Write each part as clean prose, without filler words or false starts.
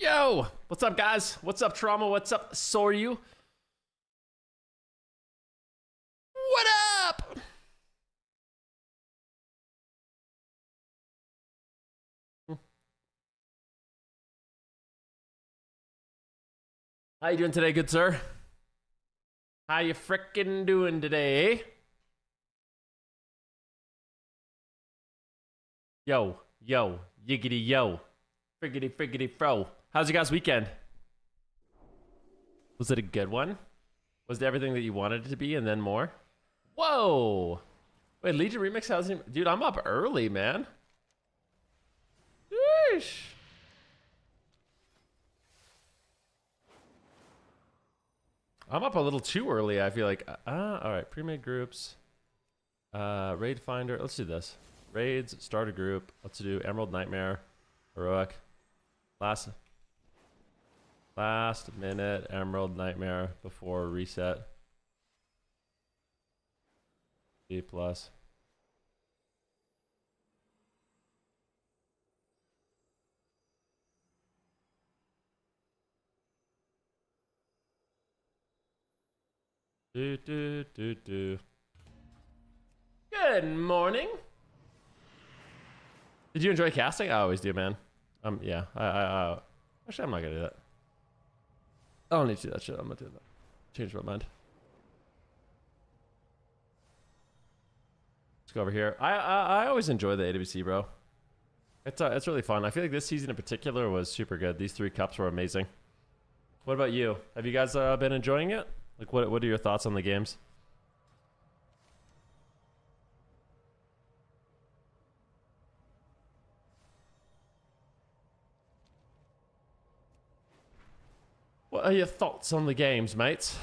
Yo, what's up, guys? What's up, Trauma? What's up, Soryu? What up? How you doing today, good sir? How you frickin' doing today? Yo, yo, yiggity yo, friggity friggity fro. How's your guys' weekend? Was it a good one? Was it everything that you wanted it to be and then more? Whoa! Wait, Legion Remix hasn't... Dude, I'm up early, man. Sheesh. I'm up a little too early, I feel like. Alright, pre-made groups. Raid Finder. Let's do this. Raids, start a group. Let's do Emerald Nightmare. Heroic. Last minute Emerald Nightmare before reset. B plus. Do. Good morning. Did you enjoy casting? I always do, man. Yeah. Actually, I'm not gonna do that. I don't need to do that shit. I'm not doing that. Change my mind. Let's go over here. I always enjoy the AWC, bro. It's really fun. I feel like this season in particular was super good. These 3 cups were amazing. What about you? Have you guys been enjoying it? Like, what are your thoughts on the games? What are your thoughts on the games, mates?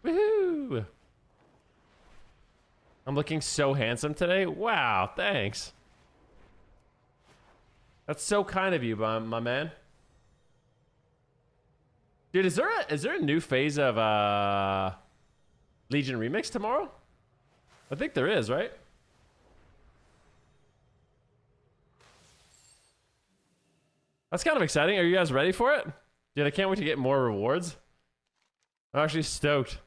Woohoo! I'm looking so handsome today. Wow, thanks. That's so kind of you, my man. Dude, is there a new phase of Legion Remix tomorrow? I think there is, right? That's kind of exciting. Are you guys ready for it? Dude, I can't wait to get more rewards. I'm actually stoked.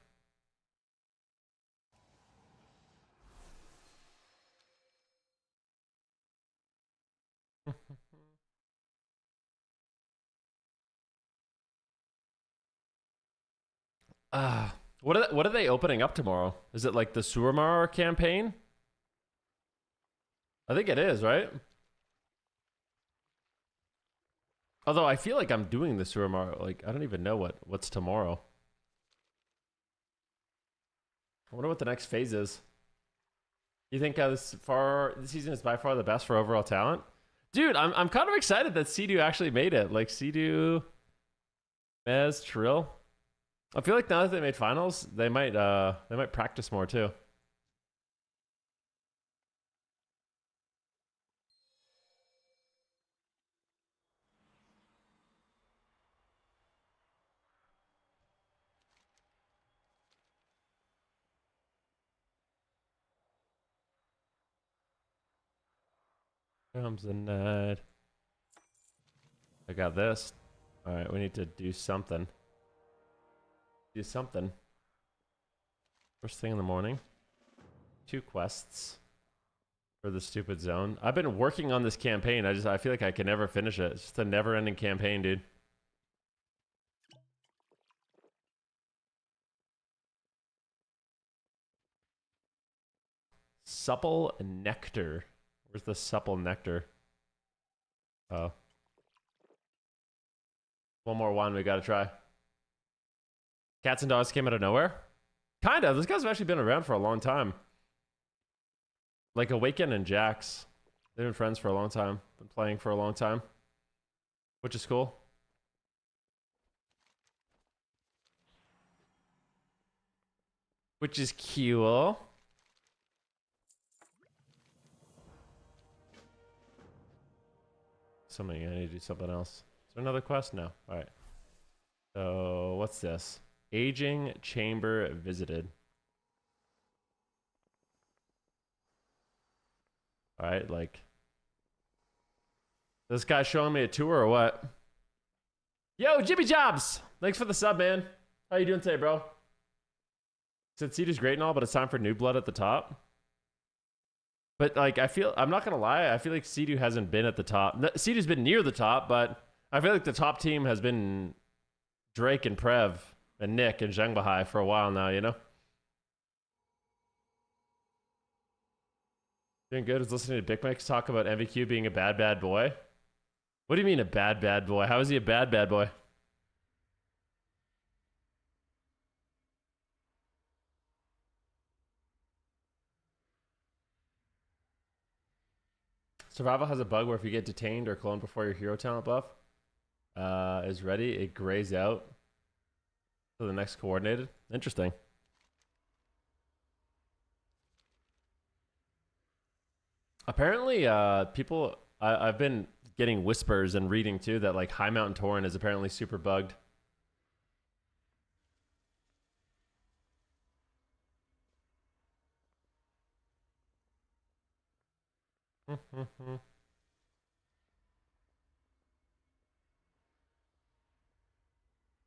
What are they opening up tomorrow? Is it like the Suramar campaign? I think it is, right? Although I feel like I'm doing the Suramar, like I don't even know what's tomorrow. I wonder what the next phase is. You think this season is by far the best for overall talent? Dude, I'm kind of excited that Sea-Doo actually made it. Like Sea-Doo, Mez, Trill. I feel like now that they made finals, they might practice more too. Comes the night. I got this. All right, we need to do something. Do something. First thing in the morning. 2 quests for the stupid zone. I've been working on this campaign. I feel like I can never finish it. It's just a never-ending campaign, dude. Supple nectar. Where's the supple nectar? Oh. One more one we gotta try. Cats and dogs came out of nowhere? Kind of. Those guys have actually been around for a long time. Like Awaken and Jax. They've been friends for a long time. Been playing for a long time. Which is cool. Which is cool. Something, I need to do something else. Is there another quest? No. Alright. So, what's this? Aging Chamber Visited. All right, like this guy showing me a tour or what? Yo, Jimmy Jobs, thanks for the sub, man. How you doing today, bro? Said Cedar's great and all, but it's time for new blood at the top. But like, I'm not gonna lie, I feel like Cedu hasn't been at the top. Cedu's been near the top, but I feel like the top team has been Drake and Prev and Nick and Zheng Bahai for a while now, you know? Doing good. I was listening to Big Mike's talk about MVQ being a bad boy. What do you mean a bad boy? How is he a bad boy? Survival has a bug where if you get detained or cloned before your hero talent buff is ready, it grays out to the next coordinated. Interesting. Apparently, people, I've been getting whispers and reading too that like High Mountain Torrent is apparently super bugged.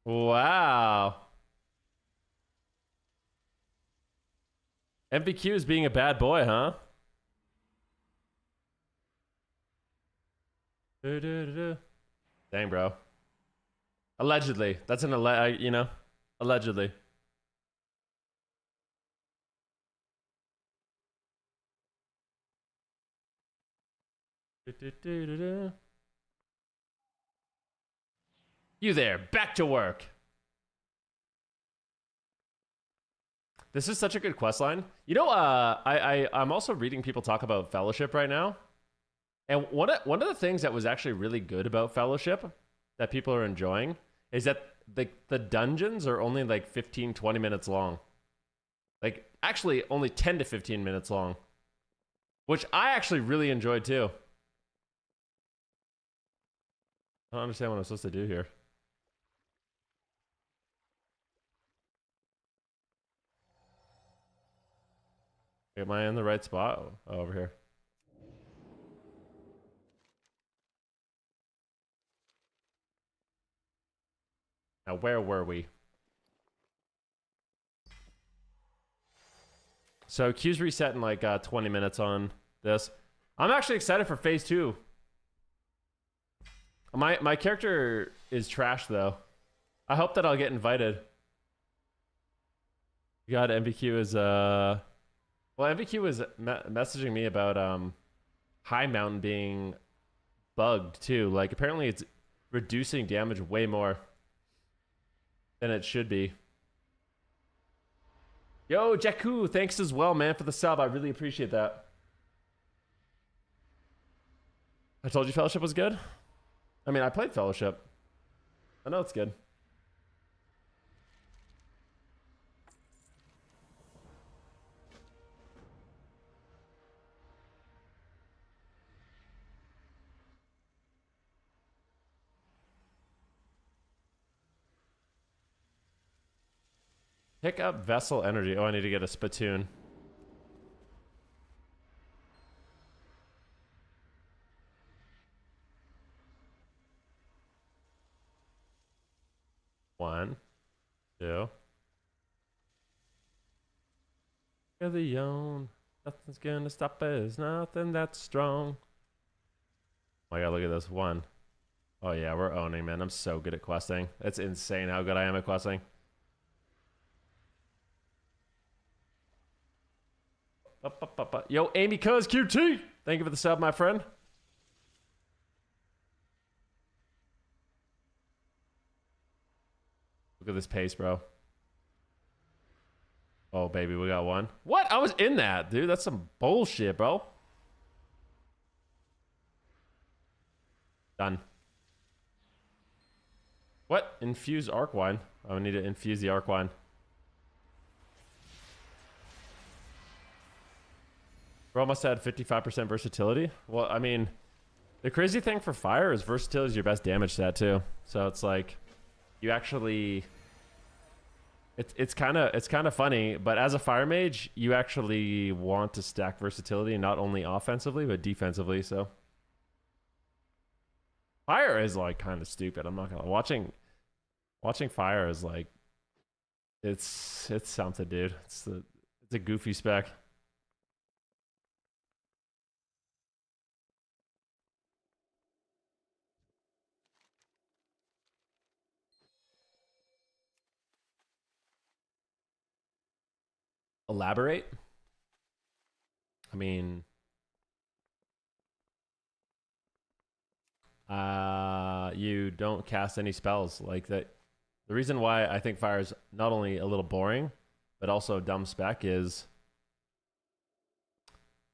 Wow. MVQ is being a bad boy, huh? Dang, bro. Allegedly. That's an you know, allegedly. You there, back to work. This is such a good quest line. You know, I'm also reading people talk about Fellowship right now. And one of the things that was actually really good about Fellowship that people are enjoying is that the dungeons are only like 15, 20 minutes long. Like, actually, only 10 to 15 minutes long. Which I actually really enjoyed too. I don't understand what I'm supposed to do here. Am I in the right spot? Oh, over here. Now, where were we? So, queue's reset in like 20 minutes on this. I'm actually excited for phase 2. My character is trash, though. I hope that I'll get invited. God, MVQ is... Well, MVQ was messaging me about High Mountain being bugged, too. Like, apparently it's reducing damage way more than it should be. Yo, Jakku, thanks as well, man, for the sub. I really appreciate that. I told you Fellowship was good? I mean, I played Fellowship. I know it's good. Pick up Vessel Energy. Oh, I need to get a spittoon. One, two. You're the yawn. Nothing's gonna stop us. Nothing that's strong. Oh my god, look at this. One. Oh yeah, we're owning, man. I'm so good at questing. It's insane how good I am at questing. Yo, Amy Cuz QT. Thank you for the sub, my friend. Look at this pace, bro. Oh, baby, we got one. What? I was in that, dude. That's some bullshit, bro. Done. What? Infuse arc wine. I need to infuse the arc wine. Bro must have had 55% versatility. Well, I mean, the crazy thing for fire is versatility is your best damage stat too. So it's like, you actually... It's kind of funny, but as a fire mage, you actually want to stack versatility, not only offensively but defensively. So fire is like kind of stupid. I'm not gonna watching fire is like it's something, dude. It's a goofy spec. Elaborate. I mean, you don't cast any spells like that. The reason why I think fire is not only a little boring, but also a dumb spec is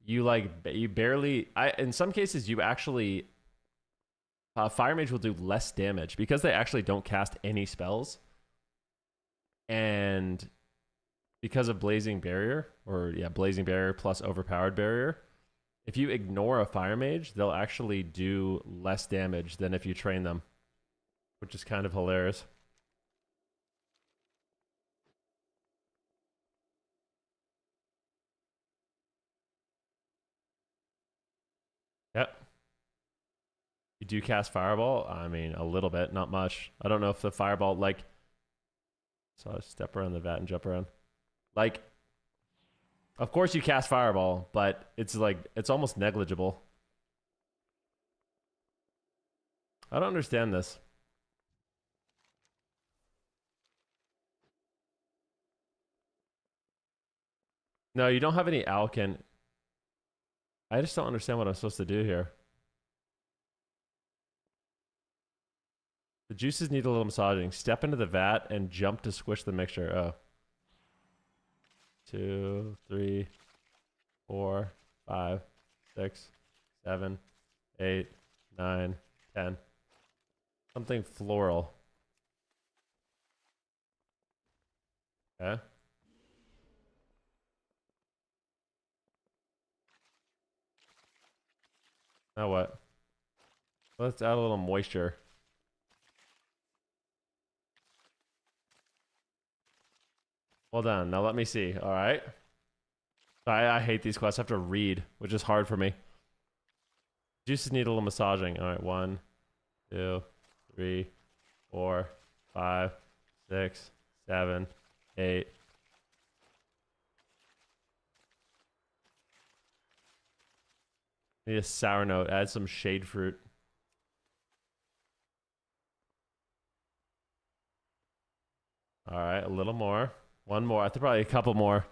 you barely. In some cases you actually fire mage will do less damage because they actually don't cast any spells, and because of blazing barrier blazing barrier plus overpowered barrier. If you ignore a fire mage, they'll actually do less damage than if you train them, which is kind of hilarious. Yep. You do cast fireball? I mean, a little bit, not much. I don't know if the fireball, like, so I step around the vat and jump around. Like, of course you cast fireball, but it's like, it's almost negligible. I don't understand this. No, you don't have any alkin. I just don't understand what I'm supposed to do here. The juices need a little massaging. Step into the vat and jump to squish the mixture. Oh. 2, 3, 4, 5, 6, 7, 8, 9, 10. Something floral. Okay. Now what? Let's add a little moisture. Well done. Now let me see. All right. I hate these quests. I have to read, which is hard for me. Juices need a little massaging. All right. 1, 2, 3, 4, 5, 6, 7, 8. Need a sour note. Add some shade fruit. All right. A little more. One more. I think probably a couple more.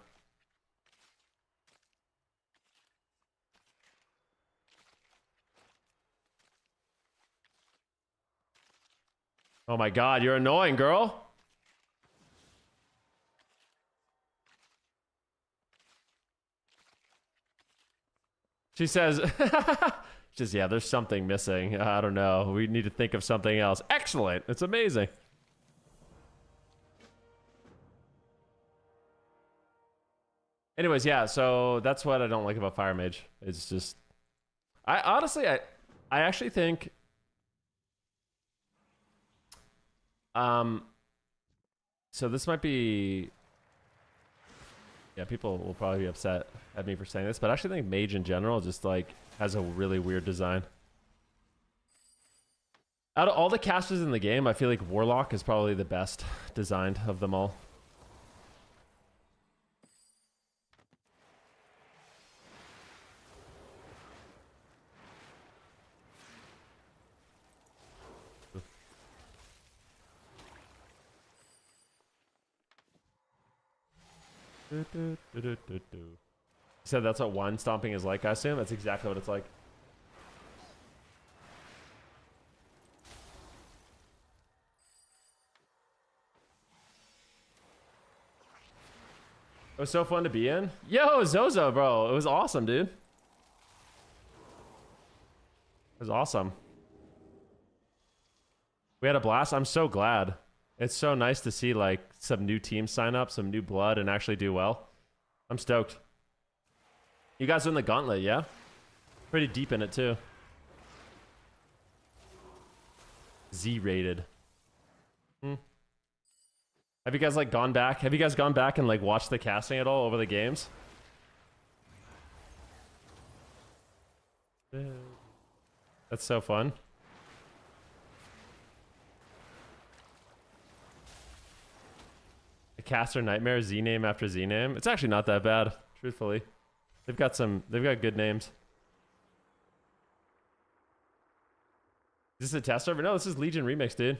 Oh my god, you're annoying, girl. She says, yeah, there's something missing. I don't know. We need to think of something else. Excellent. It's amazing. Anyways, yeah, so that's what I don't like about Fire Mage. It's just, I honestly, I actually think, so this might be, yeah, people will probably be upset at me for saying this, but I actually think Mage in general just like has a really weird design. Out of all the casters in the game, I feel like Warlock is probably the best designed of them all. You said that's what wine stomping is like, I assume? That's exactly what it's like. It was so fun to be in. Yo, Zozo, bro. It was awesome, dude. It was awesome. We had a blast. I'm so glad. It's so nice to see like some new teams sign up, some new blood, and actually do well. I'm stoked. You guys are in the gauntlet, yeah? Pretty deep in it too. Z-rated. Have you guys like gone back? Have you guys gone back and like watched the casting at all over the games? That's so fun. The caster nightmare, Z name after Z name. It's actually not that bad, truthfully. They've got good names. Is this a test server? No, this is Legion Remix, dude.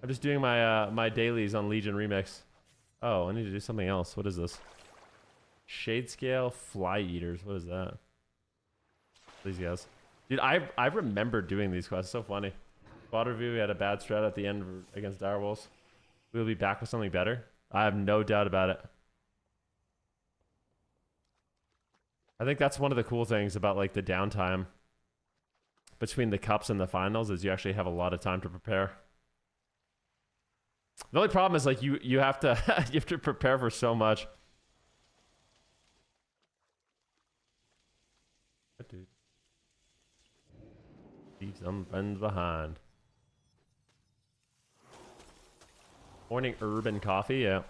I'm just doing my my dailies on Legion Remix. Oh, I need to do something else. What is this? Shade scale fly eaters. What is that? These guys. Dude, I remember doing these quests. It's so funny. Squad review, we had a bad strat at the end against direwolves. We'll be back with something better. I have no doubt about it. I think that's one of the cool things about like the downtime between the cups and the finals is you actually have a lot of time to prepare. The only problem is like you have to you have to prepare for so much. Dude. Leave some friends behind. Morning urban coffee, yeah.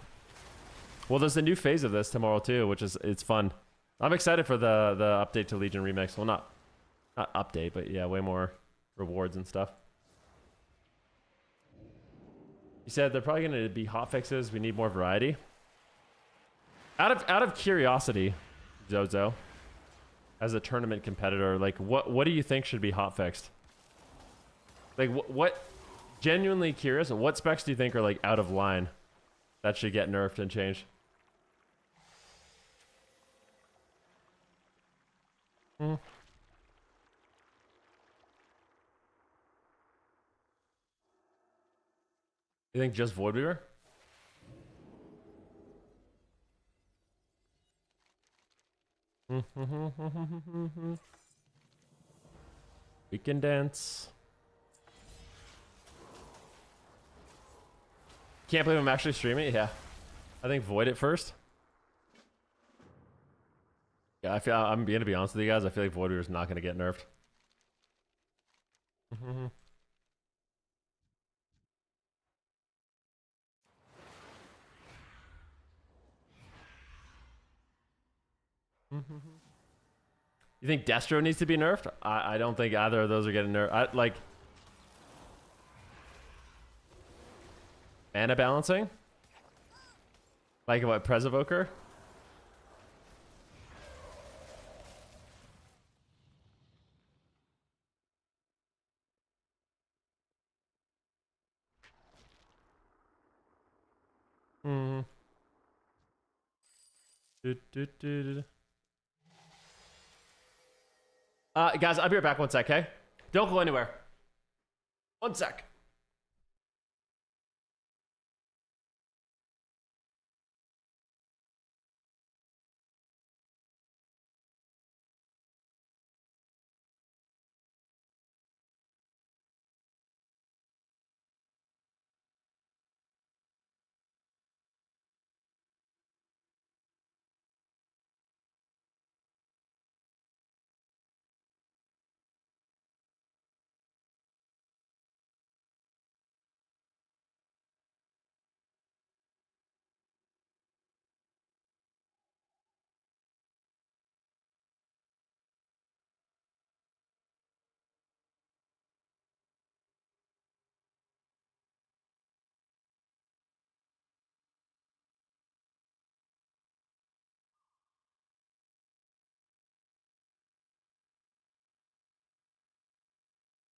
Well, there's a new phase of this tomorrow too, which is it's fun. I'm excited for the update to Legion Remix. Well, not update, but yeah, way more rewards and stuff. You said they're probably going to be hot fixes. We need more variety. Out of curiosity, Zozo, as a tournament competitor, like what do you think should be hot fixed? Like what genuinely curious, what specs do you think are like out of line that should get nerfed and changed? You think just Void Weaver? We can dance. Can't believe I'm actually streaming it. Yeah, I think Void it first. Yeah, I'm gonna be honest with you guys. I feel like Void Weaver's not gonna get nerfed. You think Destro needs to be nerfed? I don't think either of those are getting nerfed. Like mana balancing, like what Prez Evoker? Guys, I'll be right back. 1 sec, okay? Don't go anywhere. 1 sec.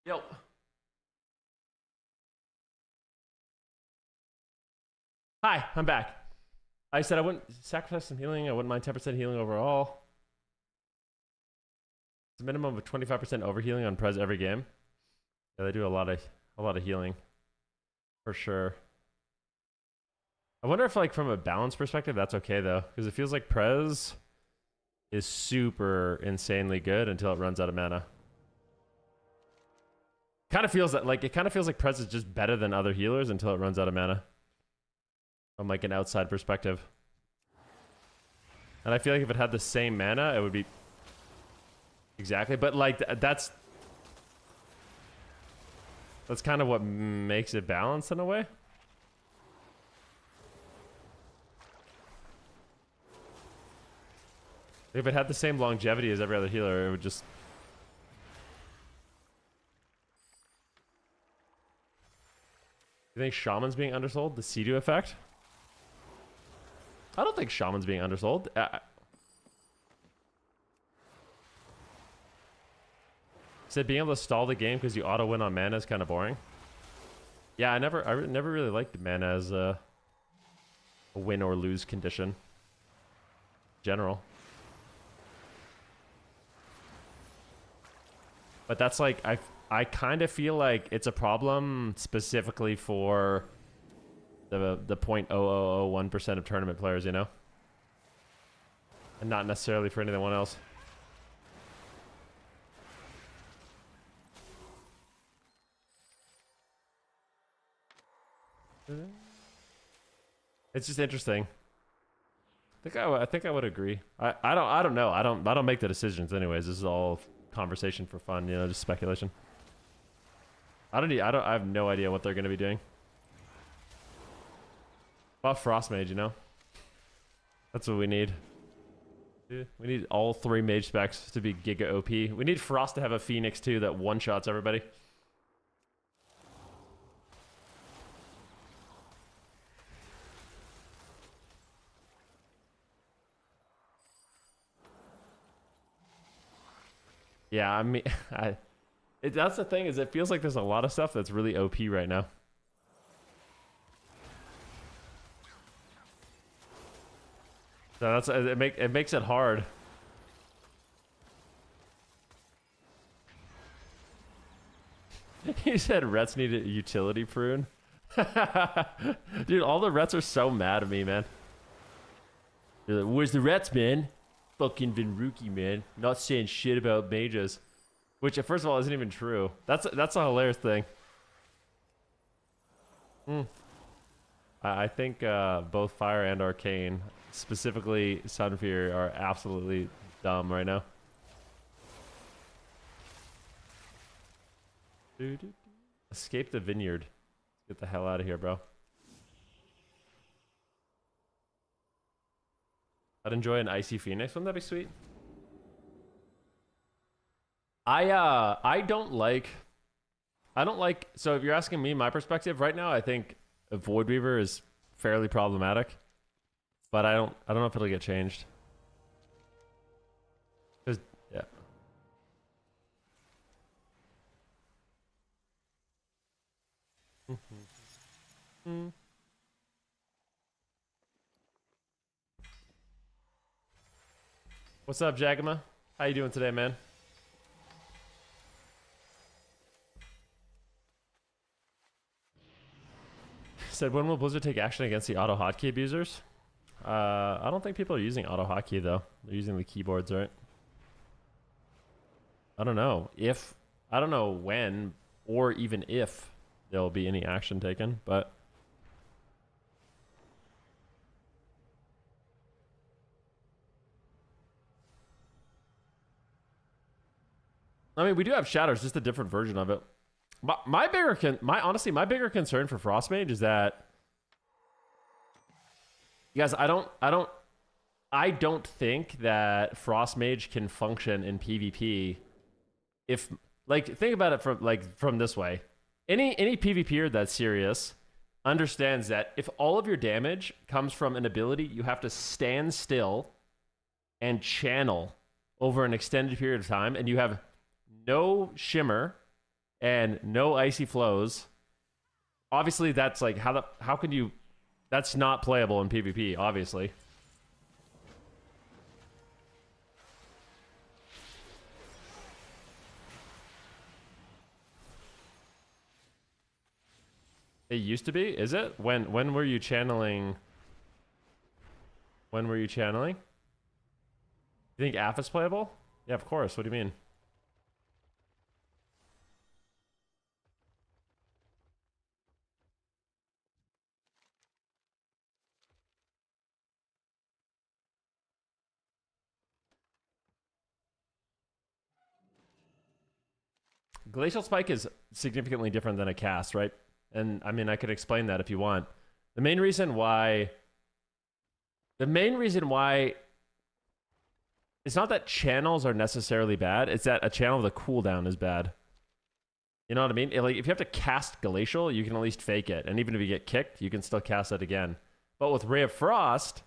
Yo. Hi, I'm back. I said I wouldn't sacrifice some healing. I wouldn't mind 10% healing overall. It's a minimum of 25% overhealing on Prez every game. Yeah, they do a lot of healing, for sure. I wonder if, like, from a balance perspective, that's okay though, because it feels like Prez is super insanely good until it runs out of mana. Kind of feels that, like, it kind of feels like Prez is just better than other healers until it runs out of mana. From like an outside perspective. And I feel like if it had the same mana, it would be exactly. But like that's kind of what makes it balanced in a way. If it had the same longevity as every other healer, it would just... You think Shaman's being undersold? The Sea-Doo effect? I don't think Shaman's being undersold. Said being able to stall the game because you auto win on mana is kind of boring. Yeah, I never really liked mana as a win or lose condition. General. But that's like I kind of feel like it's a problem specifically for the 0.0001% of tournament players, you know? And not necessarily for anyone else. It's just interesting. I think I would agree. I don't know. I don't make the decisions anyways. This is all conversation for fun, you know, just speculation. I have no idea what they're going to be doing. Buff Frost Mage, you know? That's what we need. We need all 3 mage specs to be giga OP. We need Frost to have a Phoenix too that one-shots everybody. Yeah, I mean, that's the thing, is it feels like there's a lot of stuff that's really OP right now. So it makes it hard. You said Rets need a utility prune. Dude, all the Rets are so mad at me, man. They're like, where's the Rets, man? Fucking Venruki, man. Not saying shit about mages. Which, first of all, isn't even true. That's a hilarious thing. I think both Fire and Arcane, specifically Sunfear, are absolutely dumb right now. Escape the vineyard. Get the hell out of here, bro. I'd enjoy an Icy Phoenix. Wouldn't that be sweet? I don't like, so if you're asking me my perspective right now, I think a Void Weaver is fairly problematic, but I don't know if it'll get changed. Cause yeah. What's up, Jagama? How you doing today, man? Said, when will Blizzard take action against the auto hotkey abusers? I don't think people are using auto hotkey though. They're using the keyboards, right? I don't know I don't know when or even if there'll be any action taken, but I mean, we do have shadows, just a different version of it. Honestly, my bigger concern for Frostmage is that, you guys, I don't think that Frostmage can function in PvP if, like, think about it from this way. Any PvPer that's serious understands that if all of your damage comes from an ability, you have to stand still and channel over an extended period of time, and you have no shimmer and no icy flows. Obviously, that's like how can you? That's not playable in PvP, obviously. It used to be. Is it? When were you channeling? When were you channeling? You think AF is playable? Yeah, of course. What do you mean? Glacial Spike is significantly different than a cast, right? And I mean, I could explain that if you want. The main reason why It's not that channels are necessarily bad. It's that a channel with a cooldown is bad. You know what I mean? Like, if you have to cast Glacial, you can at least fake it. And even if you get kicked, you can still cast it again. But with Ray of Frost,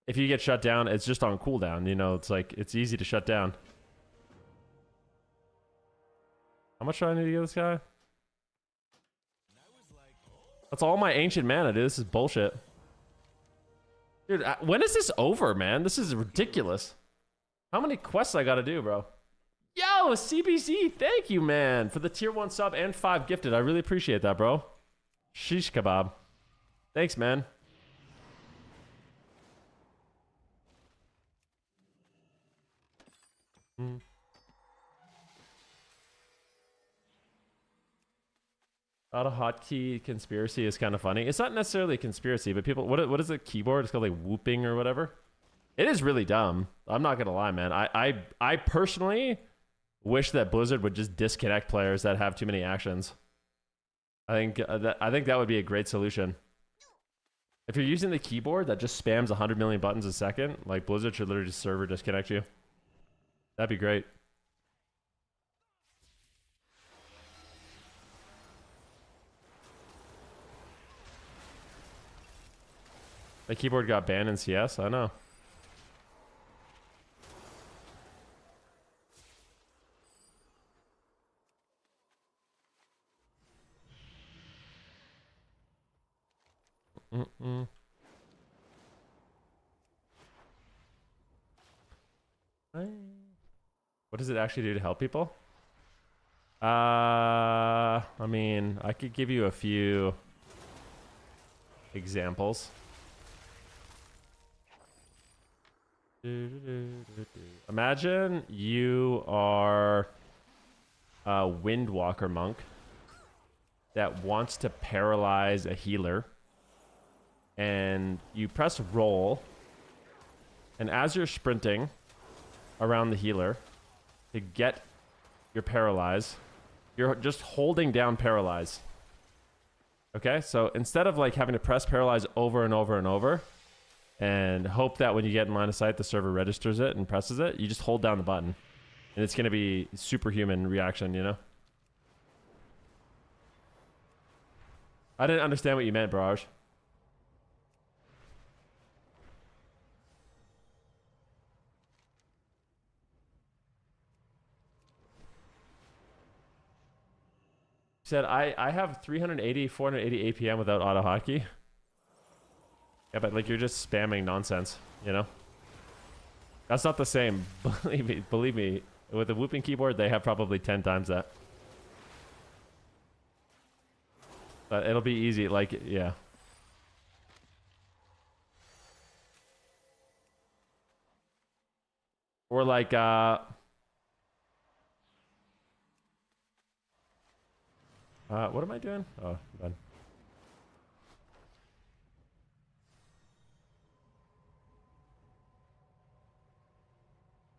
if you get shut down, it's just on cooldown. You know, it's like, it's easy to shut down. How much do I need to give this guy? That's all my ancient mana, dude. This is bullshit. Dude, when is this over, man? This is ridiculous. How many quests I gotta do, bro? Yo, CBC, thank you, man, for the tier 1 sub and 5 gifted. I really appreciate that, bro. Sheesh kebab. Thanks, man. Auto hotkey conspiracy is kind of funny. It's not necessarily a conspiracy, but people, what is a keyboard? It's called like whooping or whatever. It is really dumb. I'm not gonna lie, man. I personally wish that Blizzard would just disconnect players that have too many actions. I think that would be a great solution. If you're using the keyboard that just spams 100 million buttons a second, like Blizzard should literally just server disconnect you. That'd be great. My keyboard got banned in CS. I know. What does it actually do to help people? I mean, I could give you a few examples. Imagine you are a Windwalker monk that wants to paralyze a healer, and you press roll, and as you're sprinting around the healer to get your paralyze, you're just holding down paralyze. Okay, so instead of like having to press paralyze over and over and over and hope that when you get in line of sight the server registers it and presses it, you just hold down the button and it's going to be superhuman reaction, you know? I didn't understand what you meant, Barrage. Said I have 380, 480 APM without auto hotkey. Yeah, but like you're just spamming nonsense, you know? That's not the same. Believe me, with a whooping keyboard, they have probably 10 times that. But it'll be easy, like, yeah. Or like, what am I doing? Oh, done.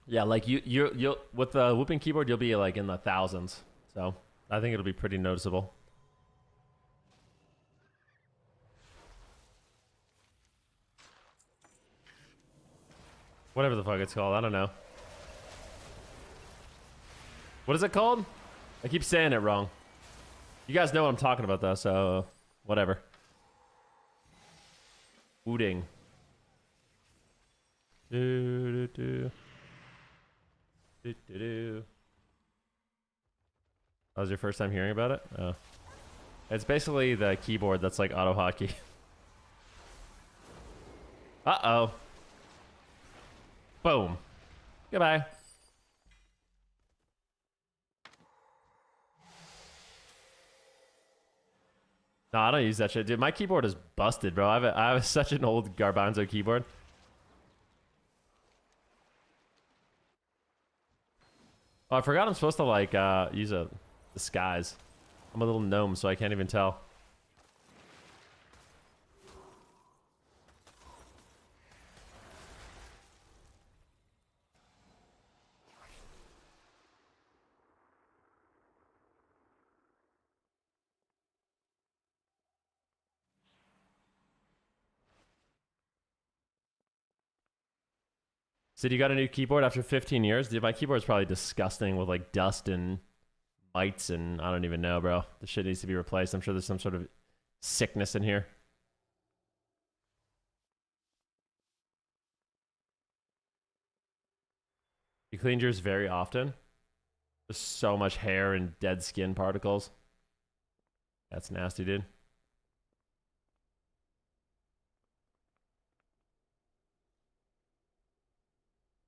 Yeah, like you'll with the whooping keyboard, you'll be like in the thousands. So I think it'll be pretty noticeable. Whatever the fuck it's called, I don't know. What is it called? I keep saying it wrong. You guys know what I'm talking about though, so whatever. Wooting. Do do do. Do do do. That was your first time hearing about it? Oh. It's basically the keyboard that's like auto hotkey. Uh-oh. Boom. Goodbye. No, I don't use that shit. Dude, my keyboard is busted, bro. I have such an old Garbanzo keyboard. Oh, I forgot I'm supposed to like use a disguise. I'm a little gnome, so I can't even tell. Said you got a new keyboard after 15 years? Dude, my keyboard's probably disgusting with like dust and mites and I don't even know, bro. The shit needs to be replaced. I'm sure there's some sort of sickness in here. You cleaned yours very often? There's so much hair and dead skin particles. That's nasty, dude.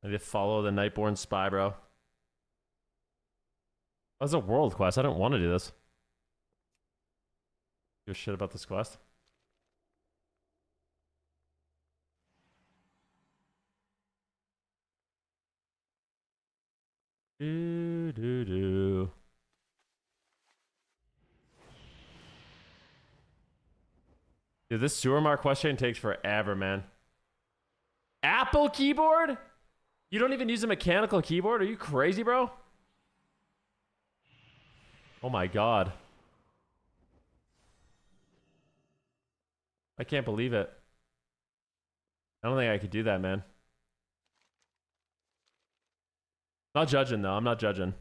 I need to follow the Nightborn spy, bro. That's a world quest. I don't want to do this. Give a shit about this quest. Do. Dude, this sewer mark quest chain takes forever, man. Apple keyboard? You don't even use a mechanical keyboard? Are you crazy, bro? Oh my god. I can't believe it. I don't think I could do that, man. Not judging, though. I'm not judging.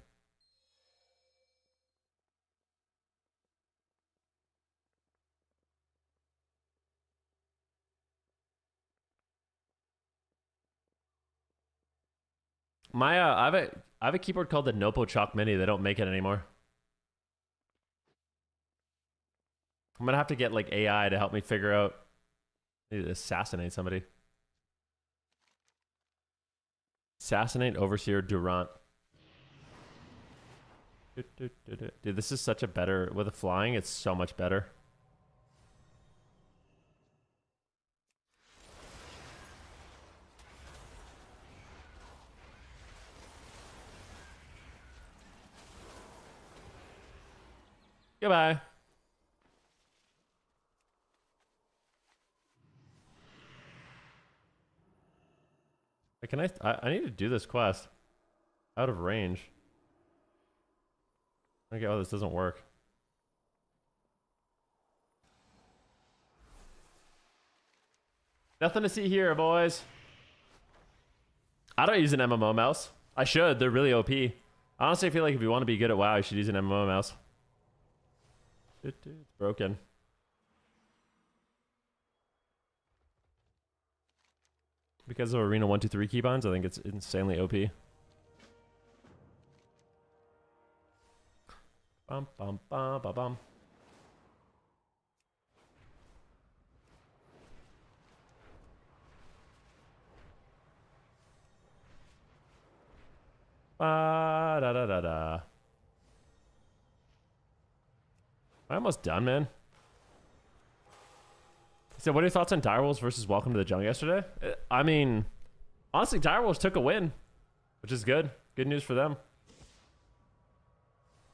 My I have a keyboard called the Nopo Chalk Mini. They don't make it anymore. I'm gonna have to get like AI to help me figure out. I need to assassinate somebody. Assassinate Overseer Durant. Dude, this is such a better with the flying. It's so much better. Goodbye. Can I need to do this quest. Out of range. Okay, oh, this doesn't work. Nothing to see here, boys. I don't use an MMO mouse. I should. They're really OP. I honestly feel like if you want to be good at WoW, you should use an MMO mouse. It's broken. Because of Arena 1, 2, 3 keybinds, I think it's insanely OP. Bum, bum, bum, bum, bum. Da da da da. Am I almost done, man? So what are your thoughts on Direwolves versus Welcome to the Jungle yesterday? I mean, honestly, Direwolves took a win, which is good. Good news for them.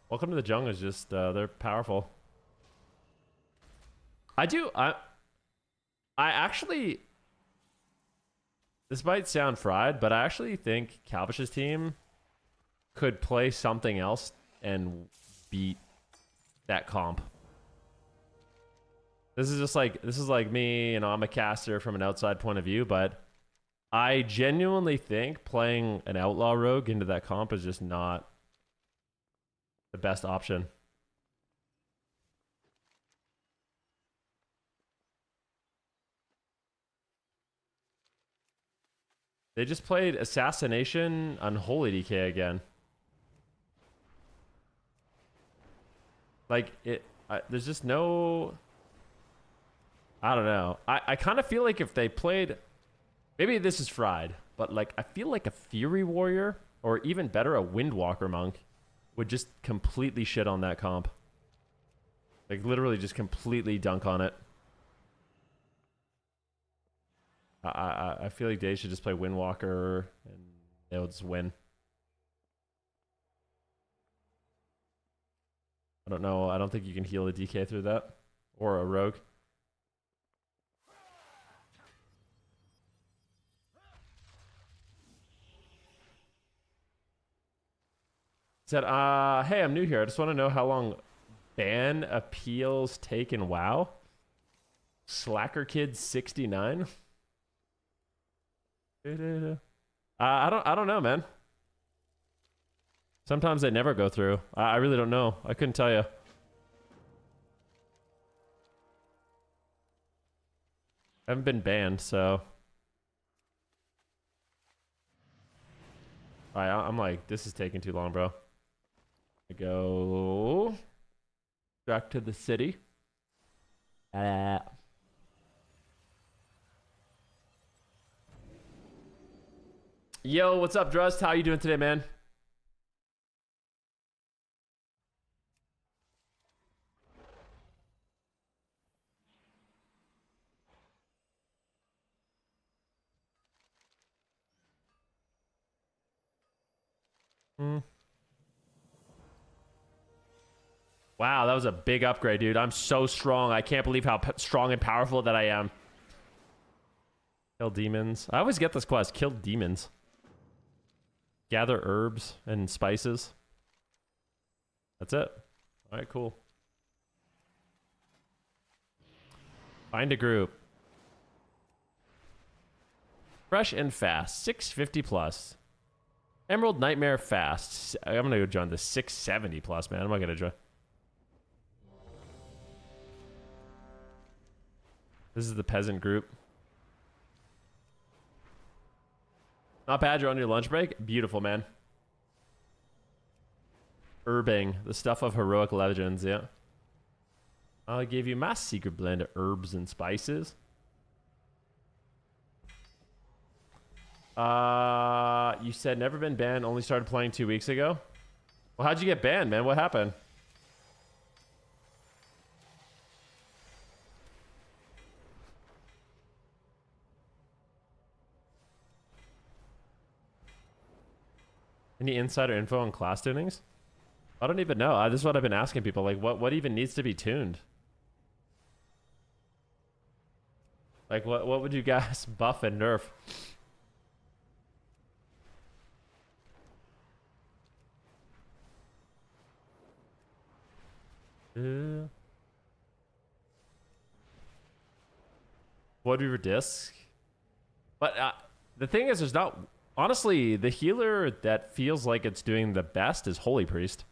Welcome to the Jungle is just, they're powerful. I actually, this might sound fried, but I actually think Calvish's team could play something else and beat that comp. This is like me, you know, I'm a caster from an outside point of view, but I genuinely think playing an outlaw rogue into that comp is just not the best option. They just played Assassination Unholy DK again. Like, there's just no... I don't know. I kind of feel like if they played... Maybe this is fried, but like I feel like a Fury Warrior, or even better, a Windwalker Monk, would just completely shit on that comp. Like, literally just completely dunk on it. I feel like they should just play Windwalker, and they'll just win. I don't know. I don't think you can heal a DK through that. Or a Rogue. Said, hey, I'm new here. I just want to know how long ban appeals take in WoW. Slacker Kid 69. I don't know, man. Sometimes they never go through. I really don't know. I couldn't tell you. I haven't been banned, so. Alright, I'm like, this is taking too long, bro. I go back to the city. Yo, what's up, Drust? How you doing today, man? Wow, that was a big upgrade, dude. I'm so strong. I can't believe how strong and powerful that I am. Kill demons. I always get this quest. Kill demons. Gather herbs and spices. That's it. All right, cool. Find a group. Fresh and fast. 650 plus. Emerald Nightmare fast. I'm gonna go join the 670 plus, man. I'm not gonna join. This is the peasant group. Not bad. You're on your lunch break. Beautiful, man. Herbing. The stuff of heroic legends, yeah. I gave you my secret blend of herbs and spices. You said never been banned, only started playing 2 weeks ago. Well, how'd you get banned, man? What happened? Any insider info on class tunings? I don't even know. This is what I've been asking people. Like, what even needs to be tuned? Like, what would you guys buff and nerf? Void Reaver disc. But the thing is, there's not... Honestly, the healer that feels like it's doing the best is Holy Priest.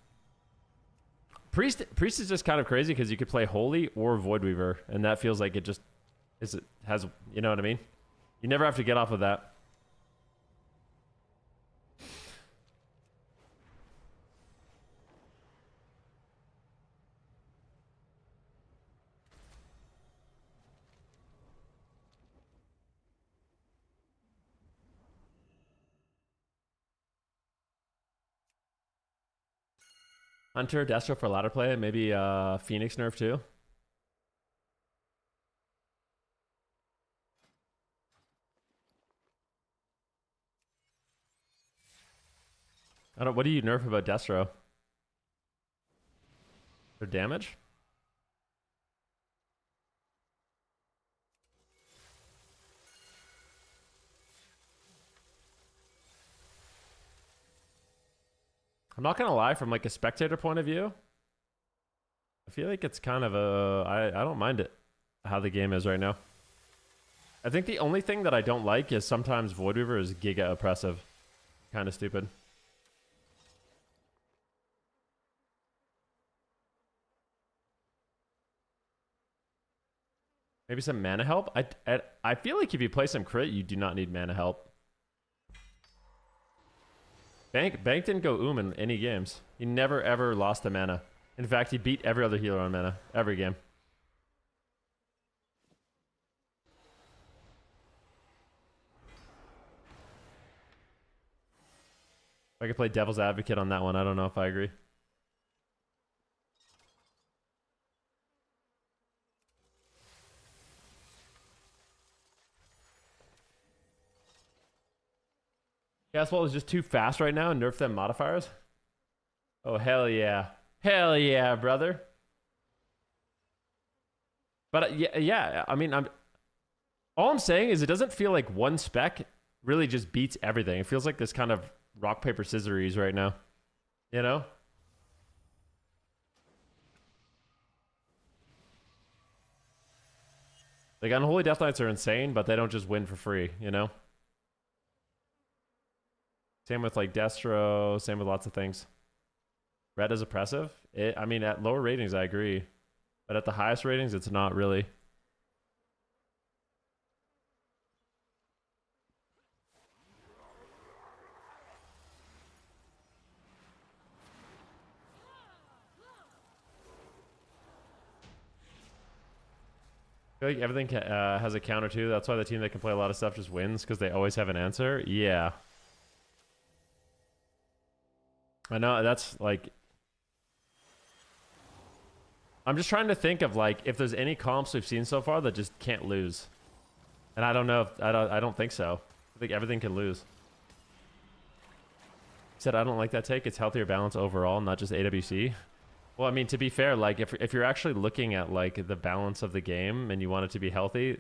Priest is just kind of crazy because you could play Holy or Void Weaver, and that feels like it just has, you know what I mean? You never have to get off of that. Hunter, Destro for ladder play, maybe Phoenix nerf too. I don't. What do you nerf about Destro? Their damage? I'm not gonna lie, from like a spectator point of view, I feel like it's kind of a... I don't mind it, how the game is right now. I think the only thing that I don't like is sometimes Void Weaver is giga oppressive. Kind of stupid. Maybe some mana help? I feel like if you play some crit, you do not need mana help. Bank didn't go in any games. He never ever lost a mana. In fact, he beat every other healer on mana. Every game. If I could play devil's advocate on that one, I don't know if I agree. Caswell is just too fast right now and nerf them modifiers. Oh, hell yeah. Hell yeah, brother. But yeah, I mean, all I'm saying is it doesn't feel like one spec really just beats everything. It feels like this kind of rock, paper, scissors right now. You know? Like, Unholy Death Knights are insane, but they don't just win for free, you know? Same with like Destro. Same with lots of things. Red is oppressive. I mean, at lower ratings, I agree. But at the highest ratings, it's not really. I feel like everything has a counter too. That's why the team that can play a lot of stuff just wins, because they always have an answer. Yeah. I know, that's like... I'm just trying to think of like if there's any comps we've seen so far that just can't lose. And I don't know if... I don't think so. I think everything can lose. Said I don't like that take. It's healthier balance overall, not just AWC. Well, I mean, to be fair, like if you're actually looking at like the balance of the game and you want it to be healthy,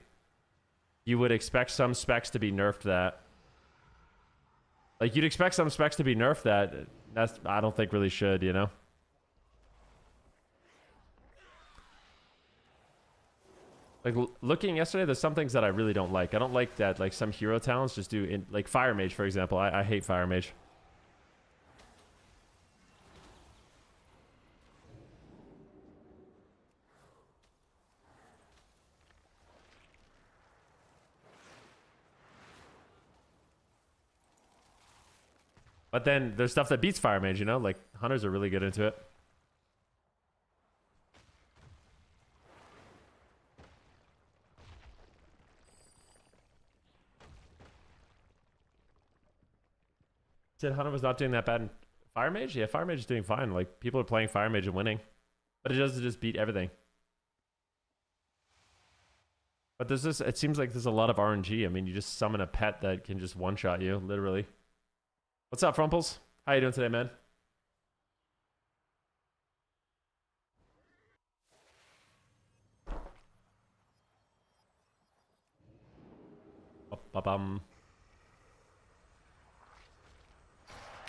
you would expect some specs to be nerfed that. Like you'd expect some specs to be nerfed that. That's, I don't think really should, you know? Like looking yesterday, there's some things that I really don't like. I don't like that like some hero talents just do like Fire Mage, for example. I hate Fire Mage. But then there's stuff that beats Fire Mage, you know? Like, Hunters are really good into it. Said Hunter was not doing that bad in Fire Mage? Yeah, Fire Mage is doing fine. Like, people are playing Fire Mage and winning. But it doesn't just beat everything. But there's this... It seems like there's a lot of RNG. I mean, you just summon a pet that can just one-shot you, literally. What's up, Frumples? How you doing today, man?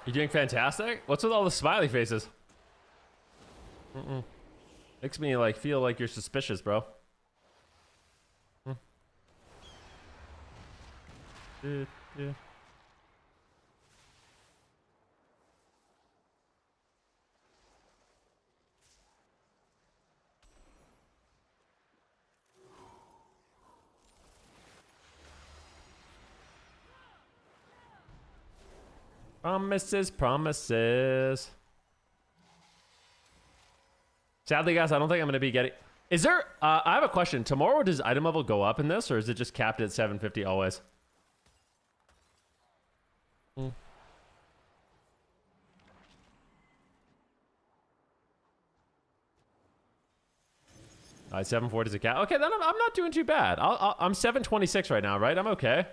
You doing fantastic? What's with all the smiley faces? Makes me like feel like you're suspicious, bro. Yeah. Promises, promises. Sadly, guys, I don't think I'm going to be getting... Is there... I have a question. Tomorrow, does item level go up in this, or is it just capped at 750 always? All right, 740 is a cap. Okay, then I'm not doing too bad. I'm 726 right now, right? I'm okay.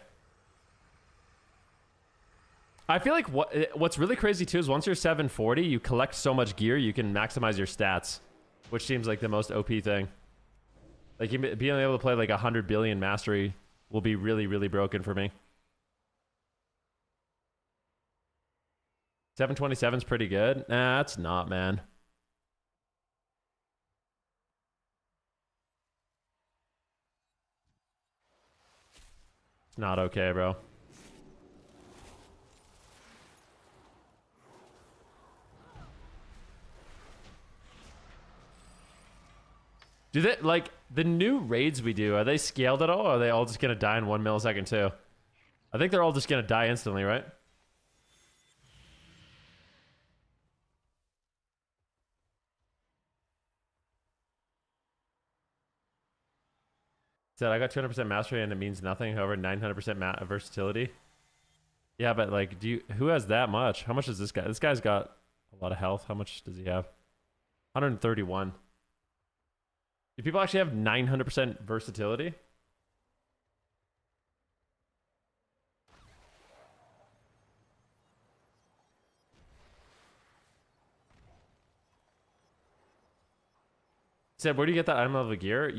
I feel like what's really crazy too is once you're 740, you collect so much gear, you can maximize your stats, which seems like the most OP thing. Like being able to play like 100 billion mastery will be really, really broken for me. 727 is pretty good. Nah, it's not, man. It's not okay, bro. Do they, like, the new raids we do, are they scaled at all, or are they all just gonna die in 1 millisecond too? I think they're all just gonna die instantly, right? Said I got 200% mastery and it means nothing, however 900% versatility. Yeah, but like, who has that much? How much does this guy? This guy's got a lot of health. How much does he have? 131. Do people actually have 900% versatility? Said, where do you get that item level gear?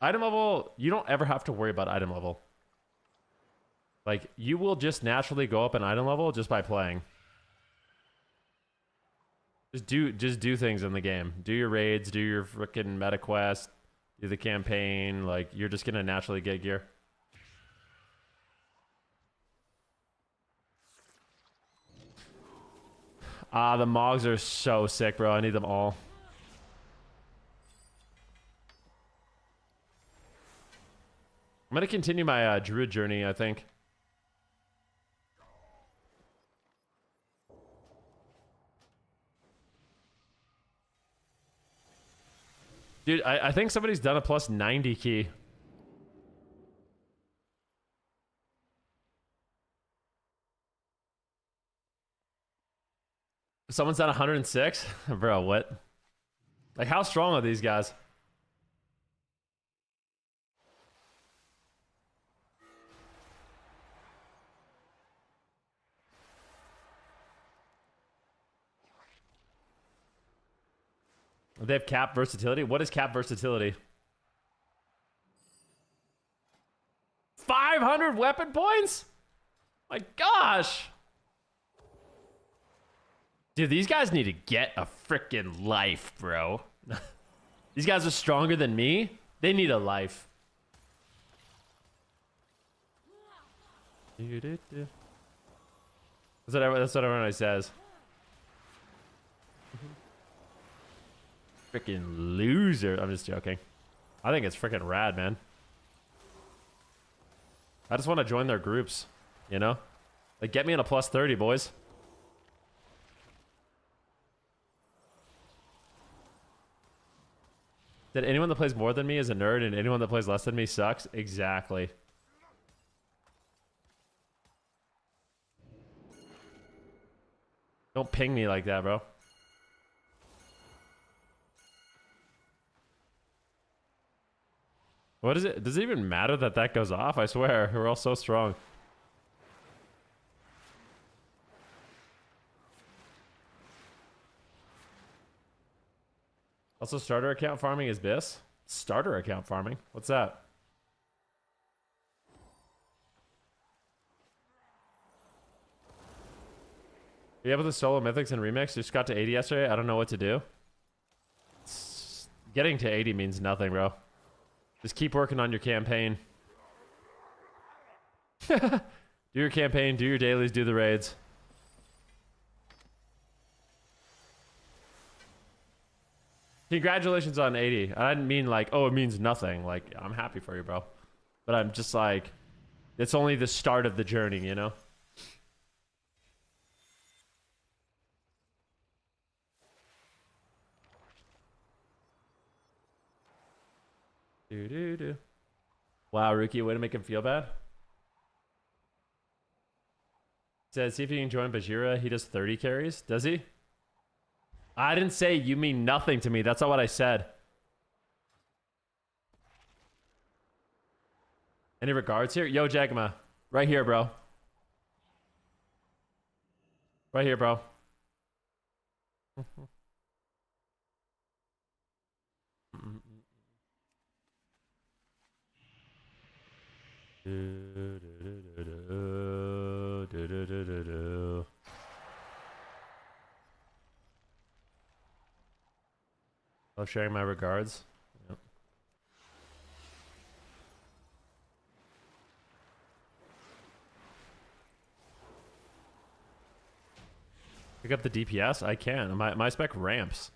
Item level, you don't ever have to worry about item level. Like, you will just naturally go up an item level just by playing. Just do things in the game. Do your raids, do your frickin' meta quest, do the campaign. Like, you're just gonna naturally get gear. Ah, the Mogs are so sick, bro. I need them all. I'm gonna continue my druid journey, I think. Dude, I think somebody's done a plus 90 key. Someone's done 106? Bro, what? Like, how strong are these guys? They have cap versatility? What is cap versatility? 500 weapon points? My gosh. Dude, these guys need to get a freaking life, bro. These guys are stronger than me. They need a life. That's what everyone always says. Freaking loser. I'm just joking. I think it's freaking rad, man. I just want to join their groups, you know? Like, get me in a plus 30, boys. That anyone that plays more than me is a nerd, and anyone that plays less than me sucks? Exactly. Don't ping me like that, bro. What is it? Does it even matter that that goes off? I swear, we're all so strong. Also, starter account farming is this? Starter account farming? What's that? Are you able to solo mythics and remix? Just got to 80 yesterday. I don't know what to do. Getting to 80 means nothing, bro. Just keep working on your campaign. Do your campaign, do your dailies, do the raids. Congratulations on 80. I didn't mean like, oh, it means nothing. Like, I'm happy for you, bro. But I'm just like, it's only the start of the journey, you know? Wow, Rookie, way to make him feel bad. Said, see if you can join Bajira. He does 30 carries. Does he? I didn't say you mean nothing to me. That's not what I said. Any regards here? Yo, Jagma. Right here, bro. Right here, bro. Love sharing my regards. Yep. Pick up the DPS? I can. My spec ramps.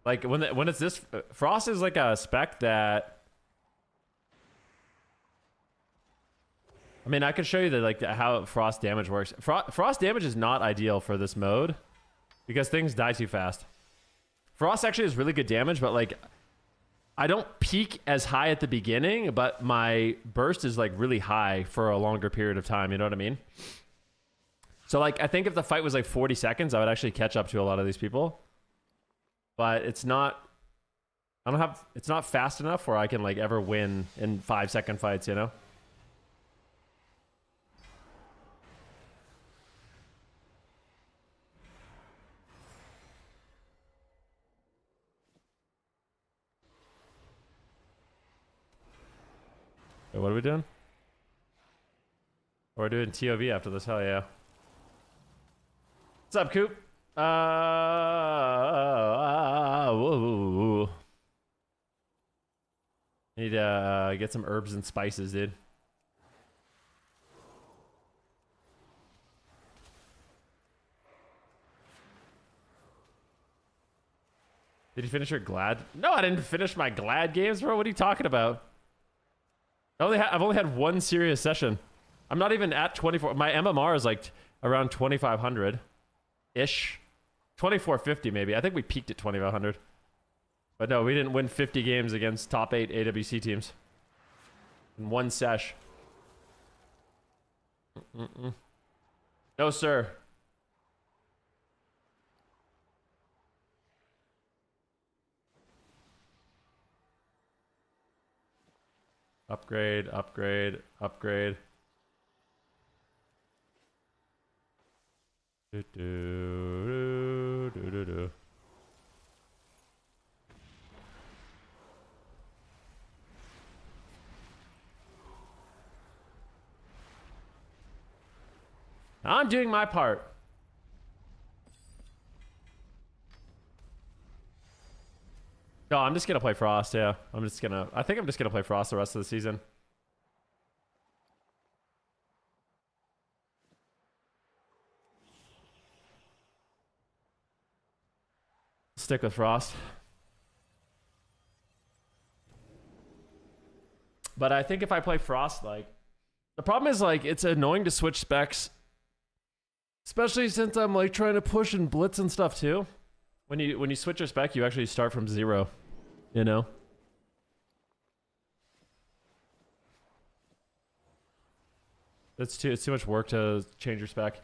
Like when it's this Frost is like a spec that I mean, I could show you the like how Frost damage works. Frost damage is not ideal for this mode because things die too fast. Frost actually is really good damage, but like I don't peak as high at the beginning, but my burst is like really high for a longer period of time. You know what I mean? So like I think if the fight was like 40 seconds, I would actually catch up to a lot of these people. But it's not. It's not fast enough where I can like ever win in 5-second fights. You know. Wait, what are we doing? We're doing TOV after this. Hell yeah. What's up, Coop? Whoa. Need to get some herbs and spices, dude. Did you finish your Glad? No, I didn't finish my Glad games, bro. What are you talking about? I've only had one serious session. I'm not even at 24. My MMR is like around 2,500-ish. 2,450 maybe. I think we peaked at 2,500. But no, we didn't win 50 games against top 8 AWC teams. In one sesh. No, sir. Upgrade, upgrade, upgrade. Do, do, do, do, do. I'm doing my part. No, I'm just gonna play Frost, yeah. I think I'm just gonna play Frost the rest of the season. Stick with Frost. But I think if I play Frost, like, the problem is, like, it's annoying to switch specs. Especially since I'm, like, trying to push and blitz and stuff, too. When you switch your spec, you actually start from 0. You know? It's too much work to change your spec.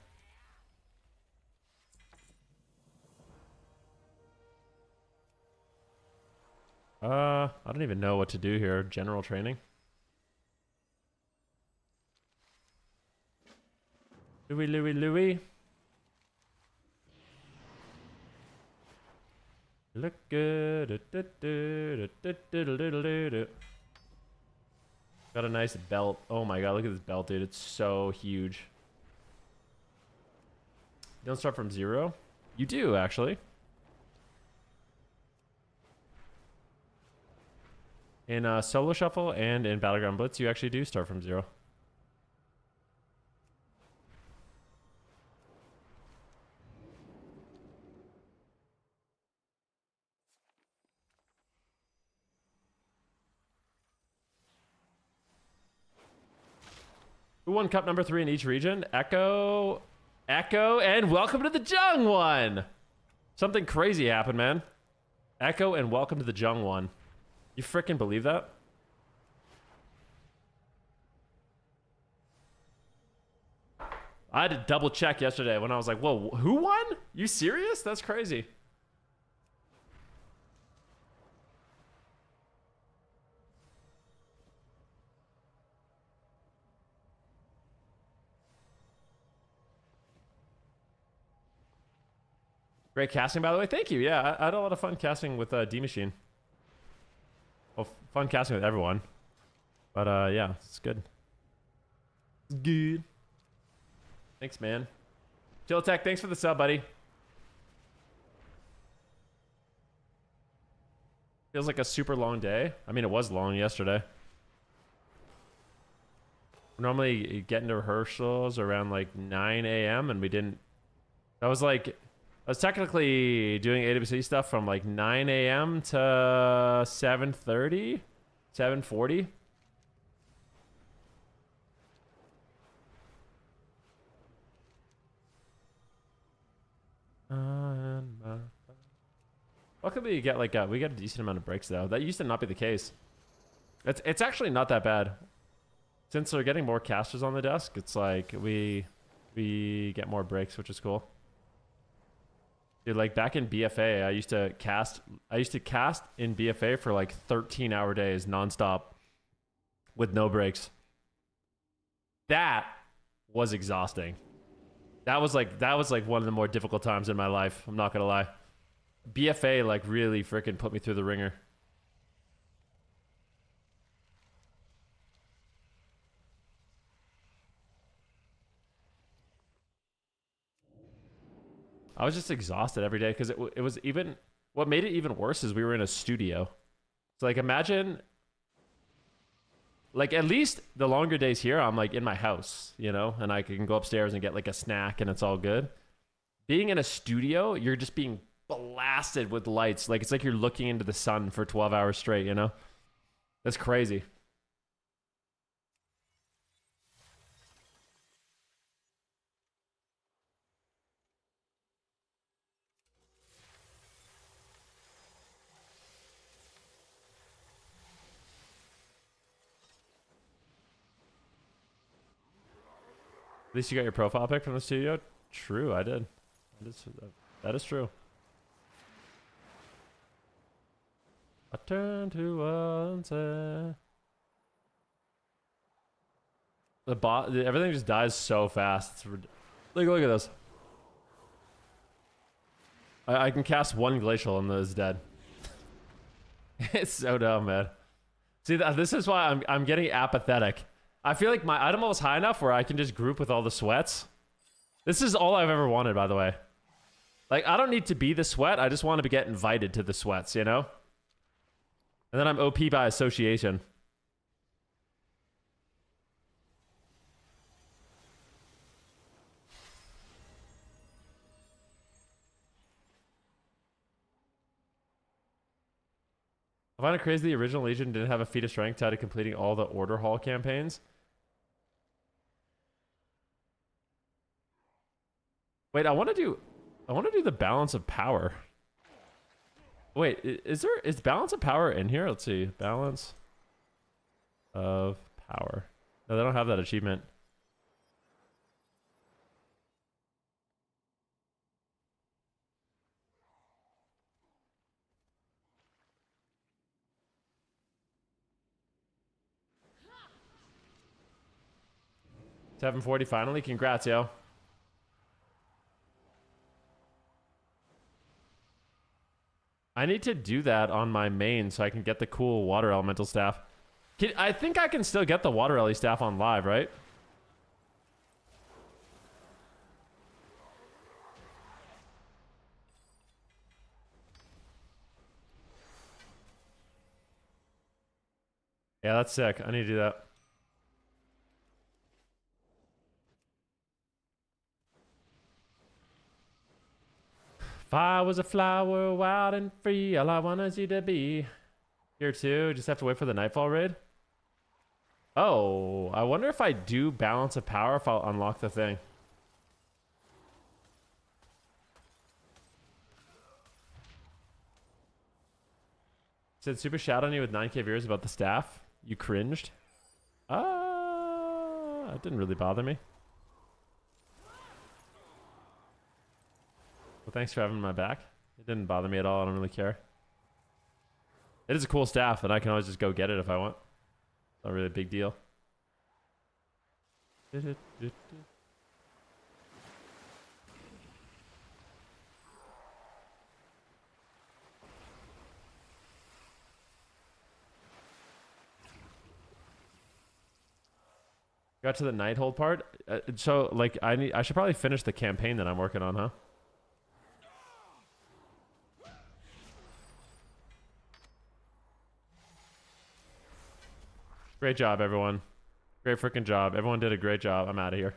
I don't even know what to do here. General training. Louis. Look good. Got a nice belt. Oh my god, look at this belt, dude. It's so huge. You don't start from 0? You do, actually. In Solo Shuffle and in Battleground Blitz, you actually do start from 0. Who won cup number 3 in each region? Echo, and welcome to the Jung one. Something crazy happened, man. Echo and welcome to the Jung one. You freaking believe that? I had to double check yesterday when I was like, whoa, who won? You serious? That's crazy. Great casting, by the way. Thank you. Yeah, I had a lot of fun casting with D Machine. Well, fun casting with everyone. But yeah, it's good. It's good. Thanks, man. Chilltech, thanks for the sub, buddy. Feels like a super long day. I mean, it was long yesterday. We normally get into rehearsals around like 9 a.m. and we didn't. That was like. I was technically doing AWC stuff from like 9 a.m. to 7:30, 7:40. Luckily, we get a decent amount of breaks though. That used to not be the case. It's actually not that bad. Since they're getting more casters on the desk, it's like we get more breaks, which is cool. Dude, like back in BFA, I used to cast in BFA for like 13-hour days nonstop with no breaks. That was exhausting. That was like one of the more difficult times in my life. I'm not gonna lie. BFA like really freaking put me through the ringer. I was just exhausted every day because it was even, what made it even worse is we were in a studio. So like imagine, like at least the longer days here, I'm like in my house, you know, and I can go upstairs and get like a snack and it's all good. Being in a studio, you're just being blasted with lights. Like, it's like you're looking into the sun for 12 hours straight, you know? That's crazy. At least you got your profile pic from the studio? True, I did. That is true. I turn to one side. The bot, everything just dies so fast. It's look at this. I can cast one glacial and it's dead. It's so dumb, man. See, this is why I'm getting apathetic. I feel like my item level is high enough where I can just group with all the sweats. This is all I've ever wanted, by the way. Like, I don't need to be the sweat. I just want to get invited to the sweats, you know? And then I'm OP by association. I find it crazy the original Legion didn't have a feat of strength tied to completing all the Order Hall campaigns. Wait, I want to do the balance of power. Wait, is balance of power in here? Let's see. Balance of power. No, they don't have that achievement. $740 finally. Congrats, yo. I need to do that on my main so I can get the cool water elemental staff. I think I can still get the water ele staff on live, right? Yeah, that's sick. I need to do that. If I was a flower, wild and free, all I wanted you to be. Here too, just have to wait for the Nightfall raid. Oh, I wonder if I do balance of power if I'll unlock the thing. Said super shout on you with 9K viewers about the staff. You cringed. It didn't really bother me. Well, thanks for having my back. It didn't bother me at all. I don't really care. It is a cool staff, and I can always just go get it if I want. Not really a big deal. Got to the Nighthold part. So, like, I should probably finish the campaign that I'm working on, huh? Great job, everyone. Great freaking job. Everyone did a great job. I'm out of here.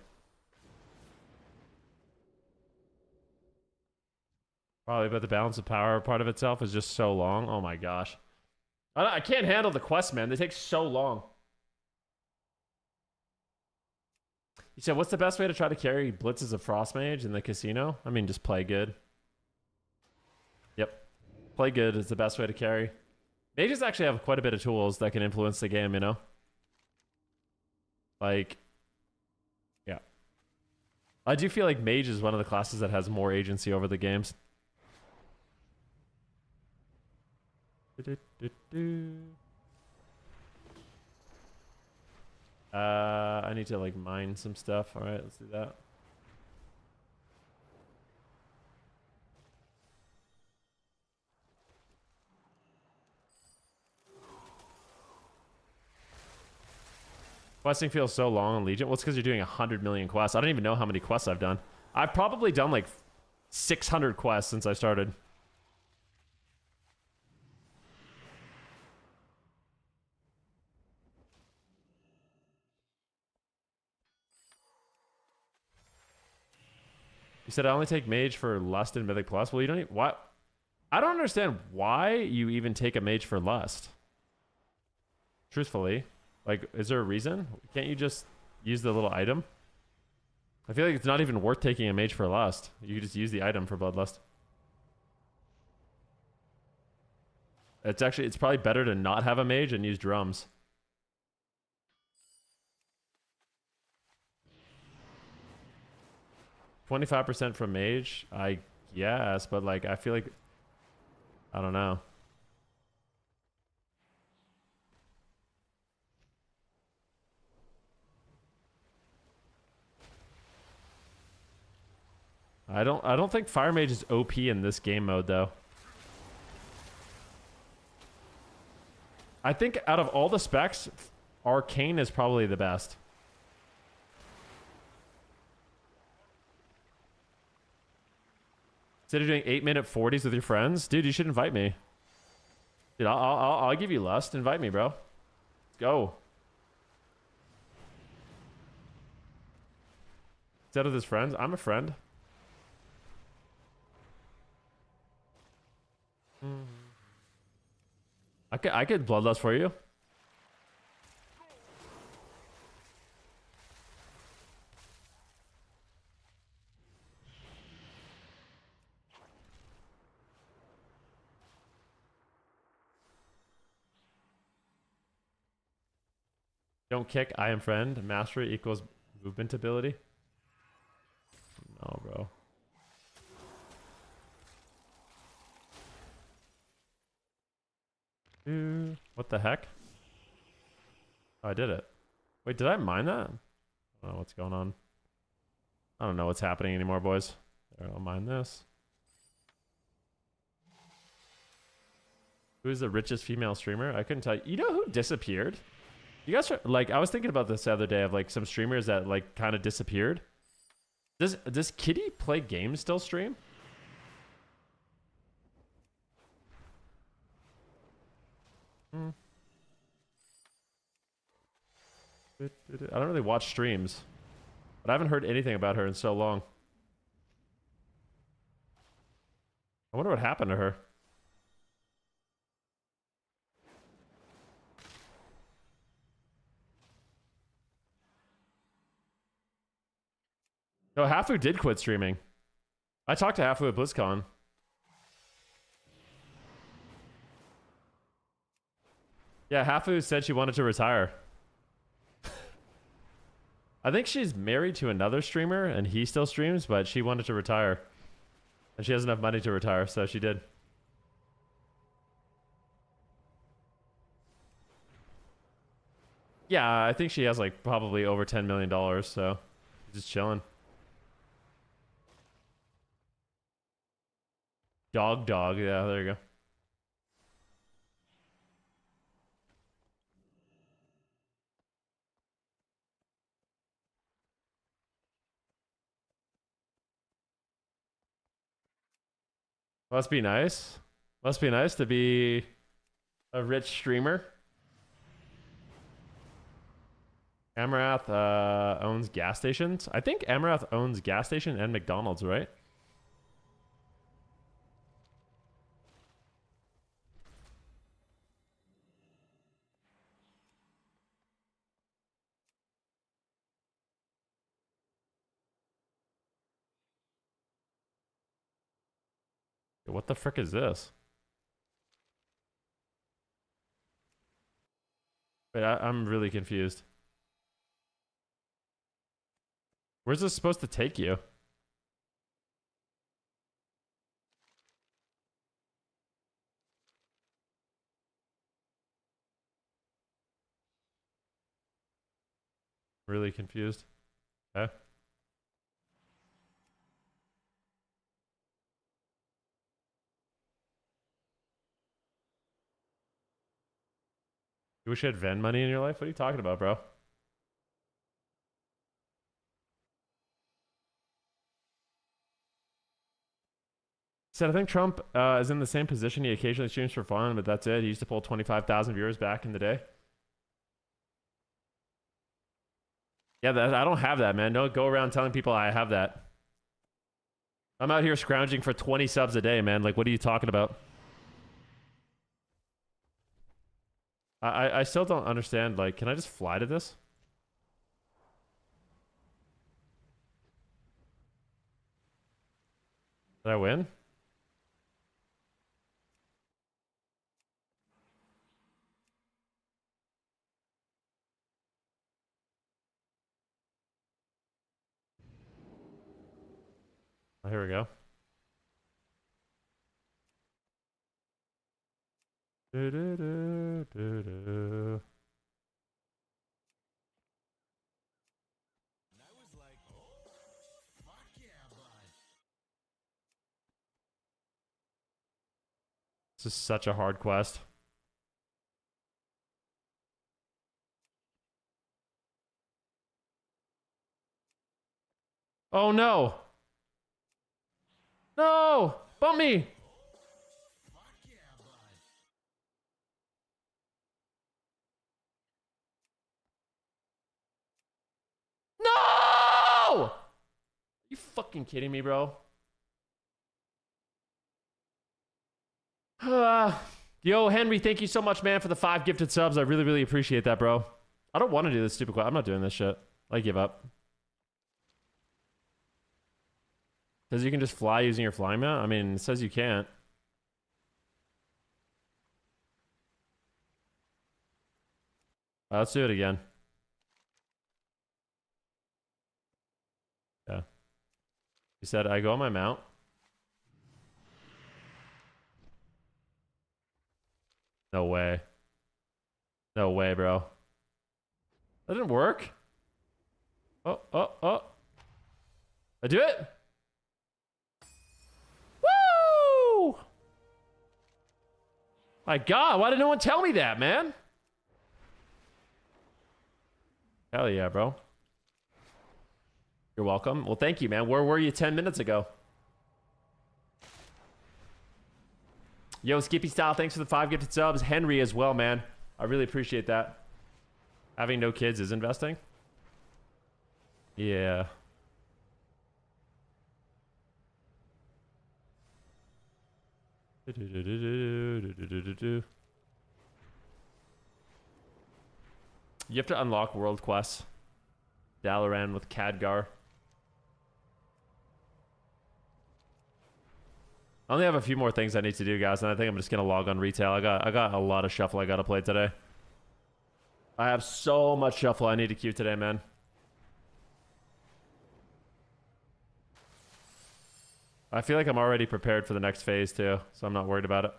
Probably, but the balance of power part of itself is just so long. Oh my gosh. I can't handle the quests, man. They take so long. You said, what's the best way to try to carry blitzes of Frost Mage in the casino? I mean, just play good. Yep. Play good is the best way to carry. Mages actually have quite a bit of tools that can influence the game, you know? Like, yeah. I do feel like Mage is one of the classes that has more agency over the games. I need to like mine some stuff. All right, let's do that. Questing feels so long on Legion. Well, it's because you're doing 100 million quests. I don't even know how many quests I've done. I've probably done like 600 quests since I started. You said I only take Mage for Lust and Mythic Plus. Well, you don't need... What? I don't understand why you even take a mage for lust. Truthfully. Like, is there a reason? Can't you just use the little item? I feel like it's not even worth taking a mage for lust. You just use the item for bloodlust. It's probably better to not have a mage and use drums. 25% from mage, I guess, but like I feel like I don't know. I don't think Fire Mage is OP in this game mode though. I think out of all the specs, Arcane is probably the best. Instead of doing 8-minute 40s with your friends, dude, you should invite me. Dude, I'll give you lust. Invite me, bro. Let's go. Instead of his friends, I'm a friend. I could bloodlust for you. Don't kick, I am friend. Mastery equals movement ability. No, bro. What the heck? Oh, I did it. Wait, did I mine that? I don't know what's going on. I don't know what's happening anymore, boys. There, I'll mine this. Who's the richest female streamer? I couldn't tell you. You know who disappeared? You guys are, like, I was thinking about this the other day of like some streamers that like kind of disappeared. Does Kitty play games still stream? I don't really watch streams, but I haven't heard anything about her in so long. I wonder what happened to her. No, Hafu did quit streaming. I talked to Hafu at BlizzCon. Yeah, Hafu said she wanted to retire. I think she's married to another streamer and he still streams, but she wanted to retire. And she has enough money to retire, so she did. Yeah, I think she has like probably over $10 million, so just chilling. Dog, yeah, there you go. Must be nice. Must be nice to be a rich streamer. Amarath owns gas stations. I think Amarath owns gas station and McDonald's, right? What the frick is this? Wait, I'm really confused. Where's this supposed to take you? Really confused. Okay. You wish you had Ven money in your life? What are you talking about, bro? Said, I think Trump is in the same position. He occasionally streams for fun, but that's it. He used to pull 25,000 viewers back in the day. Yeah, I don't have that, man. Don't go around telling people I have that. I'm out here scrounging for 20 subs a day, man. Like, what are you talking about? I still don't understand. Like, can I just fly to this? Did I win? Oh, here we go. Do, do, do, do, do. This is such a hard quest. Oh no! No! Bump me! No! Are you fucking kidding me, bro? Yo, Henry, thank you so much, man, for the 5 gifted subs. I really, really appreciate that, bro. I don't want to do this stupid quest. I'm not doing this shit. I give up. Says you can just fly using your flying mount? I mean, it says you can't. Let's do it again. Yeah. You said I go on my mount. No way. No way, bro. That didn't work. Oh. I do it? Woo! My God, why did no one tell me that, man? Hell yeah, bro. You're welcome. Well, thank you, man. Where were you 10 minutes ago? Yo, Skippy Style, thanks for the 5 gifted subs. Henry as well, man. I really appreciate that. Having no kids is investing? Yeah. You have to unlock world quests. Dalaran with Khadgar. I only have a few more things I need to do, guys, and I think I'm just gonna log on retail. I got a lot of shuffle I gotta play today. I have so much shuffle I need to queue today, man. I feel like I'm already prepared for the next phase too, so I'm not worried about it.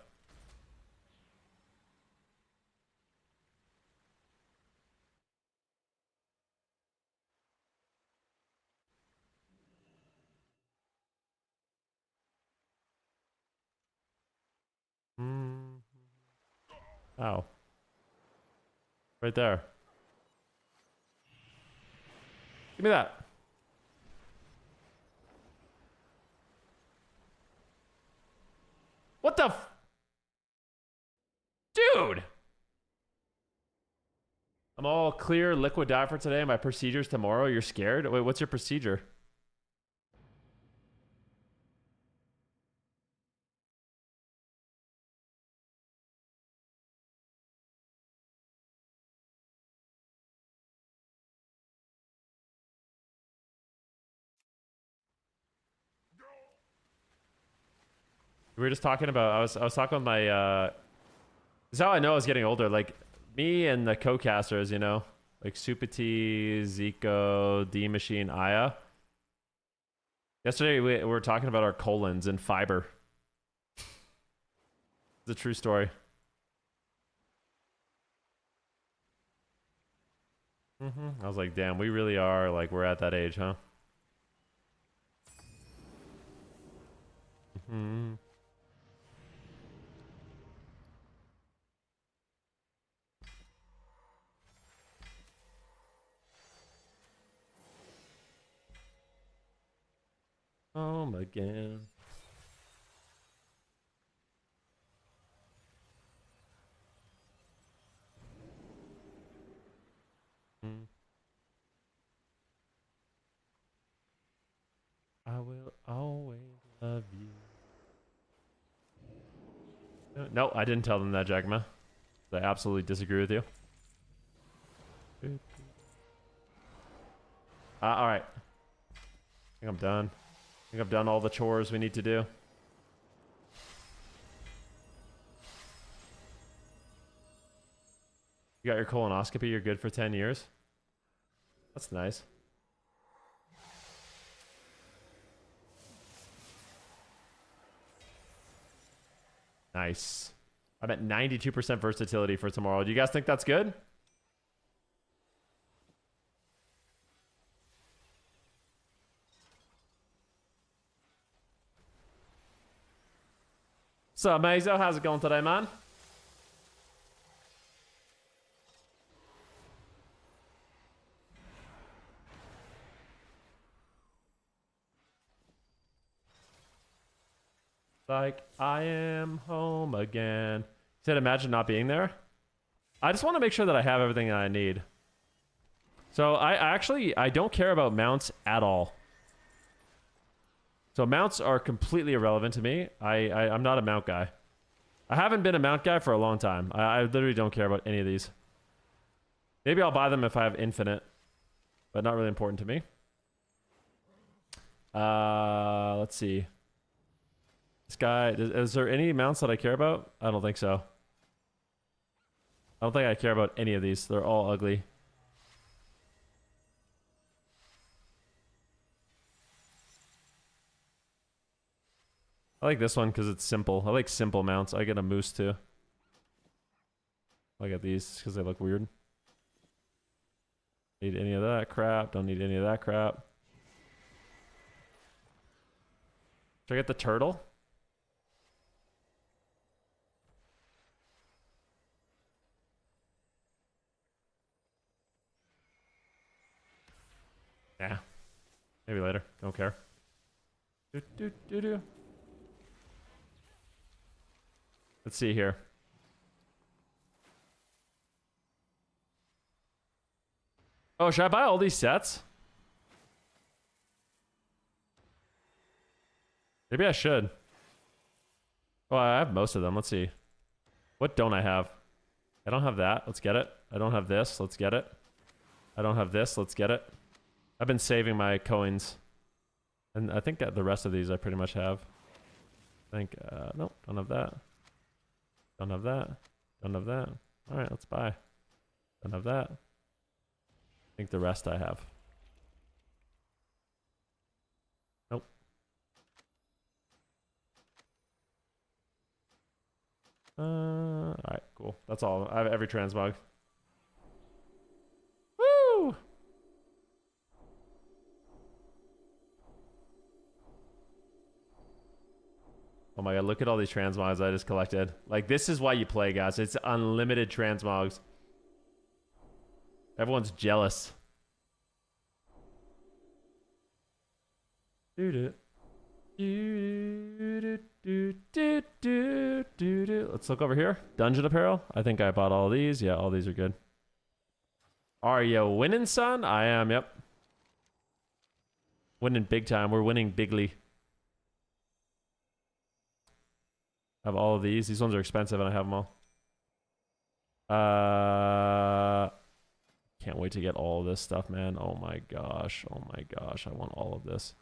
Ow. Right there. Give me that. What the Dude! I'm all clear, liquid die for today. My procedure's tomorrow. You're scared? Wait, what's your procedure? We were just talking about, I was talking with my, this is how I know I was getting older. Like, me and the co-casters, you know, like Supati, Zico, D Machine, Aya. Yesterday we were talking about our colons and fiber. It's a true story. I was like, damn, we really are, like, we're at that age, huh? Home again. I will always No, I didn't tell them that, Jagma. I absolutely disagree with you. Alright. I think I'm done. I think I've done all the chores we need to do. You got your colonoscopy, you're good for 10 years? That's nice. Nice. I'm at 92% versatility for tomorrow. Do you guys think that's good? So, Mazo, how's it going today, man? Like, I am home again. He said, imagine not being there. I just want to make sure that I have everything that I need. So I don't care about mounts at all. So mounts are completely irrelevant to me. I'm not a mount guy. I haven't been a mount guy for a long time. I literally don't care about any of these. Maybe I'll buy them if I have infinite, but not really important to me. Let's see. This guy, is there any mounts that I care about? I don't think so. I don't think I care about any of these. They're all ugly. I like this one because it's simple. I like simple mounts. I get a moose too. I get these because they look weird. Need any of that crap. Don't need any of that crap. Should I get the turtle? Yeah. Maybe later. Don't care. Let's see here. Oh, should I buy all these sets? Maybe I should. Oh, I have most of them. Let's see. What don't I have? I don't have that. Let's get it. I don't have this. Let's get it. I don't have this. Let's get it. I've been saving my coins. And I think that the rest of these I pretty much have. I think, nope, don't have that. Don't have that. Don't have that. All right, let's buy. Don't have that. I think the rest I have. Nope. All right, cool. That's all. I have every transmog. Woo! Oh my god, look at all these transmogs I just collected. Like, this is why you play, guys. It's unlimited transmogs. Everyone's jealous. Let's look over here. Dungeon apparel. I think I bought all these. Yeah, all these are good. Are you winning, son? I am, yep. Winning big time. We're winning bigly. I have all of these. These ones are expensive and I have them all. Can't wait to get all of this stuff, man. Oh my gosh. Oh my gosh. I want all of this.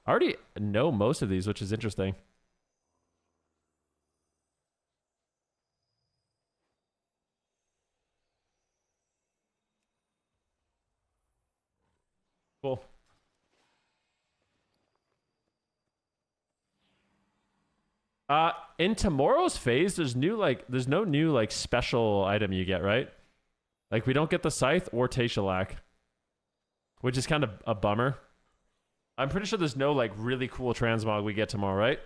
I already know most of these, which is interesting. Cool. In tomorrow's phase, there's no new like special item you get, right? Like we don't get the scythe or Tayshalak, which is kind of a bummer. I'm pretty sure there's no like really cool transmog we get tomorrow, right?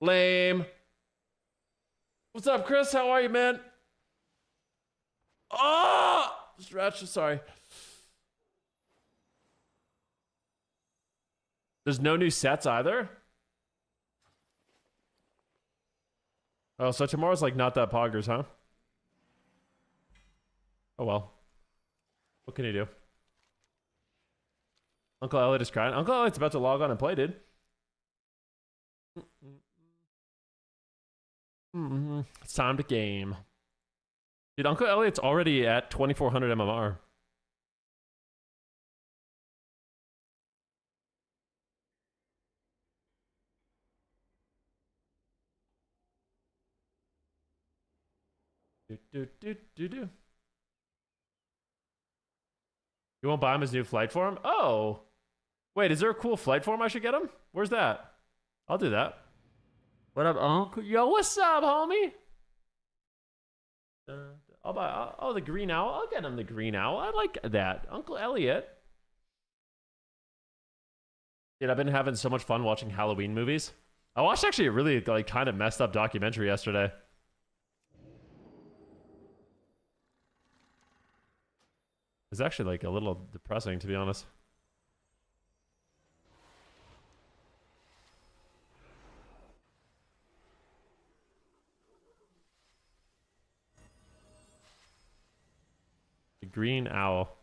Lame. What's up, Chris? How are you, man? Oh, stretch. Sorry. There's no new sets either. Oh, so tomorrow's like not that poggers, huh? Oh well. What can you do? Uncle Elliot is crying. Uncle Elliot's about to log on and play, dude. It's time to game. Dude, Uncle Elliot's already at 2400 MMR. Do. You won't buy him his new flight form? Oh. Wait, is there a cool flight form I should get him? Where's that? I'll do that. What up, Uncle? Yo, what's up, homie? I'll buy. Oh, the green owl. I'll get him the green owl. I like that. Uncle Elliot. Dude, I've been having so much fun watching Halloween movies. I watched actually a really like kind of messed up documentary yesterday. It's actually like a little depressing, to be honest. The green owl.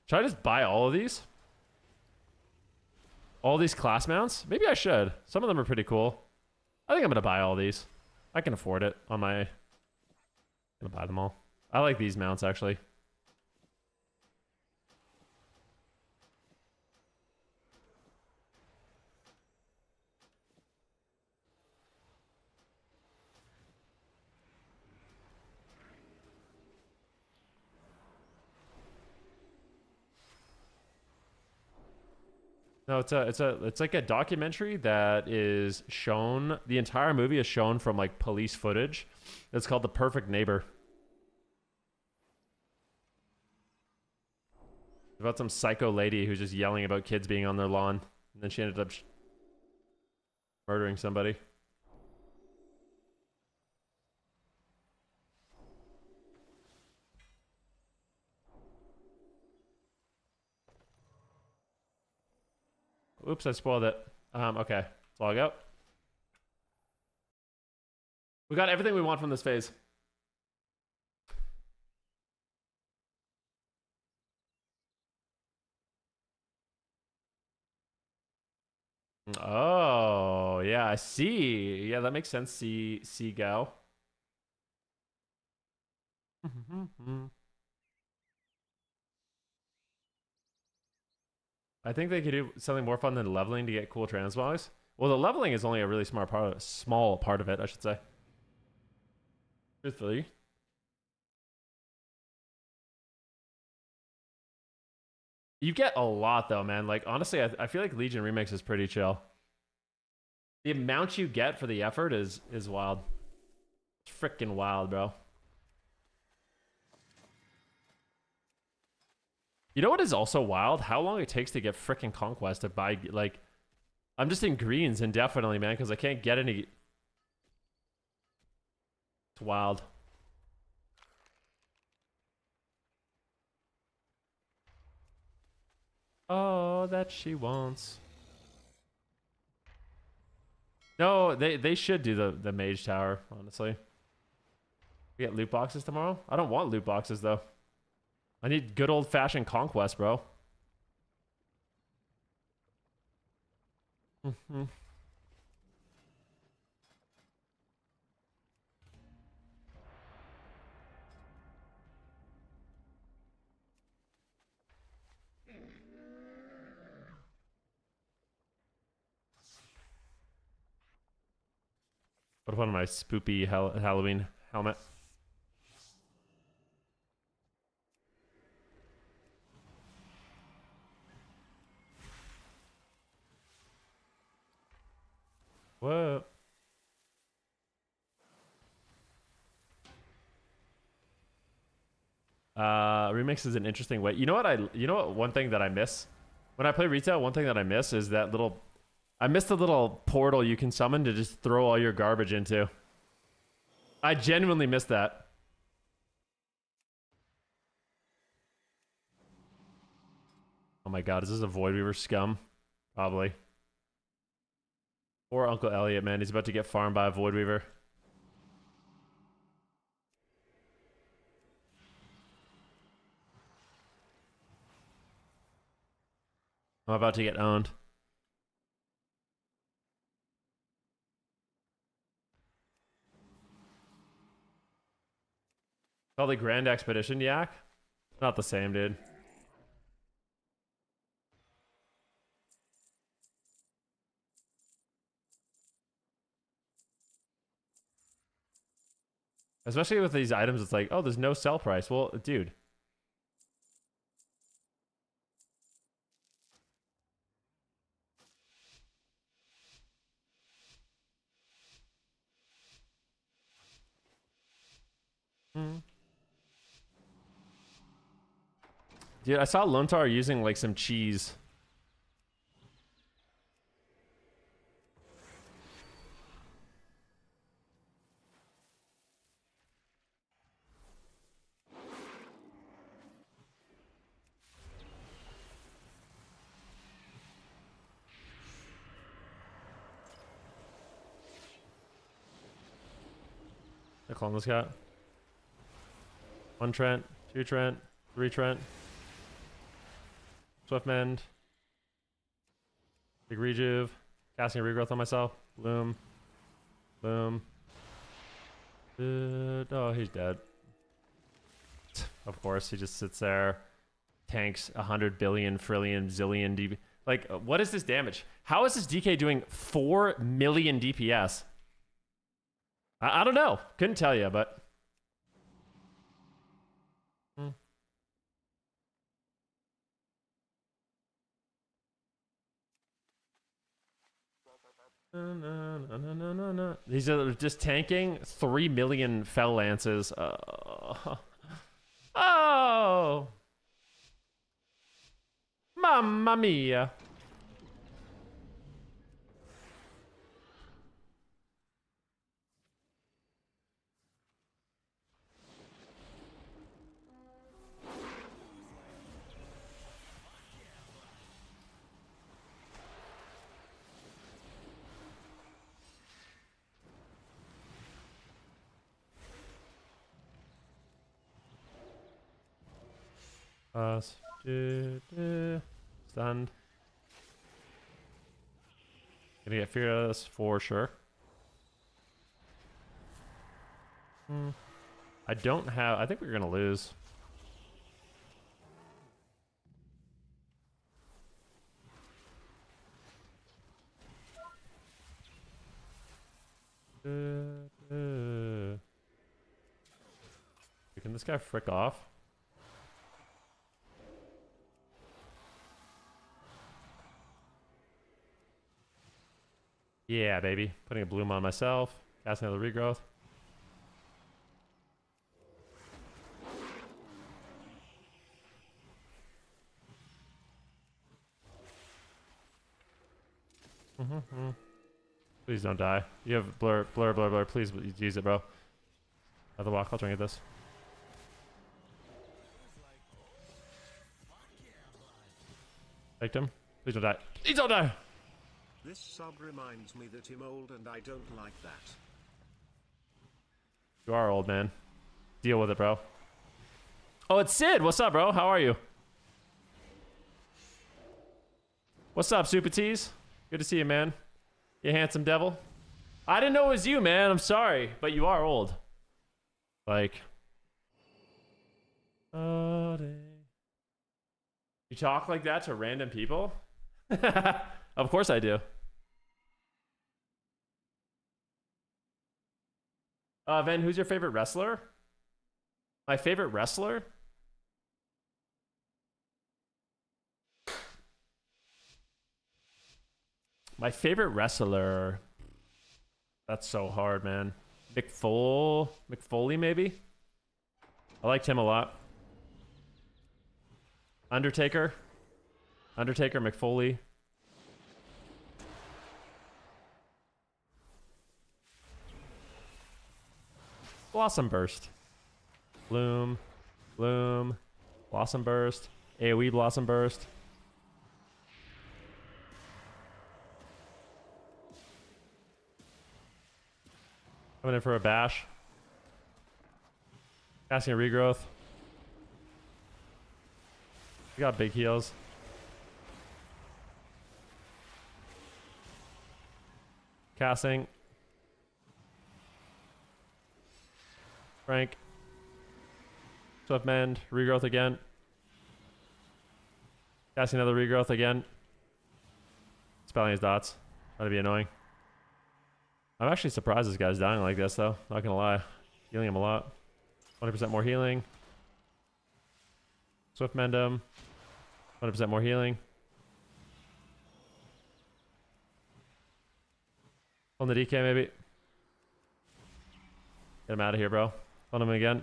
Should I just buy all of these? All these class mounts? Maybe I should. Some of them are pretty cool. I think I'm gonna buy all these. I can afford it on my... I'm gonna buy them all. I like these mounts, actually. No, it's like a documentary that is shown. The entire movie is shown from like police footage. It's called The Perfect Neighbor. About some psycho lady who's just yelling about kids being on their lawn, and then she ended up murdering somebody. Oops, I spoiled it. Okay, let's log out. We got everything we want from this phase. Oh, yeah, I see. Yeah, that makes sense. See, Gao. I think they could do something more fun than leveling to get cool transmogs. Well, the leveling is only a really small part of it, I should say. Truthfully. You get a lot though, man. Like honestly, I feel like Legion Remix is pretty chill. The amount you get for the effort is wild. It's freaking wild, bro. You know what is also wild? How long it takes to get freaking Conquest to buy, like... I'm just in greens indefinitely, man, because I can't get any... It's wild. Oh, that she wants. No, they should do the mage tower, honestly. We get loot boxes tomorrow? I don't want loot boxes, though. I need good old-fashioned conquest, bro. Put on my spoopy Halloween helmet. Whoa. Remix is an interesting way. You know what one thing that I miss? When I play retail, one thing that I miss is that little... I miss the little portal you can summon to just throw all your garbage into. I genuinely miss that. Oh my god, is this a Void Weaver scum? Probably. Or Uncle Elliot, man. He's about to get farmed by a Void Weaver. I'm about to get owned. Called the Grand Expedition Yak? Not the same, dude. Especially with these items, it's like, oh, there's no sell price. Well, dude. Dude, I saw Lontar using like some cheese. I clone this guy. 1 Trent, 2 Trent, 3 Trent. Swift Mend. Big Rejuve. Casting a regrowth on myself. Bloom. Boom. Oh, he's dead. Of course, he just sits there. Tanks 100 billion, trillion, zillion DP. Like, what is this damage? How is this DK doing 4 million DPS? I don't know. Couldn't tell you, but... These are just tanking 3 million Fell Lances. Oh! Mamma mia. Stunned. Gonna get Fearless for sure. I don't have... I think we're gonna lose. Can this guy frick off? Yeah, baby. Putting a bloom on myself. Casting another regrowth. Please don't die. You have blur, blur, blur, blur. Please use it, bro. Another walk. I'll try and get this. Faked him. Please don't die. Please don't die! This sub reminds me that I'm old and I don't like that. You are old, man. Deal with it, bro. Oh, it's Sid. What's up, bro? How are you? What's up, Super Tees? Good to see you, man. You handsome devil. I didn't know it was you, man. I'm sorry, but you are old. Like... You talk like that to random people? Of course I do. Ven, who's your favorite wrestler? My favorite wrestler? My favorite wrestler... That's so hard, man. McFoley, maybe? I liked him a lot. Undertaker, McFoley. Blossom Burst. Bloom. Blossom Burst. AoE Blossom Burst. Coming in for a bash. Casting a regrowth. We got big heals. Casting. Frank. Swift Mend. Regrowth again. Casting another regrowth again. Spelling his dots. Trying to be annoying. I'm actually surprised this guy's dying like this though. Not gonna lie. Healing him a lot. 20% more healing. Swift Mend him. 20% more healing. On the DK maybe. Get him out of here, bro. On him again.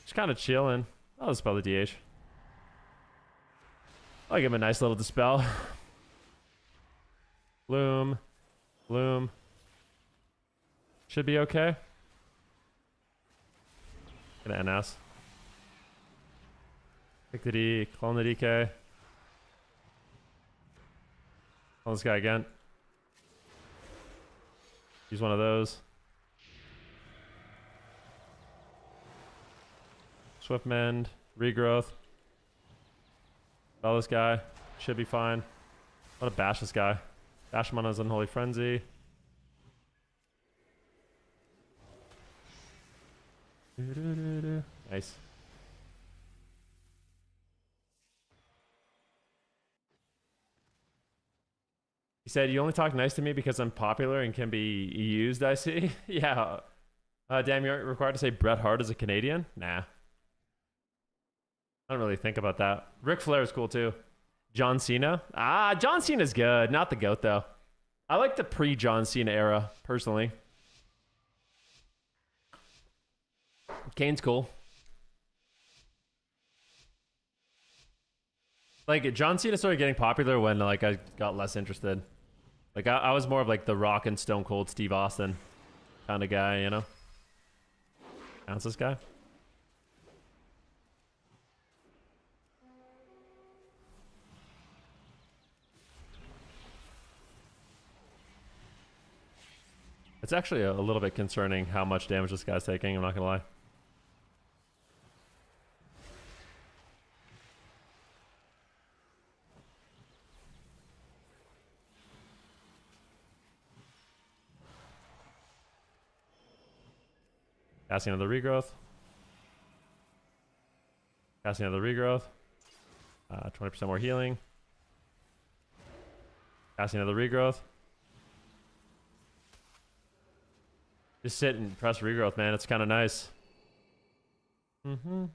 Just kind of chilling. I'll dispel the DH. I'll give him a nice little dispel. Bloom. Bloom. Should be okay. Gonna NS. Pick the D. Clone the DK. Clone this guy again. Use one of those. Swift Mend. Regrowth. Spell this guy. Should be fine. I'm gonna bash this guy. Bash him on his Unholy Frenzy. Nice. He said, you only talk nice to me because I'm popular and can be used, I see. Yeah. Damn, you're required to say Bret Hart as a Canadian? Nah. I don't really think about that. Ric Flair is cool too. John Cena? Ah, John Cena's good. Not the GOAT though. I like the pre-John Cena era, personally. Kane's cool. Like, John Cena started getting popular when, like, I got less interested. Like, I was more of, like, the Rock and Stone Cold Steve Austin kind of guy, you know? Bounce this guy. It's actually a little bit concerning how much damage this guy's taking, I'm not gonna lie. Casting another regrowth. Casting another regrowth. 20% more healing. Casting another regrowth. Just sit and press regrowth, man. It's kind of nice. And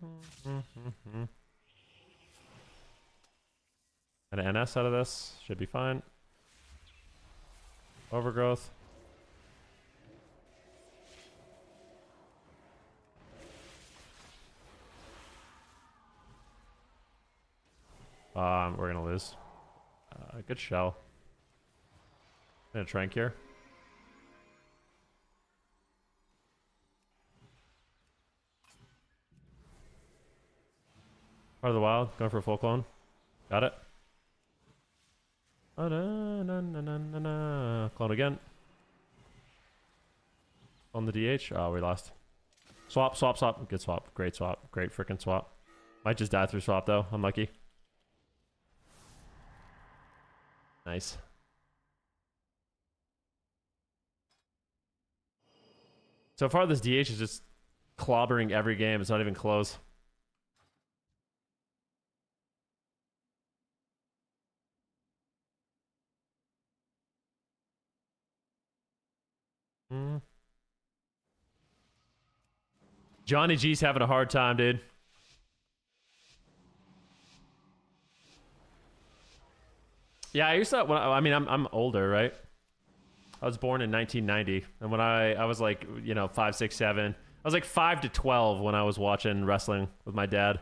an NS out of this. Should be fine. Overgrowth. We're gonna lose. Good shell. Gonna trank here. Part of the Wild, going for a full clone. Got it. Clone again. On the DH. Oh, we lost. Swap, swap, swap. Good swap. Great swap. Great freaking swap. Might just die through swap though. Unlucky. Nice. So far, this DH is just clobbering every game. It's not even close. Johnny G's having a hard time, dude. Yeah, I used to. I mean, I'm older, right? I was born in 1990, and when I was like, you know, 5, 6, 7. I was like 5 to 12 when I was watching wrestling with my dad.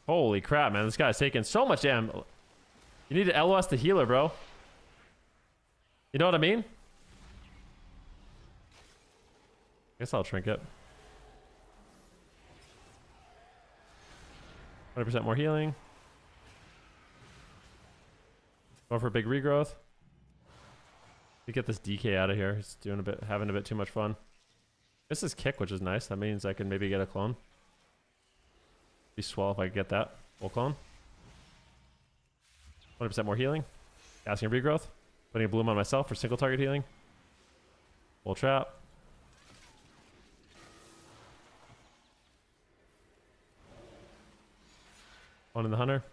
Holy crap, man. This guy's taking so much damage. You need to LOS the healer, bro. You know what I mean? Guess I'll trinket. 100% more healing. Going for a big regrowth. To get this DK out of here. He's doing having a bit too much fun. This is kick, which is nice. That means I can maybe get a clone. Be swell if I get that. Full clone. 20% more healing. Casting a regrowth. Putting a bloom on myself for single target healing. Full trap. One in the hunter.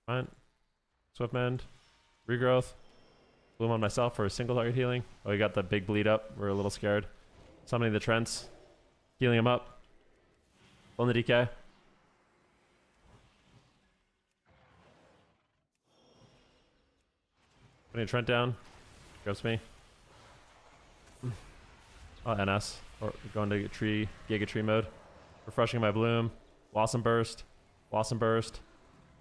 Fine. Swift mend. Regrowth. Bloom on myself for a single target healing. Oh, he got the big bleed up. We're a little scared. Summoning the Trents. Healing him up. On the DK. Putting a Trent down. Grabs me. Oh, NS. Or going to tree, Giga Tree mode. Refreshing my bloom. Blossom Burst. Blossom Burst.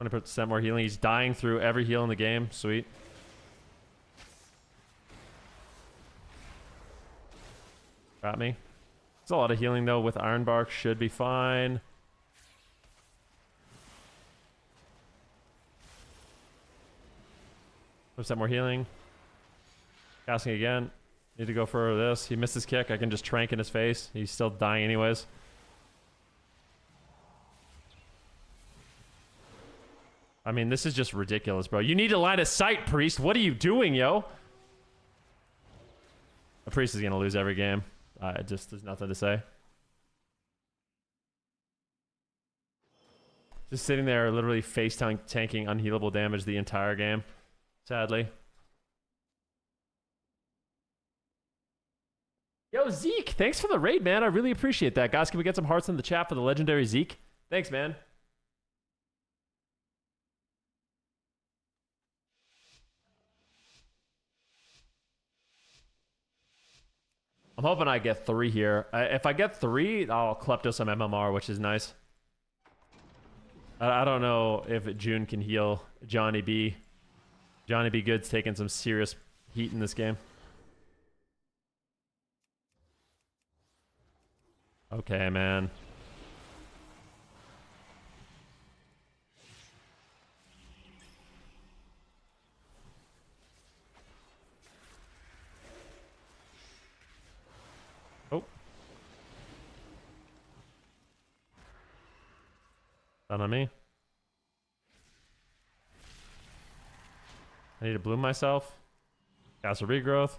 20% more healing. He's dying through every heal in the game. Sweet. Got me. There's a lot of healing though with Iron Bark. Should be fine. Percent more healing. Casting again. Need to go for this. He missed his kick. I can just trank in his face. He's still dying anyways. I mean, this is just ridiculous, bro. You need to line of sight, Priest. What are you doing, yo? A Priest is going to lose every game. There's nothing to say. Just sitting there, literally face tanking unhealable damage the entire game. Sadly. Yo, Zeke, thanks for the raid, man. I really appreciate that. Guys, can we get some hearts in the chat for the legendary Zeke? Thanks, man. I'm hoping I get 3 here. If I get 3, I'll klepto some MMR, which is nice. I don't know if June can heal Johnny B. Johnny B. Good's taking some serious heat in this game. Okay, man. Oh. Done on me. I need to bloom myself. Cast a regrowth.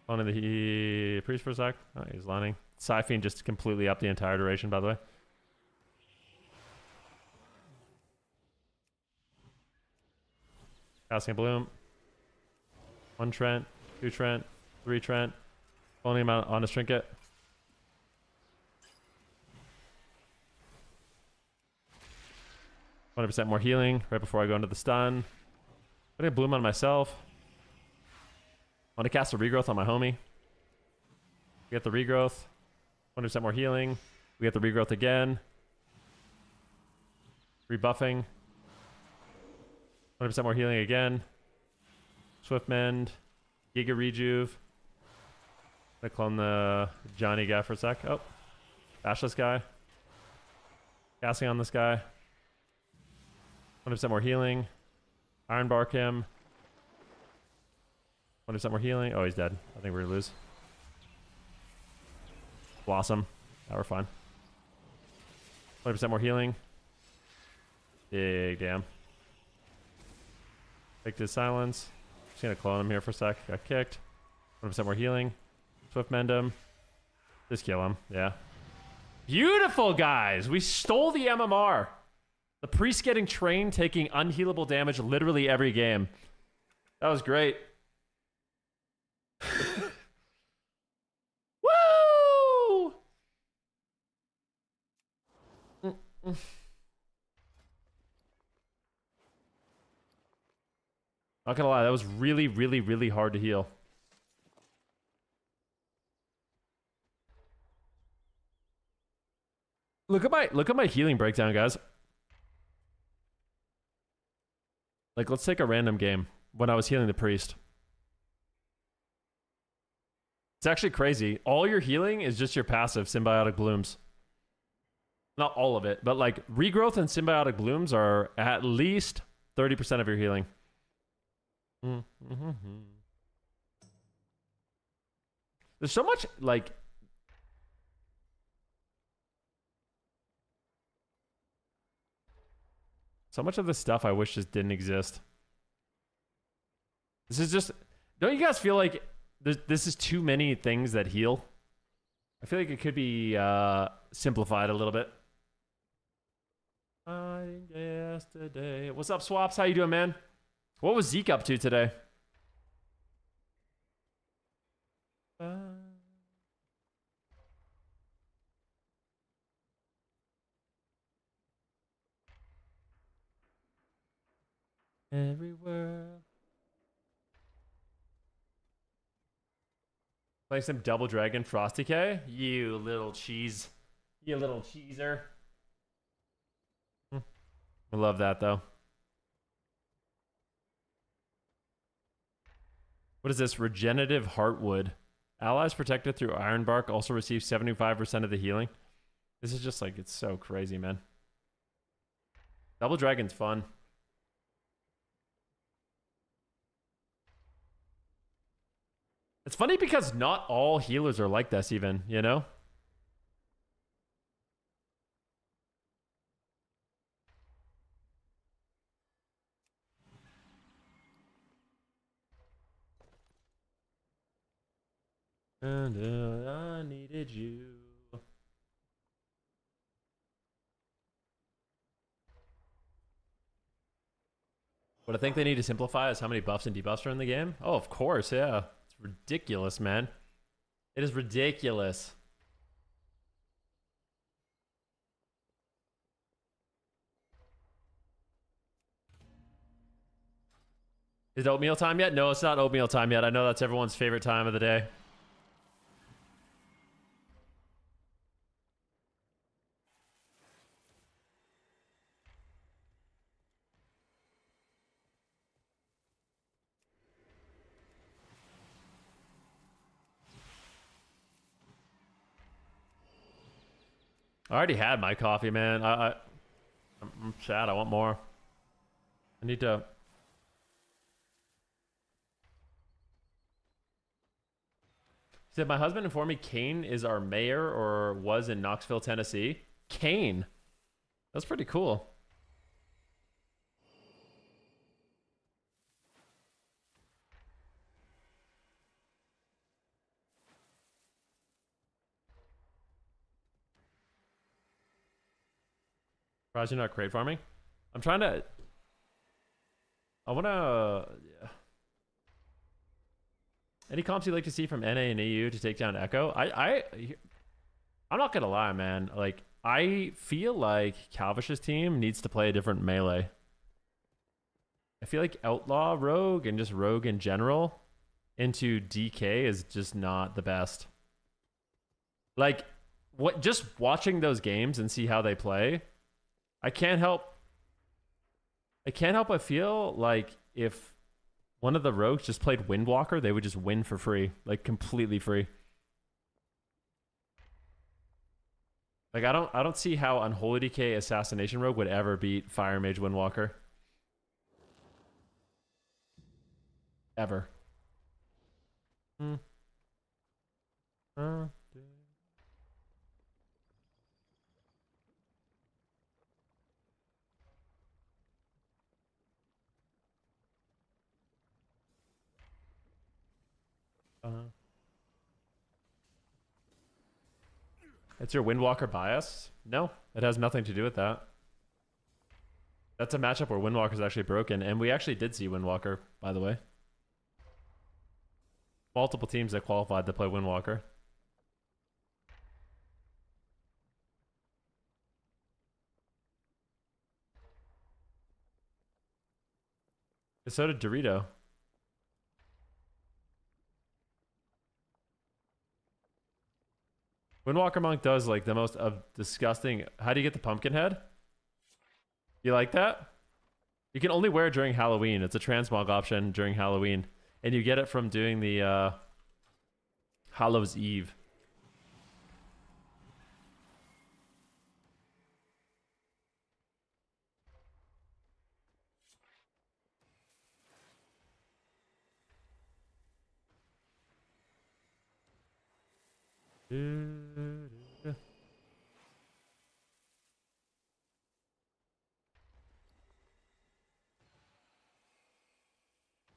On the priest for a sec. Oh, he's lining. Siphene just completely up the entire duration, by the way. Casting a bloom. 1 Trent, 2 Trent, 3 Trent. Only amount on his trinket. %, more healing right before I go into the stun. I'm gonna bloom on myself. I want to cast a regrowth on my homie. We get the regrowth. 100% more healing. We get the regrowth again. Rebuffing. 100% more healing again. Swift mend. Giga rejuve. I'm gonna clone the Johnny guy for a sec. Oh. Bash this guy. Casting on this guy. 100% more healing. Iron Bark him. 100% more healing. Oh, he's dead. I think we're gonna lose. Blossom. Now we're fine. 100% more healing. Big damn. Take this silence. Just gonna clone him here for a sec. Got kicked. 100% more healing. Swift mend him. Just kill him. Yeah. Beautiful, guys. We stole the MMR. The priest getting trained, taking unhealable damage literally every game. That was great. Woo! Not gonna lie, that was really, really, really hard to heal. look at my healing breakdown, guys. Like, let's take a random game when I was healing the priest. It's actually crazy. All your healing is just your passive symbiotic blooms. Not all of it, but like regrowth and symbiotic blooms are at least 30% of your healing. There's so much like so much of the stuff I wish just didn't exist. This is just, don't you guys feel like this is too many things that heal? I feel like it could be simplified a little bit. Yesterday. What's up, Swaps? How you doing, man? What was Zeke up to today? Everywhere. Playing some Double Dragon Frosty K? You little cheese. You little cheeser. I love that, though. What is this? Regenerative Heartwood. Allies protected through Ironbark also receive 75% of the healing. This is just like, it's so crazy, man. Double Dragon's fun. It's funny because not all healers are like this even, you know? And I needed you. What I think they need to simplify is how many buffs and debuffs are in the game. Oh, of course, yeah. It's ridiculous, man. It is ridiculous. Is it oatmeal time yet? No, it's not oatmeal time yet. I know that's everyone's favorite time of the day. I already had my coffee, man. I'm sad. I want more. I need to. Said my husband informed me Kane is our mayor or was in Knoxville, Tennessee. Kane. That's pretty cool. Surprised you're not crate farming? I'm trying to. I want to. Yeah. Any comps you'd like to see from NA and EU to take down Echo? I'm not gonna lie, man. Like, I feel like Calvish's team needs to play a different melee. I feel like Outlaw Rogue and just Rogue in general into DK is just not the best. Like, what? Just watching those games and see how they play, I can't help but feel like if one of the rogues just played Windwalker, they would just win for free. Like, completely free. Like, I don't see how Unholy DK Assassination Rogue would ever beat Fire Mage Windwalker. Ever. It's your Windwalker bias? No, it has nothing to do with that. That's a matchup where Windwalker's actually broken, and we actually did see Windwalker, by the way. Multiple teams that qualified to play Windwalker. So did Dorito. Windwalker Monk does like the most disgusting. How do you get the pumpkin head? You like that? You can only wear it during Halloween. It's a transmog option during Halloween. And you get it from doing the Hallows Eve.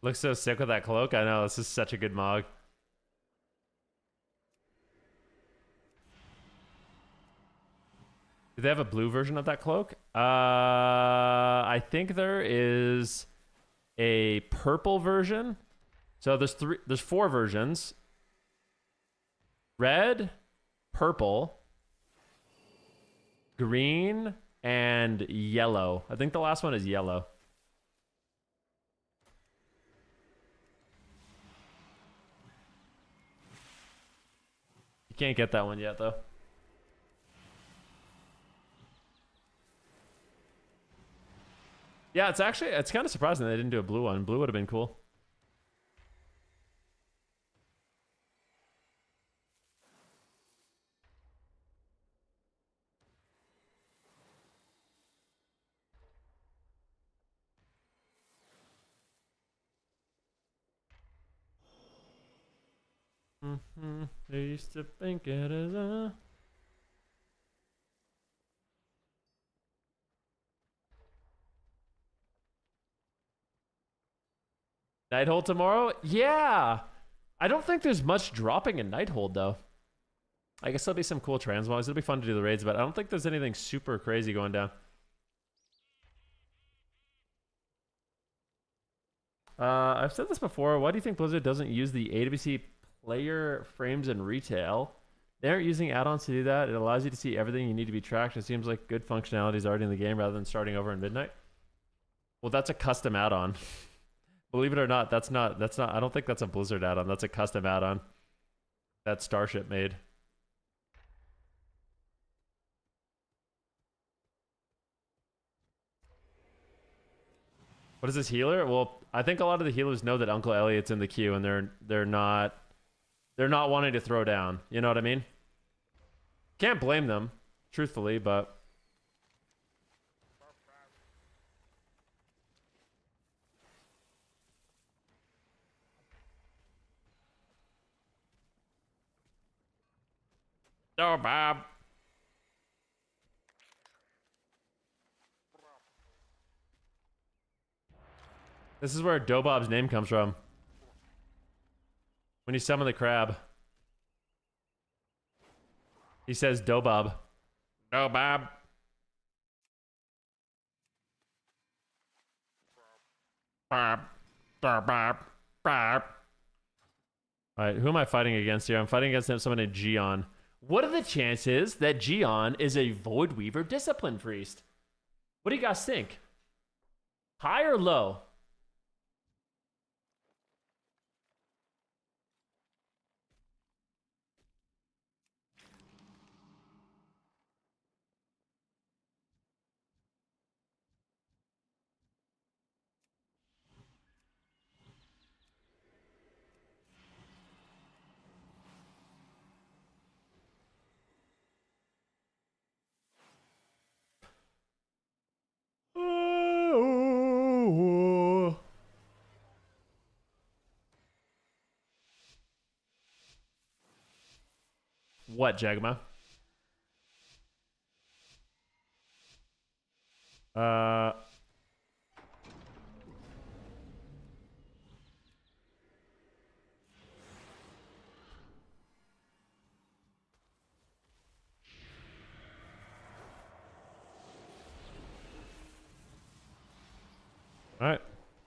Looks so sick with that cloak. I know, this is such a good mog. Do they have a blue version of that cloak? I think there is a purple version. So there's 4 versions. Red, purple, green, and yellow. I think the last one is yellow. You can't get that one yet, though. Yeah, it's kind of surprising they didn't do a blue one. Blue would have been cool. I used to think it is a... Nighthold tomorrow? Yeah! I don't think there's much dropping in Nighthold, though. I guess there'll be some cool transmogs. It'll be fun to do the raids, but I don't think there's anything super crazy going down. I've said this before. Why do you think Blizzard doesn't use the AWC player frames in retail? They aren't using add-ons to do that. It allows you to see everything you need to be tracked. It seems like good functionality is already in the game rather than starting over in midnight. Well, that's a custom add-on. Believe it or not, that's not, I don't think that's a Blizzard add-on. That's a custom add-on that Starship made. What is this healer? Well, I think a lot of the healers know that Uncle Elliot's in the queue and they're not wanting to throw down. You know what I mean? Can't blame them, truthfully, but oh, Bob. This is where Dobob's name comes from. When you summon the crab, he says Dobob. Dobob. Bob. Dobob. Bob. Alright, who am I fighting against here? I'm fighting against someone named Gion. What are the chances that Gion is a Void Weaver Discipline Priest? What do you guys think? High or low? What, Jagma? Alright.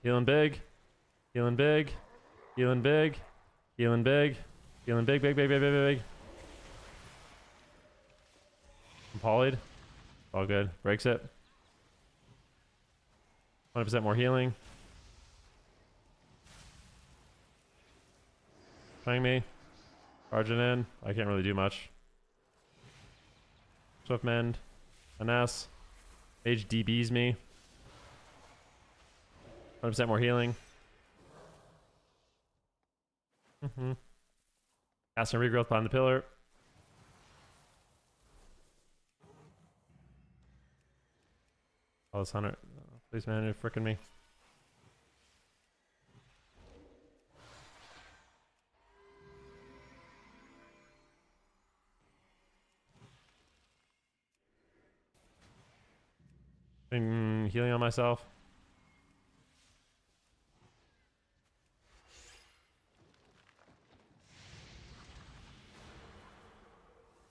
Healing big. Healing big. Healing big. Healing big. Healing big, big, big, big, big, big. I'm polyed. All good. Breaks it. 20% more healing. Trying me. Charging in. I can't really do much. Swift mend. Finesse. Mage DBs me. 100% more healing. Cast and regrowth behind the pillar. Oh, this 100. Please, man, you're fricking me. Been healing on myself.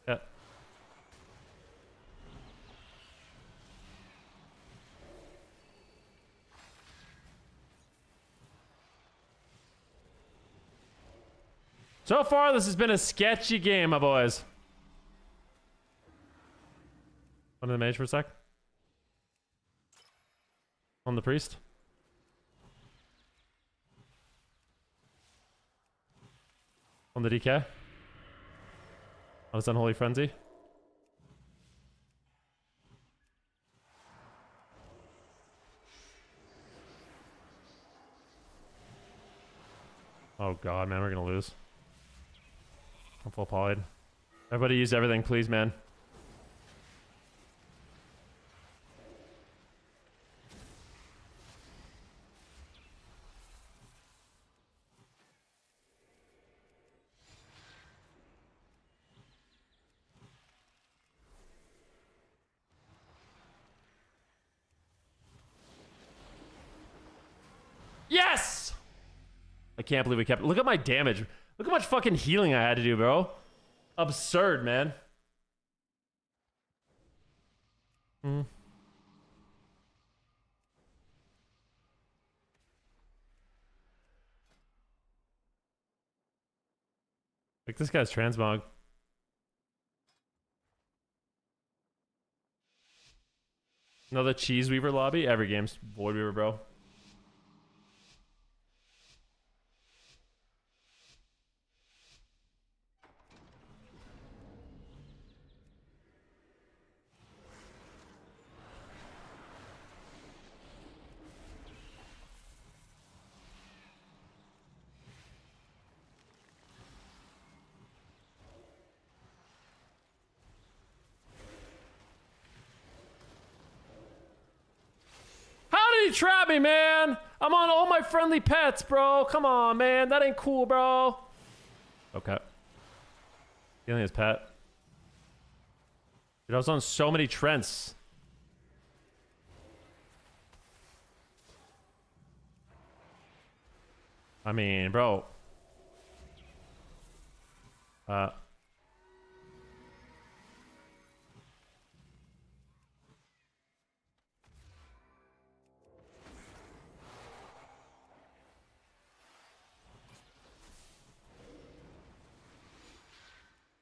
Yeah. So far, this has been a sketchy game, my boys. On the mage for a sec. On the priest. On the DK. On his unholy frenzy. Oh god, man, we're gonna lose. I'm full polyed. Everybody use everything, please, man. Yes! I can't believe we kept... Look at my damage. Look how much fucking healing I had to do, bro. Absurd, man. Like, this guy's transmog. Another Cheese Weaver lobby? Every game's Void Weaver, bro. How did he trap me, man? I'm on all my friendly pets, bro. Come on, man. That ain't cool, bro. Okay. Healing his pet. Dude, I was on so many Trents. I mean, bro.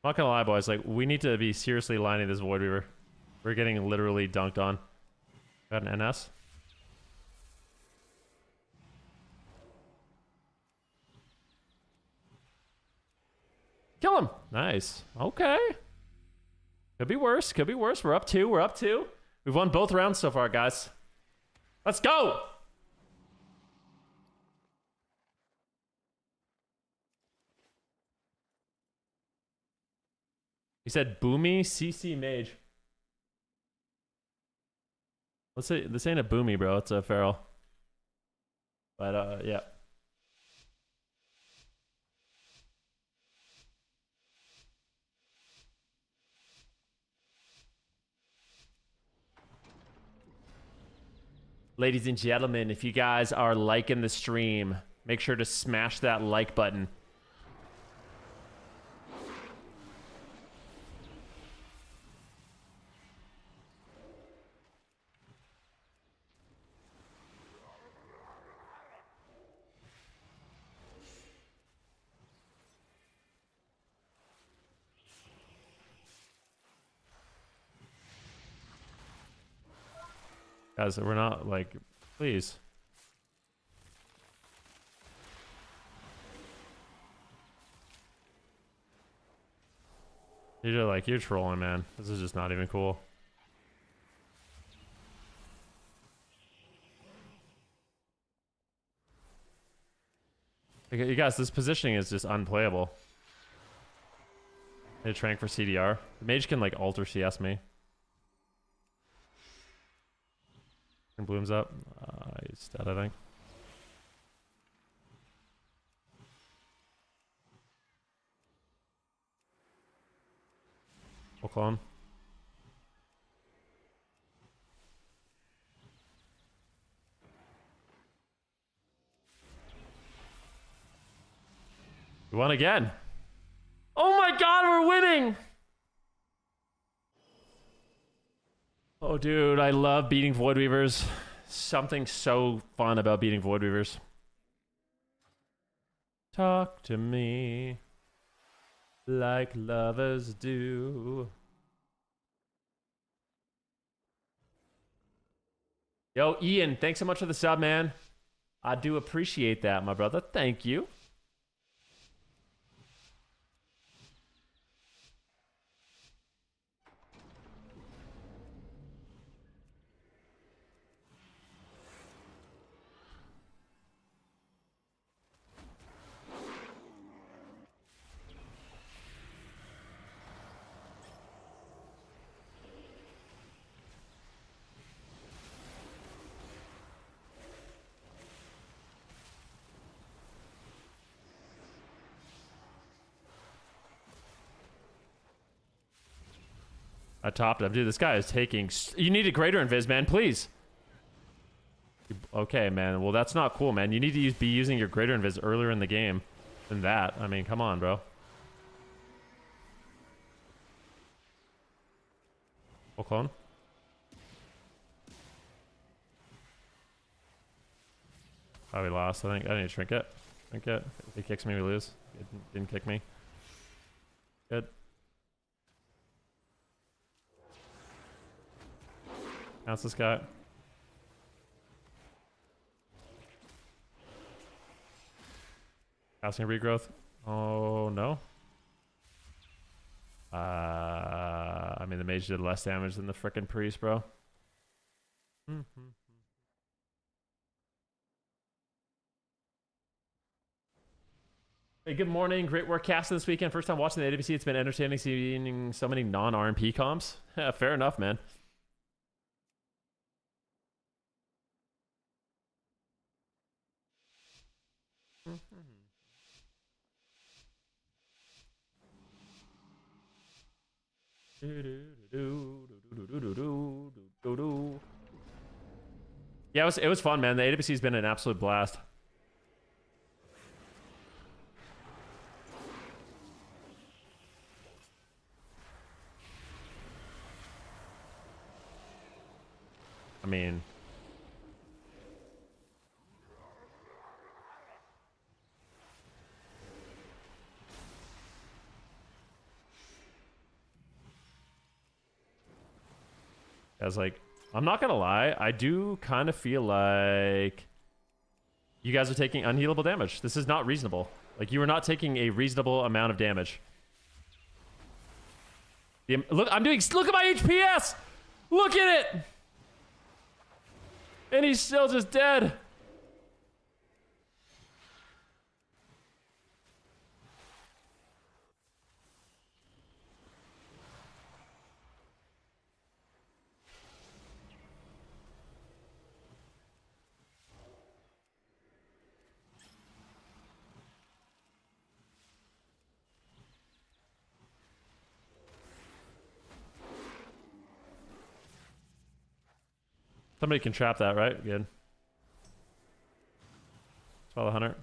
Not gonna lie, boys. Like, we need to be seriously lining this Void Weaver. We're getting literally dunked on. Got an NS. Kill him. Nice. Okay. Could be worse. Could be worse. We're up 2. We're up 2. We've won both rounds so far, guys. Let's go. He said Boomy CC Mage. Let's say this ain't a Boomy, bro. It's a Feral. But yeah. Ladies and gentlemen, if you guys are liking the stream, make sure to smash that like button. Guys, we're not, like, please. You're like, you're trolling, man. This is just not even cool. You guys, this positioning is just unplayable. Need a trank for CDR. The mage can like alter CS me. And Bloom's up. He's dead, I think. Full clone. We won again. Oh my god, we're winning! Oh dude, I love beating Void Weavers. Something so fun about beating Void Weavers. Talk to me like lovers do. Yo, Ian, thanks so much for the sub, man. I do appreciate that, my brother. Thank you. I topped him. Dude, this guy is taking... You need a greater invis, man, please. Okay, man. Well, that's not cool, man. You need to be using your greater invis earlier in the game than that. I mean, come on, bro. Full clone. Oh, we lost. I think I need to trinket. Trinket. If he kicks me, we lose. It didn't kick me. Good. Bounce this guy. Casting regrowth. Oh no. I mean the mage did less damage than the frickin' priest, bro. Hey, good morning. Great work casting this weekend. First time watching the AWC. It's been entertaining seeing so many non-RMP comps. Yeah, fair enough, man. Yeah, it was fun, man. The AWC's been an absolute blast. I mean, as like, I'm not gonna lie, I do kind of feel like you guys are taking unhealable damage. This is not reasonable. Like, you are not taking a reasonable amount of damage. Look, look at my HPS! Look at it! And he's still just dead. Somebody can trap that, right? Good. Follow the hunter.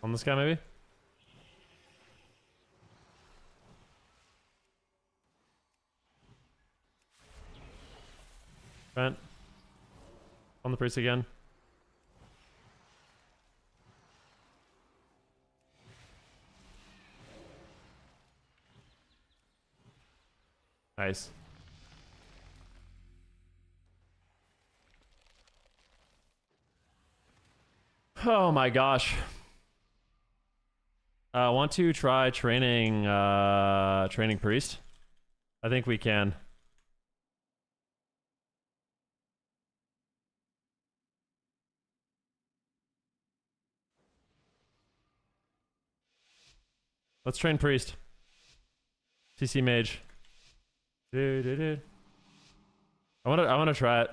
On this guy, maybe? Brent. On the priest again. Nice. Oh my gosh. I want to try training training priest. I think we can. Let's train priest. CC mage. I wanna try it.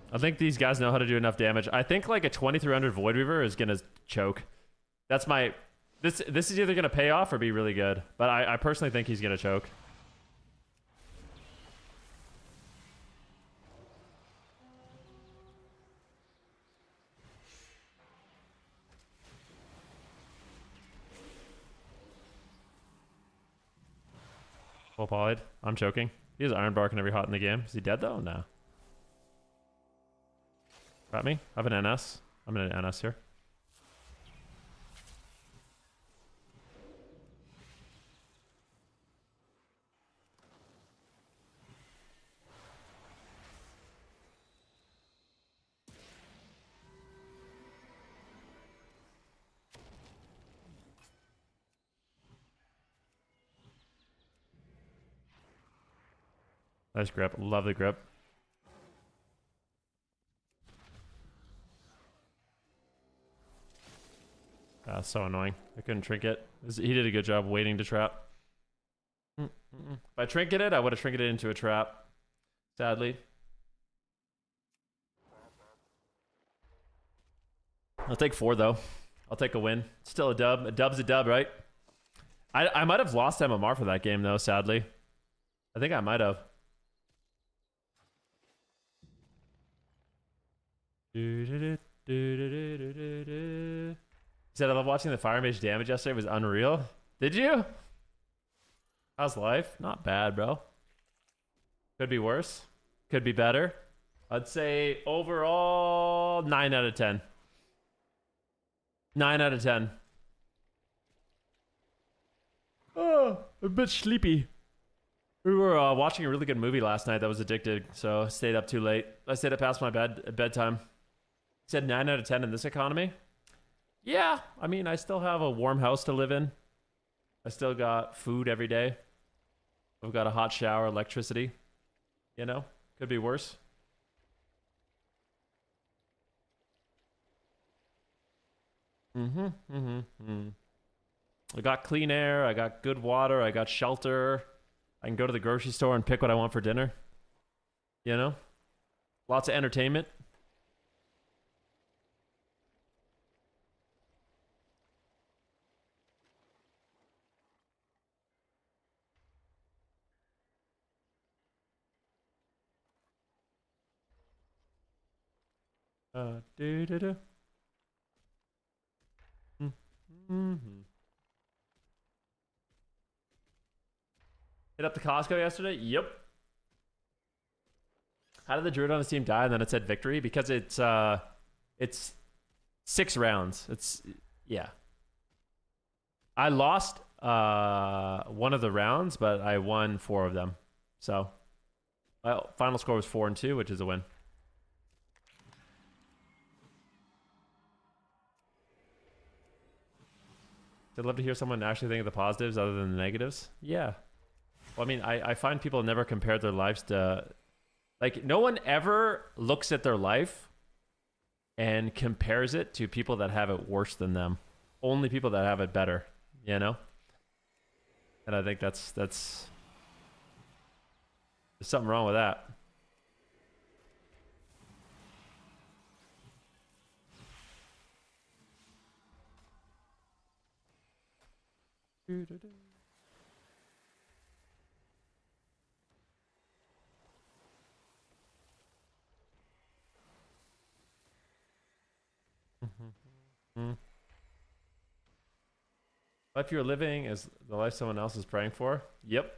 I think these guys know how to do enough damage. I think like a 2300 Void Reaver is gonna choke. That's my... This is either gonna pay off or be really good. But I personally think he's gonna choke. Full polyed. I'm choking. He has Iron Bark and every hot in the game. Is he dead though? No. Got me? I have an NS. I'm in an NS here. Nice grip. Love the grip. So annoying. I couldn't trinket. He did a good job waiting to trap. If I trinketed, I would have trinketed into a trap. Sadly. I'll take 4 though. I'll take a win. Still a dub. A dub's a dub, right? I might have lost MMR for that game though, sadly. I think I might have. He said, I love watching the Fire Mage damage yesterday. It was unreal. Did you? How's life? Not bad, bro. Could be worse. Could be better. I'd say overall 9 out of 10. 9 out of 10. Oh, a bit sleepy. We were watching a really good movie last night that was addicted, so I stayed up too late. I stayed up past my bedtime. He said 9 out of 10 in this economy. Yeah, I mean, I still have a warm house to live in. I still got food every day. I've got a hot shower, electricity. You know, could be worse. I got clean air, I got good water, I got shelter. I can go to the grocery store and pick what I want for dinner. You know? Lots of entertainment. Hit up the Costco yesterday? Yep. How did the Druid on his team die and then it said victory? Because it's 6 rounds. Yeah. I lost one of the rounds, but I won 4 of them. So, well, final score was 4-2, which is a win. I'd love to hear someone actually think of the positives other than the negatives. Yeah. Well, I mean, I find people never compare their lives to... Like, no one ever looks at their life and compares it to people that have it worse than them. Only people that have it better, you know? And I think that's... There's something wrong with that. Life you're living is the life someone else is praying for. Yep.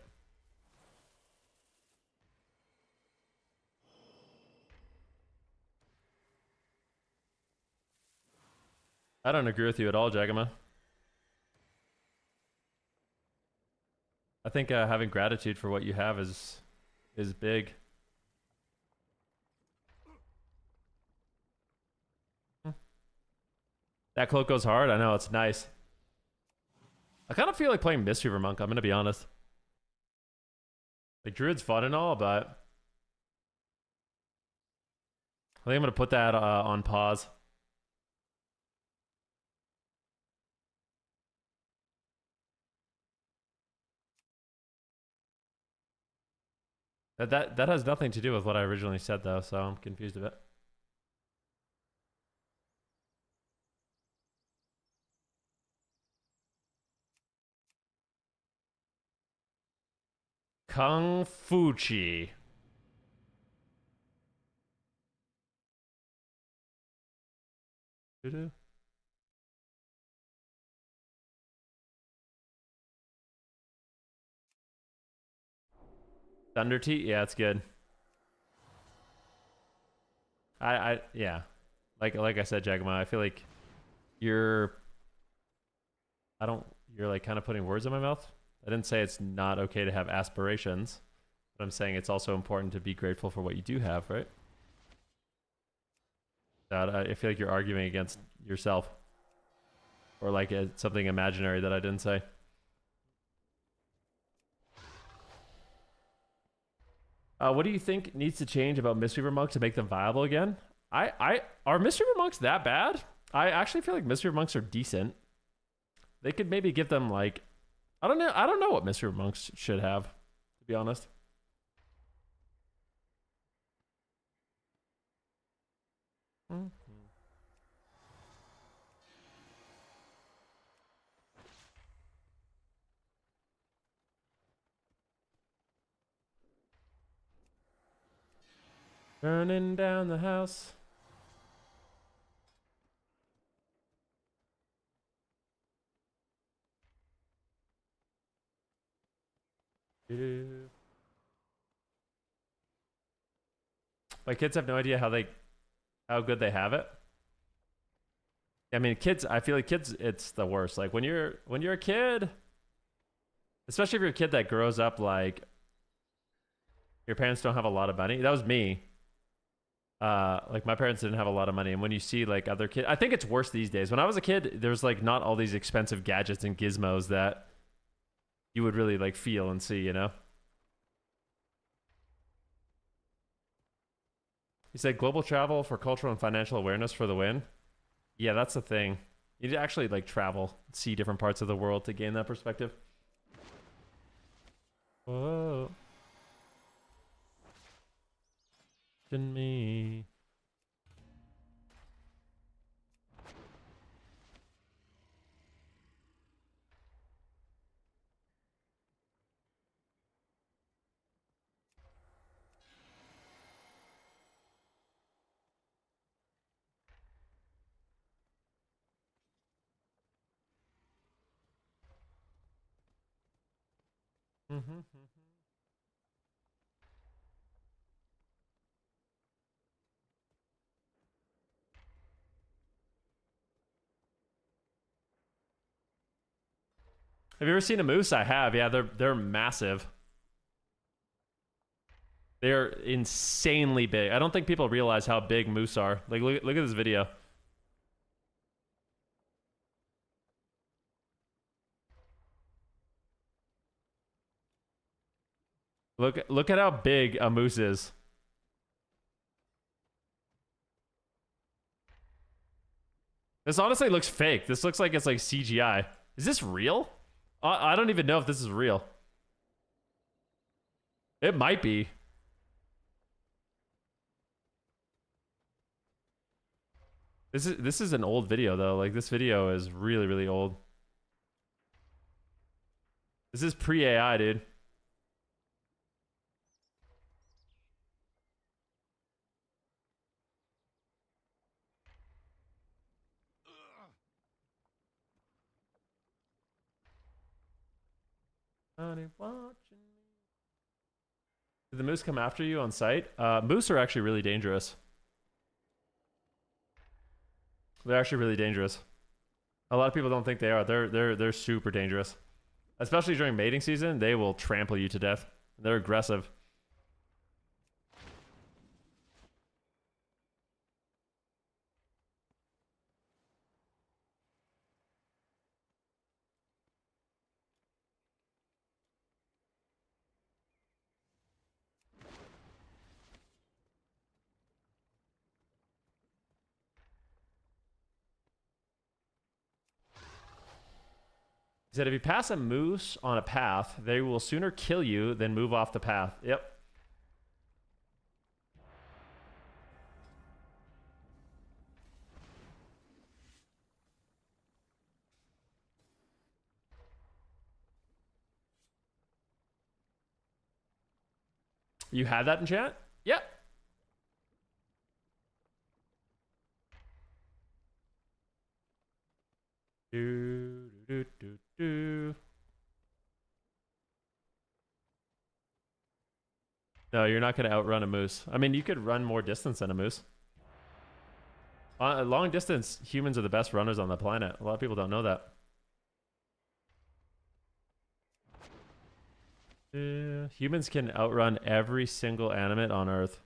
I don't agree with you at all, Jagama. I think having gratitude for what you have is big. That cloak goes hard. I know, it's nice. I kind of feel like playing Mistweaver Monk, I'm going to be honest. Like, Druid's fun and all, but I think I'm going to put that on pause. That has nothing to do with what I originally said, though, so I'm confused a bit. Kung Fuchi. Thunder Tea? Yeah, it's good. Yeah. Like I said, Jagma, I feel like you're like kind of putting words in my mouth. I didn't say it's not okay to have aspirations, but I'm saying it's also important to be grateful for what you do have, right? I feel like you're arguing against yourself, or like something imaginary that I didn't say. What do you think needs to change about Mistweaver Monks to make them viable again? Are Mistweaver Monks that bad? I actually feel like Mistweaver Monks are decent. They could maybe give them like, I don't know what Mistweaver Monks should have, to be honest. Burning down the house. My kids have no idea how good they have it. I mean, kids, I feel like kids, it's the worst. Like when you're a kid, especially if you're a kid that grows up like your parents don't have a lot of money. That was me. Like my parents didn't have a lot of money, and when you see like other kids, I think it's worse these days. When I was a kid, there's like not all these expensive gadgets and gizmos that you would really like feel and see, you know? He said global travel for cultural and financial awareness for the win. Yeah, that's the thing. You need to actually like travel, see different parts of the world to gain that perspective. Whoa. In me. Mm-hmm. Have you ever seen a moose? I have. Yeah, they're massive. They're insanely big. I don't think people realize how big moose are. Like, look at this video. Look at how big a moose is. This honestly looks fake. This looks like it's like CGI. Is this real? I don't even know if this is real. It might be. This is an old video though. Like this video is really, really old. This is pre-AI, dude. Honey, watching me. Did the moose come after you on sight? Moose are actually really dangerous. They're actually really dangerous. A lot of people don't think they are. They're super dangerous. Especially during mating season, they will trample you to death. They're aggressive. said if you pass a moose on a path, they will sooner kill you than move off the path. Yep. You had that in chat? Yep. Do, do, do, do. No, you're not going to outrun a moose. I mean, you could run more distance than a moose. Long distance, humans are the best runners on the planet. A lot of people don't know that. Humans can outrun every single animate on Earth.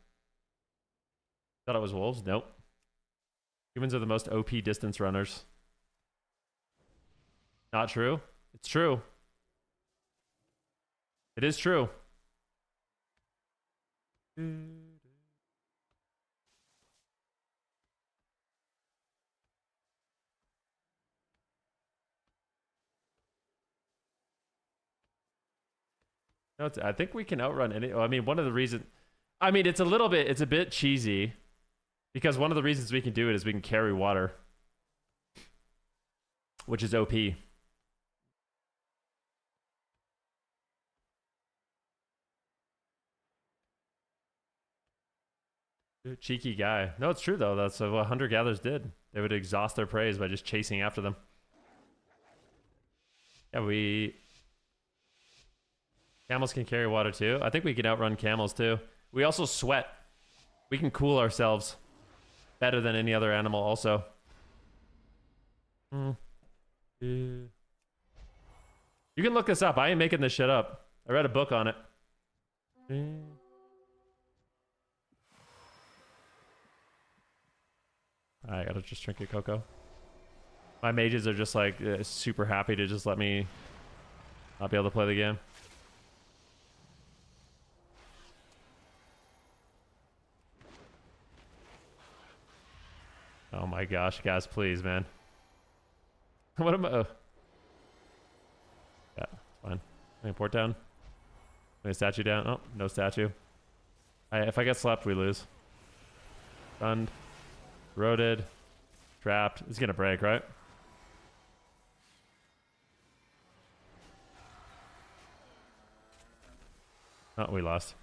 Thought it was wolves? Nope. Humans are the most OP distance runners. Not true. It's true. It is true. No, I think we can outrun any. I mean, one of the reasons. I mean, it's a bit cheesy, because one of the reasons we can do it is we can carry water, which is OP. Cheeky guy. No, it's true though. That's what hunter-gatherers did. They would exhaust their prey by just chasing after them. Yeah, camels can carry water too. I think we can outrun camels too. We also sweat. We can cool ourselves better than any other animal also. You can look this up. I ain't making this shit up. I read a book on it. I gotta just drink a cocoa. My mages are just like super happy to just let me not be able to play the game. Oh my gosh, guys, please, man. What am I? Oh. Yeah, it's fine. Can I port down? Lay a statue down? Oh, no statue. If I get slapped, we lose. Stunned. Roaded. Trapped. It's gonna break, right? Oh, we lost.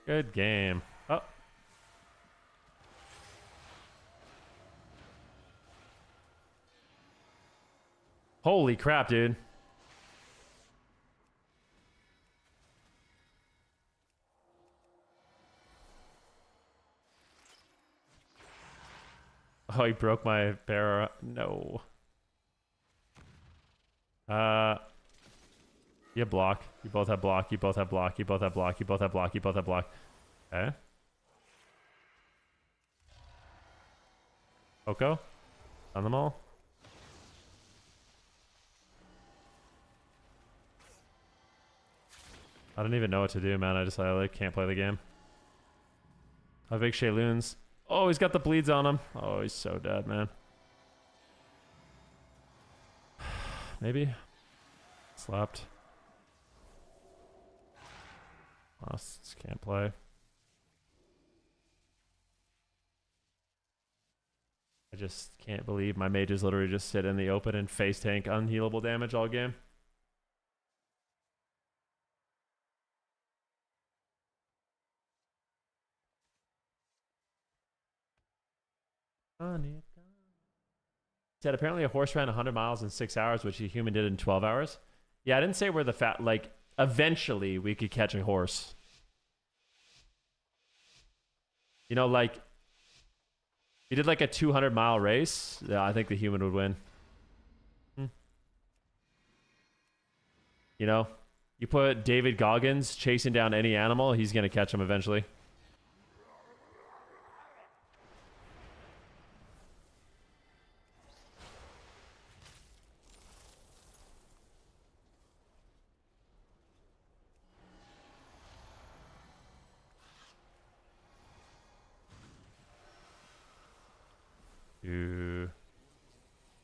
Good game. Oh. Holy crap, dude. Oh, he broke my bearer. No. You have block. You both have block. You both have block. You both have block. You both have block. You both have block. Okay. Coco? On them all? I don't even know what to do, man. I like can't play the game. I have big Shayloons. Oh, he's got the bleeds on him. Oh, he's so dead, man. Maybe. Slapped. Lost. Can't play. I just can't believe my mages literally just sit in the open and face tank unhealable damage all game. Said apparently a horse ran 100 miles in 6 hours, which a human did in 12 hours. Yeah, I didn't say where the fat, like, eventually we could catch a horse. You know, like, you did like a 200-mile race. Yeah, I think the human would win. You know, you put David Goggins chasing down any animal, he's going to catch him eventually.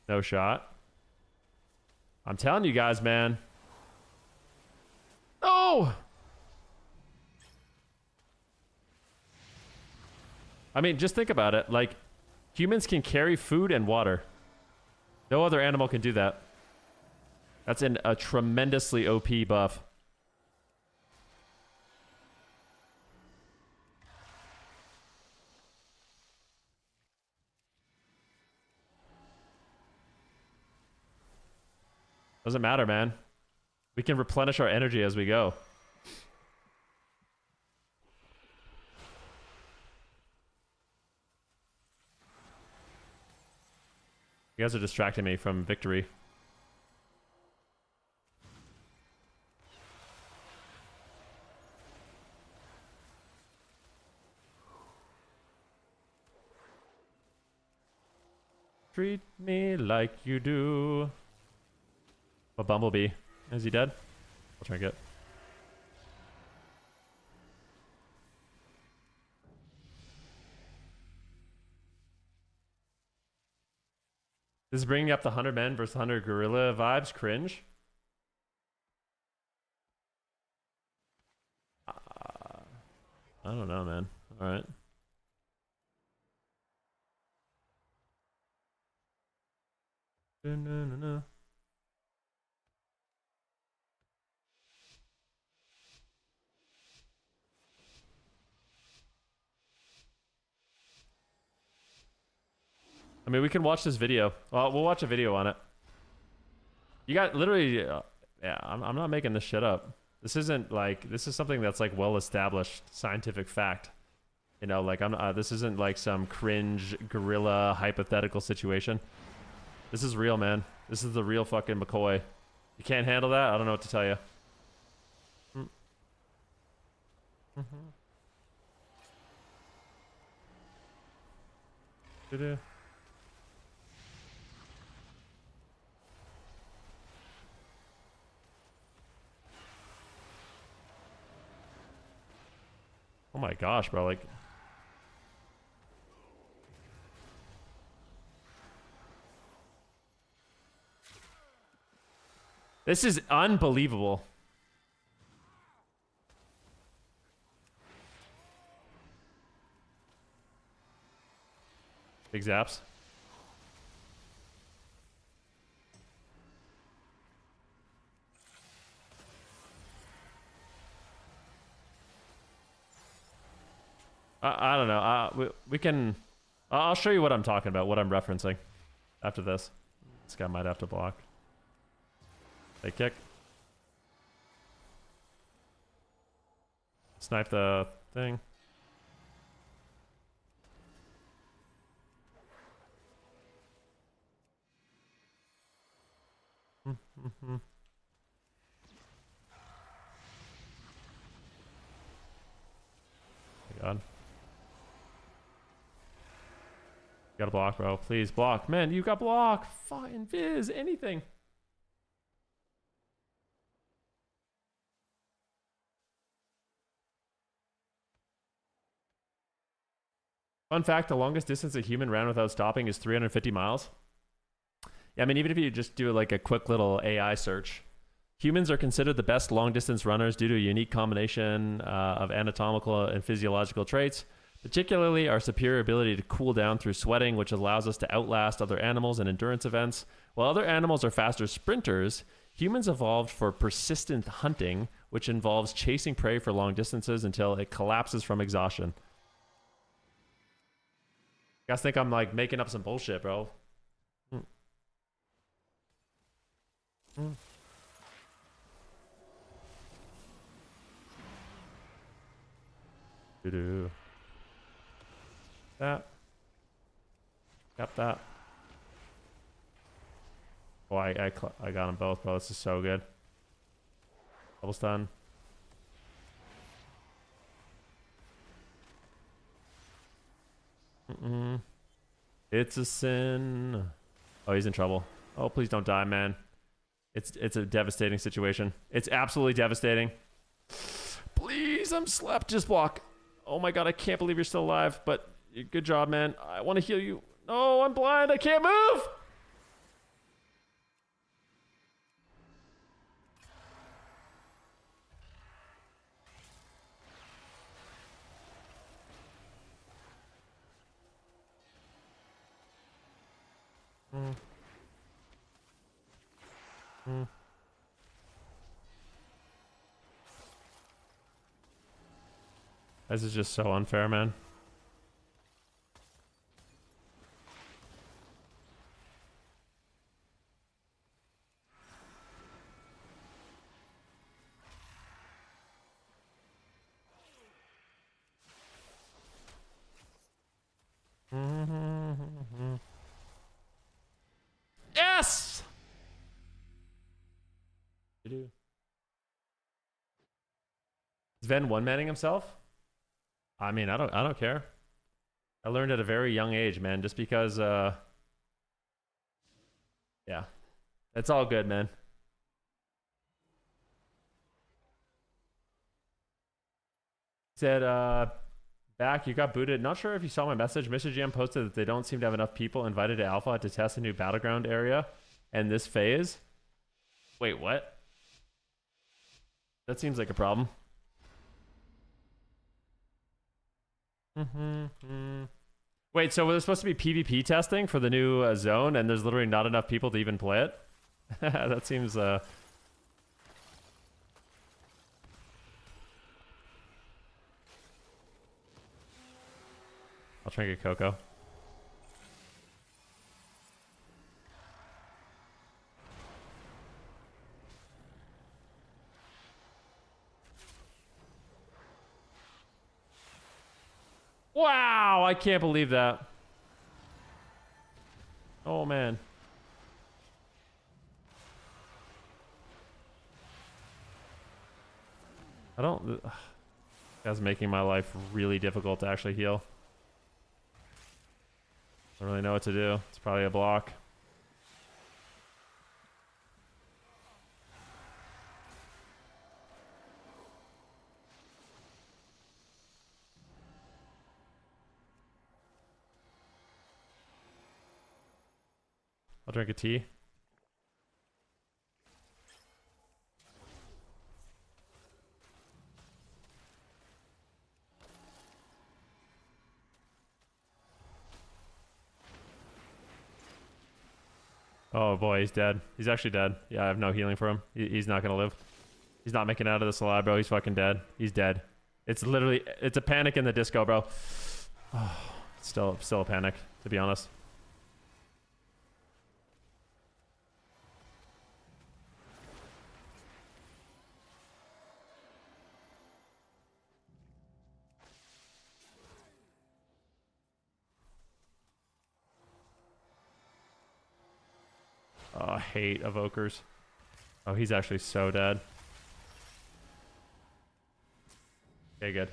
No shot. I'm telling you guys, man. No! I mean, just think about it. Like, humans can carry food and water. No other animal can do that. That's a tremendously OP buff. Doesn't matter, man. We can replenish our energy as we go. You guys are distracting me from victory. Treat me like you do. A bumblebee. Is he dead? I'll try and get. This is bringing up the 100 men versus 100 gorilla vibes. Cringe. I don't know, man. All right. No. I mean, we can watch this video. Well, we'll watch a video on it. You got literally, yeah, I'm not making this shit up. This isn't like, this is something that's like well-established scientific fact. You know, like this isn't like some cringe gorilla hypothetical situation. This is real, man. This is the real fucking McCoy. You can't handle that? I don't know what to tell you. Oh my gosh, bro, like... This is unbelievable. Big zaps. I don't know. We can... I'll show you what I'm talking about, what I'm referencing after this. This guy might have to block. They kick. Snipe the thing. Oh my god. You gotta block, bro. Please block. Man, you got block. Fucking Viz, anything. Fun fact, the longest distance a human ran without stopping is 350 miles. Yeah, I mean, even if you just do like a quick little AI search, humans are considered the best long-distance runners due to a unique combination of anatomical and physiological traits, particularly our superior ability to cool down through sweating, which allows us to outlast other animals in endurance events. While other animals are faster sprinters, humans evolved for persistent hunting, which involves chasing prey for long distances until it collapses from exhaustion. You guys think I'm like making up some bullshit, bro? Do that. Got that. Oh, I got them both, bro. This is so good. Double stun. It's a sin. Oh, he's in trouble. Oh, please don't die, man. It's a devastating situation. It's absolutely devastating. Please, I'm slapped. Just block. Oh my god, I can't believe you're still alive, but good job, man. I want to heal you. No, I'm blind. I can't move. This is just so unfair, man. Yes! Is Ven one-manning himself? I mean, I don't care. I learned at a very young age, man, just because yeah. It's all good, man. Said back, you got booted. Not sure if you saw my message. Mr. GM posted that they don't seem to have enough people invited to Alpha to test a new battleground area and this phase. Wait, what? That seems like a problem. Wait, so there's supposed to be PvP testing for the new zone, and there's literally not enough people to even play it? That seems... I'll try and get Coco. Wow, I can't believe that. Oh, man. I don't... This guy's making my life really difficult to actually heal. I don't really know what to do. It's probably a block. I'll drink a tea. Oh boy, he's dead. He's actually dead. Yeah, I have no healing for him. He's not gonna live. He's not making it out of this alive, bro. He's fucking dead. He's dead. It's literally, it's a panic in the disco, bro. Oh, still a panic, to be honest. Oh, I hate evokers. Oh, he's actually so dead. Okay, good.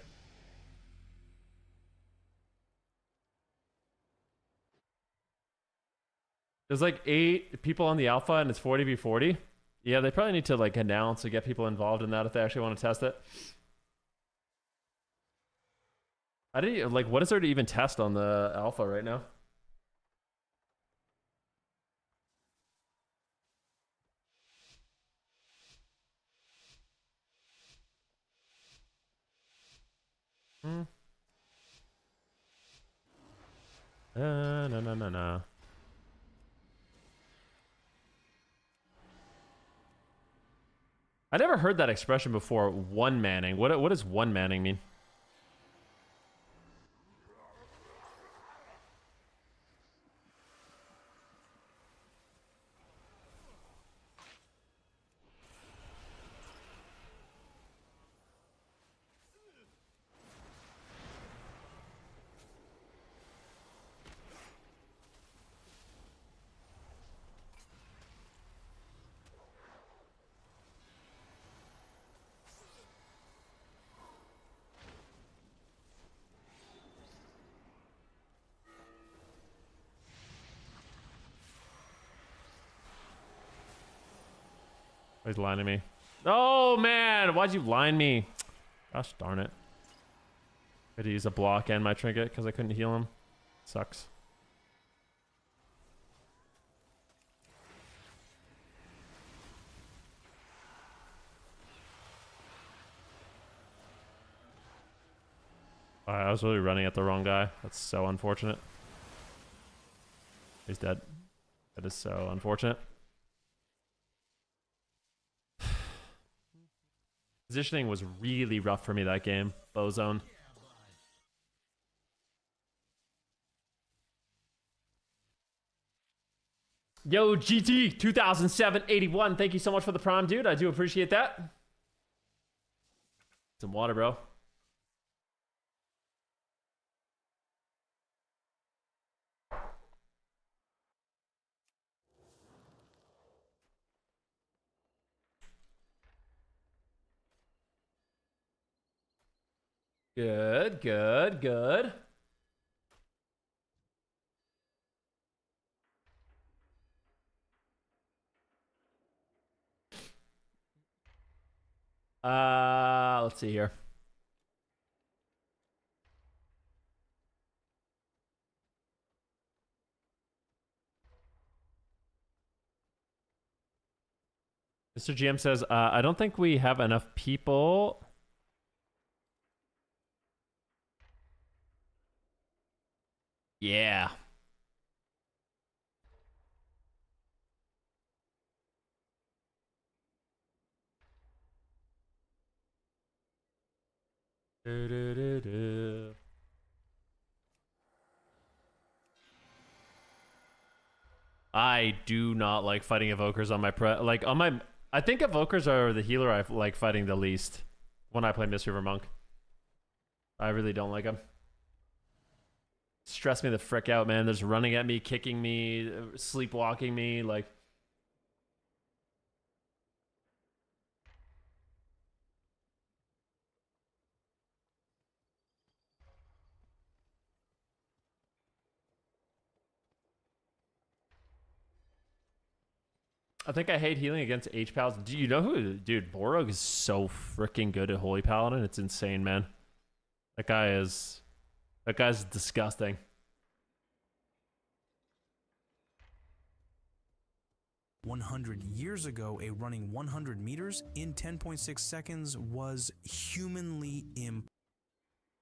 There's like 8 people on the alpha and it's 40v40. Yeah, they probably need to like announce and get people involved in that if they actually want to test it. I didn't like, what is there to even test on the alpha right now? No. I never heard that expression before, one-manning. What does one-manning mean? He's lining me. Oh man, why'd you line me? Gosh darn it. I had to use a block and my trinket because I couldn't heal him. Sucks. I was really running at the wrong guy. That's so unfortunate. He's dead. That is so unfortunate. Positioning was really rough for me that game. Bow zone. Yo, GT 2007-81. Thank you so much for the prime, dude. I do appreciate that. Some water, bro. Good, good, good. Let's see here. Mr. GM says, I don't think we have enough people. Yeah. I do not like fighting evokers on my like on my. I think evokers are the healer I like fighting the least when I play Mistweaver Monk. I really don't like them. Stress me the frick out, man. They're just running at me, kicking me, sleepwalking me, like. I think I hate healing against H-Pals. Do you know who? Dude, Borog is so freaking good at Holy Paladin. It's insane, man. That guy's disgusting. 100 years ago, a running 100 meters in 10.6 seconds was humanly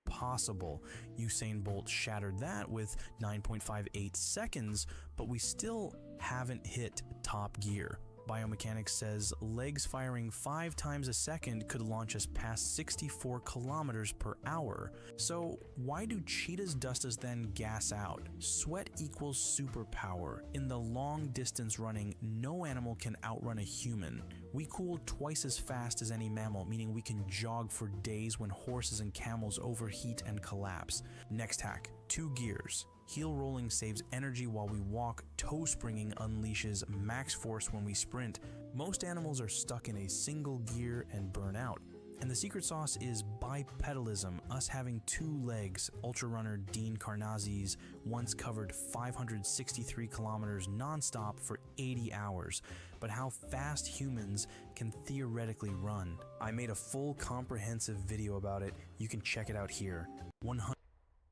impossible. Usain Bolt shattered that with 9.58 seconds, but we still haven't hit top gear. Biomechanics says legs firing 5 times a second could launch us past 64 kilometers per hour. So why do cheetahs dust us then gas out? Sweat equals superpower. In the long distance running, no animal can outrun a human. We cool twice as fast as any mammal, meaning we can jog for days when horses and camels overheat and collapse. Next hack, 2 gears. Heel rolling saves energy while we walk, toe springing unleashes max force when we sprint. Most animals are stuck in a single gear and burn out. And the secret sauce is bipedalism, us having 2 legs. Ultra runner Dean Karnazes once covered 563 kilometers non-stop for 80 hours. But how fast humans can theoretically run. I made a full comprehensive video about it. You can check it out here. 100.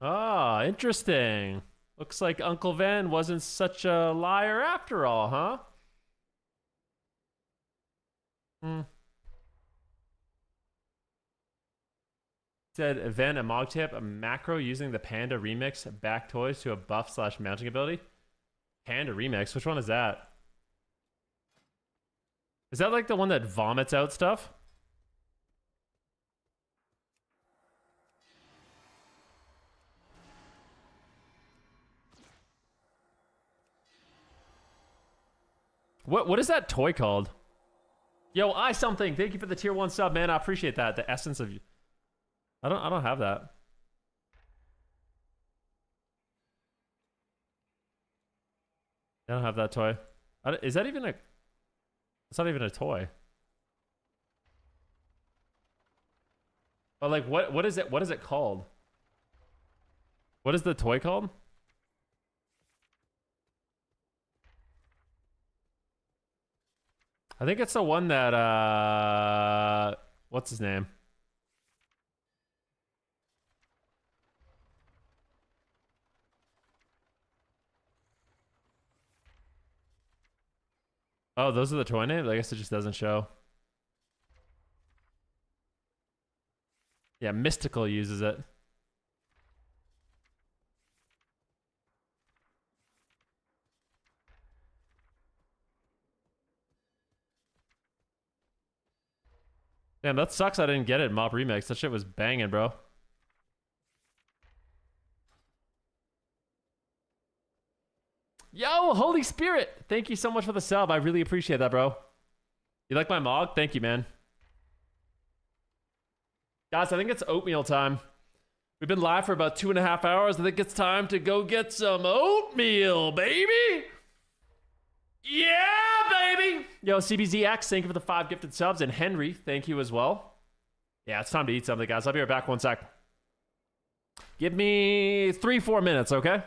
Ah, interesting. Looks like Uncle Van wasn't such a liar after all, huh? Said Van a Mogtip, a macro using the Panda Remix back toys to a buff / mounting ability. Panda Remix? Which one is that? Is that like the one that vomits out stuff? What is that toy called? Yo, I something. Thank you for the tier 1 sub, man. I appreciate that. The essence of you. I don't have that. I don't have that toy. Is that even a? It's not even a toy. But like, what is it? What is it called? What is the toy called? I think it's the one that what's his name? Oh, those are the toy names? I guess it just doesn't show. Yeah, Mystical uses it. Damn, that sucks I didn't get it in Mop Remix. That shit was banging, bro. Yo, Holy Spirit! Thank you so much for the sub. I really appreciate that, bro. You like my mog? Thank you, man. Guys, I think it's oatmeal time. We've been live for about 2.5 hours. I think it's time to go get some oatmeal, baby! Yeah, baby! Yo, CBZX, thank you for the 5 gifted subs. And Henry, thank you as well. Yeah, it's time to eat something, guys. I'll be right back 1 sec. Give me 3-4 minutes, okay?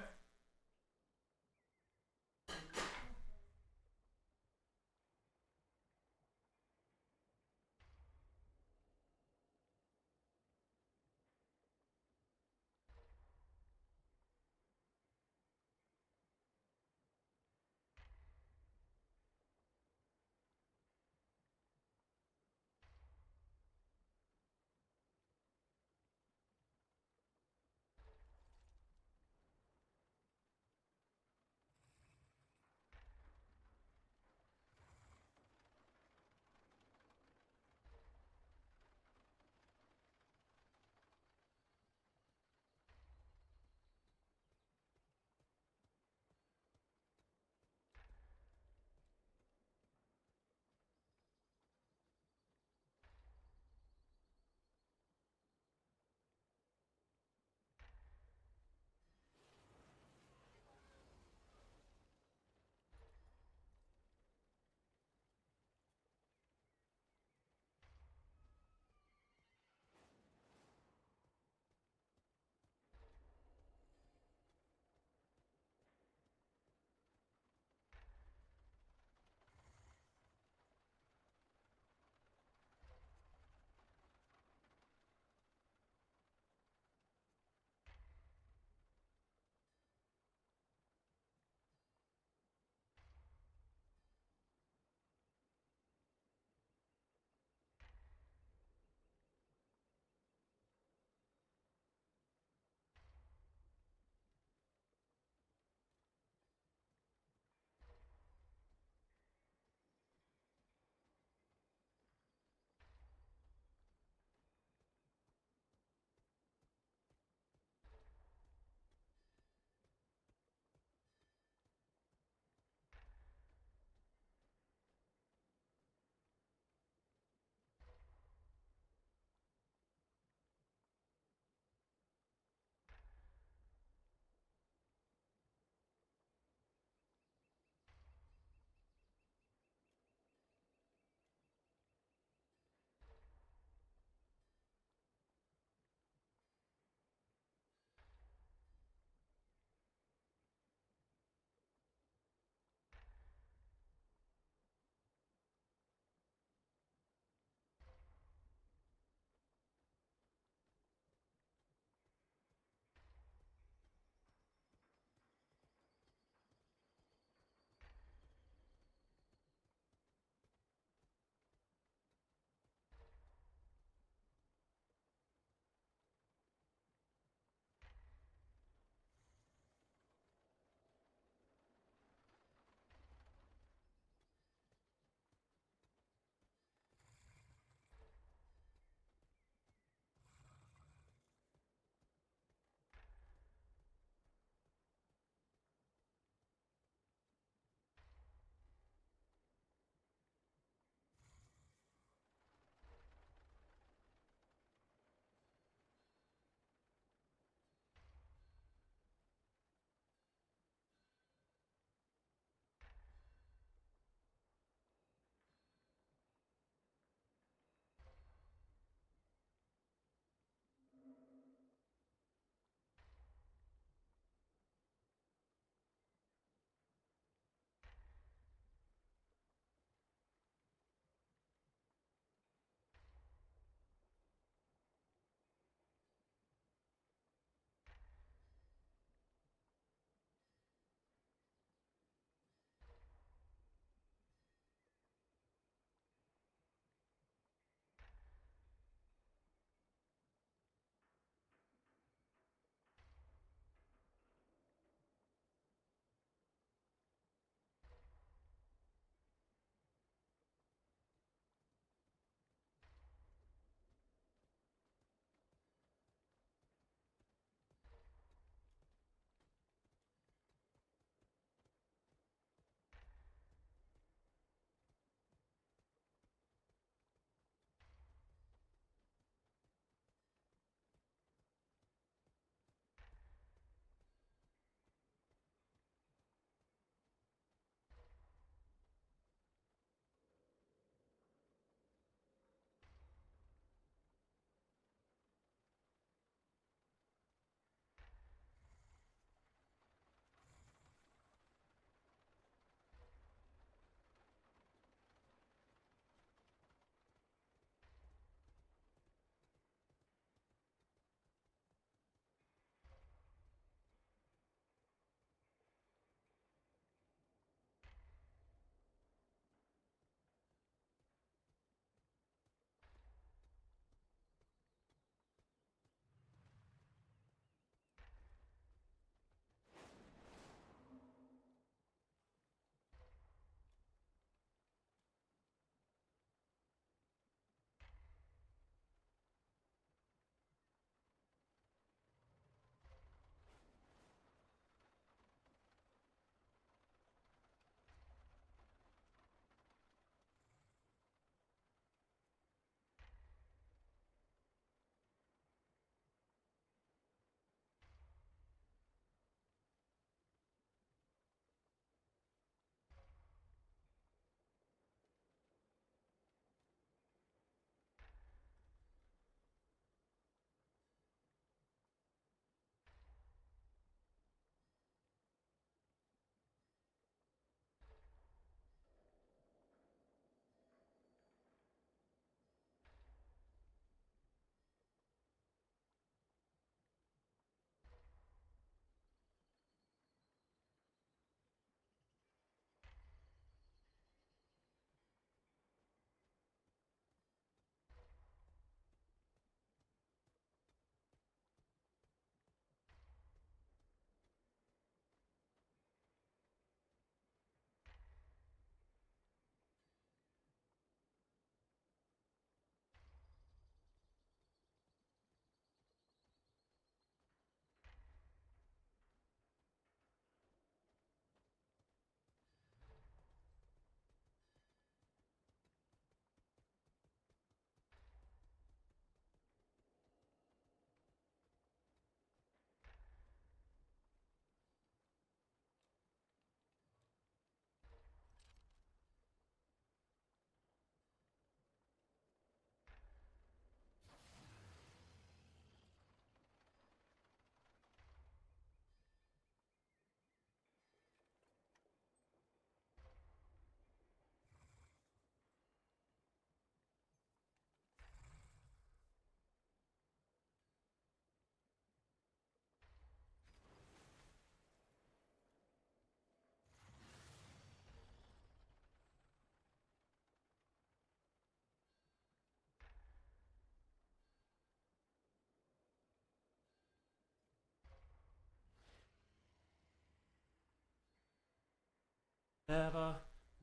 Never,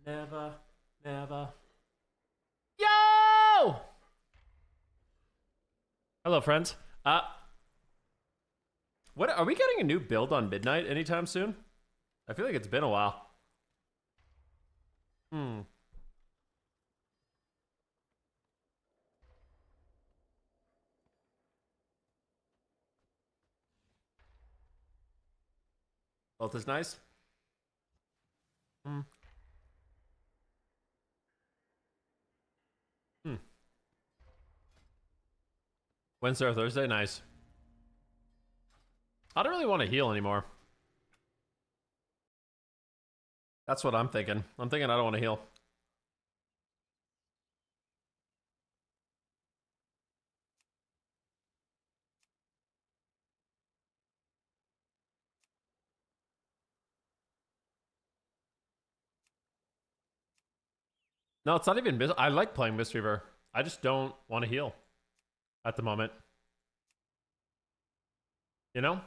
never, never. Yo! Hello, friends. What are we getting a new build on Midnight anytime soon? I feel like it's been a while. Both is nice. Wednesday or Thursday, nice. I don't really want to heal anymore. That's what I'm thinking. I'm thinking I don't want to heal. No, it's not even. I like playing Mistweaver. I just don't want to heal at the moment. You know?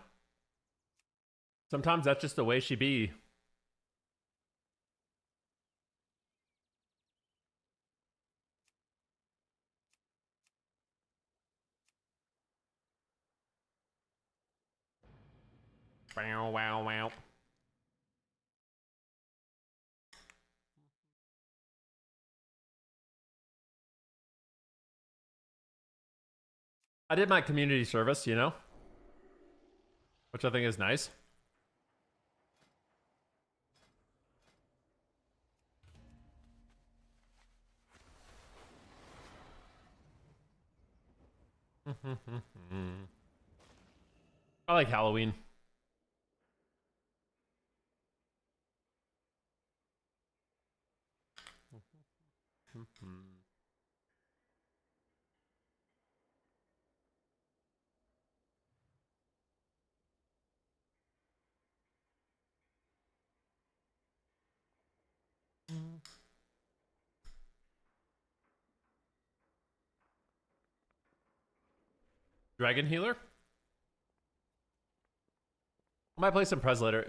Sometimes that's just the way she be. Wow, wow, wow. I did my community service, you know? Which I think is nice. I like Halloween. Dragon Healer? I might play some Prez later.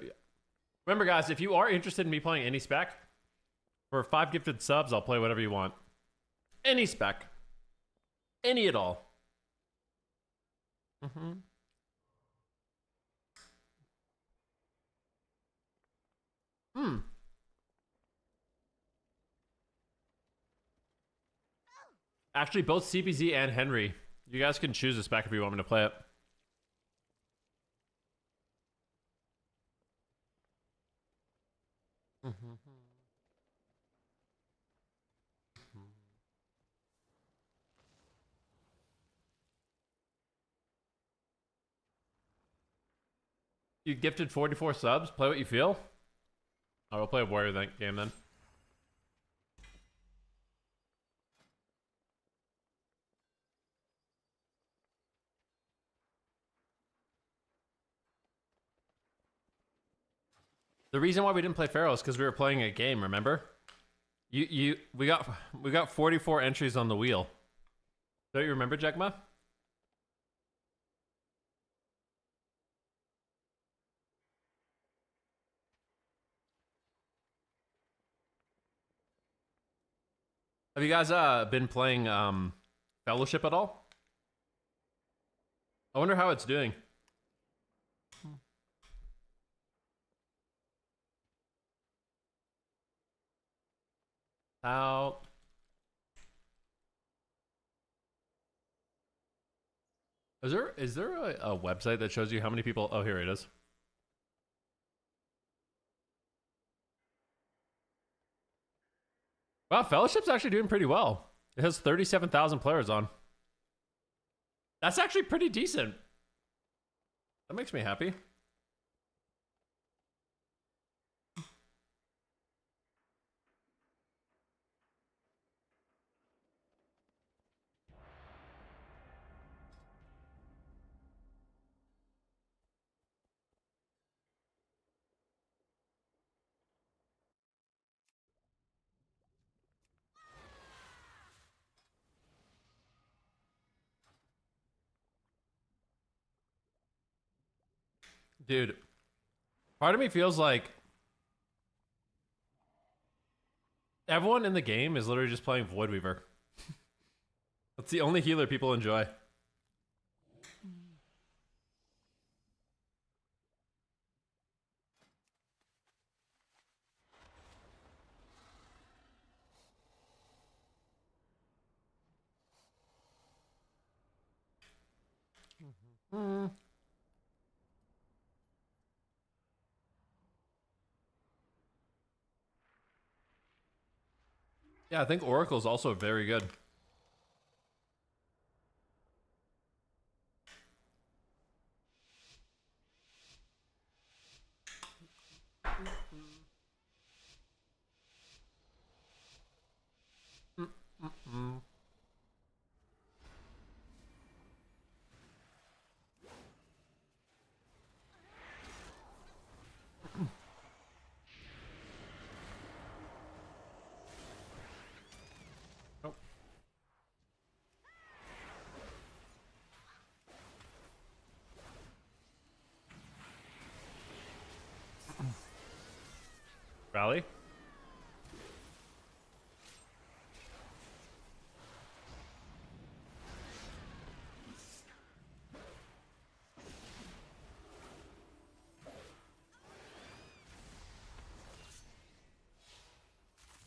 Remember, guys, if you are interested in me playing any spec, for 5 gifted subs, I'll play whatever you want. Any spec. Any at all. Actually, both CBZ and Henry. You guys can choose a spec if you want me to play it. You gifted 44 subs. Play what you feel. I will play a warrior game then. The reason why we didn't play Pharaoh is because we were playing a game. Remember? We got 44 entries on the wheel. Don't you remember, Jekma? Have you guys been playing Fellowship at all? I wonder how it's doing. How? Is there a website that shows you how many people? Oh, here it is. Wow, Fellowship's actually doing pretty well. It has 37,000 players on. That's actually pretty decent. That makes me happy. Dude, part of me feels like Everyone in the game is literally just playing Void Weaver. That's the only healer people enjoy. Yeah, I think Oracle's also very good. Oh. Rally?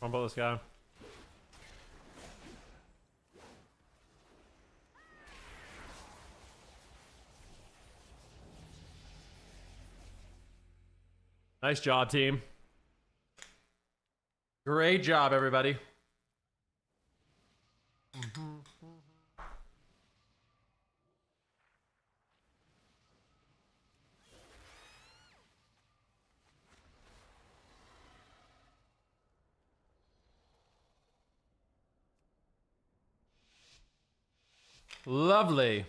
Rumble this guy. Nice job, team. Great job, everybody. Lovely.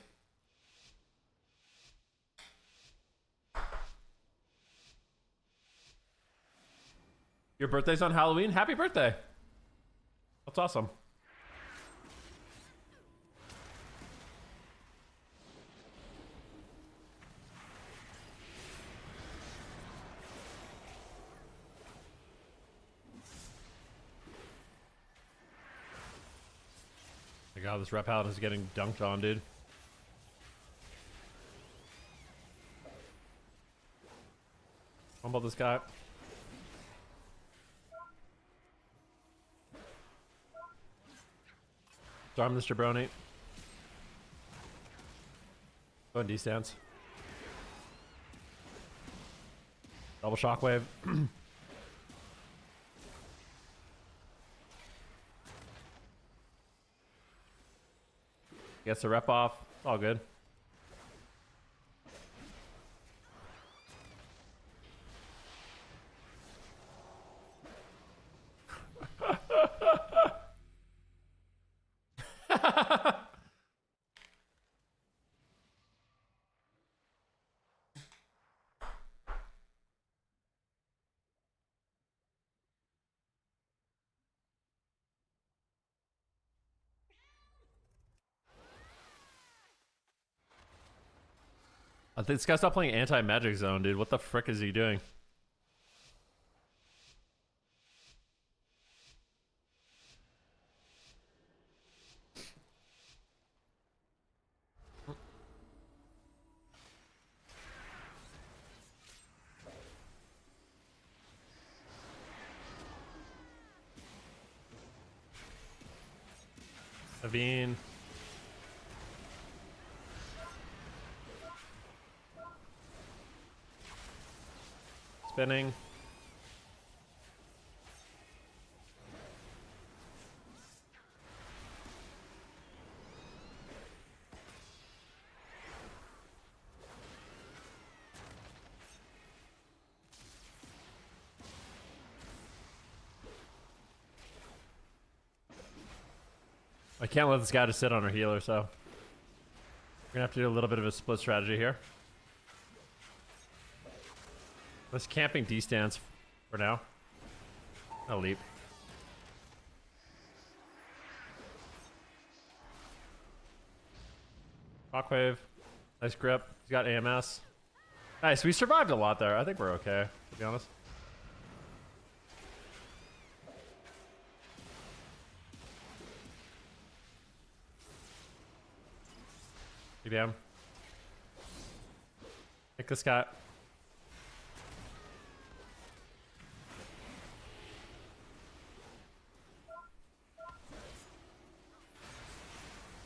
Your birthday's on Halloween? Happy birthday. That's awesome. My god, this rep paladin is getting dunked on, dude. Rumble this guy. Storm this jabroni. Go in D-stance. Double shockwave. Gets the rep off. It's all good. I think this guy's not playing anti-magic zone, dude. What the frick is he doing? Aveen. Spinning. I can't let this guy just sit on our healer, so we're gonna have to do a little bit of a split strategy here. Let's camping D-stance for now. I'll leap. Shockwave. Nice grip. He's got AMS. Nice. We survived a lot there. I think we're okay, to be honest. CPM. Pick this guy.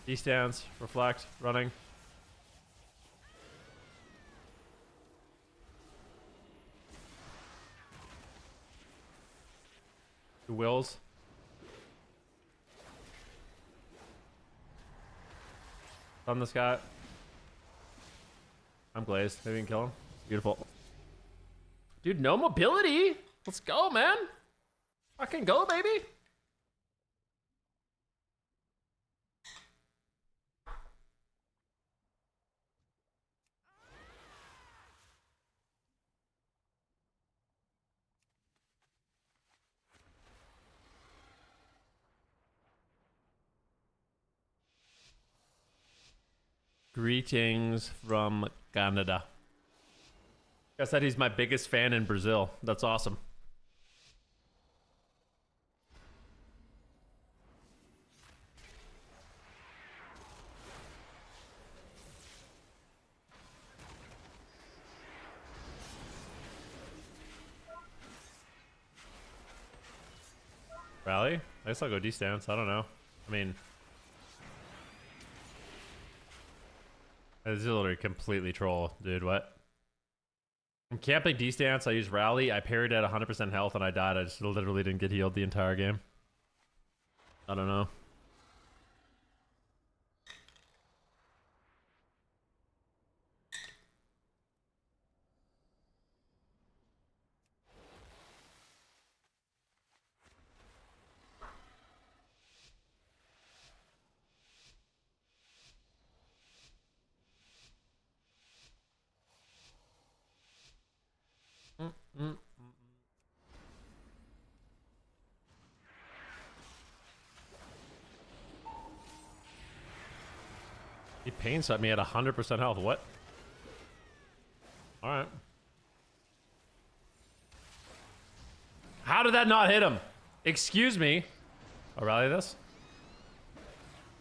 D-stands, reflect, running. Two wills. Stun this guy. I'm glazed. Maybe we can kill him. Beautiful. Dude, no mobility. Let's go, man. Fucking go, baby. Greetings from Canada. I said he's my biggest fan in Brazil. That's awesome. Rally? I guess I'll go D-stance. I don't know. I mean... This is literally completely troll, dude. What? I'm camping D-stance. I use rally. I parried at 100% health and I died. I just literally didn't get healed the entire game. I don't know. He pain set me at 100% health. What? All right. How did that not hit him? Excuse me. I'll rally this.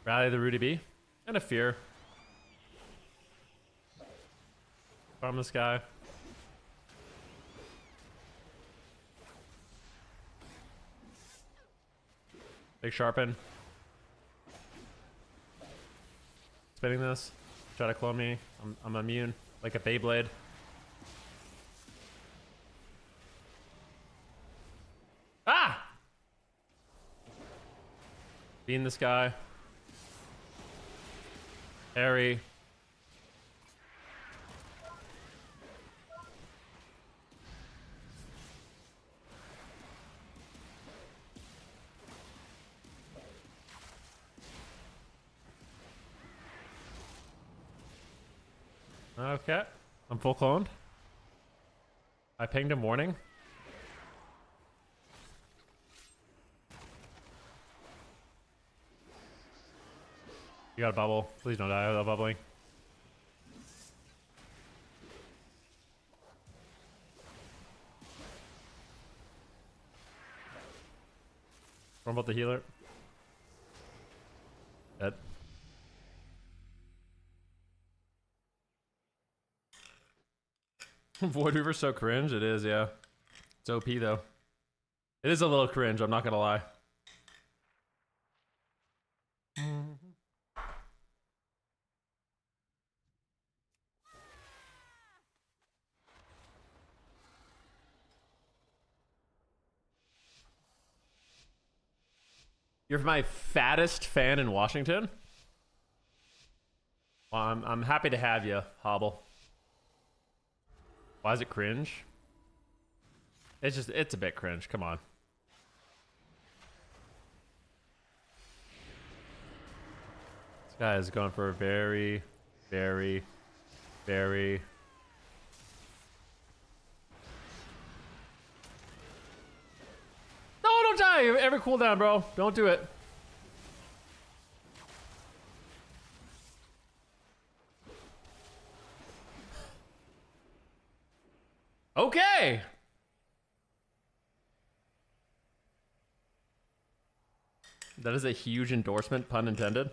Rally the Rudy B. And a fear. Farm this guy. Big sharpen. Spinning this. Try to clone me. I'm immune. Like a Beyblade. Ah! Being this guy. Harry. Okay, I'm full cloned. I pinged him warning. You got a bubble. Please don't die without bubbling. What about the healer? Dead. Void Reaver's so cringe. It is, yeah. It's OP though. It is a little cringe, I'm not gonna lie. You're my fattest fan in Washington? Well, I'm happy to have you, Hobble. Why is it cringe? It's a bit cringe. Come on. This guy is going for a very, very, very... No, don't die! Every cooldown, bro. Don't do it. Okay. That is a huge endorsement, pun intended.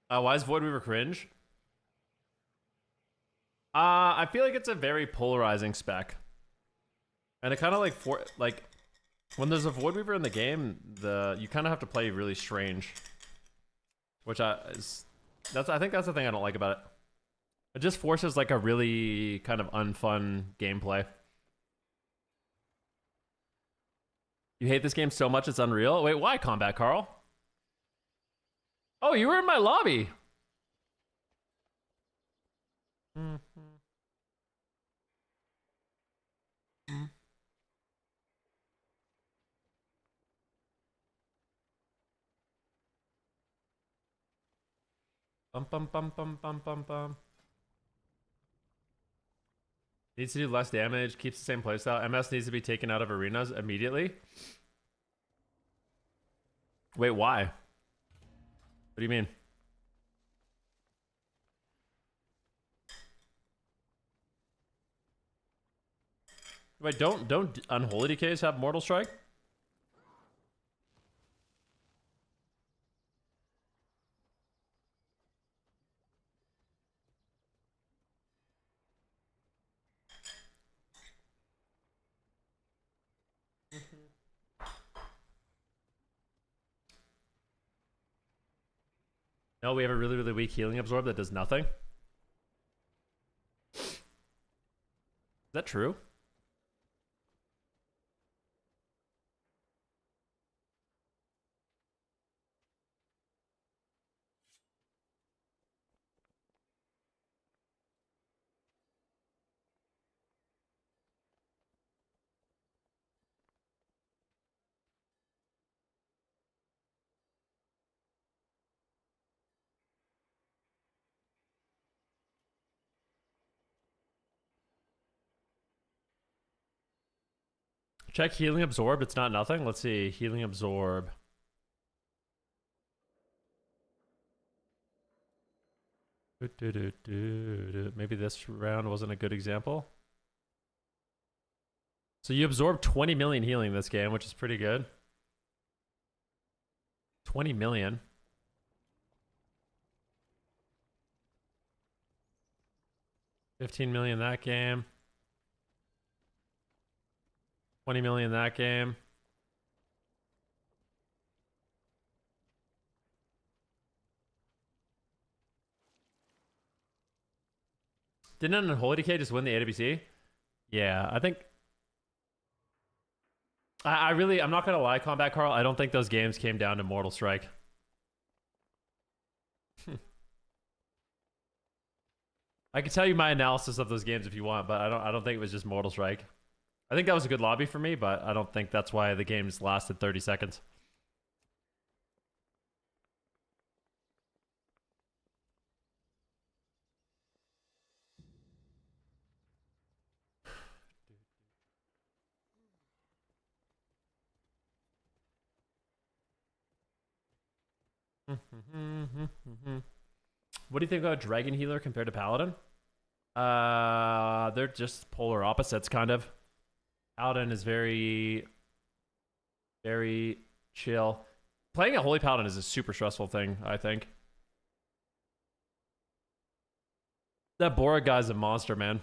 Why is Void Weaver cringe? I feel like it's a very polarizing spec, and it kind of like when there's a Void Weaver in the game, you kind of have to play really strange, which I think that's the thing I don't like about it. It just forces like a really kind of unfun gameplay. You hate this game so much it's unreal. Wait, why, Combat Carl? Oh, you were in my lobby. Bum bum bum bum bum bum bum. Needs to do less damage, keeps the same playstyle. MS needs to be taken out of arenas immediately. Wait, why? What do you mean? Wait, don't Unholy Decays have Mortal Strike? No, we have a really, really weak healing absorb that does nothing. Is that true? Check healing absorb. It's not nothing. Let's see. Healing absorb. Maybe this round wasn't a good example. So you absorb 20 million healing this game, which is pretty good. 20 million. $15 million that game. 20 million that game. Didn't Unholy Decay just win the AWC? Yeah, I think... I'm not gonna lie, Combat Carl, I don't think those games came down to Mortal Strike. I can tell you my analysis of those games if you want, but I don't think it was just Mortal Strike. I think that was a good lobby for me, but I don't think that's why the games lasted 30 seconds. What do you think about Dragon Healer compared to Paladin? They're just polar opposites, kind of. Paladin is very, very chill. Playing a Holy Paladin is a super stressful thing, I think. That Bora guy's a monster, man.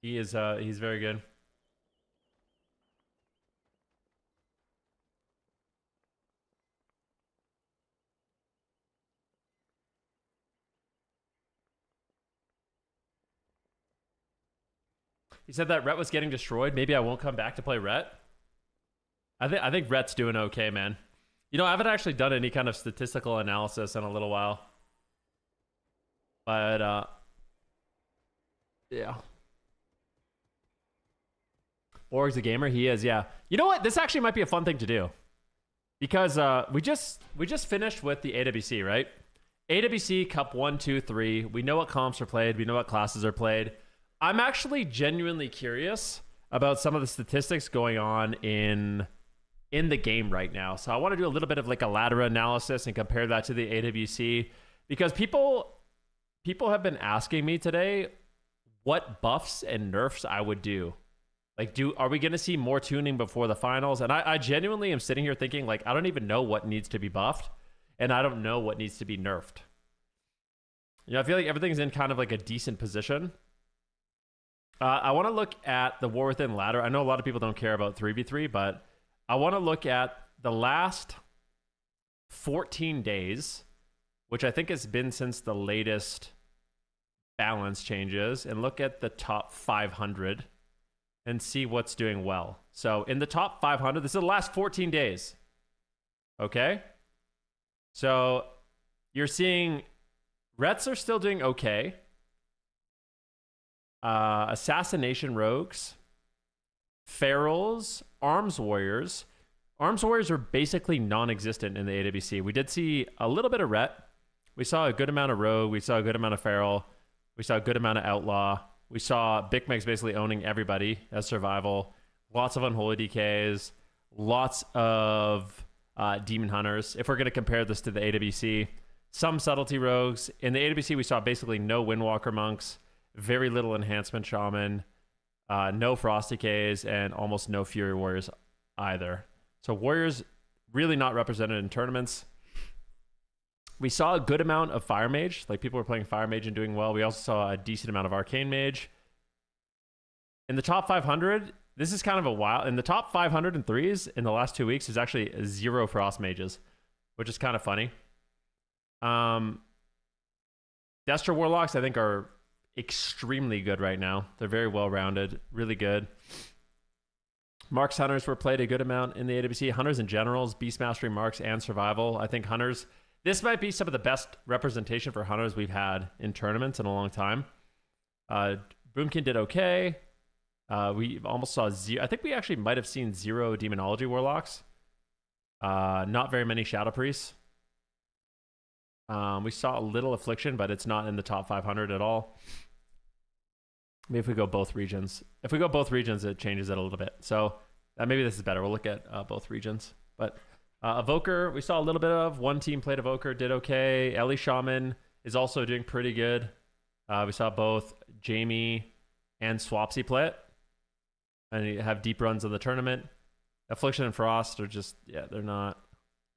He is, he's very good. He said that Rhett was getting destroyed. Maybe I won't come back to play Rhett. I think Rhett's doing okay, man. You know, I haven't actually done any kind of statistical analysis in a little while. But, yeah. Org's a gamer? He is, yeah. You know what? This actually might be a fun thing to do. Because we just finished with the AWC, right? AWC Cup 1, 2, 3. We know what comps are played. We know what classes are played. I'm actually genuinely curious about some of the statistics going on in the game right now. So I want to do a little bit of like a ladder analysis and compare that to the AWC, because people people have been asking me today what buffs and nerfs I would do. Like, are we going to see more tuning before the finals? And I genuinely am sitting here thinking, like, I don't even know what needs to be buffed, and I don't know what needs to be nerfed. You know, I feel like everything's in kind of like a decent position. I want to look at the War Within ladder. I know a lot of people don't care about 3v3, but I want to look at the last 14 days, which I think has been since the latest balance changes, and look at the top 500 and see what's doing well. So in the top 500, this is the last 14 days. Okay? So you're seeing Rets are still doing okay. Assassination Rogues, Ferals, Arms Warriors. Arms Warriors are basically non-existent in the AWC. We did see a little bit of Ret. We saw a good amount of Rogue. We saw a good amount of Feral. We saw a good amount of Outlaw. We saw Big Meg's basically owning everybody as survival. Lots of Unholy DKs. Lots of Demon Hunters. If we're going to compare this to the AWC, some Subtlety Rogues. In the AWC, we saw basically no Windwalker Monks, very little Enhancement Shaman, no Frost DKs, and almost no Fury Warriors either. So Warriors really not represented in tournaments. We saw a good amount of Fire Mage. Like, people were playing Fire Mage and doing well. We also saw a decent amount of Arcane Mage. In the top 500, this is kind of a wild... In the top 503s in the last 2 weeks, there's actually 0 Frost Mages, which is kind of funny. Destro Warlocks, I think, are extremely good right now. They're very well-rounded, really good. Marks Hunters were played a good amount in the AWC. Hunters and Generals, Beast Mastery, Marks, and Survival. I think Hunters... This might be some of the best representation for Hunters we've had in tournaments in a long time. Boomkin did okay. We almost saw 0. I think we actually might have seen 0 Demonology Warlocks. Not very many Shadow Priests. We saw a little Affliction, but it's not in the top 500 at all. Maybe if we go both regions. If we go both regions, it changes it a little bit. So maybe this is better. We'll look at both regions. But Evoker, we saw a little bit of. One team played Evoker, did okay. Ellie Shaman is also doing pretty good. We saw both Jamie and Swapsy play it. And you have deep runs of the tournament. Affliction and Frost are just, yeah, they're not.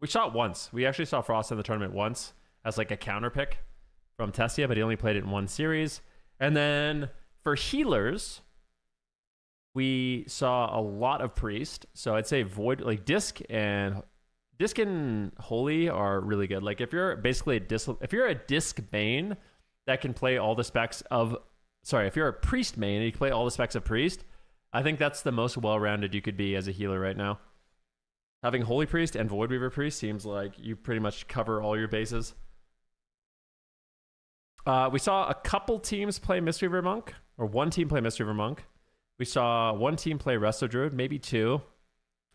We saw it once. We actually saw Frost in the tournament once as like a counter pick from Tessia, but he only played it in one series. And then for healers, we saw a lot of Priest. So I'd say Void, like Disc and Holy are really good. Like if you're basically if you're a Disc main that can play all the specs of, if you're a Priest main and you can play all the specs of Priest, I think that's the most well-rounded you could be as a healer right now. Having Holy Priest and Void Weaver Priest seems like you pretty much cover all your bases. We saw a couple teams play Mistweaver Monk, or one team play Mistweaver Monk. We saw one team play Resto Druid, maybe 2.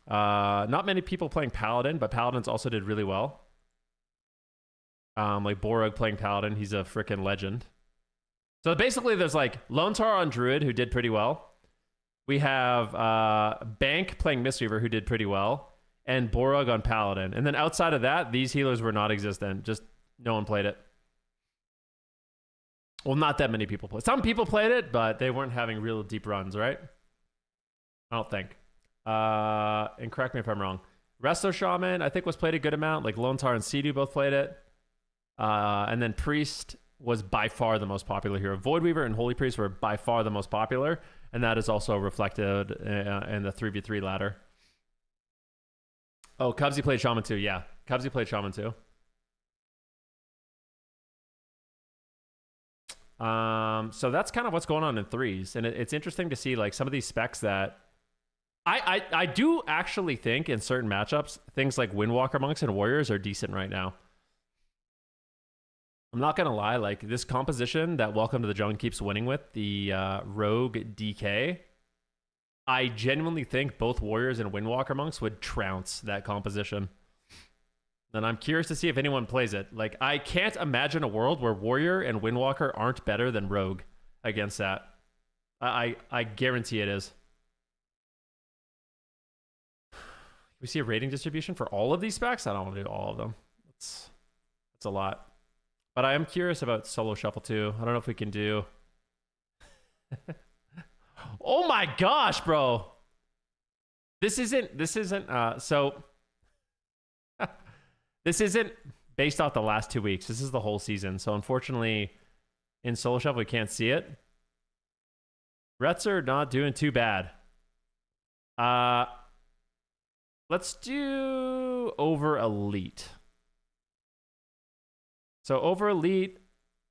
Not many people playing Paladin, but Paladins also did really well. Like Borog playing Paladin, he's a freaking legend. So basically there's like Lone Tar on Druid, who did pretty well. We have Bank playing Mistweaver, who did pretty well. And Borog on Paladin. And then outside of that, these healers were not existent. Just no one played it. Well, not that many people played. Some people played it, but they weren't having real deep runs, right? I don't think. And correct me if I'm wrong. Resto Shaman, I think, was played a good amount. Like Lone Tar and Sea-Doo both played it. And then Priest was by far the most popular hero. Void Weaver and Holy Priest were by far the most popular. And that is also reflected in the 3v3 ladder. Oh, Cubsy played Shaman too. Yeah, Cubsy played Shaman too. So that's kind of what's going on in threes. And it's interesting to see like some of these specs that I do actually think in certain matchups, things like Windwalker Monks and Warriors are decent right now. I'm not going to lie, like this composition that Welcome to the Jungle keeps winning with, the Rogue DK, I genuinely think both Warriors and Windwalker Monks would trounce that composition. And I'm curious to see if anyone plays it. Like, I can't imagine a world where Warrior and Windwalker aren't better than Rogue against that. I guarantee it is. We see a rating distribution for all of these specs? I don't want to do all of them. It's a lot. But I am curious about solo shuffle too. I don't know if we can do. Oh my gosh, bro. This isn't so this isn't based off the last 2 weeks. This is the whole season. So unfortunately, in solo shuffle we can't see it. Rets are not doing too bad. Let's do over elite. So over elite,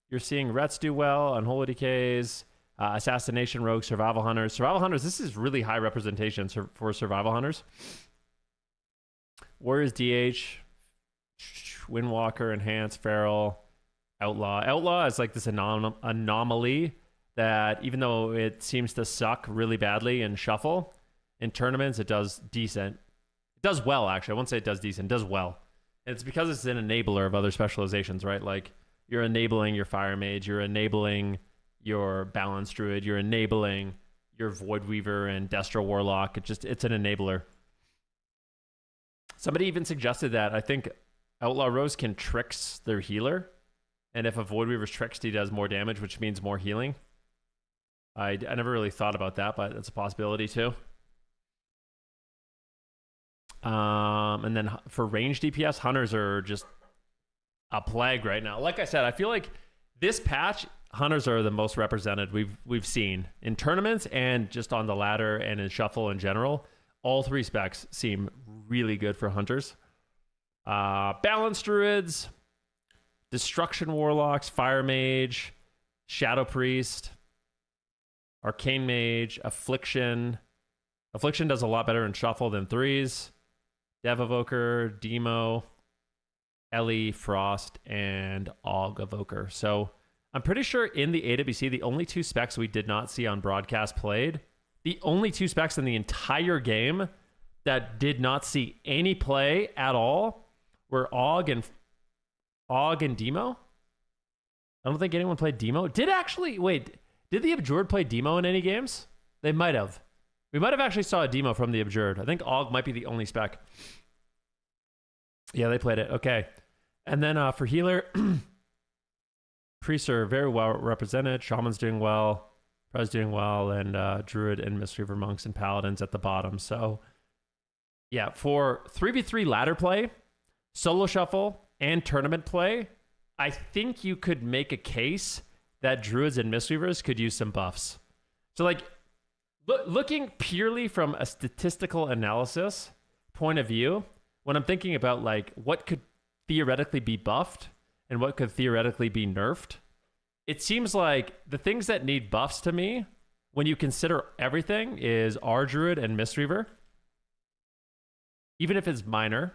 you're seeing Rets do well, Unholy Decays, Assassination Rogues, Survival Hunters. Survival Hunters, this is really high representation for Survival Hunters. Warriors DH, Windwalker, Enhance, Feral, Outlaw. Outlaw is like this anomaly that even though it seems to suck really badly in Shuffle, in tournaments it does decent. It does well, actually. I won't say it does decent. It does well. And it's because it's an enabler of other specializations, right? Like, you're enabling your Fire Mage, you're enabling your Balance Druid, you're enabling your Void Weaver and Destro Warlock. It's an enabler. Somebody even suggested that I think Outlaw Rose can tricks their healer. And if a Void Weaver's tricked, he does more damage, which means more healing. I never really thought about that, but it's a possibility too. And then for range DPS, Hunters are just a plague right now. Like I said, I feel like this patch, Hunters are the most represented we've seen in tournaments and just on the ladder and in Shuffle in general. All three specs seem really good for Hunters. Balance Druids, Destruction Warlocks, Fire Mage, Shadow Priest, Arcane Mage, Affliction. Affliction does a lot better in Shuffle than threes. Dev Evoker, Demo, Ellie, Frost, and Og Evoker. So I'm pretty sure in the AWC, the only two specs we did not see on broadcast played, the only two specs in the entire game that did not see any play at all were Og and Demo. I don't think anyone played Demo. Did the Abjured play Demo in any games? They might have. We might have actually saw a Demo from the Abjured. I think Og might be the only spec. Yeah, they played it. Okay. And then for healer, priests are very well represented. Shaman's doing well. Prez doing well. And Druid and Mistweaver monks and paladins at the bottom. So yeah, for 3v3 ladder play, solo shuffle, and tournament play, I think you could make a case that Druids and Mistweavers could use some buffs. So like, looking purely from a statistical analysis point of view, when I'm thinking about like what could theoretically be buffed and what could theoretically be nerfed, it seems like the things that need buffs to me, when you consider everything, is R Druid and Mistweaver. Even if it's minor.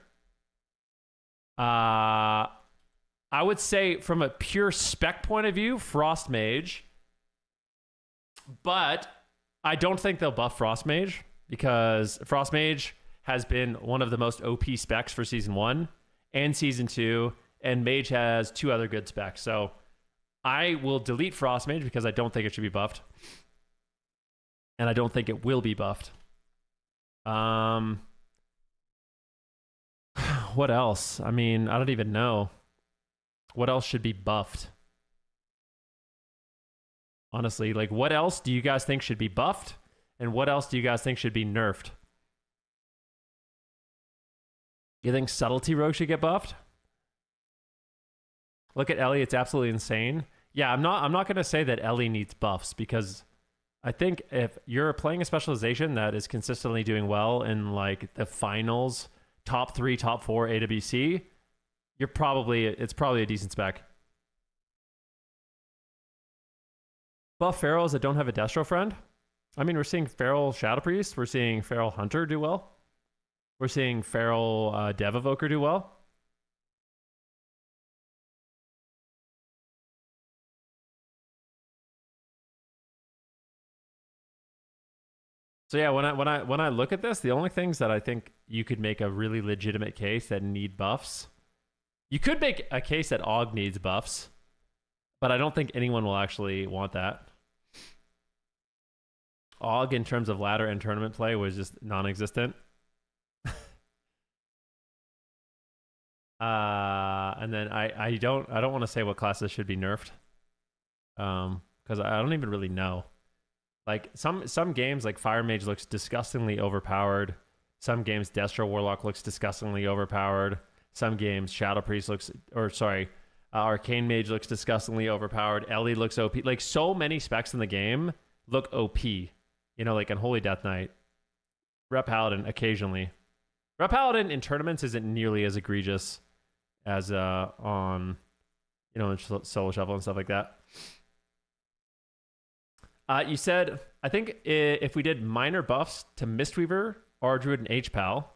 I would say from a pure spec point of view, Frost Mage. But I don't think they'll buff Frost Mage because Frost Mage has been one of the most OP specs for Season 1 and Season 2, and Mage has two other good specs. So I will delete Frost Mage because I don't think it should be buffed. And I don't think it will be buffed. What else? I mean, I don't even know. What else should be buffed? Honestly, like what else do you guys think should be buffed? And what else do you guys think should be nerfed? You think Subtlety Rogue should get buffed? Look at Ellie, it's absolutely insane. Yeah, I'm not going to say that Ellie needs buffs because I think if you're playing a specialization that is consistently doing well in like the finals, top 3, top 4 AWC, it's probably a decent spec. Buff Ferals that don't have a Destro friend. I mean, we're seeing Feral Shadow Priest. We're seeing Feral Hunter do well. We're seeing Feral Dev Evoker do well. So yeah, when I look at this, the only things that I think you could make a really legitimate case that need buffs, you could make a case that Og needs buffs, but I don't think anyone will actually want that. Og in terms of ladder and tournament play was just non-existent. And then I don't want to say what classes should be nerfed. Because I don't even really know. Like some games like Fire Mage looks disgustingly overpowered. Some games Destro Warlock looks disgustingly overpowered. Some games Shadow Priest Arcane Mage looks disgustingly overpowered. Ellie looks OP. Like so many specs in the game look OP. You know, like on Holy Death Knight. Rep Paladin occasionally. Rep Paladin in tournaments isn't nearly as egregious as on, you know, Solo Shuffle and stuff like that. You said, I think if we did minor buffs to Mistweaver, Druid, and H-Pal,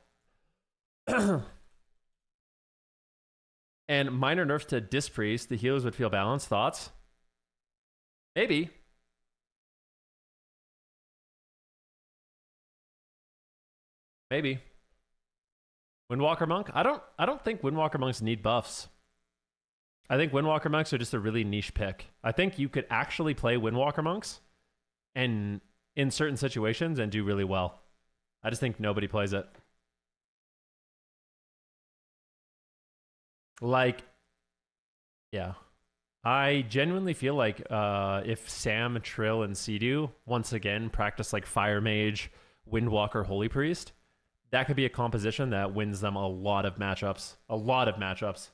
and minor nerfs to Disc Priest, the healers would feel balanced. Thoughts? Maybe. Maybe. Windwalker Monk? I don't think Windwalker Monks need buffs. I think Windwalker Monks are just a really niche pick. I think you could actually play Windwalker Monks and in certain situations and do really well. I just think nobody plays it. Like, yeah. I genuinely feel like if Sam, Trill, and Sea-Doo once again practice like Fire Mage, Windwalker, Holy Priest, that could be a composition that wins them a lot of matchups. A lot of matchups.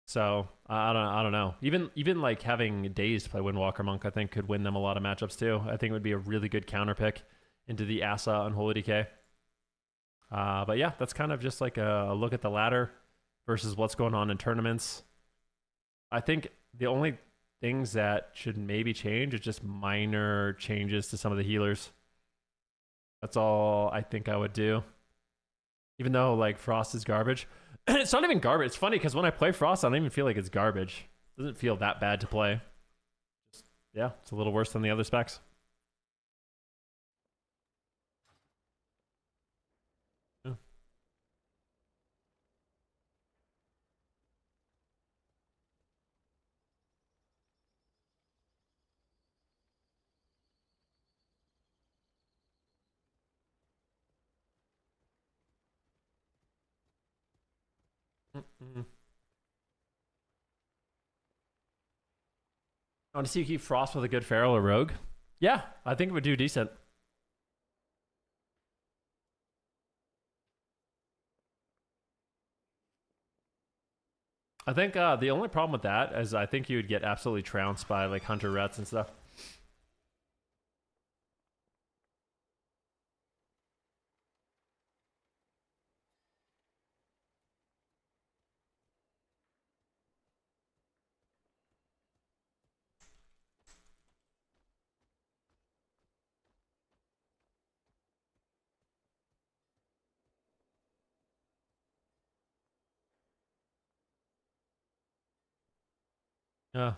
So I don't know. Even like having Dazed play Windwalker Monk, I think could win them a lot of matchups too. I think it would be a really good counter pick into the Asa Unholy Decay. But yeah, that's kind of just like a look at the ladder versus what's going on in tournaments. I think the only things that should maybe change is just minor changes to some of the healers. That's all I think I would do. Even though like Frost is garbage. It's not even garbage. It's funny because when I play Frost, I don't even feel like it's garbage. It doesn't feel that bad to play. Just, yeah, it's a little worse than the other specs. Yeah. I want to see you keep Frost with a good Feral or Rogue. Yeah, I think it would do decent. I think the only problem with that is I think you would get absolutely trounced by like Hunter Rets and stuff. Yeah.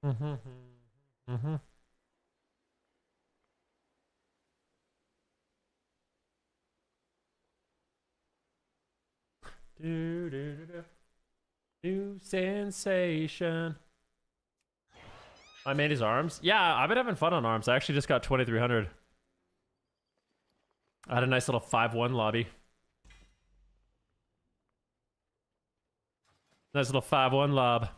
Mm-hmm. Mm-hmm. Do, do, do, do. New sensation. I made his arms. Yeah, I've been having fun on arms. I actually just got 2300. I had a nice little 5-1 lobby. Nice little 5-1 lob.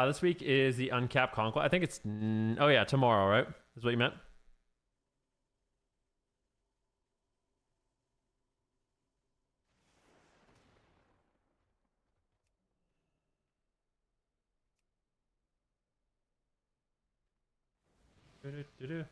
This week is the Uncapped Conquest. I think it's... oh yeah, tomorrow, right? Is what you meant? Do-do-do-do.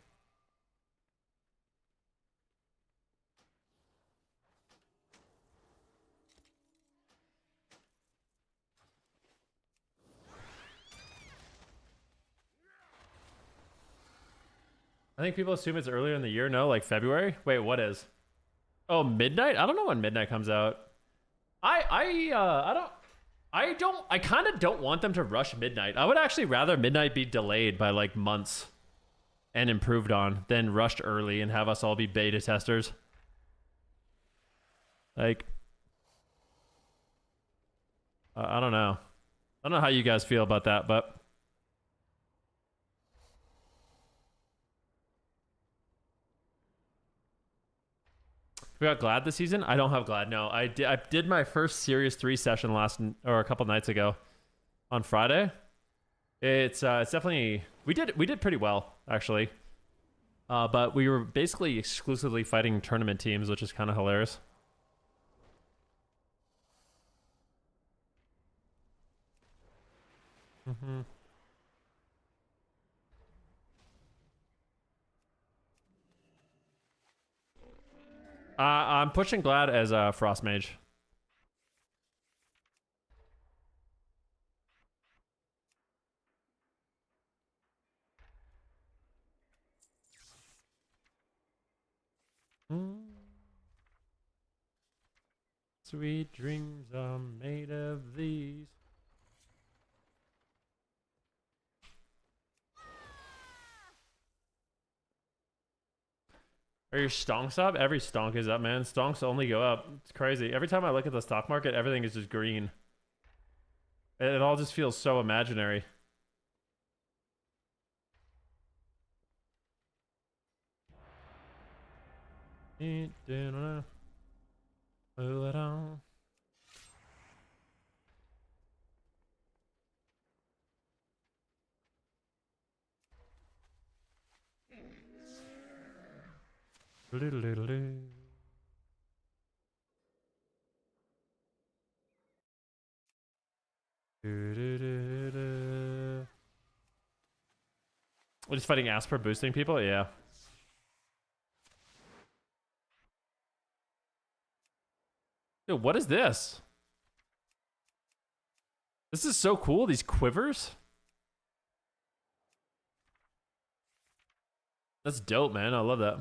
I think people assume it's earlier in the year. No, like February. Wait, what is? Oh, midnight. I don't know when midnight comes out. I kind of don't want them to rush midnight. I would actually rather midnight be delayed by like months and improved on than rushed early and have us all be beta testers. Like, I don't know. I don't know how you guys feel about that, but we got Glad this season. I don't have Glad. No, I did my first Series 3 session a couple nights ago on Friday. It's definitely we did pretty well actually, but we were basically exclusively fighting tournament teams, which is kind of hilarious. I'm pushing Glad as a Frost Mage. Sweet dreams are made of these. Are your stonks up? Every stonk is up, man. Stonks only go up. It's crazy. Every time I look at the stock market, everything is just green. It all just feels so imaginary. We're just fighting Asper boosting people? Yeah. Dude, what is this? This is so cool, these quivers. That's dope, man. I love that.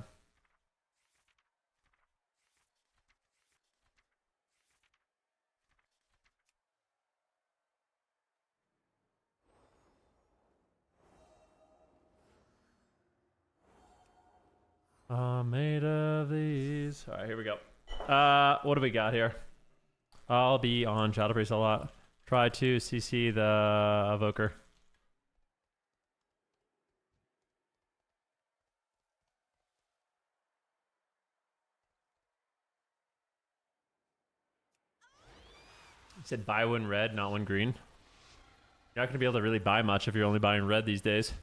Made of these. All right, here we go. What do we got here? I'll be on Shadow Priest a lot. Try to CC the Evoker. You said buy one red, not one green. You're not going to be able to really buy much if you're only buying red these days.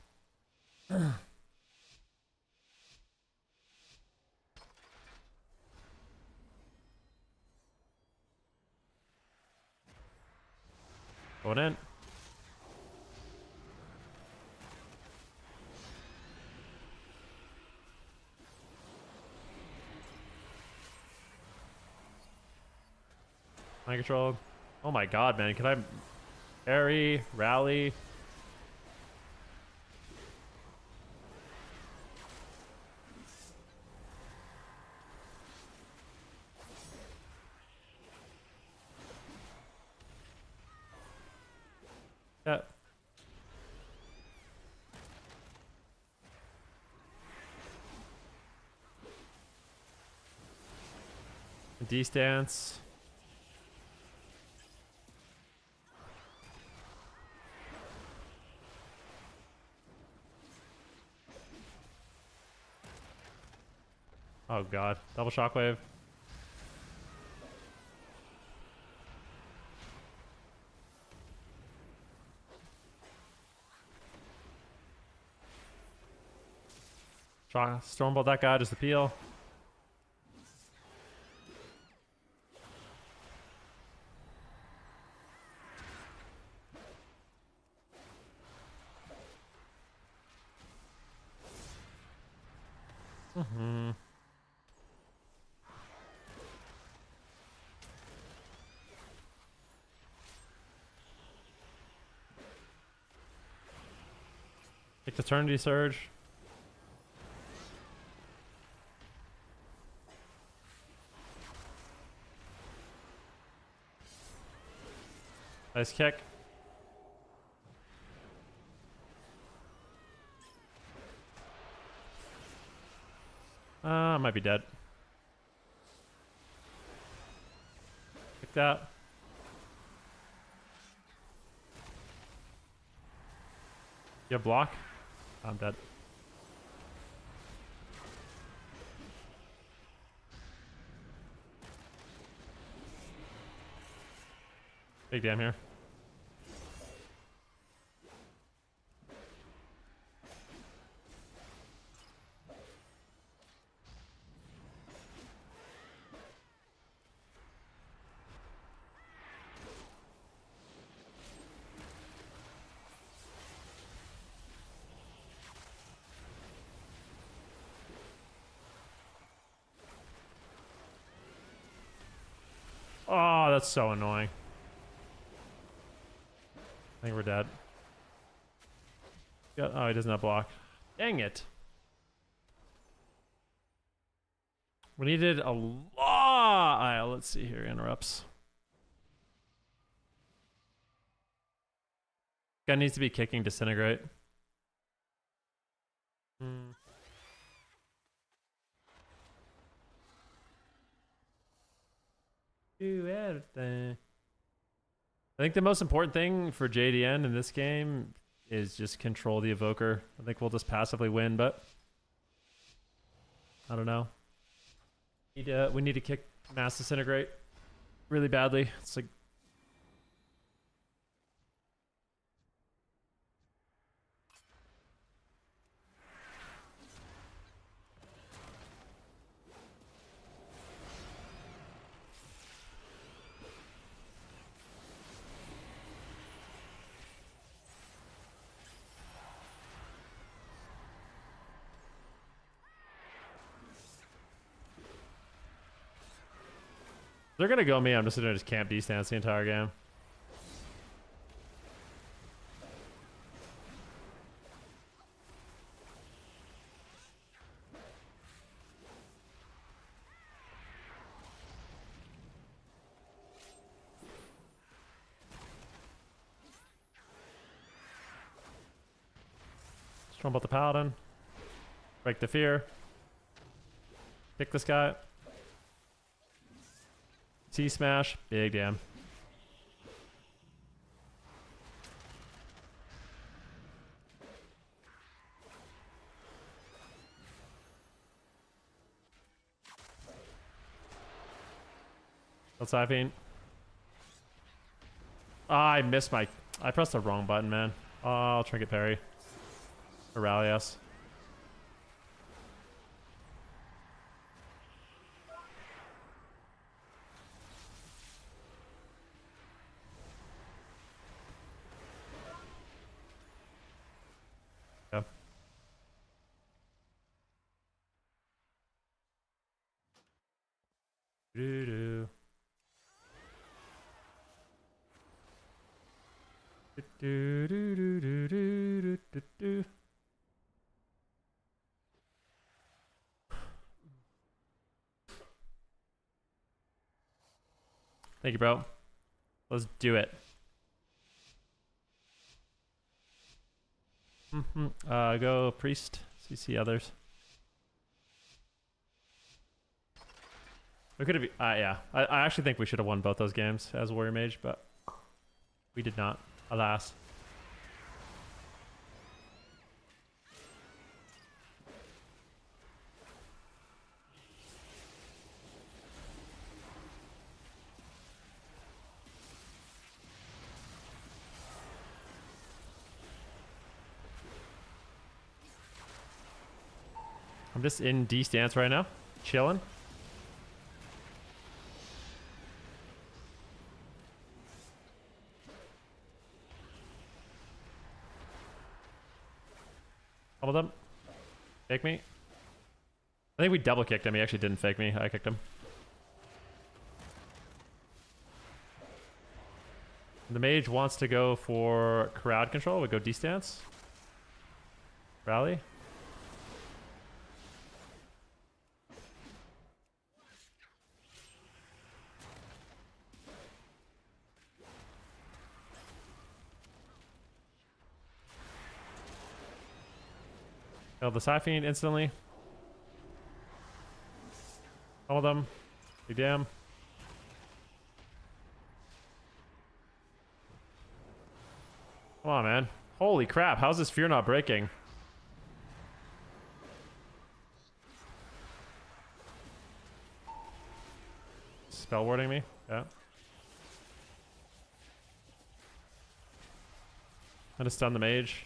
Going in. Mind control. Oh my god, man. Can I parry, rally? Yeah. D-stance. Oh god. Double shockwave. Stormbolt that guy, just appeal. Take the Eternity Surge. Nice kick. I might be dead. Kick that. You have block? I'm dead. Big damn here. Oh, that's so annoying. I think we're dead. Oh, he doesn't have block. Dang it. We needed a lot. Let's see here. Interrupts. Guy needs to be kicking disintegrate. Do everything. I think the most important thing for JDN in this game is just control the evoker. I think we'll just passively win, but I don't know. We need to kick mass disintegrate really badly. It's like they're gonna go me. I'm just gonna just camp D-stance the entire game. Strong about the paladin. Break the fear. Kick this guy. T-smash. Big damn. Let's Siphene. I missed my... I pressed the wrong button, man. Oh, I'll trinket parry. Or rally us. Yeah. Doo-doo. Do-do-do-do-do-do-do-do. Thank you, bro. Let's do it. Go priest. CC others. We could have. Yeah. I actually think we should have won both those games as warrior mage, but we did not. Alas. I'm just in D stance right now, chilling. Double them. Fake me. I think we double kicked him. He actually didn't fake me. I kicked him. The mage wants to go for crowd control. We go D stance. Rally. Kill the Siphian instantly. All of them. Big damn. Come on, man. Holy crap, how's this fear not breaking? Spell warding me? Yeah. I'm gonna stun the mage.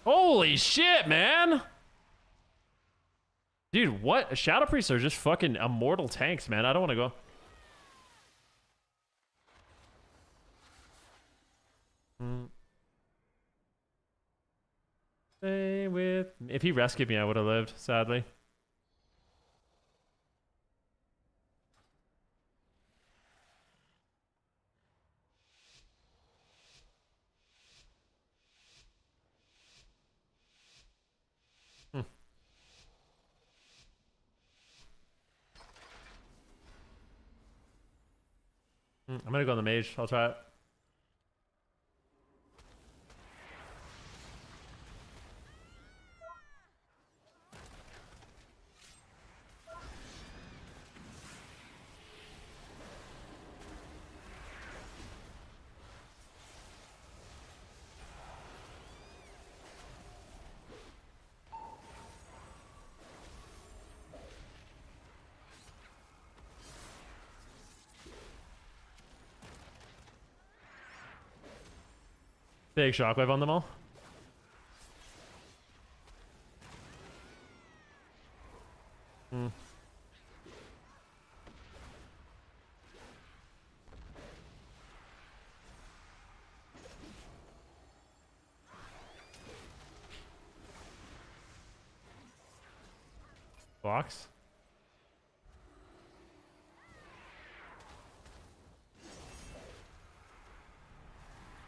Holy shit, man! Dude, what? Shadow Priests are just fucking immortal tanks, man. I don't want to go. Stay with me. If he rescued me, I would have lived, sadly. I'm gonna go on the mage. I'll try it. Big shockwave on them all. Box.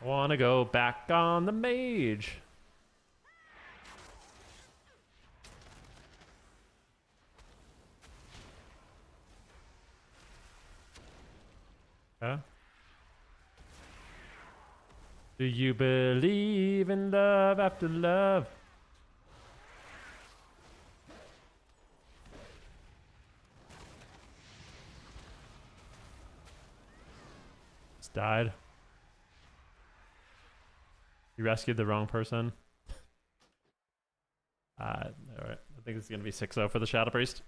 I want to go back on the mage. Huh? Do you believe in love after love? It's died. You rescued the wrong person. Alright. I think it's gonna be 6-0 for the Shadow Priest.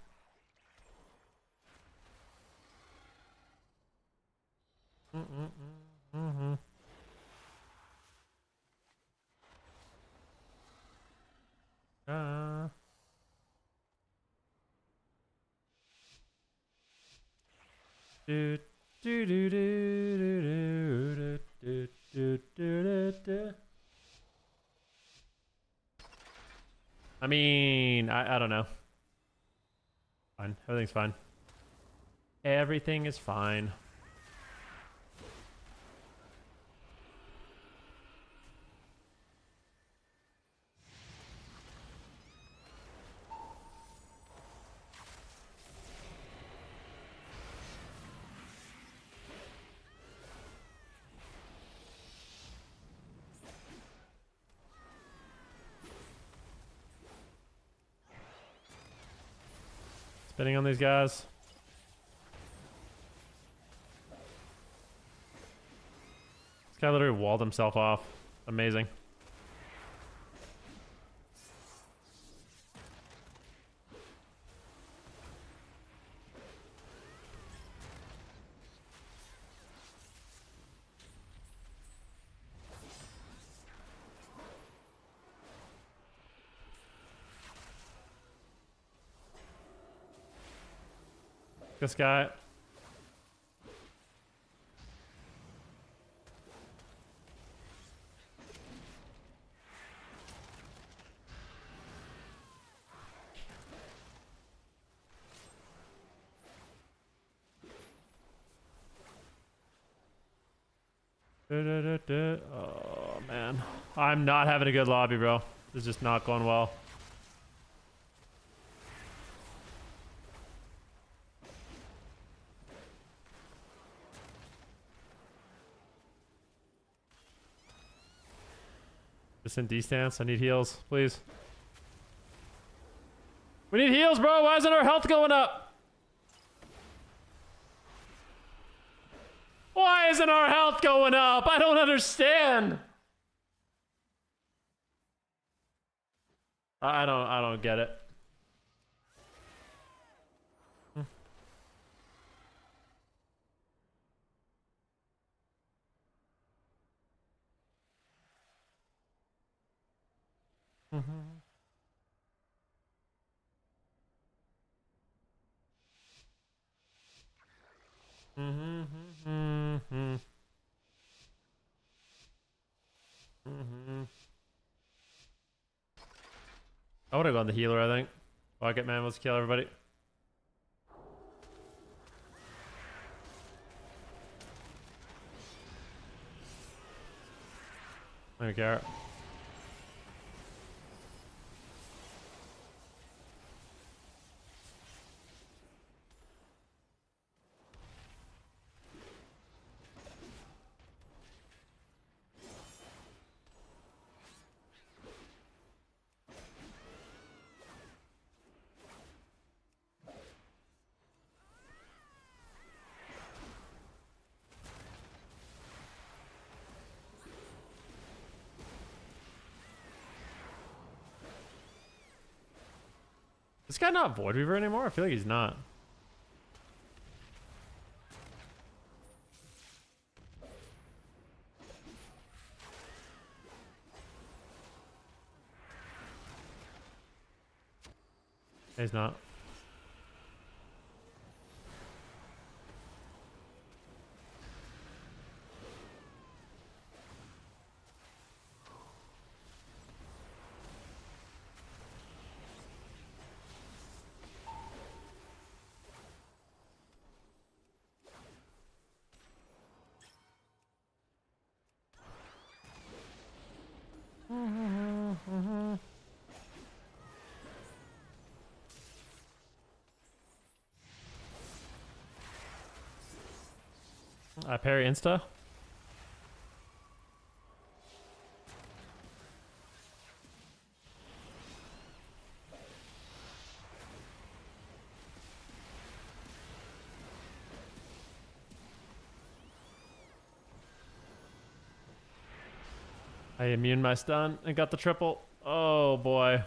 Do do do do do do do do do. I mean, I don't know. Fine. Everything's fine. Everything is fine. Spinning on these guys. This guy literally walled himself off. Amazing. This guy. Oh, man. I'm not having a good lobby, bro. This is just not going well. Just in D stance. I need heals, please. We need heals, bro. Why isn't our health going up? Why isn't our health going up? I don't understand. I don't get it. I would have gone the healer, I think. Rocket Man wants to kill everybody. I don't care. This guy not Void Reaver anymore? I feel like he's not. He's not. I parry insta. I immune my stun and got the triple. Oh boy.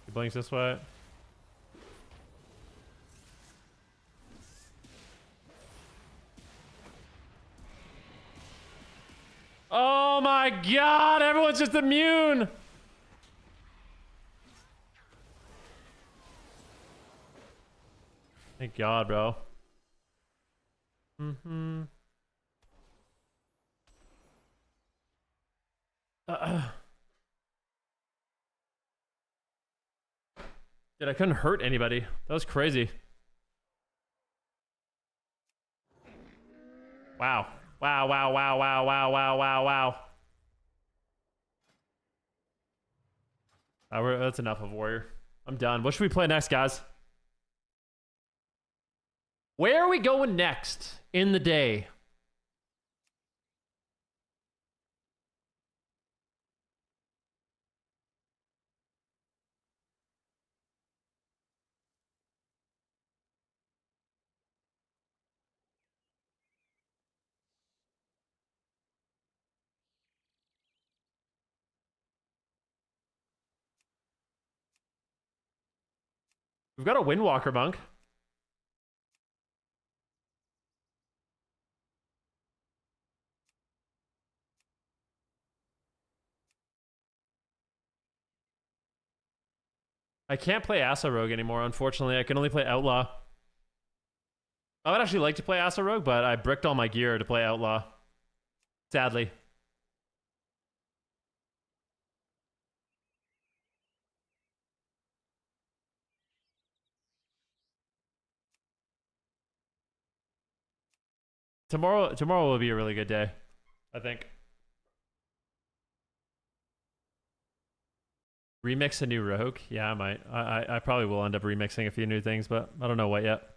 He blinks this way. Oh my god, everyone's just immune. Thank God, bro. Dude, I couldn't hurt anybody. That was crazy. Wow. Wow, wow, wow, wow, wow, wow, wow, wow. That's enough of Warrior. I'm done. What should we play next, guys? Where are we going next in the day? We've got a Windwalker monk. I can't play Asa Rogue anymore, unfortunately. I can only play Outlaw. I would actually like to play Asa Rogue, but I bricked all my gear to play Outlaw. Sadly. Tomorrow will be a really good day, I think. Remix a new Rogue? Yeah, I might. I probably will end up remixing a few new things, but I don't know what yet.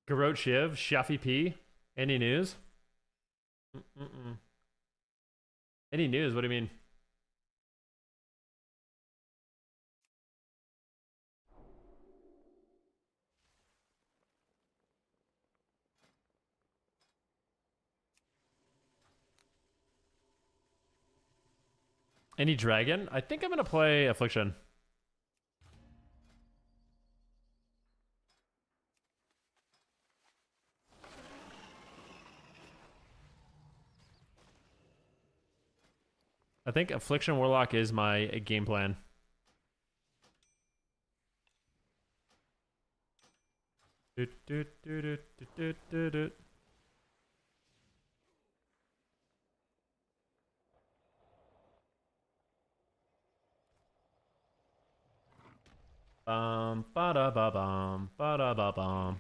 Garrote Shiv, Shafi P. Any news? Any news? What do you mean? Any dragon? I think I'm gonna play Affliction. I think Affliction Warlock is my game plan. Ba da ba ba da ba.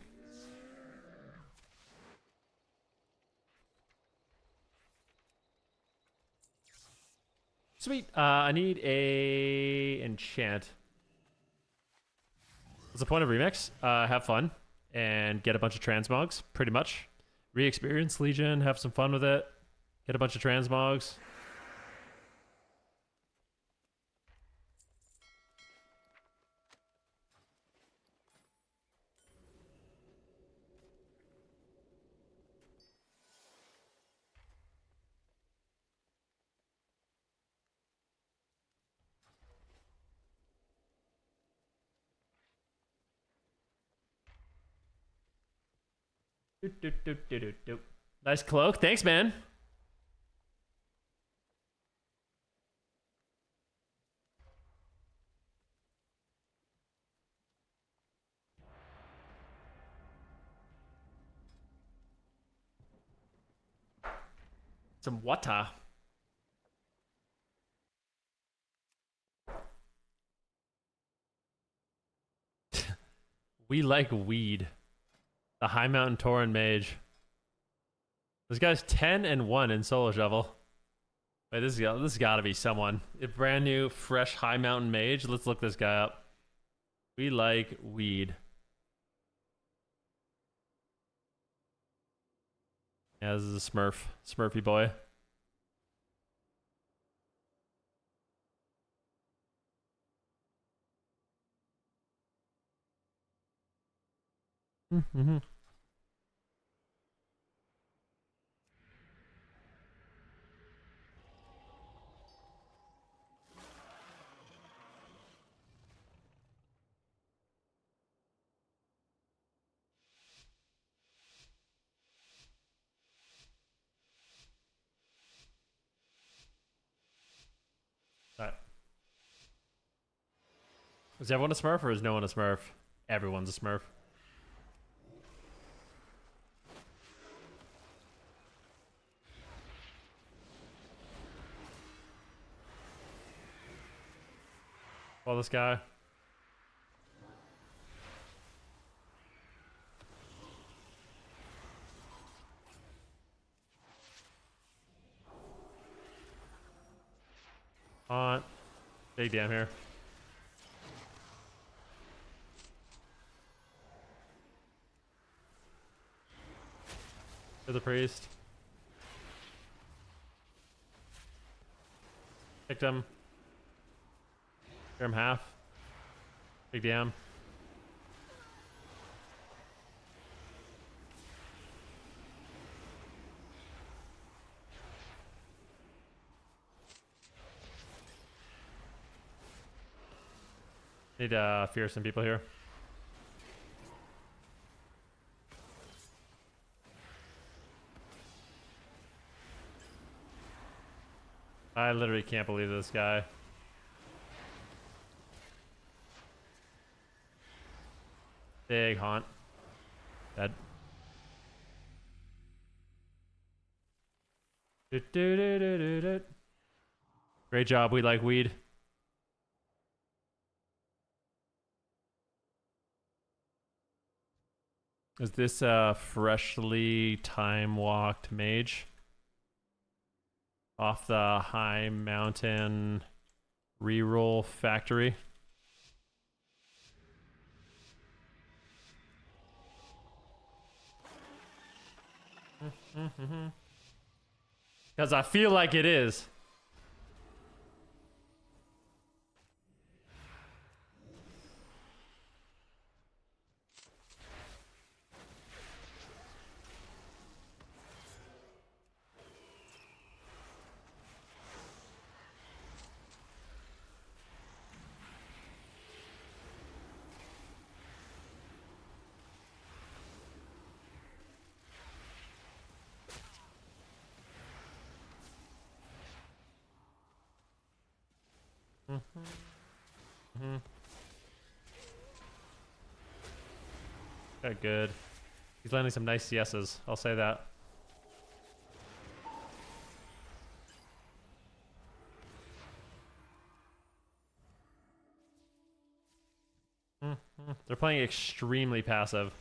Sweet. I need a enchant. What's the point of Remix? Have fun and get a bunch of transmogs, pretty much. Re-experience Legion, have some fun with it. Get a bunch of transmogs. Nice cloak. Thanks, man. Some water. We like weed. The High Mountain Tauren Mage. This guy's 10-1 in Solo Shovel. Wait, this has got to be someone. A brand new, fresh High Mountain Mage. Let's look this guy up. We like weed. Yeah, this is a Smurf. Smurfy boy. Mm-hmm. All right. Is everyone a Smurf or is no one a Smurf? Everyone's a Smurf. Well, this guy. Big damn here. To the priest. Picked him. Clear him half. Big damn. Need to fear some people here. I literally can't believe this guy. Big haunt. Dead. Great job. We like weed. Is this a freshly time walked mage? Off the high mountain reroll factory. Because I feel like it is. Okay, good. He's landing some nice CSs. I'll say that. They're playing extremely passive.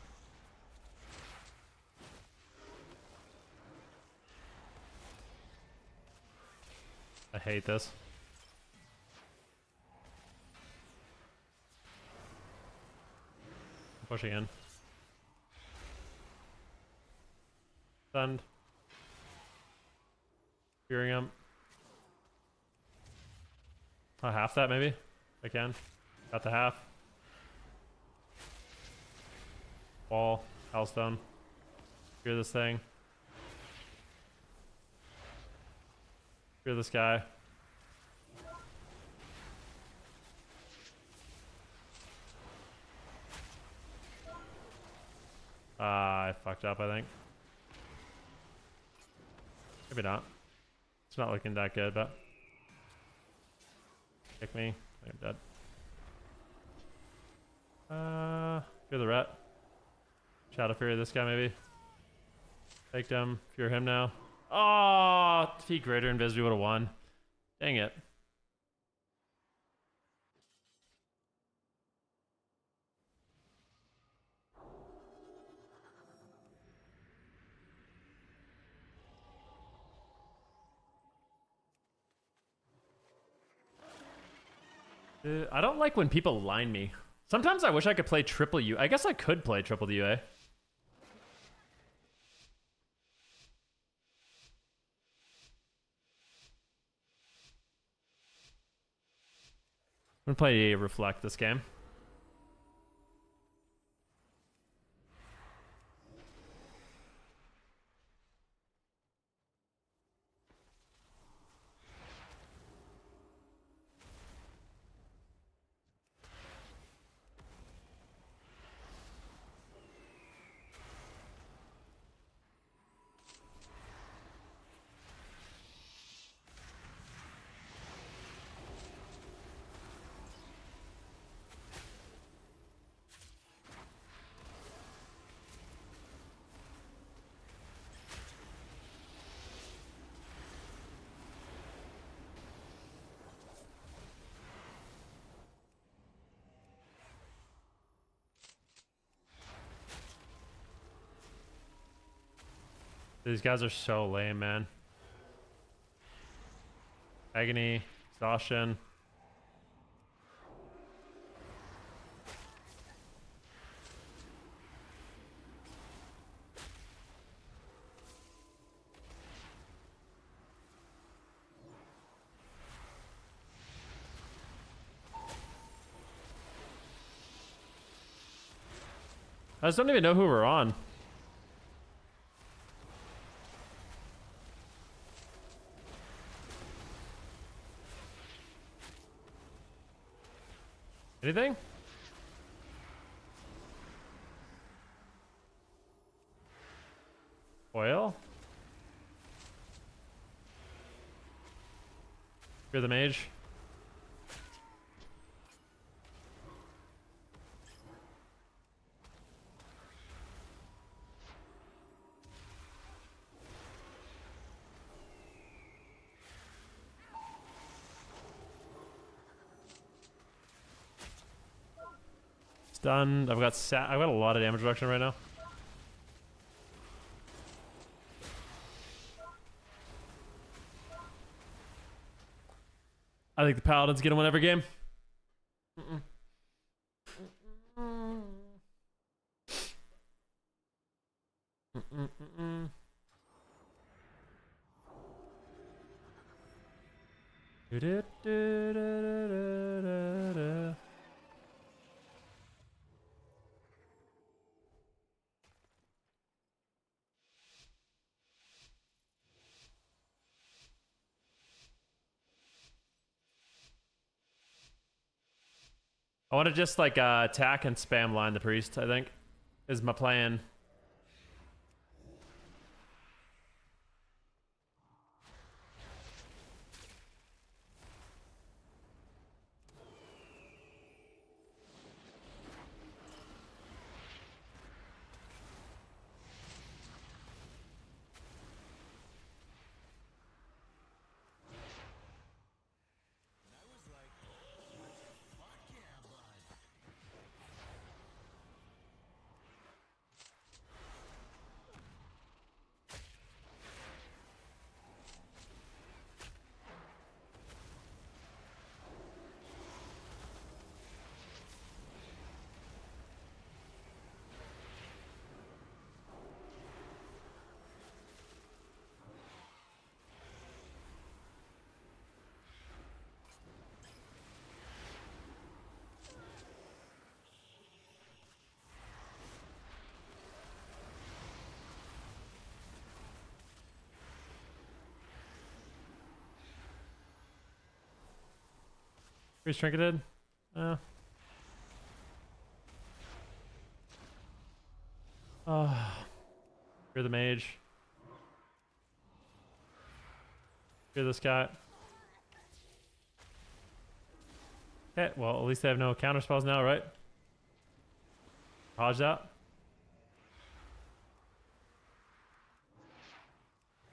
I hate this. I'm pushing in. Stunned. Fearing him. Half that maybe? I can. Got the half. Wall. Hellstone. Fear this thing. Fear this guy. I fucked up, I think. Maybe not. It's not looking that good, but... Kick me. I'm dead. Fear the ret. Shadow Fury this guy, maybe. Take him. Fear him now. Oh! If he greater invis, we would have won. Dang it. I don't like when people line me. Sometimes I wish I could play triple U. I guess I could play triple UA. I'm gonna play Reflect this game. These guys are so lame, man. Agony, exhaustion. I just don't even know who we're on. Anything? Oil? Fear the mage. Stunned. I've got a lot of damage reduction right now. I think the paladins get him win every game. I want to just like attack and spam line the priest, I think, is my plan. Priest trinketed. Fear the mage. Fear this guy. Okay, well, at least they have no counter spells now, right? Hodge that.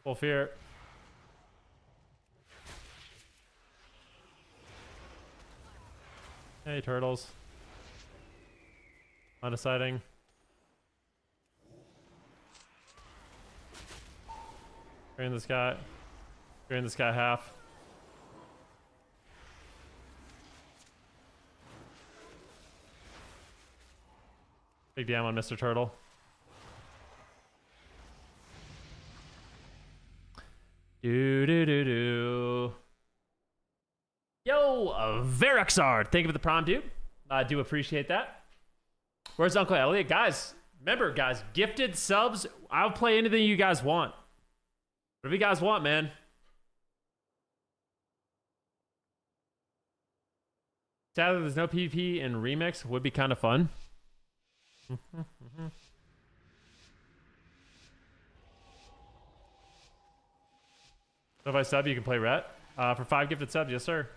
Full fear. Hey, turtles. Undeciding. Drain this guy. Drain this guy half. Big damn on Mr. Turtle. Do do do do. Yo, Veruxard, thank you for the prompt, dude. I do appreciate that. Where's Uncle Elliot? Guys, remember, guys, gifted subs. I'll play anything you guys want. Whatever you guys want, man. Sadly, there's no PvP in Remix. Would be kind of fun. So if I sub, you can play Ret. For 5 gifted subs, yes, sir.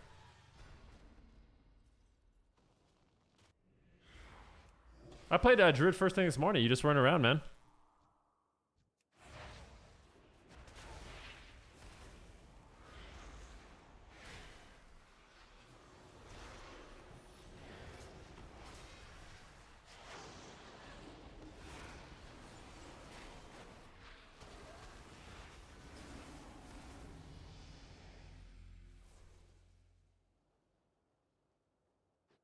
I played Druid first thing this morning. You just run around, man.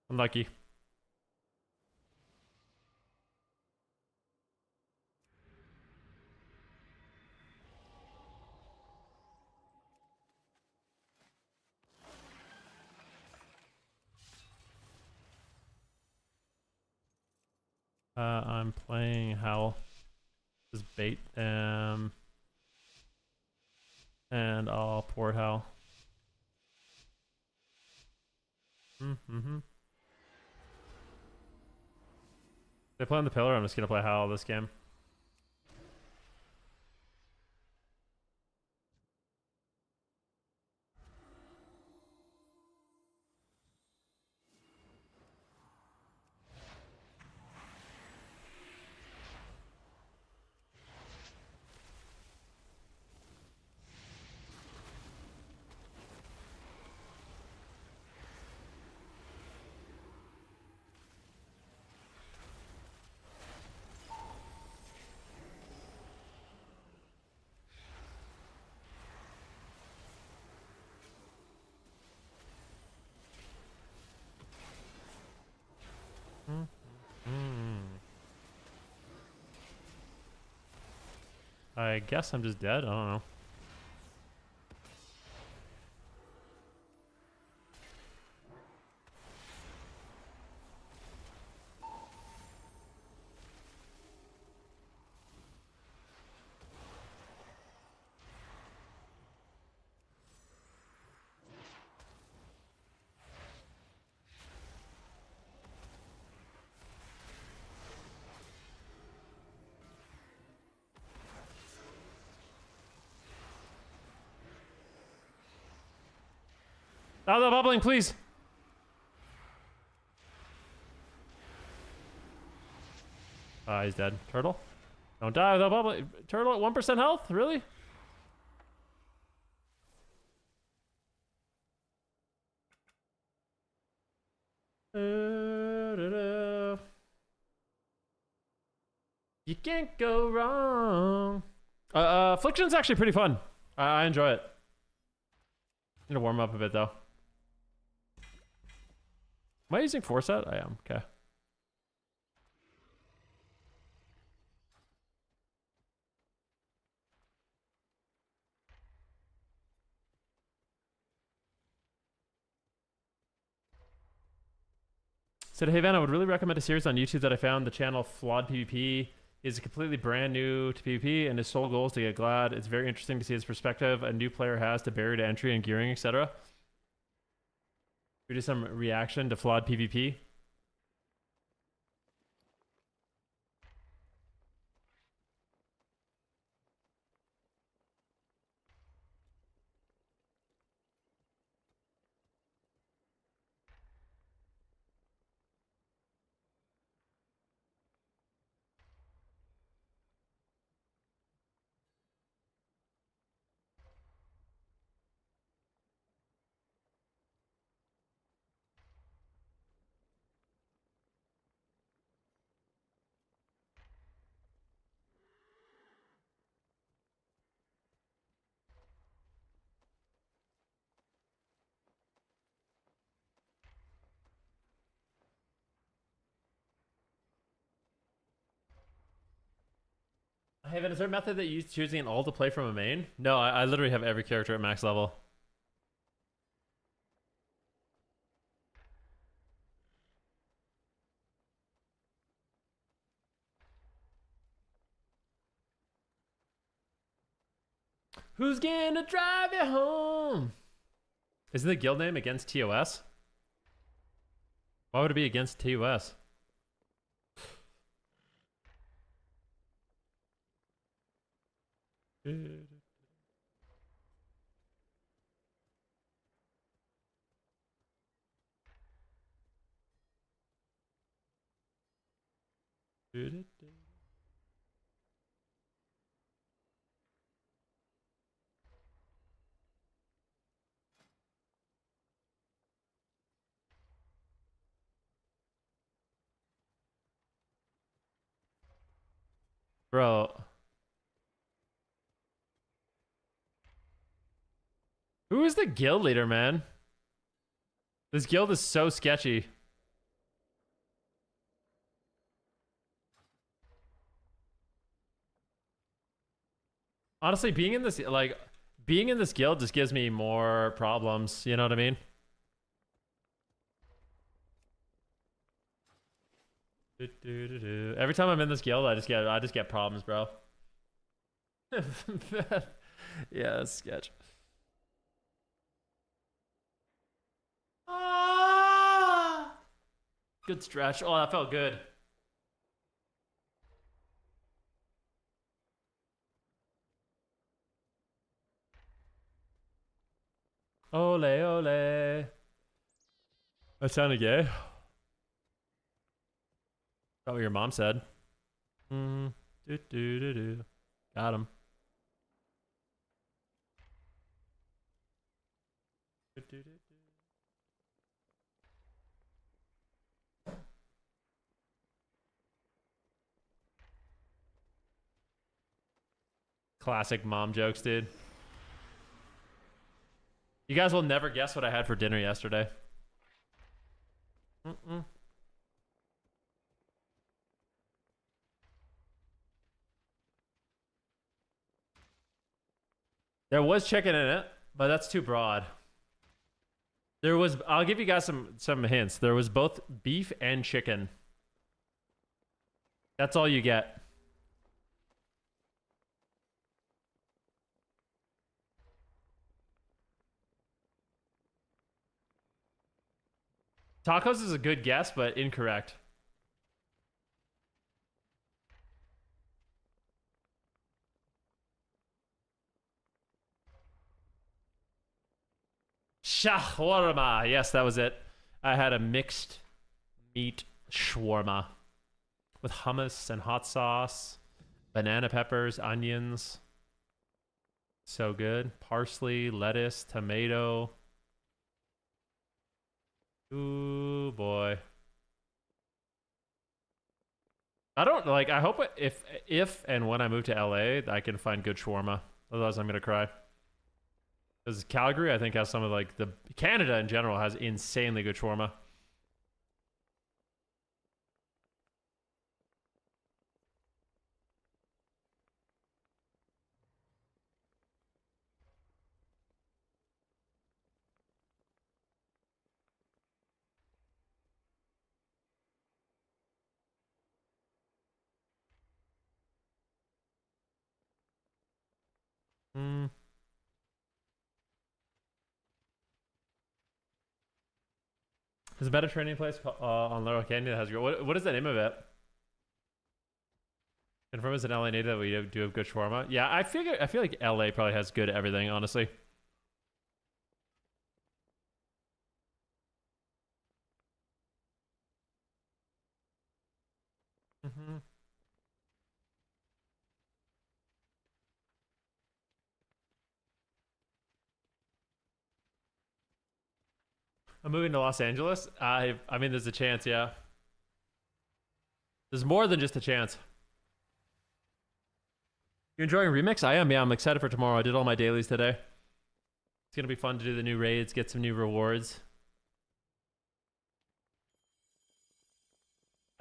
Unlucky. I'm playing Howl. Just bait them. And I'll port Howl. They play on the pillar. I'm just gonna play Howl this game. I guess I'm just dead. I don't know. Out of the bubbling, please. He's dead. Turtle? Don't die without bubbling. Turtle at 1% health? Really? You can't go wrong. Affliction's actually pretty fun. I enjoy it. Need to warm up a bit though. Am I using Foresight? I am. Okay. Said, hey Van, I would really recommend a series on YouTube that I found. The channel Flawed PvP is completely brand new to PvP, and his sole goal is to get glad. It's very interesting to see his perspective a new player has to barrier to entry and gearing, etc. We do some reaction to Flawed PvP. Hey, Evan, is there a method that you use choosing an ult to play from a main? No, I literally have every character at max level. Who's gonna drive you home? Isn't the guild name against TOS? Why would it be against TOS? Bro. Who is the guild leader, man? This guild is so sketchy. Honestly, being in this guild just gives me more problems. You know what I mean? Every time I'm in this guild, I just get problems, bro. Yeah, it's sketch. Ah! Good stretch. Oh, that felt good. Ole, ole. That sounded gay. That's what your mom said. Got him. Classic mom jokes, dude. You guys will never guess what I had for dinner yesterday. There was chicken in it, but that's too broad. There was, I'll give you guys some hints. There was both beef and chicken. That's all you get. Tacos is a good guess, but incorrect. Shawarma. Yes, that was it. I had a mixed meat shawarma with hummus and hot sauce, banana peppers, onions. So good. Parsley, lettuce, tomato. Ooh, boy. I don't like, I hope if and when I move to LA, I can find good shawarma. Otherwise, I'm going to cry. Because Calgary, I think, has some of like the Canada in general has insanely good shawarma. Hmm. There's a better training place on Laurel Canyon that has good. What is the name of it? Confirm as an LA native that we do have good shawarma. Yeah, I feel like LA probably has good everything, honestly. Mm-hmm. I'm moving to Los Angeles. I mean, there's a chance, yeah. There's more than just a chance. You enjoying Remix? I am, yeah. I'm excited for tomorrow. I did all my dailies today. It's gonna be fun to do the new raids, get some new rewards.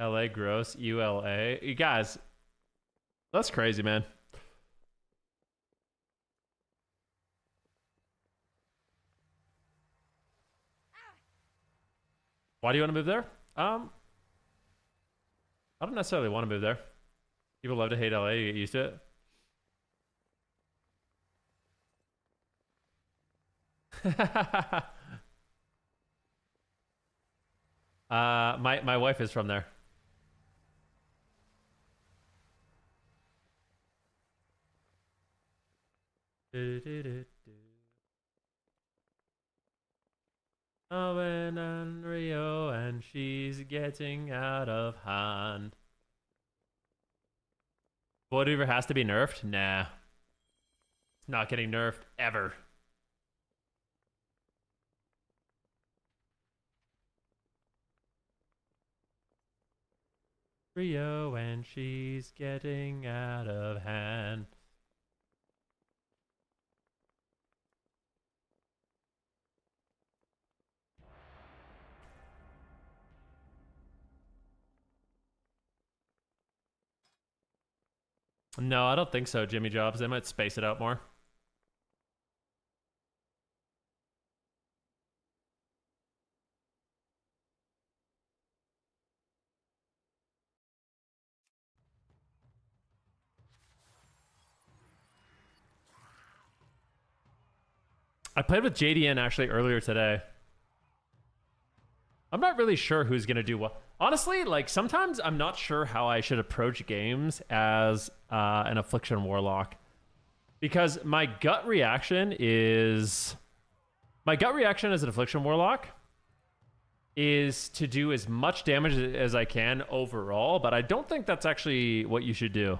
LA gross, ULA. You guys, that's crazy, man. Why do you want to move there? I don't necessarily want to move there. People love to hate LA. You get used to it. My wife is from there. Owen and Rio, and she's getting out of hand. Whatever has to be nerfed? Nah. It's not getting nerfed ever. Rio, and she's getting out of hand. No, I don't think so, Jimmy Jobs. They might space it out more. I played with JDN actually earlier today. I'm not really sure who's going to do what. Honestly, like sometimes I'm not sure how I should approach games as an Affliction Warlock. Because my gut reaction as an Affliction Warlock is to do as much damage as I can overall, but I don't think that's actually what you should do.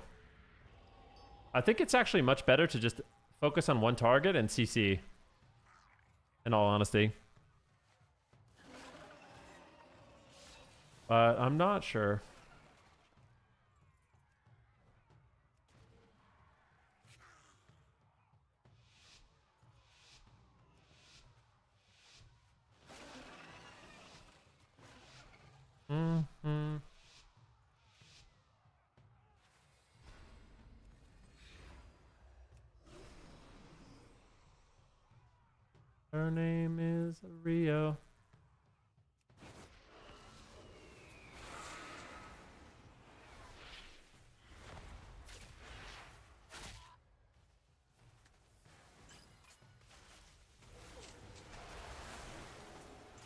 I think it's actually much better to just focus on one target and CC. In all honesty. But I'm not sure. Mm-hmm. Her name is Rio.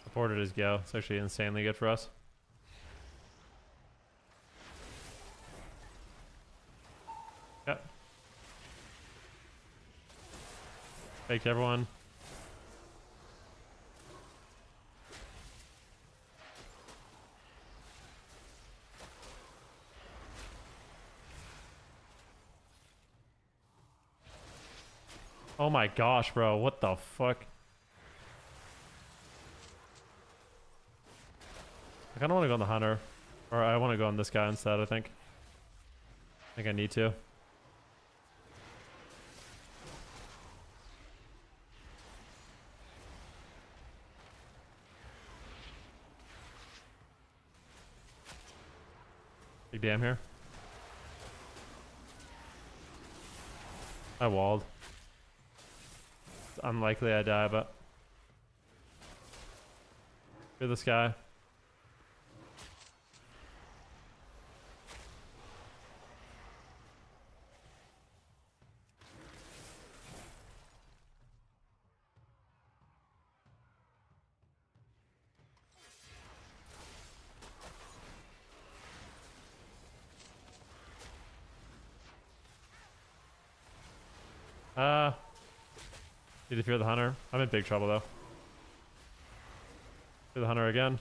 Supported his go. It's actually insanely good for us. Yep. Faked everyone. Oh my gosh, bro. What the fuck? I kind of want to go on the hunter. Or I want to go on this guy instead, I think. I think I need to. Big damn here. I walled. It's unlikely I die, but... Hear this guy. Need to fear the hunter. I'm in big trouble though. Fear the hunter again.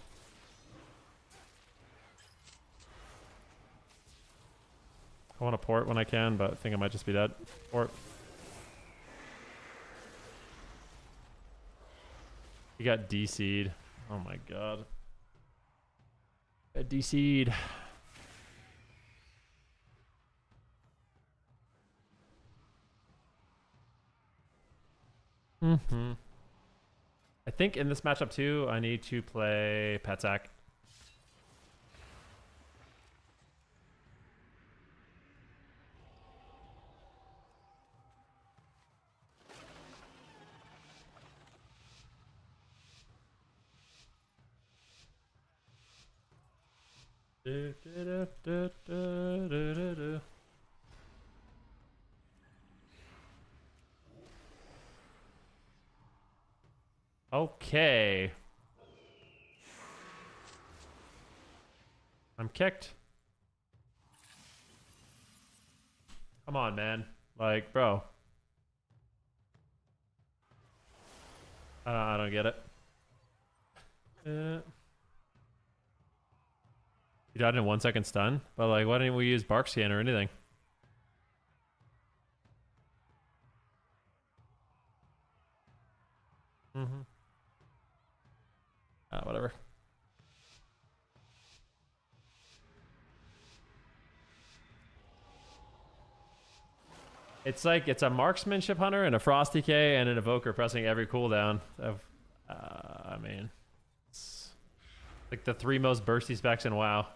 I want to port when I can, but I think I might just be dead. Port. He got DC'd. Oh my god. Got DC'd. I think in this matchup too, I need to play Petzak. Okay. I'm kicked. Come on, man. Like, bro. I don't get it. You died in a 1 second stun? But like, why didn't we use Bark Scan or anything? Whatever. It's like, it's a marksmanship hunter and a frost DK and an evoker pressing every cooldown. I mean, it's like the 3 most bursty specs in WoW.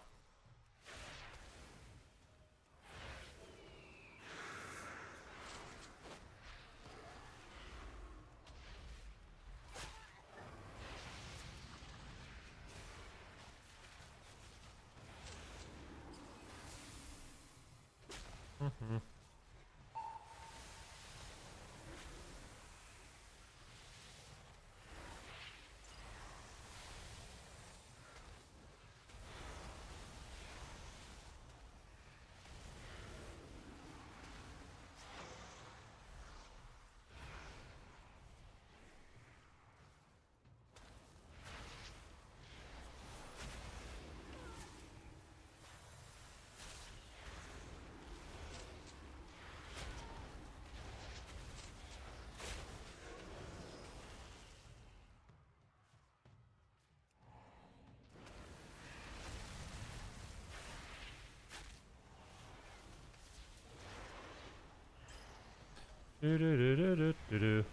Do.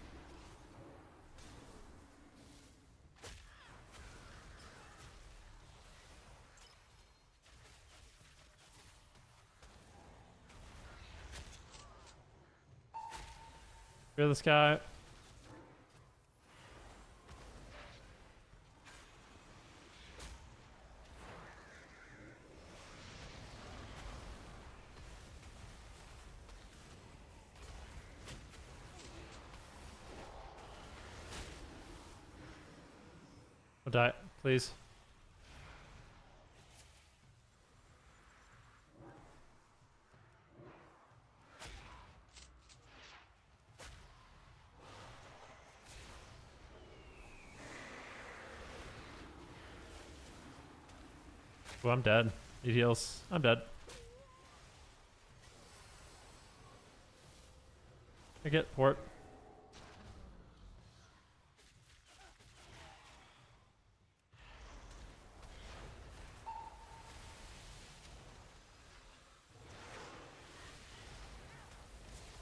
Fear this guy. Don't die, please. Oh, I'm dead. He heals. I'm dead. I get port.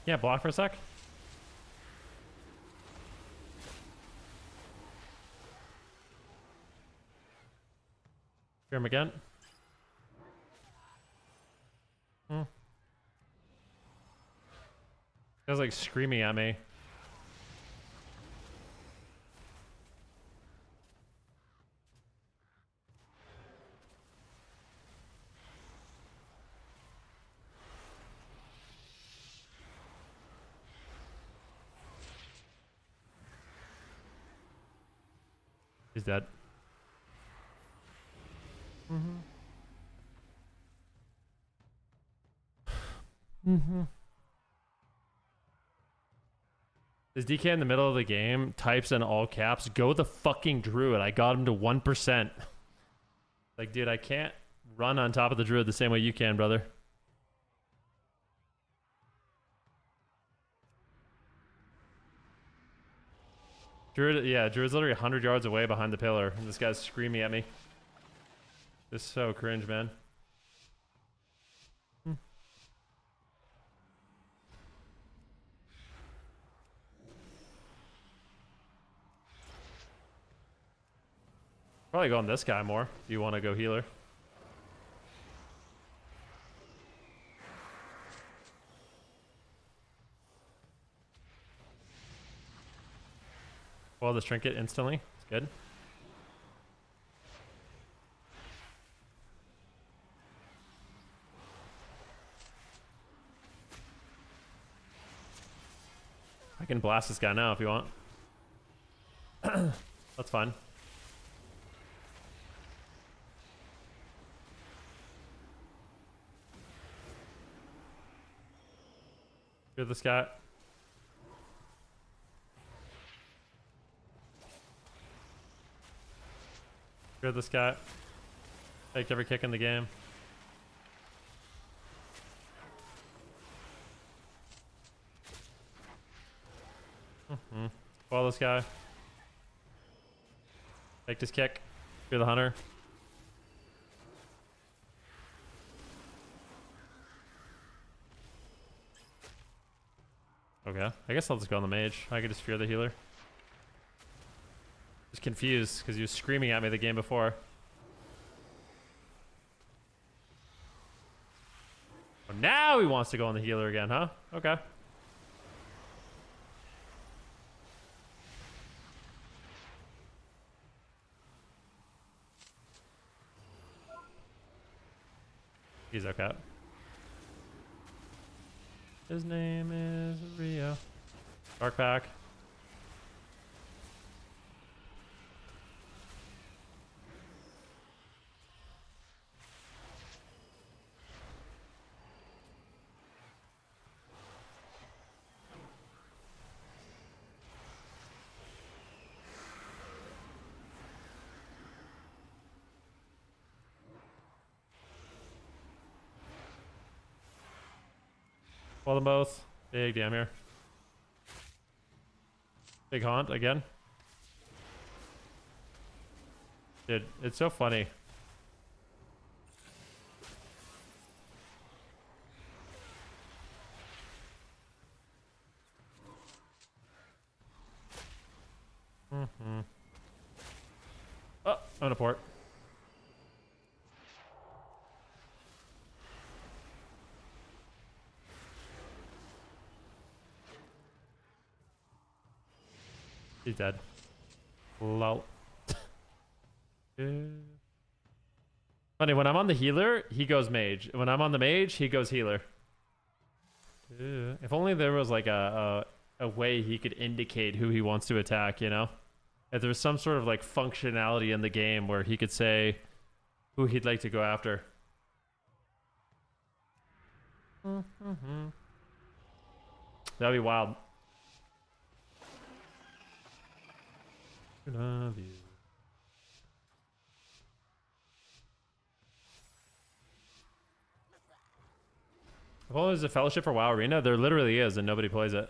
Yeah, block for a sec. Hear him again. Guy's like screaming at me. He's dead. This DK in the middle of the game types in all caps, "Go the fucking druid." I got him to 1%. Like, dude, I can't run on top of the druid the same way you can, brother. Druid, yeah, druid's literally 100 yards away behind the pillar, and this guy's screaming at me. This is so cringe, man. Probably go on this guy more if you want to go healer. Well, this trinket instantly. It's good. I can blast this guy now if you want. That's fine. Hear this guy. Hear this guy. Take every kick in the game. Follow this guy. Take this kick. Fear the hunter. Okay, I guess I'll just go on the mage. I could just fear the healer. Just confused because he was screaming at me the game before. Oh, now he wants to go on the healer again, huh? Okay. He's okay. His name is Rio. Dark pack. Well, them both. Big damn here. Big haunt again. Dude, it's so funny. Oh, I'm gonna port. He's dead. Lol. Funny, when I'm on the healer, he goes mage. When I'm on the mage, he goes healer. If only there was like a way he could indicate who he wants to attack, you know? If there was some sort of like functionality in the game where he could say who he'd like to go after. That'd be wild. Love you. Well, there's a fellowship for WoW Arena. There literally is, and nobody plays it.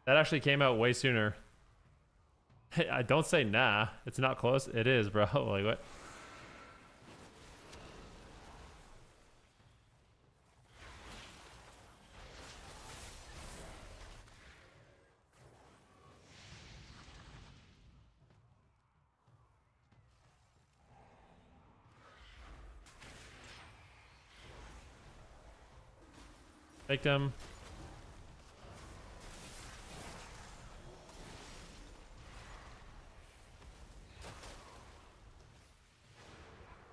That actually came out way sooner. I don't say nah. It's not close. It is, bro. Like what? Take them.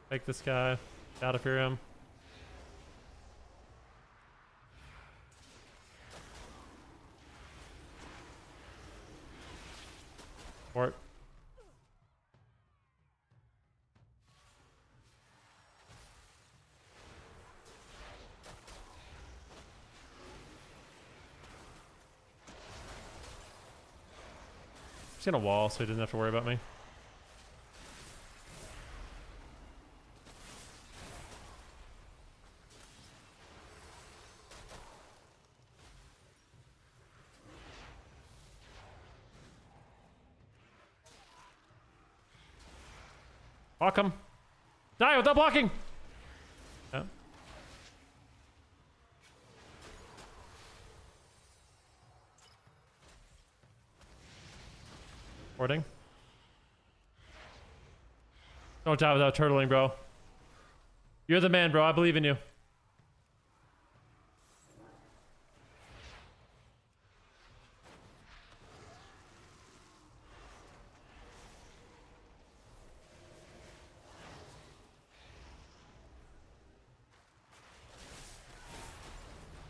Take this guy. Out of here him. Port. Just gonna wall so he doesn't have to worry about me. Block him. Die without blocking. Yeah. Porting. Don't die without turtling, bro. You're the man, bro. I believe in you.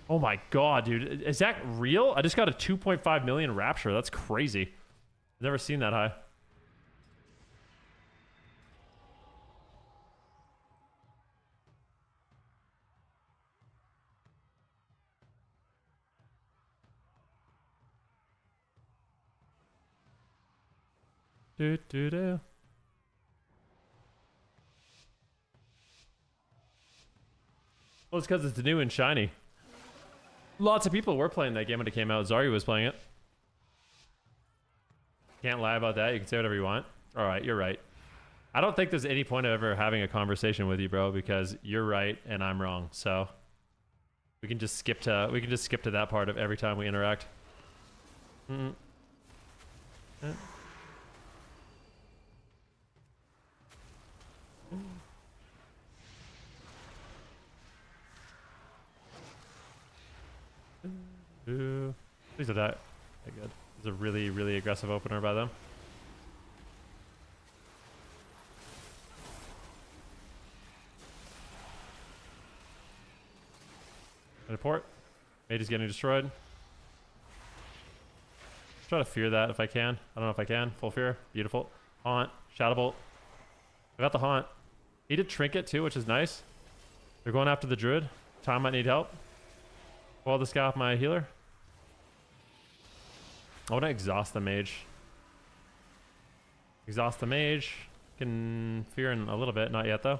Oh my god, dude. Is that real? I just got a 2.5 million rapture. That's crazy. I've never seen that high. Do do do. Well, it's because it's new and shiny. Lots of people were playing that game when it came out. Zarya was playing it. Can't lie about that. You can say whatever you want. All right, you're right. I don't think there's any point of ever having a conversation with you, bro, because you're right and I'm wrong. So we can just skip to that part of every time we interact. Please don't die. Okay, good. It's a really, really aggressive opener by them. Port. Mage is getting destroyed. Try to fear that if I can. I don't know if I can. Full fear. Beautiful. Haunt. Shadow Bolt. I got the haunt. He did trinket too, which is nice. They're going after the druid. Tom might need help. Wall this guy off my healer. I want to exhaust the mage. Exhaust the mage. Can fear in a little bit. Not yet though.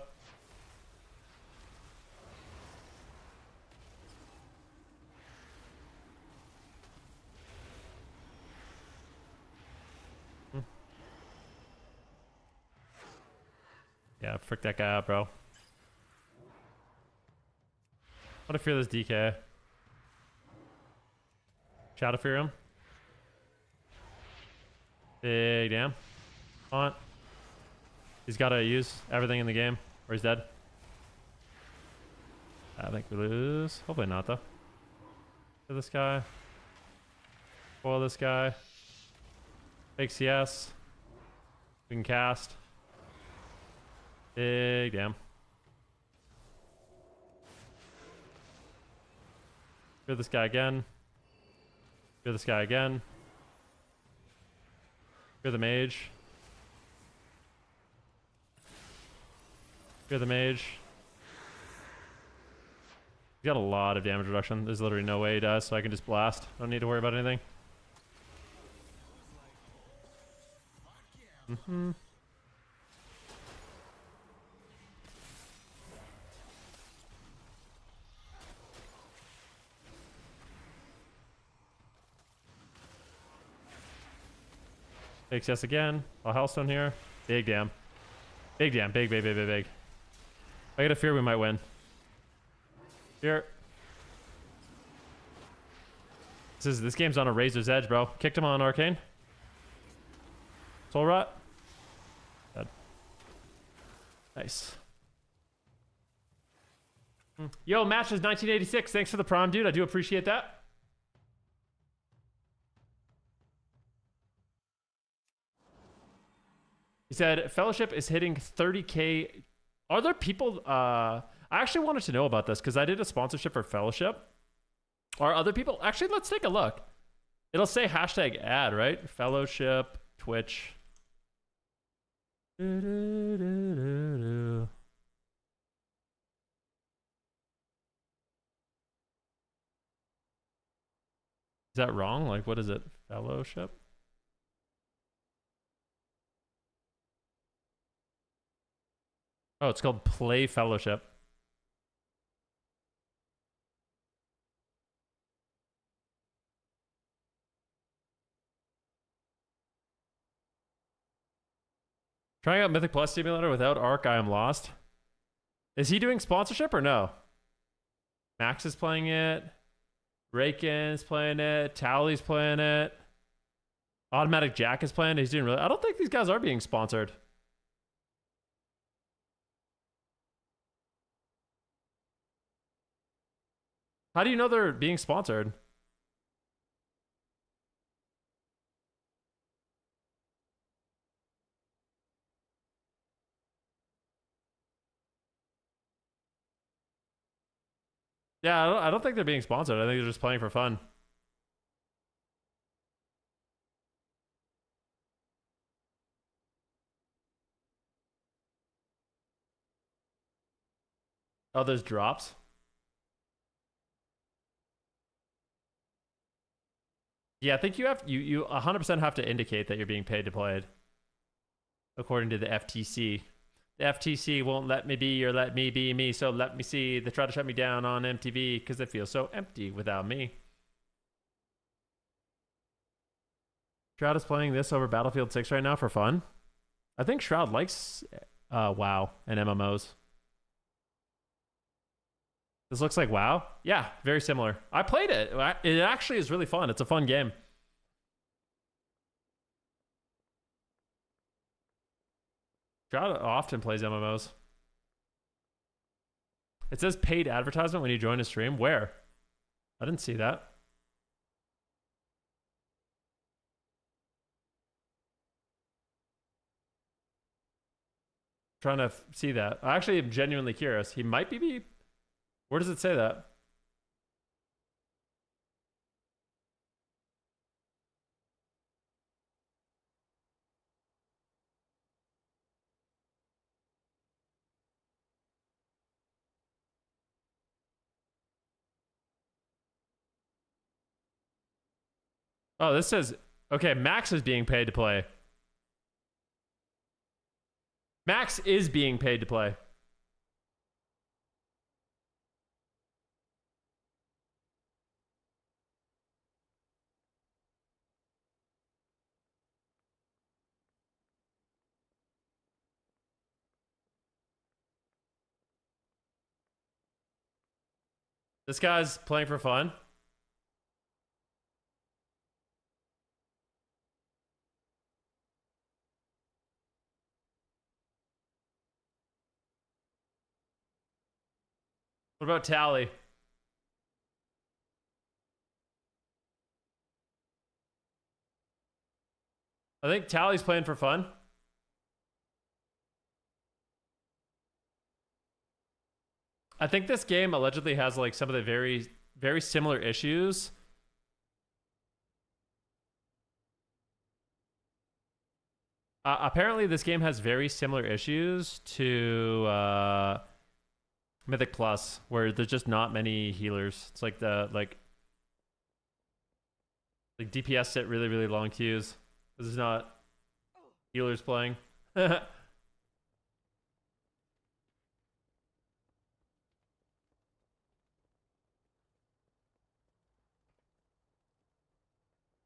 Yeah, frick that guy out, bro. I want to fear this DK. Shadow fear him. Big damn. Haunt. He's got to use everything in the game or he's dead. I think we lose. Hopefully not, though. Kill this guy. Foil this guy. Fake CS. We can cast. Big damn. Fear this guy again. Fear this guy again. Fear the mage. Fear the mage. He's got a lot of damage reduction. There's literally no way he does, so I can just blast. Don't need to worry about anything. Takes yes again. A Hellstone here. Big damn. Big damn. Big, big, big, big, big. I got a fear we might win. Fear. This game's on a razor's edge, bro. Kicked him on Arcane. Soul Rot. Dead. Nice. Yo, match is 1986. Thanks for the prom, dude. I do appreciate that. He said, Fellowship is hitting 30K. Are there people... I actually wanted to know about this because I did a sponsorship for Fellowship. Are other people... Actually, let's take a look. It'll say hashtag ad, right? Fellowship, Twitch. Is that wrong? Like, what is it? Fellowship? Oh, it's called Play Fellowship. Trying out Mythic Plus Simulator without Arc, I am lost. Is he doing sponsorship or no? Max is playing it. Raken's playing it. Towley's playing it. Automatic Jack is playing it. He's doing really... I don't think these guys are being sponsored. How do you know they're being sponsored? Yeah, I don't think they're being sponsored. I think they're just playing for fun. Oh, there's drops? Yeah, I think you 100% have to indicate that you're being paid to play it. According to the FTC. The FTC won't let me be or let me be me, so let me see. They try to shut me down on MTV because it feels so empty without me. Shroud is playing this over Battlefield 6 right now for fun. I think Shroud likes WoW and MMOs. This looks like WoW. Yeah, very similar. I played it. It actually is really fun. It's a fun game. Shroud often plays MMOs. It says paid advertisement when you join a stream. Where? I didn't see that. Trying to see that. I actually am genuinely curious. He might be... Where does it say that? Oh, this says... Okay, Max is being paid to play. Max is being paid to play. This guy's playing for fun. What about Tally? I think Tally's playing for fun. I think this game allegedly has like some of the very, very similar issues Apparently, this game has very similar issues to Mythic Plus, where there's just not many healers. It's like like DPS sit really, really long queues. This is not healers playing.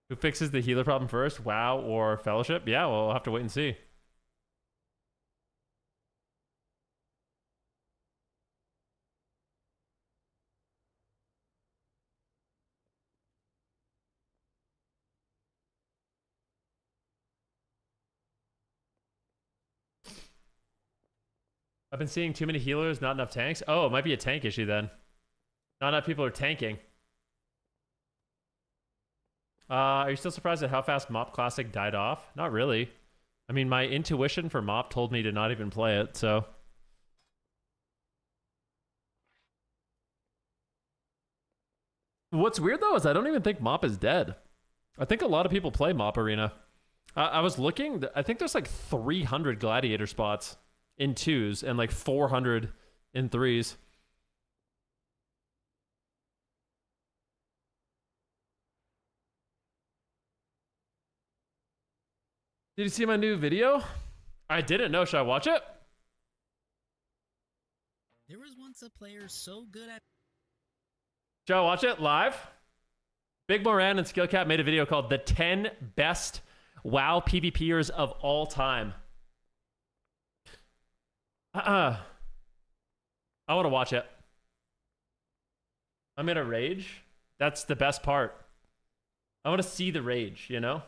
Who fixes the healer problem first? WoW or Fellowship? Yeah, well, we'll have to wait and see. I've been seeing too many healers, not enough tanks. Oh, it might be a tank issue then. Not enough people are tanking. Are you still surprised at how fast Mop Classic died off? Not really. I mean, my intuition for Mop told me to not even play it, so. What's weird though is I don't even think Mop is dead. I think a lot of people play Mop Arena. I was looking, I think there's like 300 gladiator spots in 2s and like 400 in 3s. Did you see my new video? I didn't know. Should I watch it? There was once a player so good at... Should I watch it live? Big Moran and Skillcat made a video called The 10 Best WoW PvPers of All Time. I want to watch it. I'm in a rage. That's the best part. I want to see the rage, you know?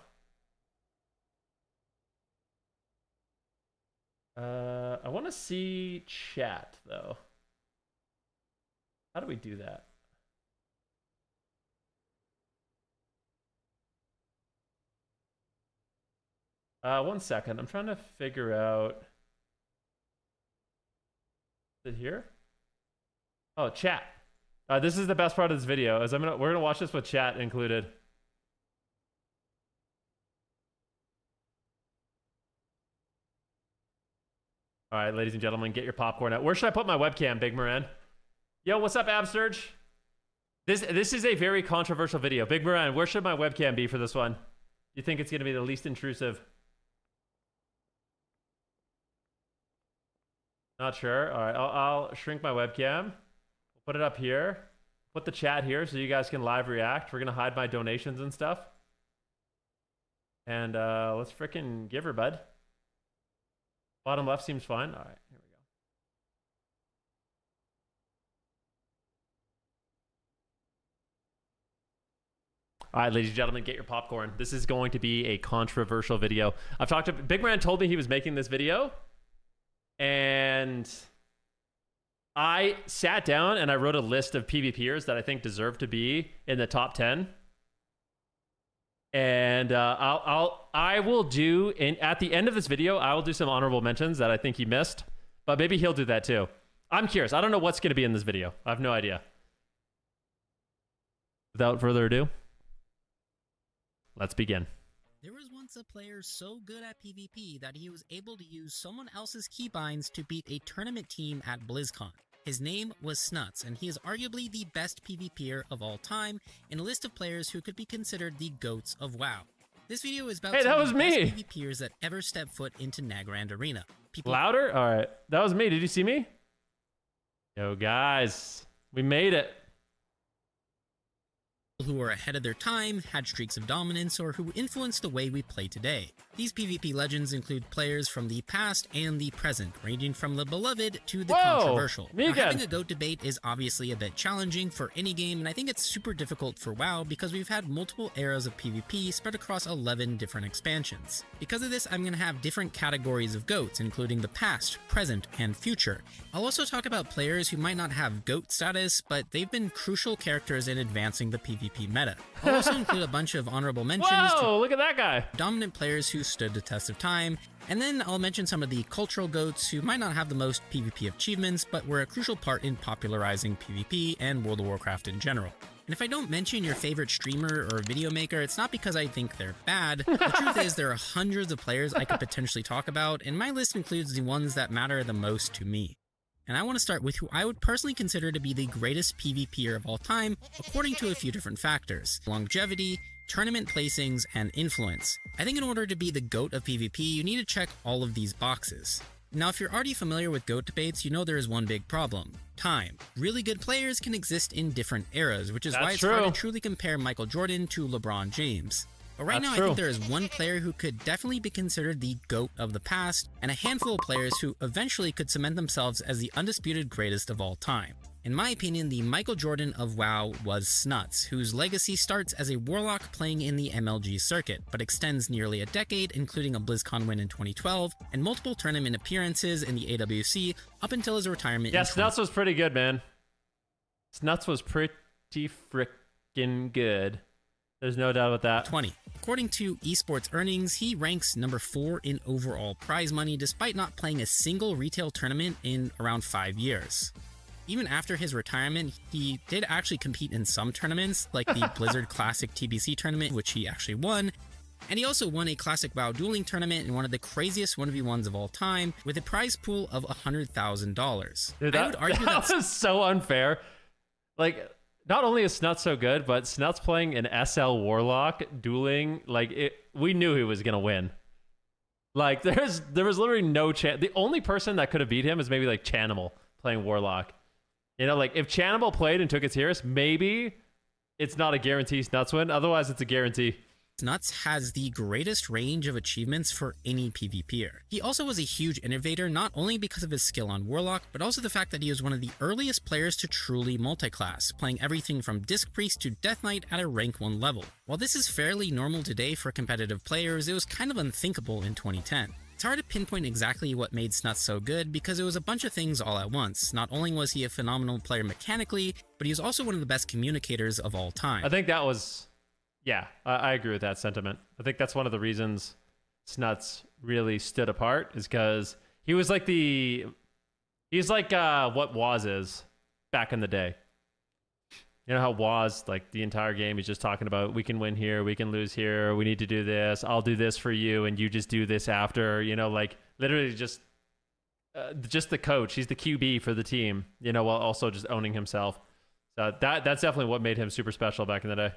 I want to see chat, though. How do we do that? One second. I'm trying to figure out... Is it here? Oh, chat. This is the best part of this video. Is we're gonna watch this with chat included. All right, ladies and gentlemen, get your popcorn out. Where should I put my webcam, Big Moran? Yo, what's up, Absurge? This is a very controversial video. Big Moran, where should my webcam be for this one? You think it's gonna be the least intrusive? Not sure. All right, I'll shrink my webcam. Put it up here. Put the chat here so you guys can live react. We're gonna hide my donations and stuff. And let's frickin' give her, bud. Bottom left seems fine. All right, here we go. All right, ladies and gentlemen, get your popcorn. This is going to be a controversial video. I've talked to Big Man told me he was making this video, and I sat down and I wrote a list of PvPers that I think deserve to be in the top 10. And I will do at the end of this video, I will do some honorable mentions that I think he missed, but maybe he'll do that too. I'm curious. I don't know what's going to be in this video. I have no idea. Without further ado, let's begin. There was once a player so good at PvP that he was able to use someone else's keybinds to beat a tournament team at BlizzCon. His name was Snuts, and he is arguably the best PvPer of all time in a list of players who could be considered the GOATs of WoW. This video is about some of the best PvPers that ever stepped foot into Nagrand Arena. Louder? All right. That was me. Did you see me? Yo, guys. We made it. Who were ahead of their time, had streaks of dominance, or who influenced the way we play today. These PvP legends include players from the past and the present, ranging from the beloved to the controversial. Now, having a GOAT debate is obviously a bit challenging for any game, and I think it's super difficult for WoW because we've had multiple eras of PvP spread across 11 different expansions. Because of this, I'm going to have different categories of GOATs, including the past, present, and future. I'll also talk about players who might not have GOAT status, but they've been crucial characters in advancing the PvP meta. I'll also include a bunch of honorable mentions to look at that guy. Dominant players who stood the test of time, and then I'll mention some of the cultural GOATs who might not have the most PvP achievements, but were a crucial part in popularizing PvP and World of Warcraft in general. And if I don't mention your favorite streamer or video maker, it's not because I think they're bad. The truth is there are hundreds of players I could potentially talk about, and my list includes the ones that matter the most to me. And I want to start with who I would personally consider to be the greatest PvPer of all time, according to a few different factors: longevity, tournament placings, and influence. I think in order to be the GOAT of PvP, you need to check all of these boxes. Now, if you're already familiar with GOAT debates, you know there is one big problem: time. Really good players can exist in different eras, which is why it's hard to truly compare Michael Jordan to LeBron James. But right now, I think there is one player who could definitely be considered the GOAT of the past, and a handful of players who eventually could cement themselves as the undisputed greatest of all time. In my opinion, the Michael Jordan of WoW was Snuts, whose legacy starts as a Warlock playing in the MLG circuit, but extends nearly a decade, including a BlizzCon win in 2012, and multiple tournament appearances in the AWC up until his retirement. Yeah, Snuts was pretty good, man. Snuts was pretty frickin' good. There's no doubt about that. 20. According to esports earnings, he ranks number 4 in overall prize money, despite not playing a single retail tournament in around 5 years. Even after his retirement, he did actually compete in some tournaments, like the Blizzard Classic TBC tournament, which he actually won. And he also won a Classic WoW dueling tournament in one of the craziest 1v1s of all time, with a prize pool of $100,000. I would argue that was so unfair. Like, not only is Snuts so good, but Snuts playing an SL Warlock dueling, we knew he was gonna win. Like, there was literally no chance. The only person that could have beat him is maybe like Chanimal playing Warlock. You know, like if Chanimal played and took it serious, maybe it's not a guarantee Snuts win. Otherwise, it's a guarantee. Snuts has the greatest range of achievements for any PvPer. He also was a huge innovator, not only because of his skill on Warlock, but also the fact that he was one of the earliest players to truly multiclass, playing everything from Disc Priest to Death Knight at a rank 1 level. While this is fairly normal today for competitive players, it was kind of unthinkable in 2010. It's hard to pinpoint exactly what made Snuts so good because it was a bunch of things all at once. Not only was he a phenomenal player mechanically, but he was also one of the best communicators of all time. I think that was... Yeah, I agree with that sentiment. I think that's one of the reasons Snuts really stood apart, is because he was like what Waz is back in the day. You know how Waz, like the entire game, he's just talking about, we can win here, we can lose here, we need to do this, I'll do this for you, and you just do this after, you know, like literally just the coach. He's the QB for the team, you know, while also just owning himself. So that's definitely what made him super special back in the day.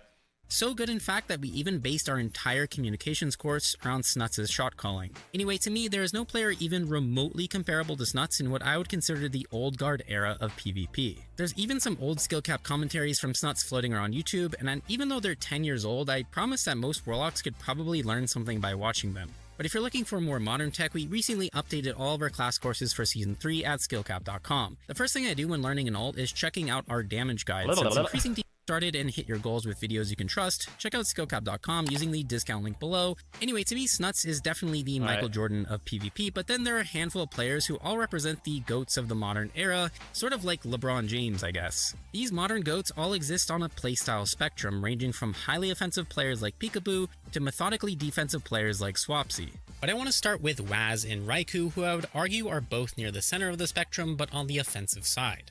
So good, in fact, that we even based our entire communications course around Snuts' shot calling. Anyway, to me, there is no player even remotely comparable to Snuts in what I would consider the old guard era of PvP. There's even some old skill cap commentaries from Snuts floating around YouTube, and even though they're 10 years old, I promise that most Warlocks could probably learn something by watching them. But if you're looking for more modern tech, we recently updated all of our class courses for Season 3 at skillcap.com. The first thing I do when learning an ult is checking out our damage guide, since increasing started and hit your goals with videos you can trust. Check out skillcap.com using the discount link below. Anyway, to me, Snuts is definitely the Michael Jordan of PvP, but then there are a handful of players who all represent the GOATs of the modern era, sort of like LeBron James, I guess. These modern GOATs all exist on a playstyle spectrum, ranging from highly offensive players like Peekaboo to methodically defensive players like Swapsy. But I want to start with Waz and Raikou, who I would argue are both near the center of the spectrum, but on the offensive side.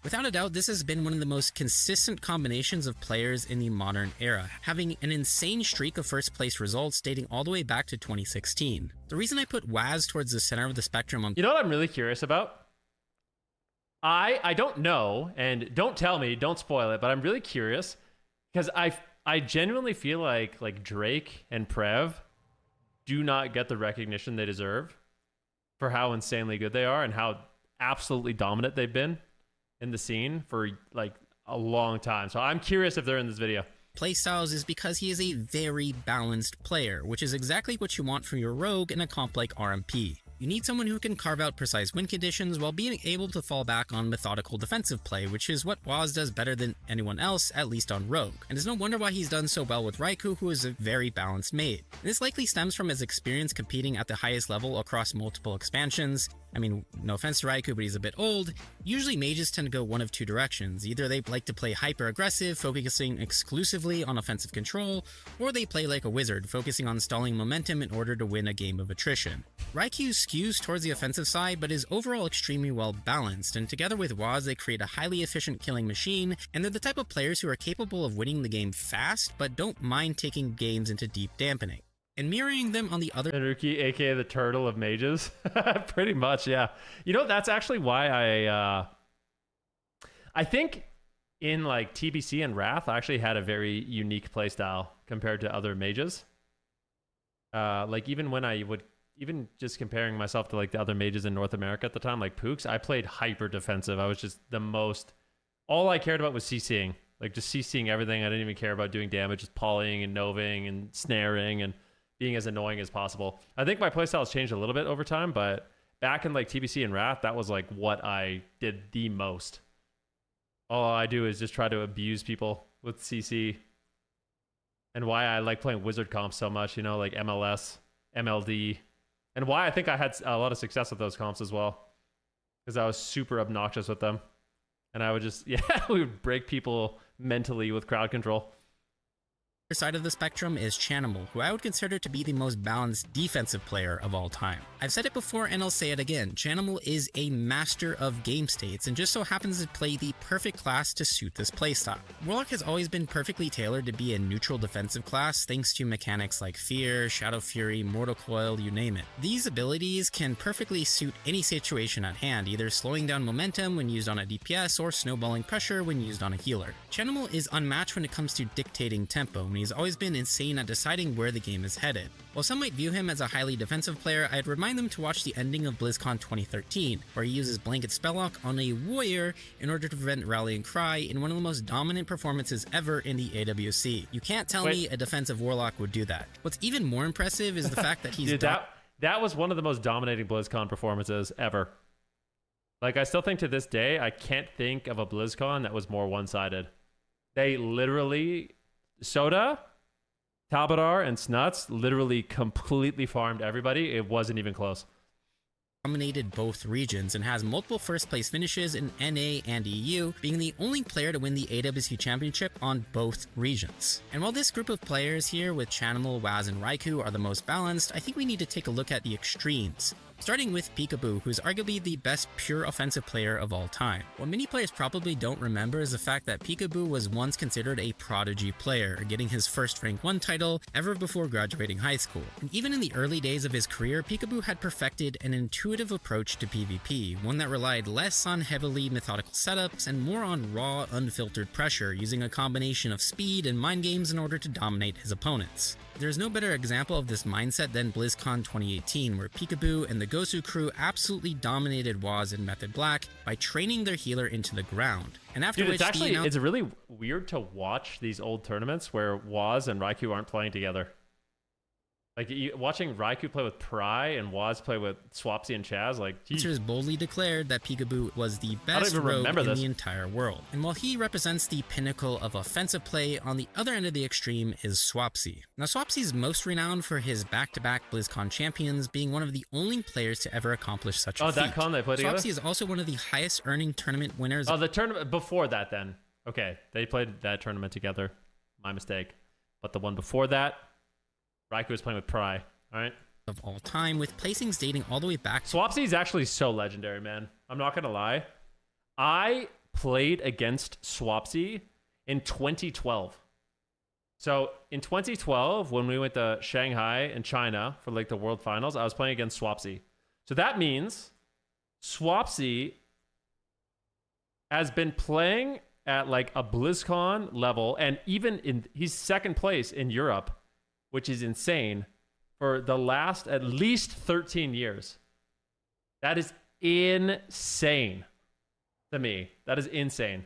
Without a doubt, this has been one of the most consistent combinations of players in the modern era, having an insane streak of first place results dating all the way back to 2016. The reason I put Waz towards the center of the spectrum on— You know what I'm really curious about? I don't know, and don't tell me, don't spoil it, but I'm really curious, because I genuinely feel like Drake and Prev do not get the recognition they deserve for how insanely good they are and how absolutely dominant they've been in the scene for like a long time. So I'm curious if they're in this video. Playstyles is because he is a very balanced player, which is exactly what you want from your rogue in a comp like RMP. You need someone who can carve out precise win conditions while being able to fall back on methodical defensive play, which is what Waz does better than anyone else, at least on rogue. And it's no wonder why he's done so well with Raikou, who is a very balanced mate. And this likely stems from his experience competing at the highest level across multiple expansions, I mean, no offense to Raikou, but he's a bit old. Usually mages tend to go one of two directions. Either they like to play hyper-aggressive, focusing exclusively on offensive control, or they play like a wizard, focusing on stalling momentum in order to win a game of attrition. Raikou skews towards the offensive side, but is overall extremely well balanced, and together with Waz, they create a highly efficient killing machine, and they're the type of players who are capable of winning the game fast, but don't mind taking games into deep dampening. And mirroring them on the other... Venruki, aka the turtle of mages. Pretty much, yeah. You know, that's actually why I think in like TBC and Wrath, I actually had a very unique playstyle compared to other mages. Like even when I would... Even just comparing myself to like the other mages in North America at the time, like Pooks, I played hyper defensive. I was just the most... All I cared about was CCing. Like just CCing everything. I didn't even care about doing damage, just polying and noving and snaring and being as annoying as possible. I think my playstyle has changed a little bit over time, but back in like TBC and Wrath, that was like what I did the most. All I do is just try to abuse people with CC. And why I like playing wizard comps so much, you know, like MLS, MLD. And why I think I had a lot of success with those comps as well. Because I was super obnoxious with them. And I would just, yeah, we would break people mentally with crowd control. Side of the spectrum is Chanimal, who I would consider to be the most balanced defensive player of all time. I've said it before and I'll say it again, Chanimal is a master of game states and just so happens to play the perfect class to suit this playstyle. Warlock has always been perfectly tailored to be a neutral defensive class thanks to mechanics like Fear, Shadow Fury, Mortal Coil, you name it. These abilities can perfectly suit any situation at hand, either slowing down momentum when used on a DPS or snowballing pressure when used on a healer. Chanimal is unmatched when it comes to dictating tempo, and he's always been insane at deciding where the game is headed. While some might view him as a highly defensive player, I'd remind them to watch the ending of BlizzCon 2013, where he uses Blanket Spelllock on a warrior in order to prevent Rallying Cry in one of the most dominant performances ever in the AWC. You can't tell me a defensive Warlock would do that. What's even more impressive is the fact that he's... Dude, that was one of the most dominating BlizzCon performances ever. Like, I still think to this day, I can't think of a BlizzCon that was more one-sided. They literally... Soda... Tabadar and Snuts literally completely farmed everybody. It wasn't even close. Dominated both regions and has multiple first place finishes in NA and EU, being the only player to win the AWC Championship on both regions. And while this group of players here with Chanimal, Waz, and Raikou are the most balanced, I think we need to take a look at the extremes. Starting with Peekaboo, who's arguably the best pure offensive player of all time. What many players probably don't remember is the fact that Peekaboo was once considered a prodigy player, getting his first rank 1 title ever before graduating high school. And even in the early days of his career, Peekaboo had perfected an intuitive approach to PvP, one that relied less on heavily methodical setups and more on raw, unfiltered pressure, using a combination of speed and mind games in order to dominate his opponents. There's no better example of this mindset than BlizzCon 2018, where Peekaboo and the Gosu crew absolutely dominated Waz and Method Black by training their healer into the ground. And after Dude, it's really weird to watch these old tournaments where Waz and Raikou aren't playing together. Like, watching Raikou play with Pry and Waz play with Swapsy and Chaz, like, geez. Has boldly declared that Peekaboo was the best rogue in the entire world. And while he represents the pinnacle of offensive play, on the other end of the extreme is Swapsy. Now, Swapsy's most renowned for his back-to-back BlizzCon champions, being one of the only players to ever accomplish such a feat. That con they played together? Swapsy is also one of the highest earning tournament winners. Oh, the tournament before that then. Okay, they played that tournament together. My mistake. But the one before that, Raikou was playing with Pry, all right? Of all time, with placings dating all the way back. Swapsy is actually so legendary, man. I'm not going to lie. I played against Swapsy in 2012. So in 2012, when we went to Shanghai and China for like the World Finals, I was playing against Swapsy. So that means Swapsy has been playing at like a BlizzCon level, and even he's second place in Europe, which is insane, for the last at least 13 years. That is insane to me. That is insane.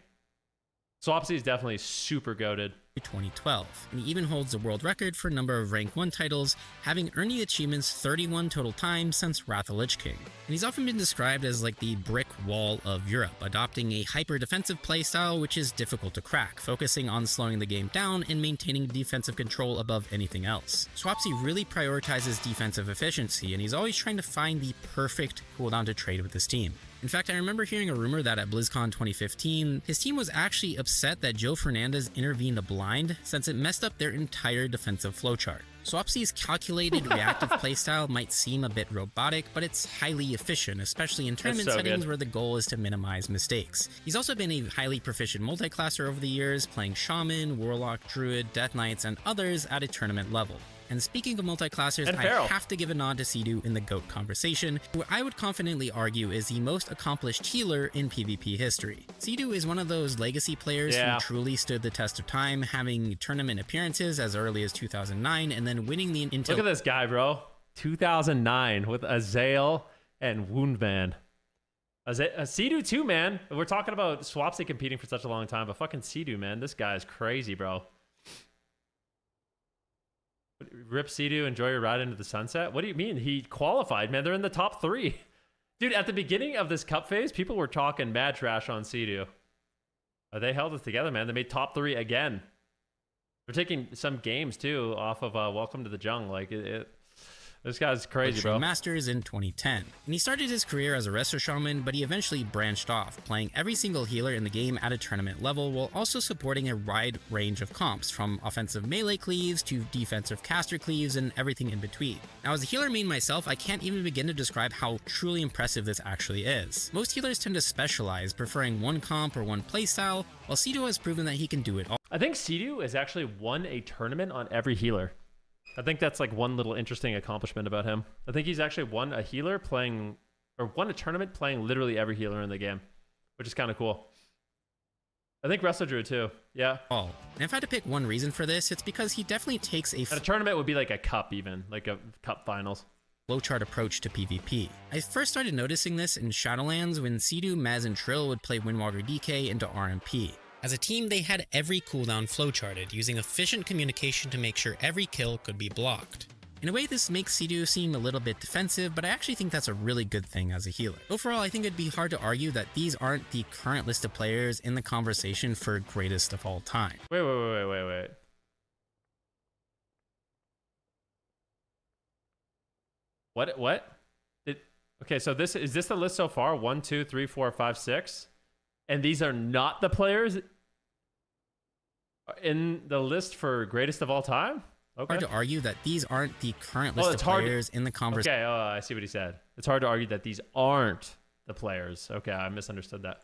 Swapsy is definitely super goated. 2012, and he even holds the world record for number of rank 1 titles, having earned the achievements 31 total times since Wrath of Lich King. And he's often been described as like the brick wall of Europe, adopting a hyper-defensive playstyle which is difficult to crack, focusing on slowing the game down and maintaining defensive control above anything else. Swapsy really prioritizes defensive efficiency, and he's always trying to find the perfect cooldown to trade with his team. In fact, I remember hearing a rumor that at BlizzCon 2015, his team was actually upset that Joe Fernandez intervened a blind since it messed up their entire defensive flowchart. Swapsy's calculated reactive playstyle might seem a bit robotic, but it's highly efficient, especially in tournament settings where the goal is to minimize mistakes. He's also been a highly proficient multiclasser over the years, playing Shaman, Warlock, Druid, Death Knights, and others at a tournament level. And speaking of multiclassers, I have to give a nod to Sidhu in the GOAT conversation, who I would confidently argue is the most accomplished healer in PvP history. Sidhu is one of those legacy players who truly stood the test of time, having tournament appearances as early as 2009 and then winning the Intel. Look at this guy, bro. 2009 with Azael and Woundman. Sidhu too, man. We're talking about Swapsy competing for such a long time, but fucking Sidhu, man. This guy is crazy, bro. Rip Sidhu, enjoy your ride into the sunset. What do you mean? He qualified, man. They're in the top 3. Dude, at the beginning of this cup phase, people were talking mad trash on Sidhu. They held it together, man. They made top 3 again. They're taking some games, too, off of Welcome to the Jungle. Like, this guy's crazy, bro. Masters in 2010. And he started his career as a Resto Shaman, but he eventually branched off, playing every single healer in the game at a tournament level, while also supporting a wide range of comps, from offensive melee cleaves to defensive caster cleaves and everything in between. Now, as a healer main myself, I can't even begin to describe how truly impressive this actually is. Most healers tend to specialize, preferring one comp or one playstyle, while Sidhu has proven that he can do it all. I think Sidhu has actually won a tournament on every healer. I think that's like one little interesting accomplishment about him. I think he's actually won a healer playing, or won a tournament playing literally every healer in the game, which is kind of cool. I think Wrestle Drew too. Yeah. And if I had to pick one reason for this, it's because he definitely takes a tournament would be like a cup, even like a cup finals flowchart approach to PvP. I first started noticing this in Shadowlands when Sidhu, Maz, and Trill would play Windwalker DK into RMP. As a team, they had every cooldown flowcharted, using efficient communication to make sure every kill could be blocked. In a way, this makes Sidhu seem a little bit defensive, but I actually think that's a really good thing as a healer. Overall, I think it'd be hard to argue that these aren't the current list of players in the conversation for greatest of all time. Wait. What? Okay, so is this the list so far? 1, 2, 3, 4, 5, 6? And these are not the players in the list for greatest of all time? Okay. Hard to argue that these aren't the current list of players in the conversation. Okay, I see what he said. It's hard to argue that these aren't the players. Okay, I misunderstood that.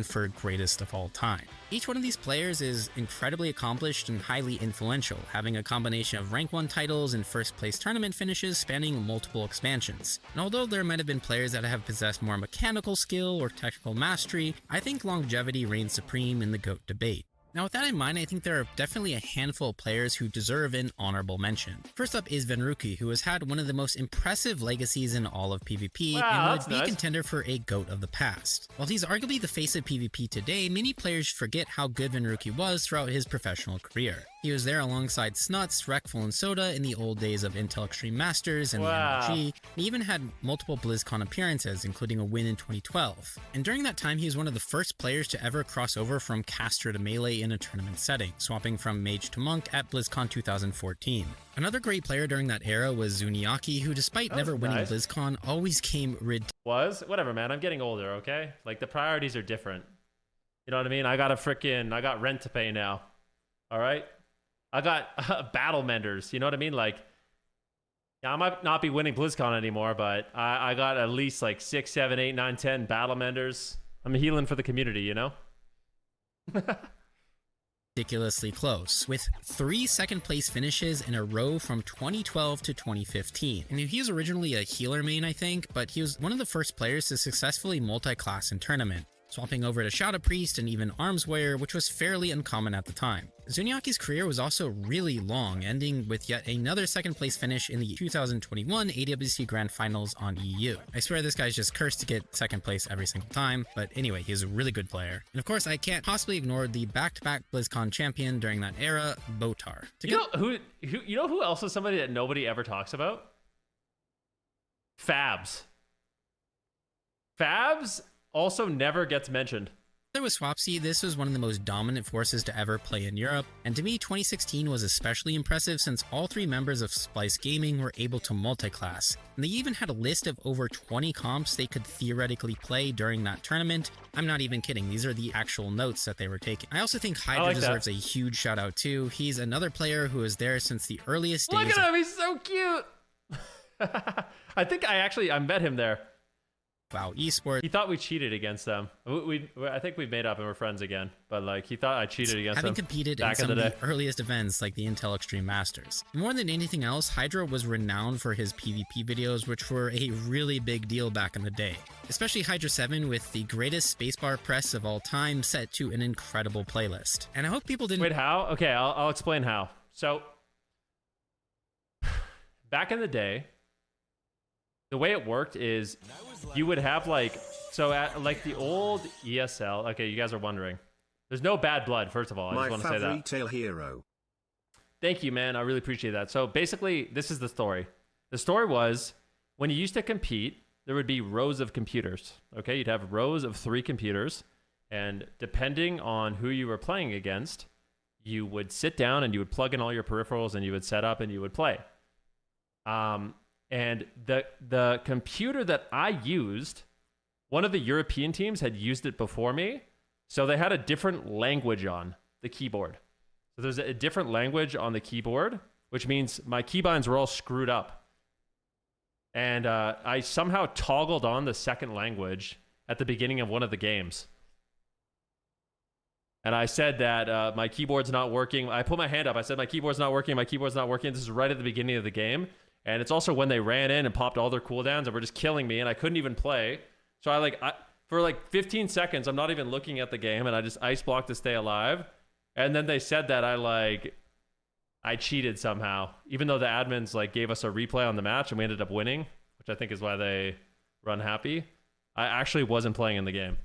For greatest of all time. Each one of these players is incredibly accomplished and highly influential, having a combination of rank 1 titles and first place tournament finishes spanning multiple expansions. And although there might have been players that have possessed more mechanical skill or technical mastery, I think longevity reigns supreme in the GOAT debate. Now, with that in mind, I think there are definitely a handful of players who deserve an honorable mention. First up is Venruki, who has had one of the most impressive legacies in all of PvP and would be a contender for a GOAT of the past. While he's arguably the face of PvP today, many players forget how good Venruki was throughout his professional career. He was there alongside Snuts, Reckful, and Soda in the old days of Intel Extreme Masters and the MLG. He even had multiple BlizzCon appearances, including a win in 2012. And during that time, he was one of the first players to ever cross over from caster to melee in a tournament setting, swapping from mage to monk at BlizzCon 2014. Another great player during that era was Zuniaki, who despite never winning BlizzCon, always came Whatever, man. I'm getting older, okay? Like, the priorities are different. You know what I mean? I got rent to pay now. All right? I got battle menders. You know what I mean? Like, yeah, I might not be winning BlizzCon anymore, but I got at least like 6, 7, 8, 9, 10 battle menders. I'm healing for the community, you know? Ridiculously close, with 3 second place finishes in a row from 2012 to 2015. And he was originally a healer main, I think, but he was one of the first players to successfully multi-class in tournament. swapping over to Shadow Priest and even Arms Warrior, which was fairly uncommon at the time. Zunyaki's career was also really long, ending with yet another second place finish in the 2021 AWC Grand Finals on EU. I swear this guy's just cursed to get second place every single time, but anyway, he's a really good player. And of course, I can't possibly ignore the back-to-back BlizzCon champion during that era, Botar. You know who else is somebody that nobody ever talks about? Fabs. Fabs also never gets mentioned. There was Swapsy. This was one of the most dominant forces to ever play in Europe, and to me 2016 was especially impressive since all 3 members of Splice Gaming were able to multi-class, and they even had a list of over 20 comps they could theoretically play during that tournament. I'm not even kidding, these are the actual notes that they were taking. I also think Hydra deserves a huge shout out too. He's another player who was there since the earliest days. Look at him, he's so cute! I think I met him there. WoW esports. He thought we cheated against them. I think we made up and we're friends again. But like, he thought I cheated against them. Having competed in some of the earliest events like the Intel Extreme Masters. More than anything else, Hydra was renowned for his PvP videos, which were a really big deal back in the day. Especially Hydra 7 with the greatest spacebar press of all time set to an incredible playlist. And I hope people didn't... Wait, how? Okay, I'll explain how. So, back in the day, the way it worked is you would have like, so at like the old ESL, okay, you guys are wondering. There's no bad blood, first of all. I just want to say that. My favorite hero. Thank you, man. I really appreciate that. So basically, this is the story. The story was, when you used to compete, there would be rows of computers. Okay, you'd have rows of 3 computers. And depending on who you were playing against, you would sit down and you would plug in all your peripherals and you would set up and you would play. And the computer that I used, one of the European teams had used it before me, so they had a different language on the keyboard. So there's a different language on the keyboard, which means my keybinds were all screwed up. And I somehow toggled on the second language at the beginning of one of the games. And I said that my keyboard's not working. I put my hand up. I said, my keyboard's not working. My keyboard's not working. This is right at the beginning of the game. And it's also when they ran in and popped all their cooldowns and were just killing me, and I couldn't even play. So for like 15 seconds, I'm not even looking at the game, and I just ice blocked to stay alive. And then they said that I cheated somehow, even though the admins like gave us a replay on the match and we ended up winning, which I think is why they were unhappy. I actually wasn't playing in the game.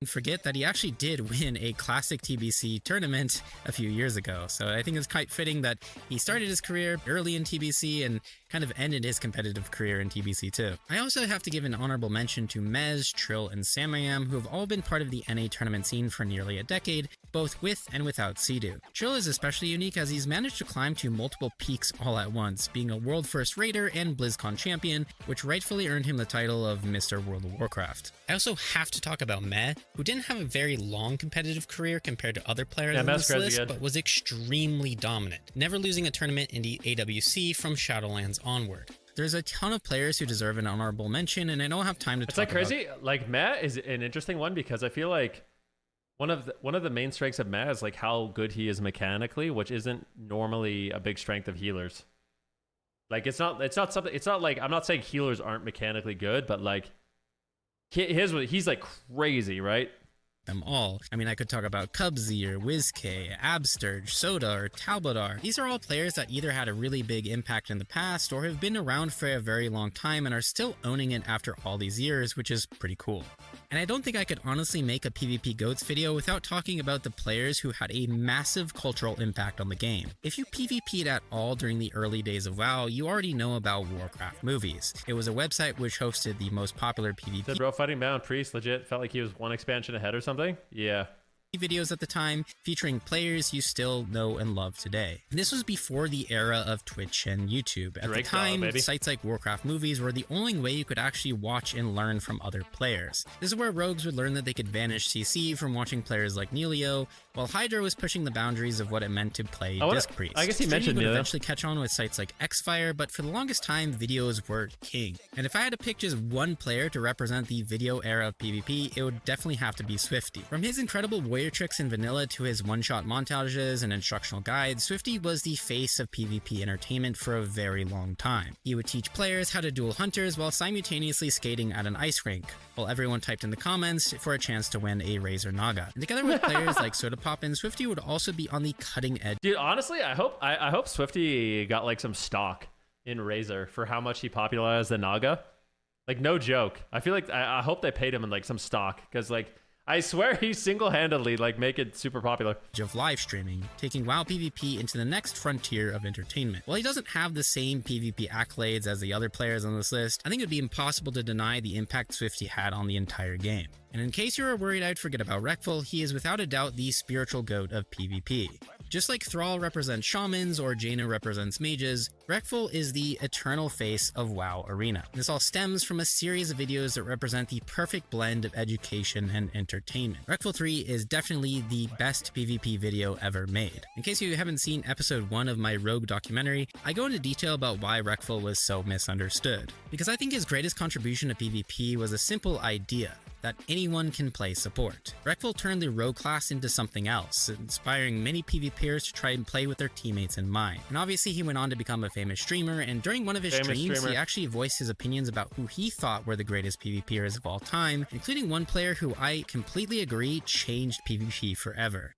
Forget that he actually did win a classic TBC tournament a few years ago. So I think it's quite fitting that he started his career early in TBC and kind of ended his competitive career in TBC too. I also have to give an honorable mention to Mez, Trill, and Samayam, who have all been part of the NA tournament scene for nearly a decade, both with and without Sea-Doo. Trill is especially unique as he's managed to climb to multiple peaks all at once, being a world first raider and BlizzCon champion, which rightfully earned him the title of Mr. World of Warcraft. I also have to talk about Meh, who didn't have a very long competitive career compared to other players on this list, but was extremely dominant, never losing a tournament in the AWC from Shadowlands onward. There's a ton of players who deserve an honorable mention, and I don't have time to talk about... It's like crazy. Like, Meh is an interesting one because I feel like one of the main strengths of Meh is like how good he is mechanically, which isn't normally a big strength of healers. Like, it's not like, I'm not saying healers aren't mechanically good, but like, he's like crazy, right? Them all. I mean, I could talk about Cubsy or WizK, Absturge, Soda, or Talbodar. These are all players that either had a really big impact in the past or have been around for a very long time and are still owning it after all these years, which is pretty cool. And I don't think I could honestly make a PvP GOATS video without talking about the players who had a massive cultural impact on the game. If you PvP'd at all during the early days of WoW, you already know about Warcraft Movies. It was a website which hosted the most popular PvP... Said bro, fighting Bound Priest legit felt like he was one expansion ahead or something? Yeah. Videos at the time featuring players you still know and love today. And this was before the era of Twitch and YouTube. At the time, sites like Warcraft Movies were the only way you could actually watch and learn from other players. This is where rogues would learn that they could vanish CC from watching players like Nelio, while Hydra was pushing the boundaries of what it meant to play Disc Priest. I guess he mentioned would eventually catch on with sites like Xfire, but for the longest time, videos were king. And if I had to pick just one player to represent the video era of PvP, it would definitely have to be Swifty. From his incredible voice warrior tricks in vanilla to his one-shot montages and instructional guides, Swifty was the face of PvP entertainment for a very long time. He would teach players how to duel hunters while simultaneously skating at an ice rink, while everyone typed in the comments for a chance to win a Razor Naga. And together with players like Soda Poppin, Swifty would also be on the cutting edge. Dude, honestly, I hope Swifty got like some stock in Razor for how much he popularized the Naga. Like, no joke. I feel like I hope they paid him in like some stock, because like I swear he single-handedly like make it super popular. Of live streaming, taking WoW PvP into the next frontier of entertainment. While he doesn't have the same PvP accolades as the other players on this list, I think it would be impossible to deny the impact Swifty had on the entire game. And in case you were worried I'd forget about Reckful, he is without a doubt the spiritual goat of PvP. Just like Thrall represents shamans or Jaina represents mages, Reckful is the eternal face of WoW Arena. This all stems from a series of videos that represent the perfect blend of education and entertainment. Reckful 3 is definitely the best PvP video ever made. In case you haven't seen episode 1 of my Rogue documentary, I go into detail about why Reckful was so misunderstood. Because I think his greatest contribution to PvP was a simple idea: that anyone can play support. Reckful turned the rogue class into something else, inspiring many PvPers to try and play with their teammates in mind. And obviously he went on to become a famous streamer, and during one of his streams, he actually voiced his opinions about who he thought were the greatest PvPers of all time, including one player who I completely agree changed PvP forever.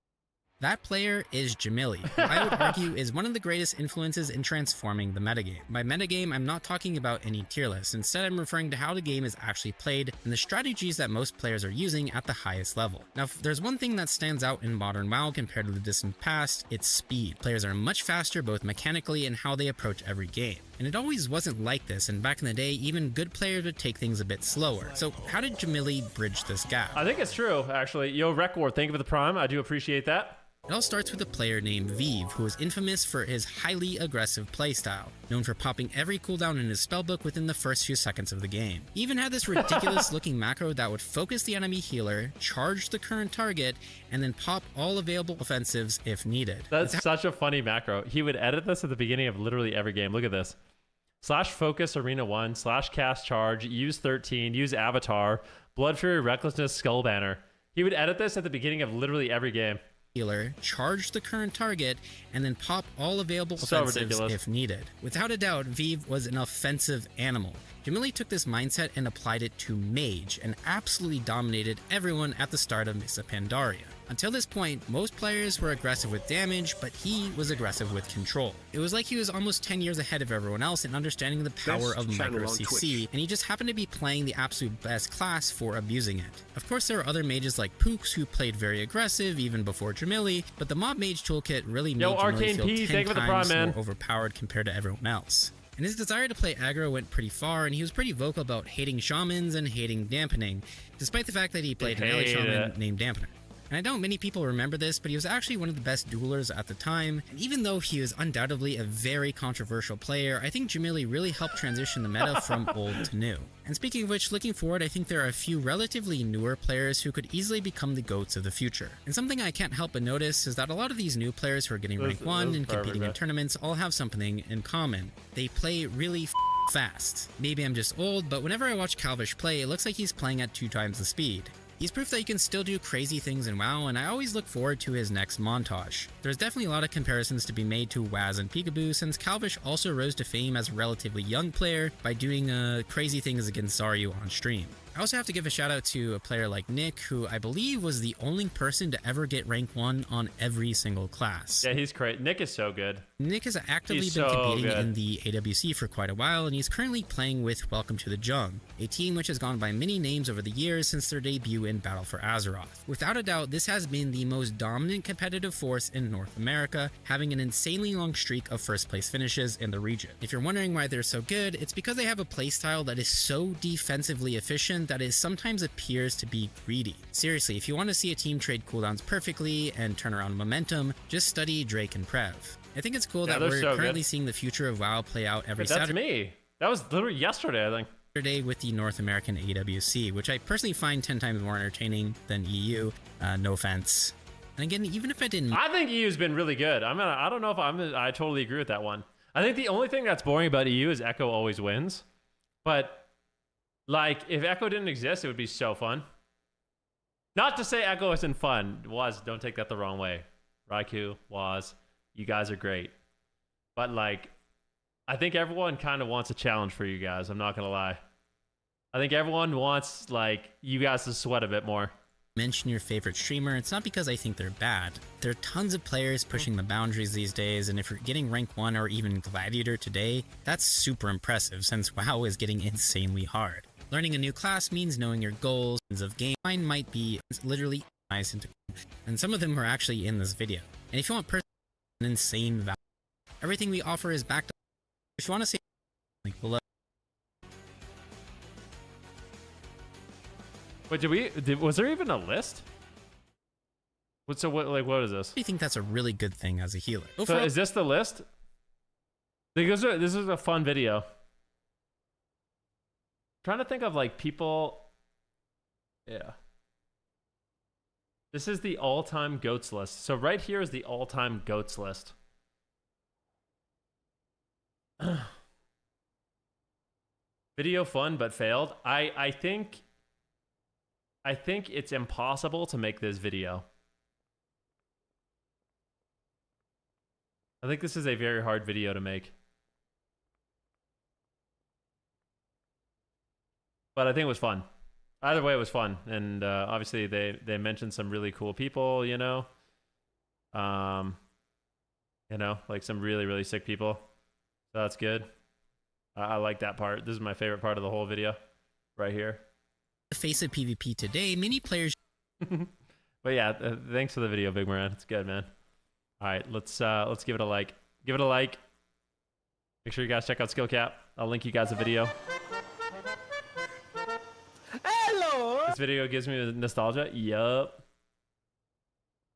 That player is Jamili, who I would argue is one of the greatest influences in transforming the metagame. By metagame, I'm not talking about any tier list. Instead, I'm referring to how the game is actually played and the strategies that most players are using at the highest level. Now, if there's one thing that stands out in modern WoW compared to the distant past, it's speed. Players are much faster both mechanically and how they approach every game. And it always wasn't like this, and back in the day, even good players would take things a bit slower. So how did Jamili bridge this gap? I think it's true, actually. Yo, Rekwar, thank you for the prime. I do appreciate that. It all starts with a player named Vive, who is infamous for his highly aggressive playstyle, known for popping every cooldown in his spellbook within the first few seconds of the game. He even had this ridiculous looking macro that would focus the enemy healer, charge the current target, and then pop all available offensives if needed. That's such a funny macro. He would edit this at the beginning of literally every game. Look at this. /focus arena 1, /cast charge, use 13, use avatar, blood fury, recklessness, skull banner. He would edit this at the beginning of literally every game. Healer, charge the current target, and then pop all available offensives if needed. Without a doubt, Vive was an offensive animal. Jamili took this mindset and applied it to Mage, and absolutely dominated everyone at the start of Mists of Pandaria. Until this point, most players were aggressive with damage, but he was aggressive with control. It was like he was almost 10 years ahead of everyone else in understanding the power of micro CC, and he just happened to be playing the absolute best class for abusing it. Of course, there are other mages like Pooks who played very aggressive even before Jamili, but the Mob Mage toolkit really made Jamili feel 10 times more overpowered compared to everyone else. And his desire to play aggro went pretty far, and he was pretty vocal about hating shamans and hating dampening, despite the fact that he played an ally shaman named Dampener. And I know many people remember this, but he was actually one of the best duelers at the time, and even though he was undoubtedly a very controversial player, I think Jamili really helped transition the meta from old to new. And speaking of which, looking forward, I think there are a few relatively newer players who could easily become the GOATs of the future. And something I can't help but notice is that a lot of these new players who are getting rank 1 and competing in tournaments all have something in common. They play really fast. Maybe I'm just old, but whenever I watch Calvish play, it looks like he's playing at 2 times the speed. He's proof that you can still do crazy things in WoW, and I always look forward to his next montage. There's definitely a lot of comparisons to be made to Waz and Peekaboo, since Calvish also rose to fame as a relatively young player by doing crazy things against Zaryu on stream. I also have to give a shout out to a player like Nick, who I believe was the only person to ever get rank 1 on every single class. Yeah, he's great. Nick is so good. Nick has actively been competing in the AWC for quite a while, and he's currently playing with Welcome to the Jung, a team which has gone by many names over the years since their debut in Battle for Azeroth. Without a doubt, this has been the most dominant competitive force in North America, having an insanely long streak of first place finishes in the region. If you're wondering why they're so good, it's because they have a playstyle that is so defensively efficient that it sometimes appears to be greedy. Seriously, if you want to see a team trade cooldowns perfectly and turn around momentum, just study Drake and Prev. I think it's cool that we're currently seeing the future of WoW play out every Saturday. That's me. That was literally yesterday, I think. With the North American AWC, which I personally find 10 times more entertaining than EU. No offense. And again, even if I didn't... I think EU's been really good. I don't know if I totally agree with that one. I think the only thing that's boring about EU is Echo always wins. But... like, if Echo didn't exist, it would be so fun. Not to say Echo isn't fun. Was, don't take that the wrong way. Raikou, Was, you guys are great. But like, I think everyone kind of wants a challenge for you guys. I'm not going to lie. I think everyone wants like you guys to sweat a bit more. Mention your favorite streamer, it's not because I think they're bad. There are tons of players pushing the boundaries these days, and if you're getting rank 1 or even Gladiator today, that's super impressive since WoW is getting insanely hard. Learning a new class means knowing your goals of game. Mine might be literally nice and some of them are actually in this video. And if you want an insane value, everything we offer is backed up. If you want to see link below. Wait, was there even a list? What is this? I think that's a really good thing as a healer. So is this the list? Because this is a fun video. Trying to think of like people. Yeah. This is the all-time GOATs list. So right here is the all-time GOATs list. Video fun but failed. I think it's impossible to make this video. I think this is a very hard video to make. But I think it was fun. Either way, it was fun. And obviously, they mentioned some really cool people, you know? Like some really, really sick people. So that's good. I like that part. This is my favorite part of the whole video. Right here. The face of PvP today, many players... But yeah, thanks for the video, Big Moran. It's good, man. All right, let's give it a like. Give it a like. Make sure you guys check out SkillCap. I'll link you guys a video. Hello! This video gives me nostalgia. Yup.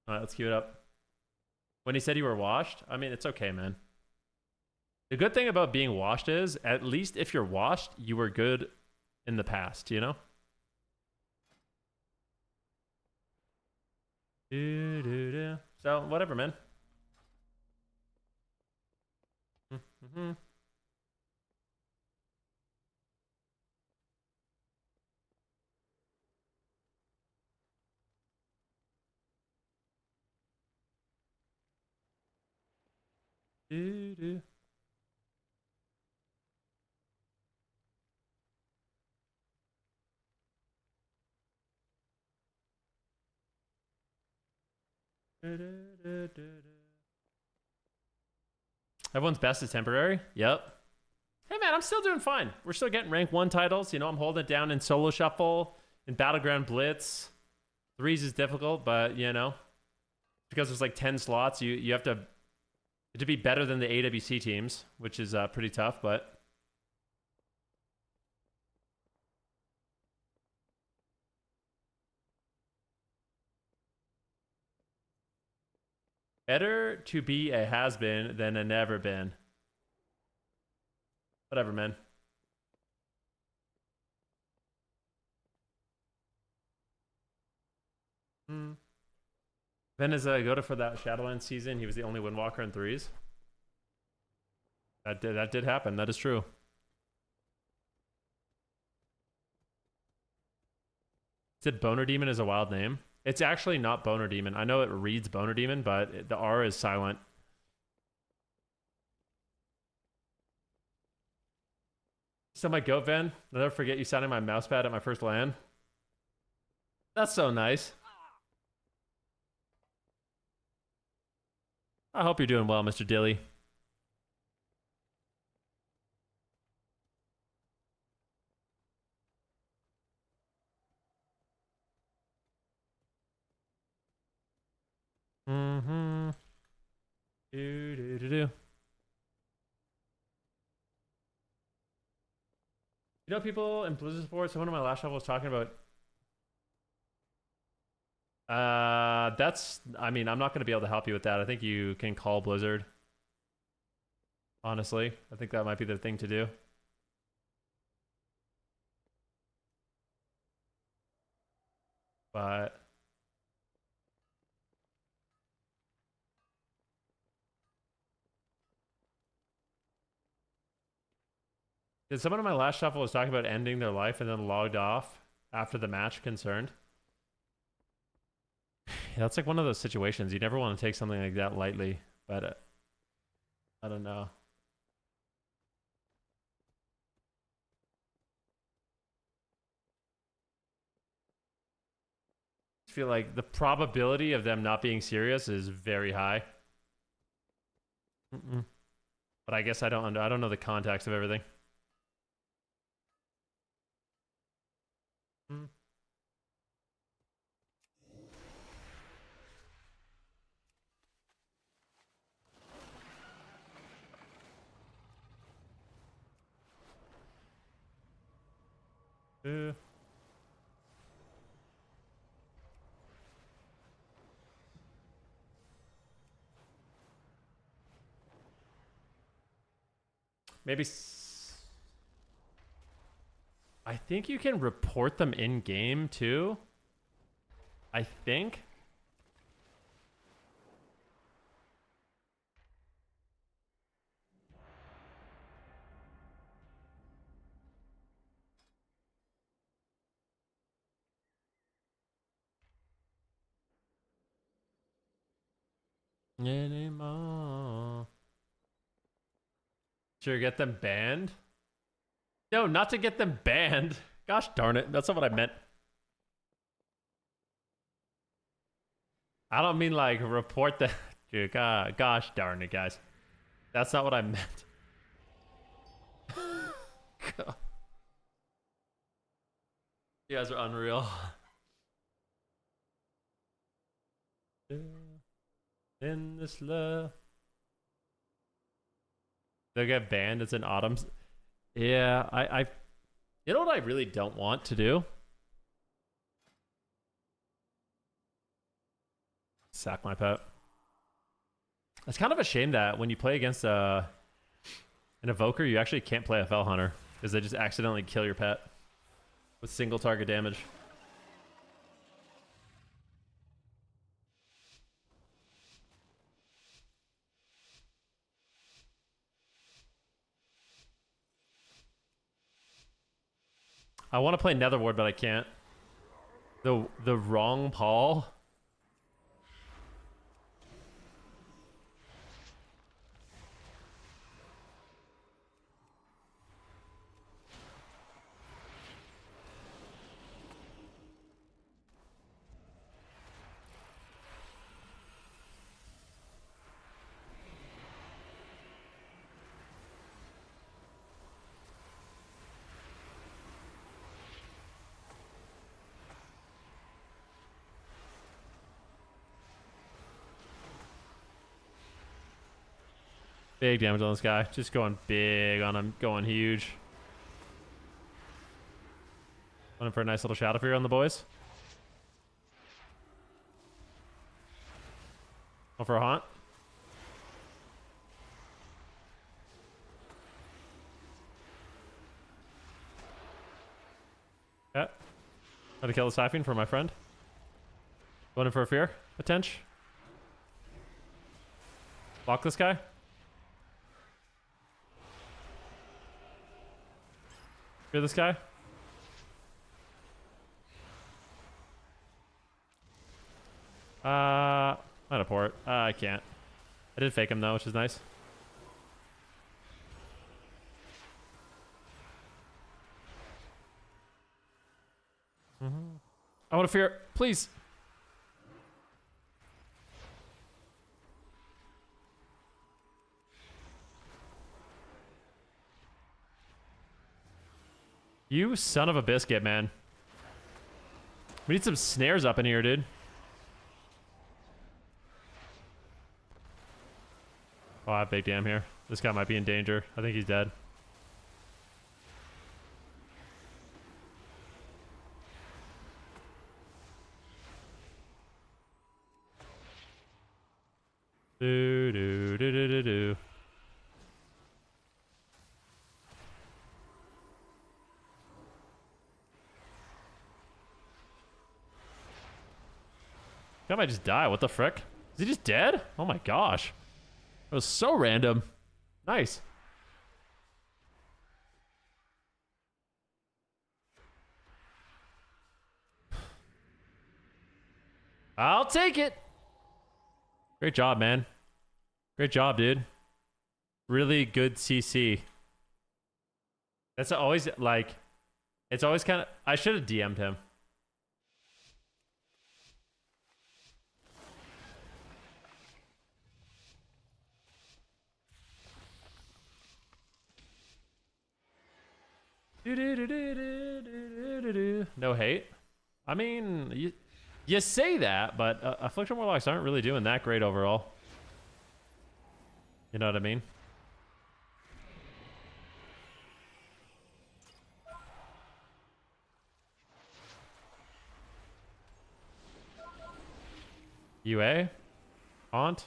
All right, let's keep it up. When he said you were washed, I mean, it's okay, man. The good thing about being washed is, at least if you're washed, you were good in the past, you know? So, whatever, man. Everyone's best is temporary. Yep. Hey man, I'm still doing fine. We're still getting rank 1 titles. You know, I'm holding it down in solo shuffle, in battleground blitz. Threes is difficult, but you know, because there's like 10 slots, you have to be better than the AWC teams, which is pretty tough, but better to be a has-been than a never-been. Whatever, man. Ben is a go-to for that Shadowlands season. He was the only Windwalker in threes. That did happen. That is true. Said Boner Demon is a wild name. It's actually not Boner Demon. I know it reads Boner Demon, but the R is silent. So my goat Van, I'll never forget you sounding my mousepad at my first LAN. That's so nice. I hope you're doing well, Mr. Dilly. You know, people in Blizzard Sports, someone on my last show was talking about. I mean, I'm not going to be able to help you with that. I think you can call Blizzard. Honestly, I think that might be the thing to do. But did someone on my last shuffle was talking about ending their life and then logged off after the match concerned? that's like one of those situations you never want to take something like that lightly, but I don't know. I feel like the probability of them not being serious is very high. But I guess I don't know the context of everything. Maybe. I think you can report them in game too. I think. Anymore. Sure, get them banned? No, not to get them banned. Gosh darn it. That's not what I meant. I don't mean like report the... Dude, gosh darn it, guys. That's not what I meant. God. You guys are unreal. In this love. They'll get banned. It's in autumn. Yeah, I you know what I really don't want to do? Sack my pet. It's kind of a shame that when you play against an evoker, you actually can't play a fell hunter because they just accidentally kill your pet with single target damage. I want to play Netherward, but I can't. The wrong Paul. Big damage on this guy. Just going big on him. Going huge. Going for a nice little shadow fear on the boys. Going for a haunt. Okay. Try to kill the Siphon for my friend. Going in for a fear. Potential. Block this guy. Fear this guy. Not a port. I can't. I did fake him though, which is nice. I want to fear. Please. You son of a biscuit, man. We need some snares up in here, dude. Oh, I have big damn here. This guy might be in danger. I think he's dead. Do do do do do do. Guy might just die. What the frick? Is he just dead? Oh my gosh. That was so random. Nice. I'll take it. Great job, man. Great job, dude. Really good CC. That's always like, it's always kind of, I should have DM'd him. No hate. I mean, you say that, but Affliction Warlocks aren't really doing that great overall. You know what I mean? UA? Haunt?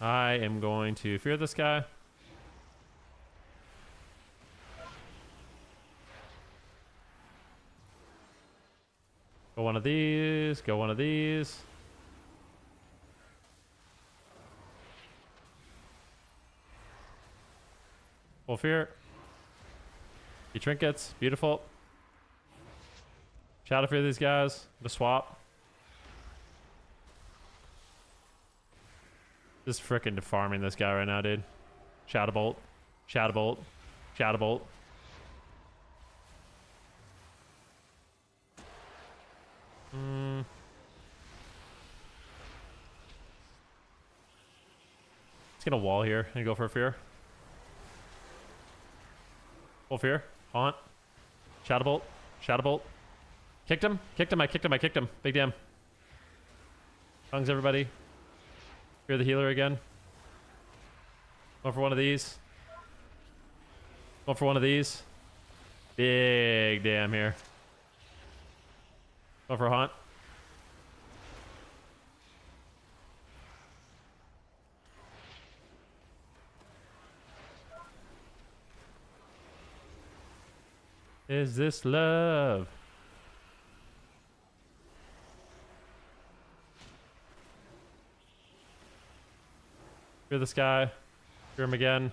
I am going to fear this guy. Go one of these. Go one of these. Full fear. He trinkets. Beautiful. Shadow fear these guys. The swap. Just freaking farming this guy right now, dude. Shadow bolt. Shadow bolt. Shadow bolt. Let's get a wall here and go for a fear. Full fear. Haunt. Shadow bolt. Shadow bolt. Kicked him. Kicked him. I kicked him. I kicked him. Big damn. Tongues, everybody. Fear the healer again. Going for one of these. Going for one of these. Big damn here. Going for a haunt. Is this love? Fear this guy. Fear him again.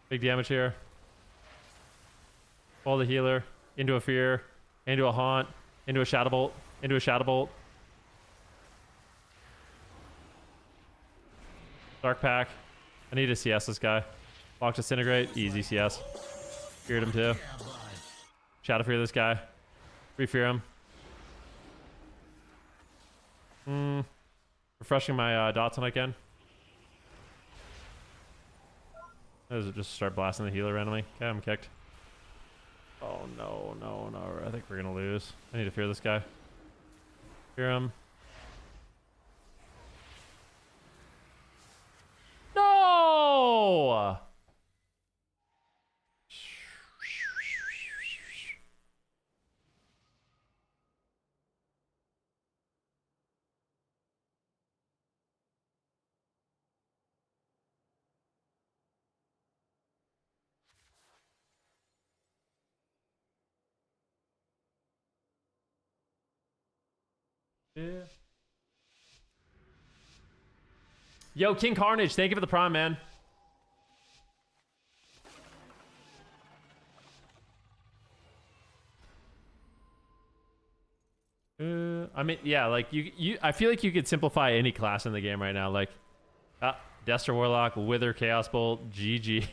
Big damage here. Follow the healer. Into a fear. Into a haunt. Into a shadow bolt. Into a shadow bolt. Dark pack. I need to CS this guy. Lock disintegrate. Easy CS. Feared him too. Shadow fear this guy. Re-fear him. Refreshing my dots on again. Does it just start blasting the healer randomly? Okay, I'm kicked. Oh no, no, no. I think we're gonna lose. I need to fear this guy. Fear him. No! Yeah. Yo, King Carnage, thank you for the prime, man. I mean, yeah, like you I feel like you could simplify any class in the game right now. Like, Dester Warlock, Wither, Chaos Bolt, GG.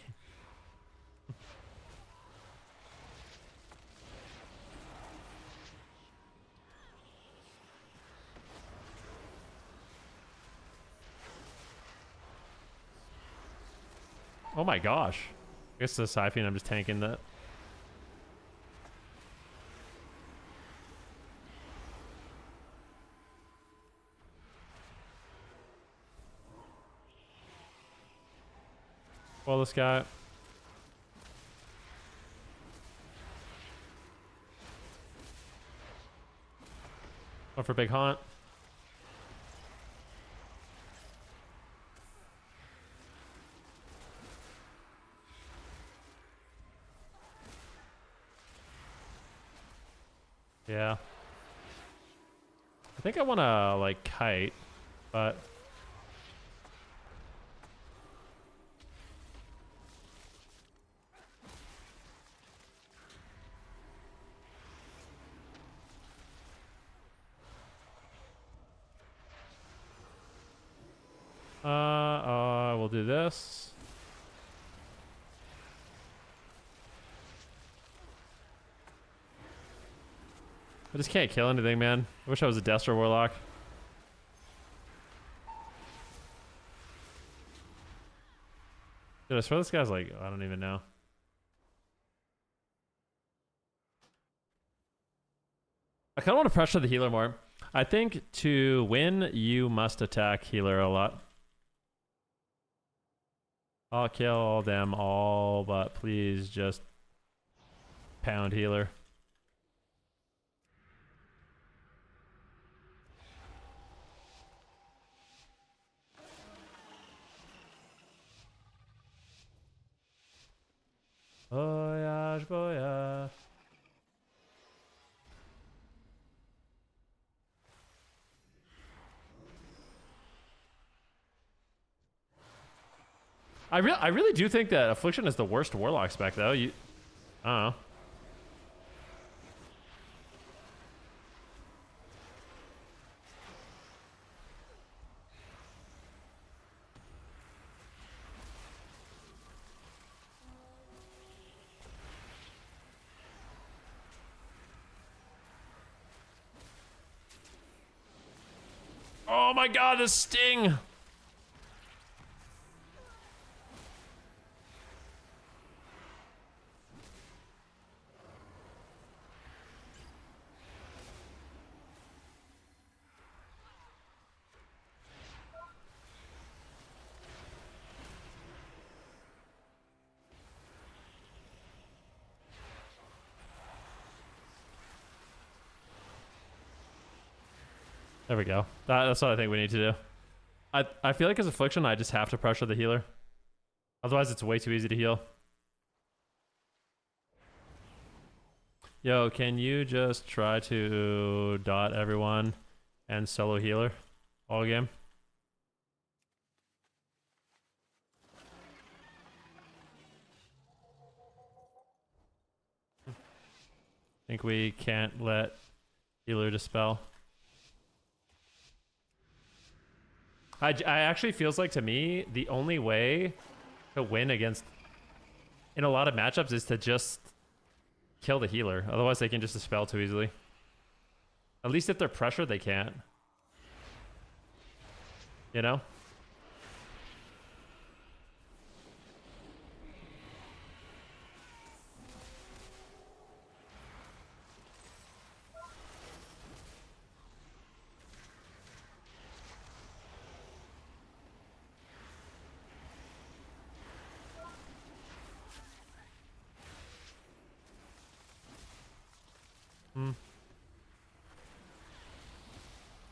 Oh my gosh. I guess the Siphon, I'm just tanking that. Well, this guy. One for big haunt. Yeah. I think I want to, like, kite, but... We'll do this. I just can't kill anything, man. I wish I was a Destro Warlock. Dude, I swear this guy's like, I don't even know. I kind of want to pressure the healer more. I think to win, you must attack healer a lot. I'll kill them all, but please just pound healer. Voyage, voyage. I really do think that Affliction is the worst Warlock spec, though. I don't know. Oh my god, the sting! There we go. That's what I think we need to do. I feel like as Affliction, I just have to pressure the healer. Otherwise, it's way too easy to heal. Yo, can you just try to dot everyone and solo healer all game? I think we can't let healer dispel. I actually feels like to me the only way to win against in a lot of matchups is to just kill the healer. Otherwise they can just dispel too easily. At least if they're pressured they can't. You know?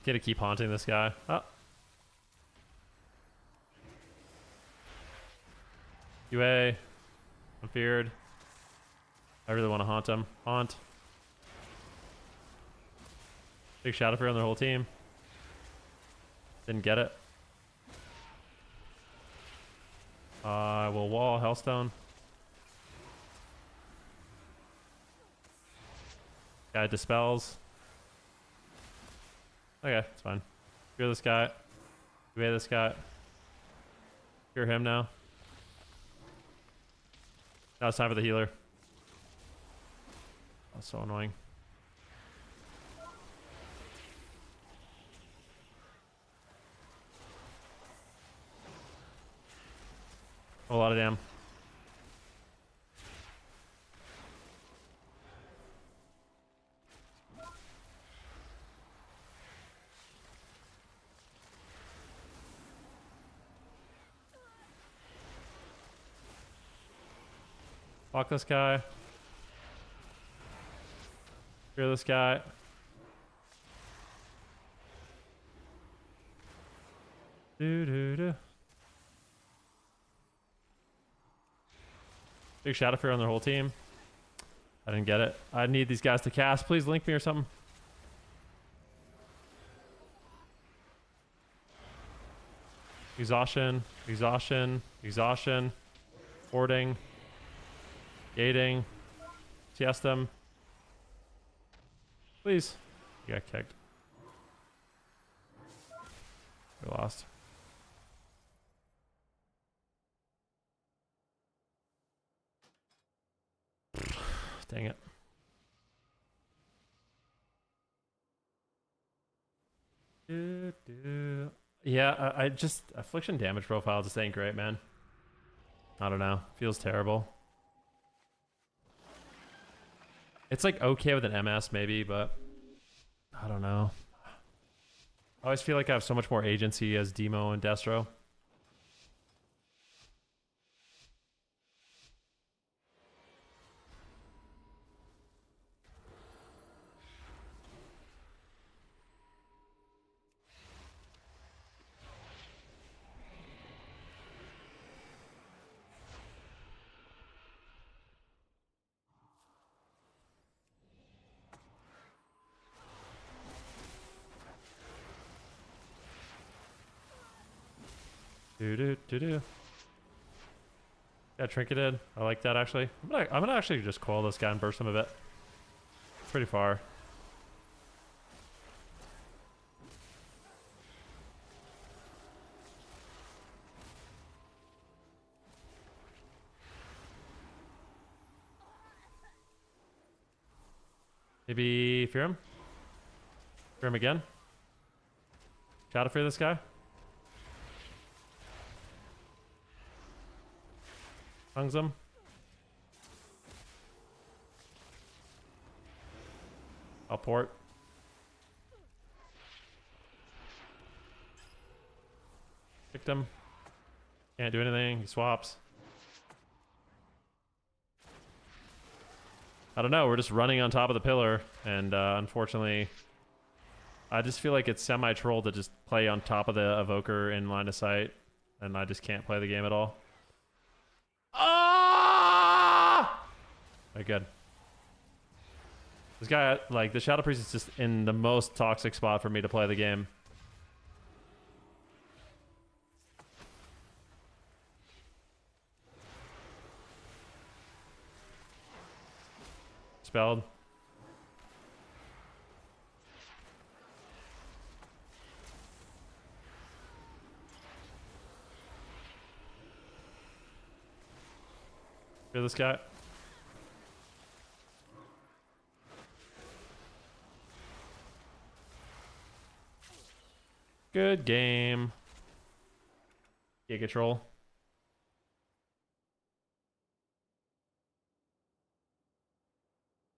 Gonna keep haunting this guy. Oh. UA. I'm feared. I really want to haunt him. Haunt. Big Shadow Fear on their whole team. Didn't get it. I will wall Hellstone. Guy dispels. Okay, it's fine. Cure this guy. UA this guy. Cure him now. Now it's time for the healer. That's so annoying. A lot of damn. Block this guy. Clear this guy. Do. Big Shadow Fear on their whole team. I didn't get it. I need these guys to cast. Please link me or something. Exhaustion. Exhaustion. Exhaustion. Hoarding. Gating. TS them. Please. You got kicked. We lost. Dang it. Yeah, I just affliction damage profile just ain't great, man. I don't know. Feels terrible. It's like okay with an MS maybe, but I don't know. I always feel like I have so much more agency as Demo and Destro. Do. Yeah, trinketed. I like that actually. I'm gonna actually just coil this guy and burst him a bit. It's pretty far. Maybe fear him? Fear him again? Shadow fear this guy? Hungs him. I'll port. Picked him. Can't do anything. He swaps. I don't know. We're just running on top of the pillar. And unfortunately, I just feel like it's semi-troll to just play on top of the evoker in line of sight. And I just can't play the game at all. Ah! Very good. This guy, like, the Shadow Priest is just in the most toxic spot for me to play the game. Spelled. Hear this guy. Good game. Giga Troll.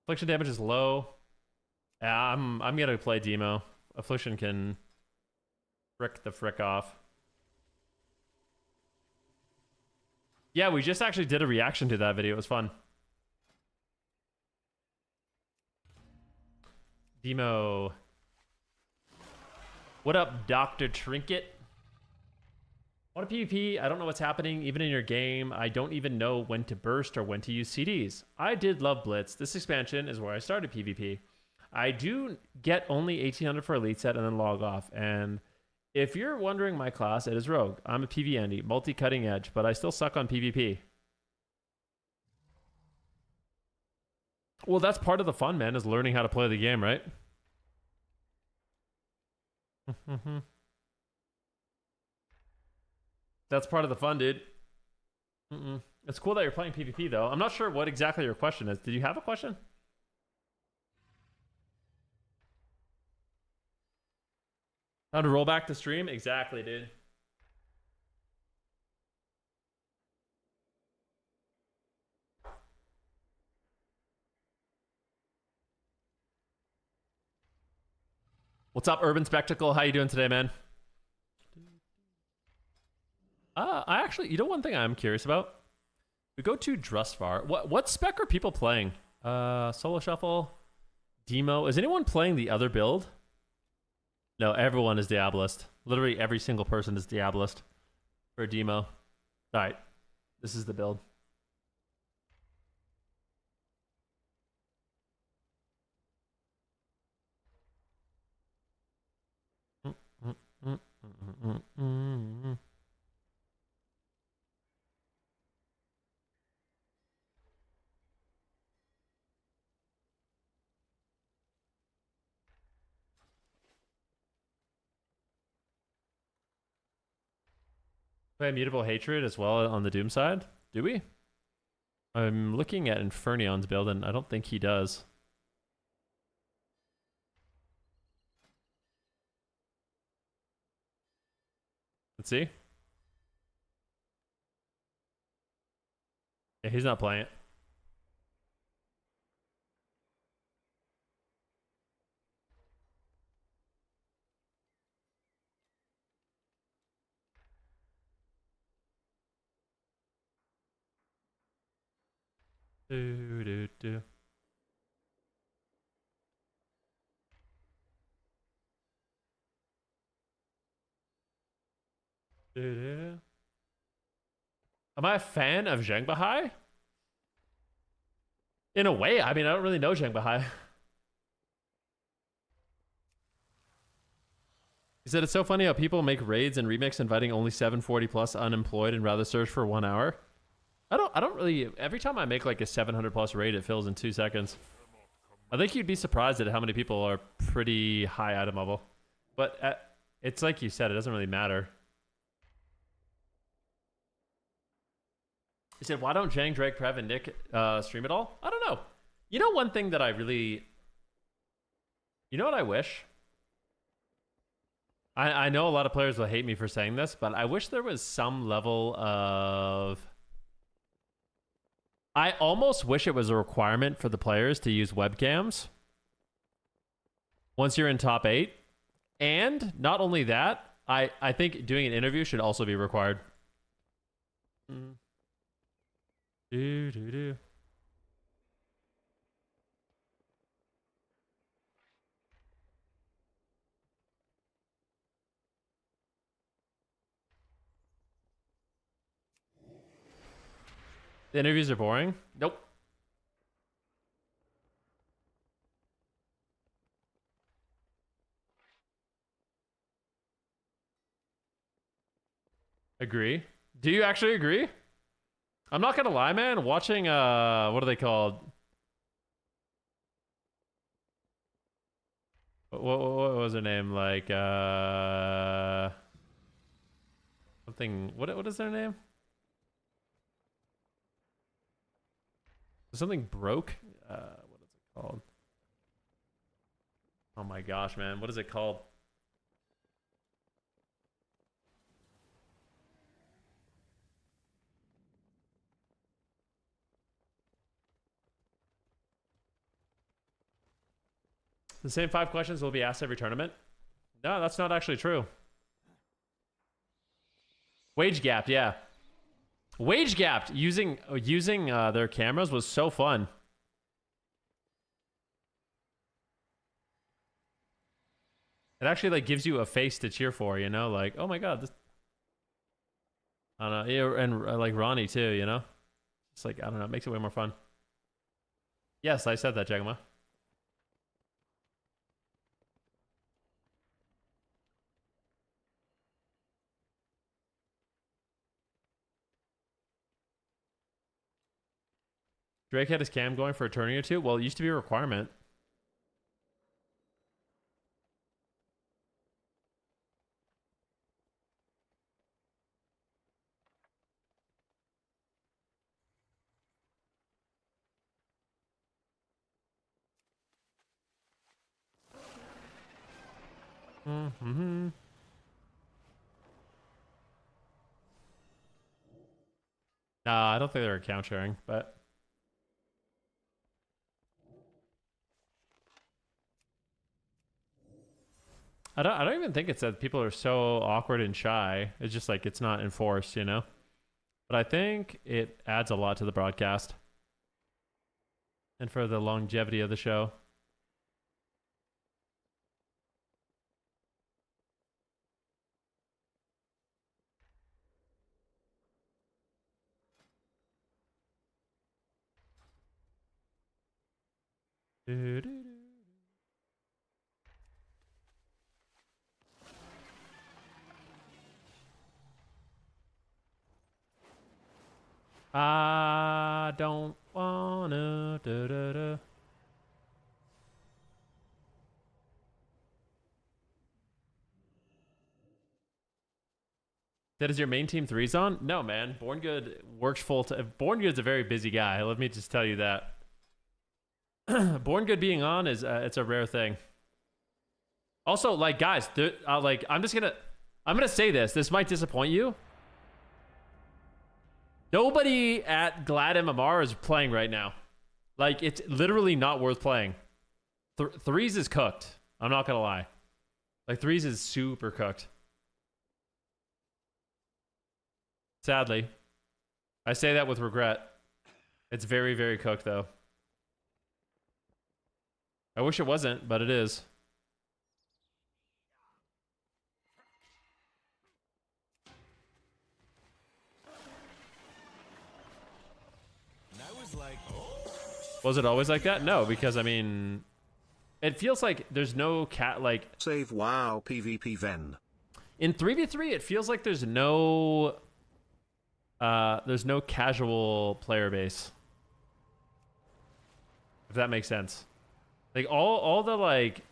Affliction damage is low. Yeah, I'm gonna play Demo. Affliction can frick the frick off. Yeah, we just actually did a reaction to that video. It was fun. Demo. What up, Dr. Trinket? What a PvP. I don't know what's happening even in your game. I don't even know when to burst or when to use CDs. I did love Blitz. This expansion is where I started PvP. I do get only 1800 for Elite Set and then log off. And if you're wondering my class, it is Rogue. I'm a PV Andy, multi-cutting edge, but I still suck on PvP. Well, that's part of the fun, man, is learning how to play the game, right? That's part of the fun, dude. It's cool that you're playing PvP, though. I'm not sure what exactly your question is. Did you have a question? How to roll back the stream? Exactly, dude. What's up, Urban Spectacle? How you doing today, man? I actually, you know, one thing I'm curious about. We go to Drustvar. What spec are people playing? Solo Shuffle, Demo. Is anyone playing the other build? No, everyone is Diabolist. Literally every single person is Diabolist for Demo. All right, this is the build. Play Immutable Hatred as well on the Doom side? Do we? I'm looking at Infernion's build, and I don't think he does. Let's see. Yeah, he's not playing it. Do, do, do. Do, do, do. Am I a fan of Zheng Bahai? In a way, I mean, I don't really know Zheng Bahai. He said it's so funny how people make raids and remix inviting only 740 plus unemployed and rather search for 1 hour. I don't really, every time I make like a 700 plus raid, it fills in 2 seconds. I think you'd be surprised at how many people are pretty high item level. But it's like you said, it doesn't really matter. He said, why don't Zhang, Drake, Prev, and Nick stream at all? I don't know. You know one thing that I really... You know what I wish? I know a lot of players will hate me for saying this, but I wish there was some level of... I almost wish it was a requirement for the players to use webcams once you're in top 8. And not only that, I think doing an interview should also be required. Do, do, do. The interviews are boring? Nope. Agree. Do you actually agree? I'm not gonna lie, man. Watching, what are they called? What was her name? Like, something, what is their name? Something broke? What is it called? Oh my gosh, man. What is it called? The same 5 questions will be asked every tournament? No, that's not actually true. Wage gapped, yeah. Wage gapped using their cameras was so fun. It actually like gives you a face to cheer for, you know, like, oh my god, this. I don't know, yeah, and like Ronnie too, you know. It's like, I don't know, it makes it way more fun. Yes, I said that, Jagma. Drake had his cam going for a tourney or two. Well, it used to be a requirement. Mm-hmm. Nah, I don't think they're account sharing, but I don't even think it's that people are so awkward and shy. It's just like it's not enforced, you know? But I think it adds a lot to the broadcast and for the longevity of the show. I don't wanna. Da, da, da. That is your main team threes on? No, man. Born Good works full time. Born Good's a very busy guy. Let me just tell you that. Born Good being on is it's a rare thing. Also, like, guys, like, I'm gonna say this. This might disappoint you. Nobody at Glad MMR is playing right now. Like, it's literally not worth playing. Threes is cooked. I'm not gonna lie. Like, threes is super cooked. Sadly. I say that with regret. It's very, very cooked, though. I wish it wasn't, but it is. Was it always like that? No, because, I mean... It feels like there's no like... Save wow PvP Ven. In 3v3, it feels like there's no casual player base. If that makes sense. Like, all the, like...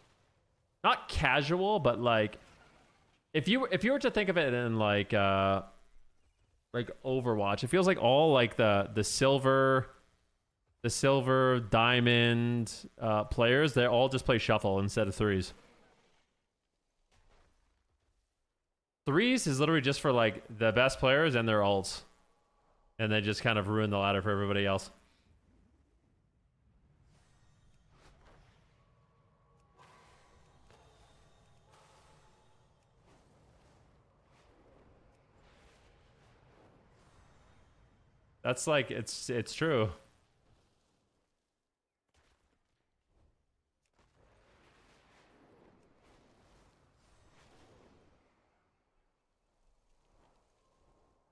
Not casual, but, like... If you were to think of it in, like Overwatch, it feels like all, like, the silver... The silver, diamond players, they all just play shuffle instead of threes. Threes is literally just for, like, the best players and their ults. And they just kind of ruin the ladder for everybody else. That's like, it's true.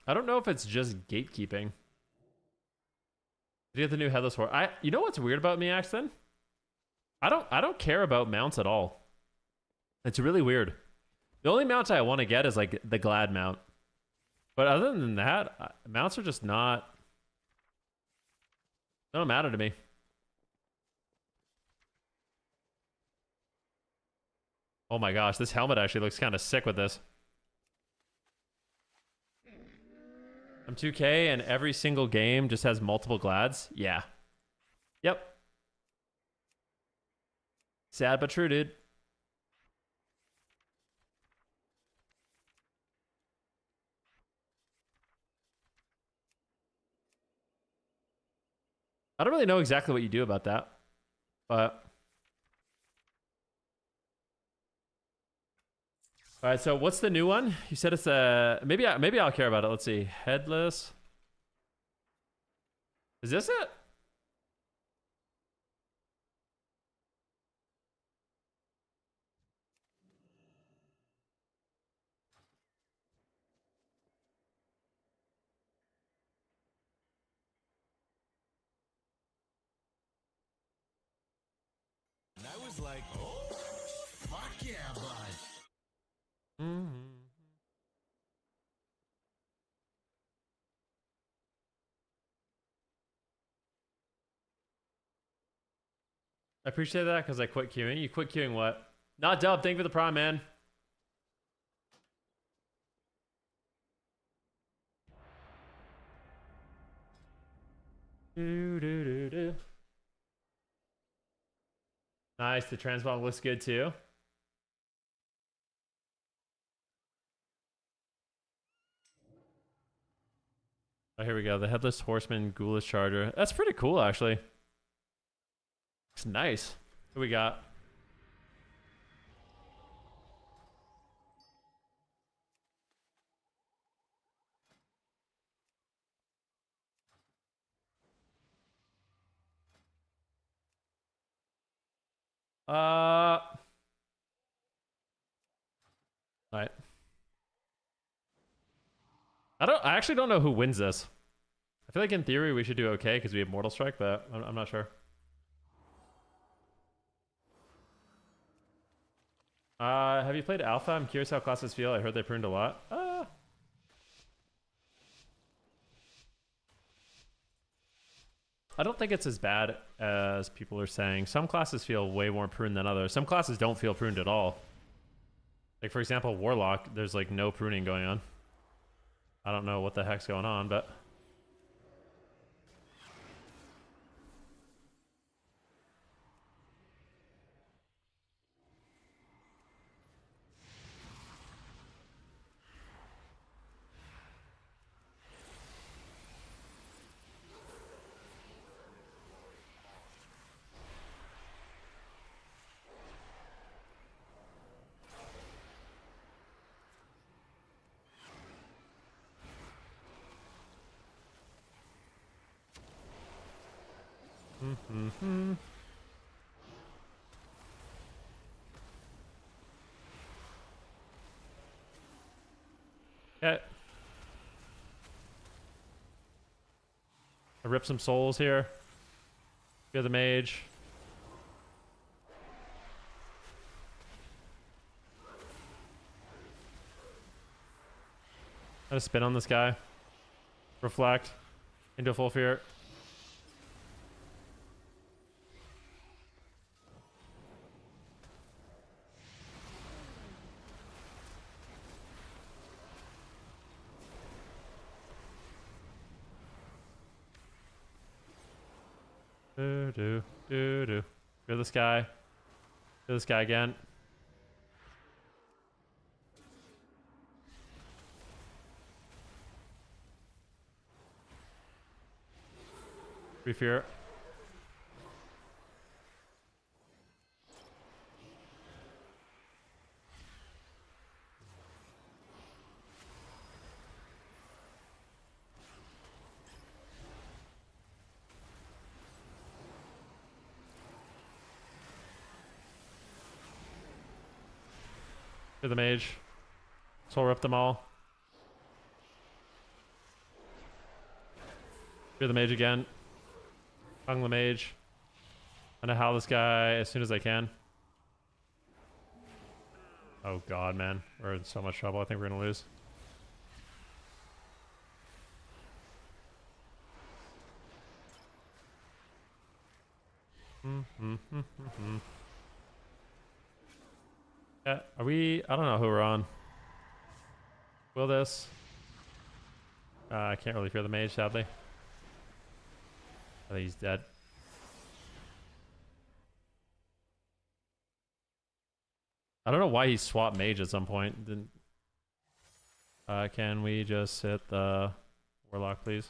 I don't know if it's just gatekeeping. Did you get the new headless horse? You know what's weird about me, Axton? I don't care about mounts at all. It's really weird. The only mount I want to get is, like, the Glad mount. But other than that, mounts are just not... They don't matter to me. Oh my gosh, this helmet actually looks kind of sick with this. I'm 2K and every single game just has multiple Glads? Yeah. Yep. Sad but true, dude. I don't really know exactly what you do about that, but... All right, so what's the new one? You said it's maybe I'll care about it. Let's see. Headless. Is this it? And I was like, oh, fuck yeah, bud. Mm-hmm. I appreciate that because I quit queuing. You quit queuing what? Not Dub. Thank you for the prime, man. Do. Nice. The transmog looks good too. Oh, here we go. The Headless Horseman Ghoulish Charger. That's pretty cool, actually. It's nice. What we got? All right. I actually don't know who wins this. I feel like in theory we should do okay because we have Mortal Strike, but I'm not sure. Have you played Alpha? I'm curious how classes feel. I heard they pruned a lot. I don't think it's as bad as people are saying. Some classes feel way more pruned than others. Some classes don't feel pruned at all. Like, for example, Warlock, there's, like, no pruning going on. I don't know what the heck's going on, but... Mm-hmm. Okay. I rip some souls here. Fear the mage. I'm gonna spin on this guy. Reflect. Into full fear. Do. Fear this guy. Fear this guy again. Fear. Fear the mage. Soul rip them all. Fear the mage again. Hung the mage. I'm gonna howl this guy as soon as I can. Oh god, man. We're in so much trouble. I think we're gonna lose. Yeah, are we... I don't know who we're on. Will this? I can't really fear the mage, sadly. I think he's dead. I don't know why he swapped mage at some point. Didn't... can we just hit the warlock, please?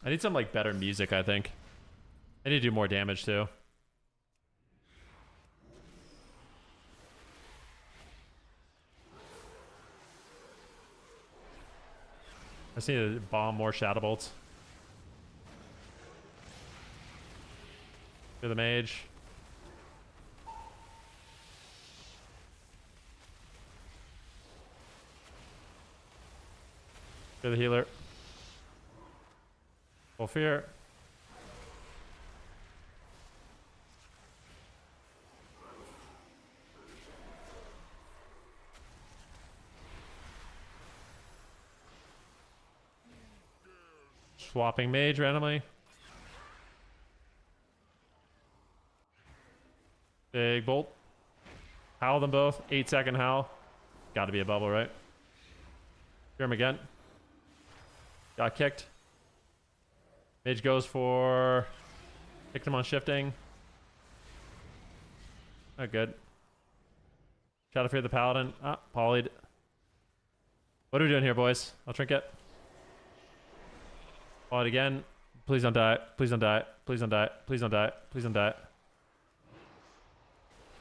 I need some like better music, I think. I need to do more damage too. I just need to bomb more shadow bolts. To the mage. To the healer. Full fear. Swapping mage randomly. Big bolt. Howl them both. 8-second howl. Gotta be a bubble, right? Hear him again. Got kicked. Mage goes for... Kicked him on shifting. Not good. Shadow Fear the Paladin. Ah, polyed. What are we doing here, boys? I'll trinket. Polyed again. Please don't die. Please don't die. Please don't die. Please don't die. Please don't die.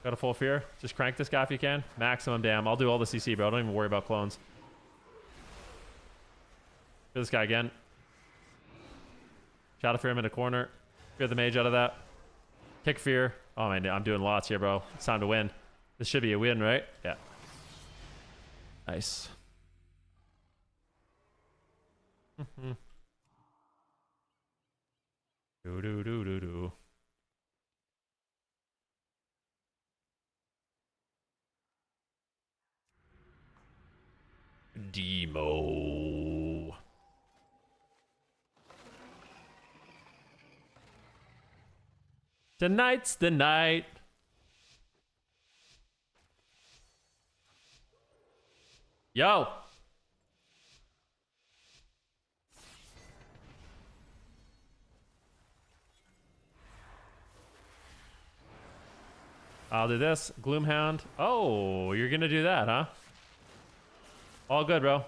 Got a full fear. Just crank this guy if you can. Maximum damn. I'll do all the CC, bro. Don't even worry about clones. Fear this guy again. Shadow Fear him in a corner. Fear the mage out of that. Kick fear. Oh man, I'm doing lots here, bro. It's time to win. This should be a win, right? Yeah. Nice. Do. demo. Tonight's the night. Yo. I'll do this. Gloomhound. Oh, you're gonna do that, huh? All good, bro.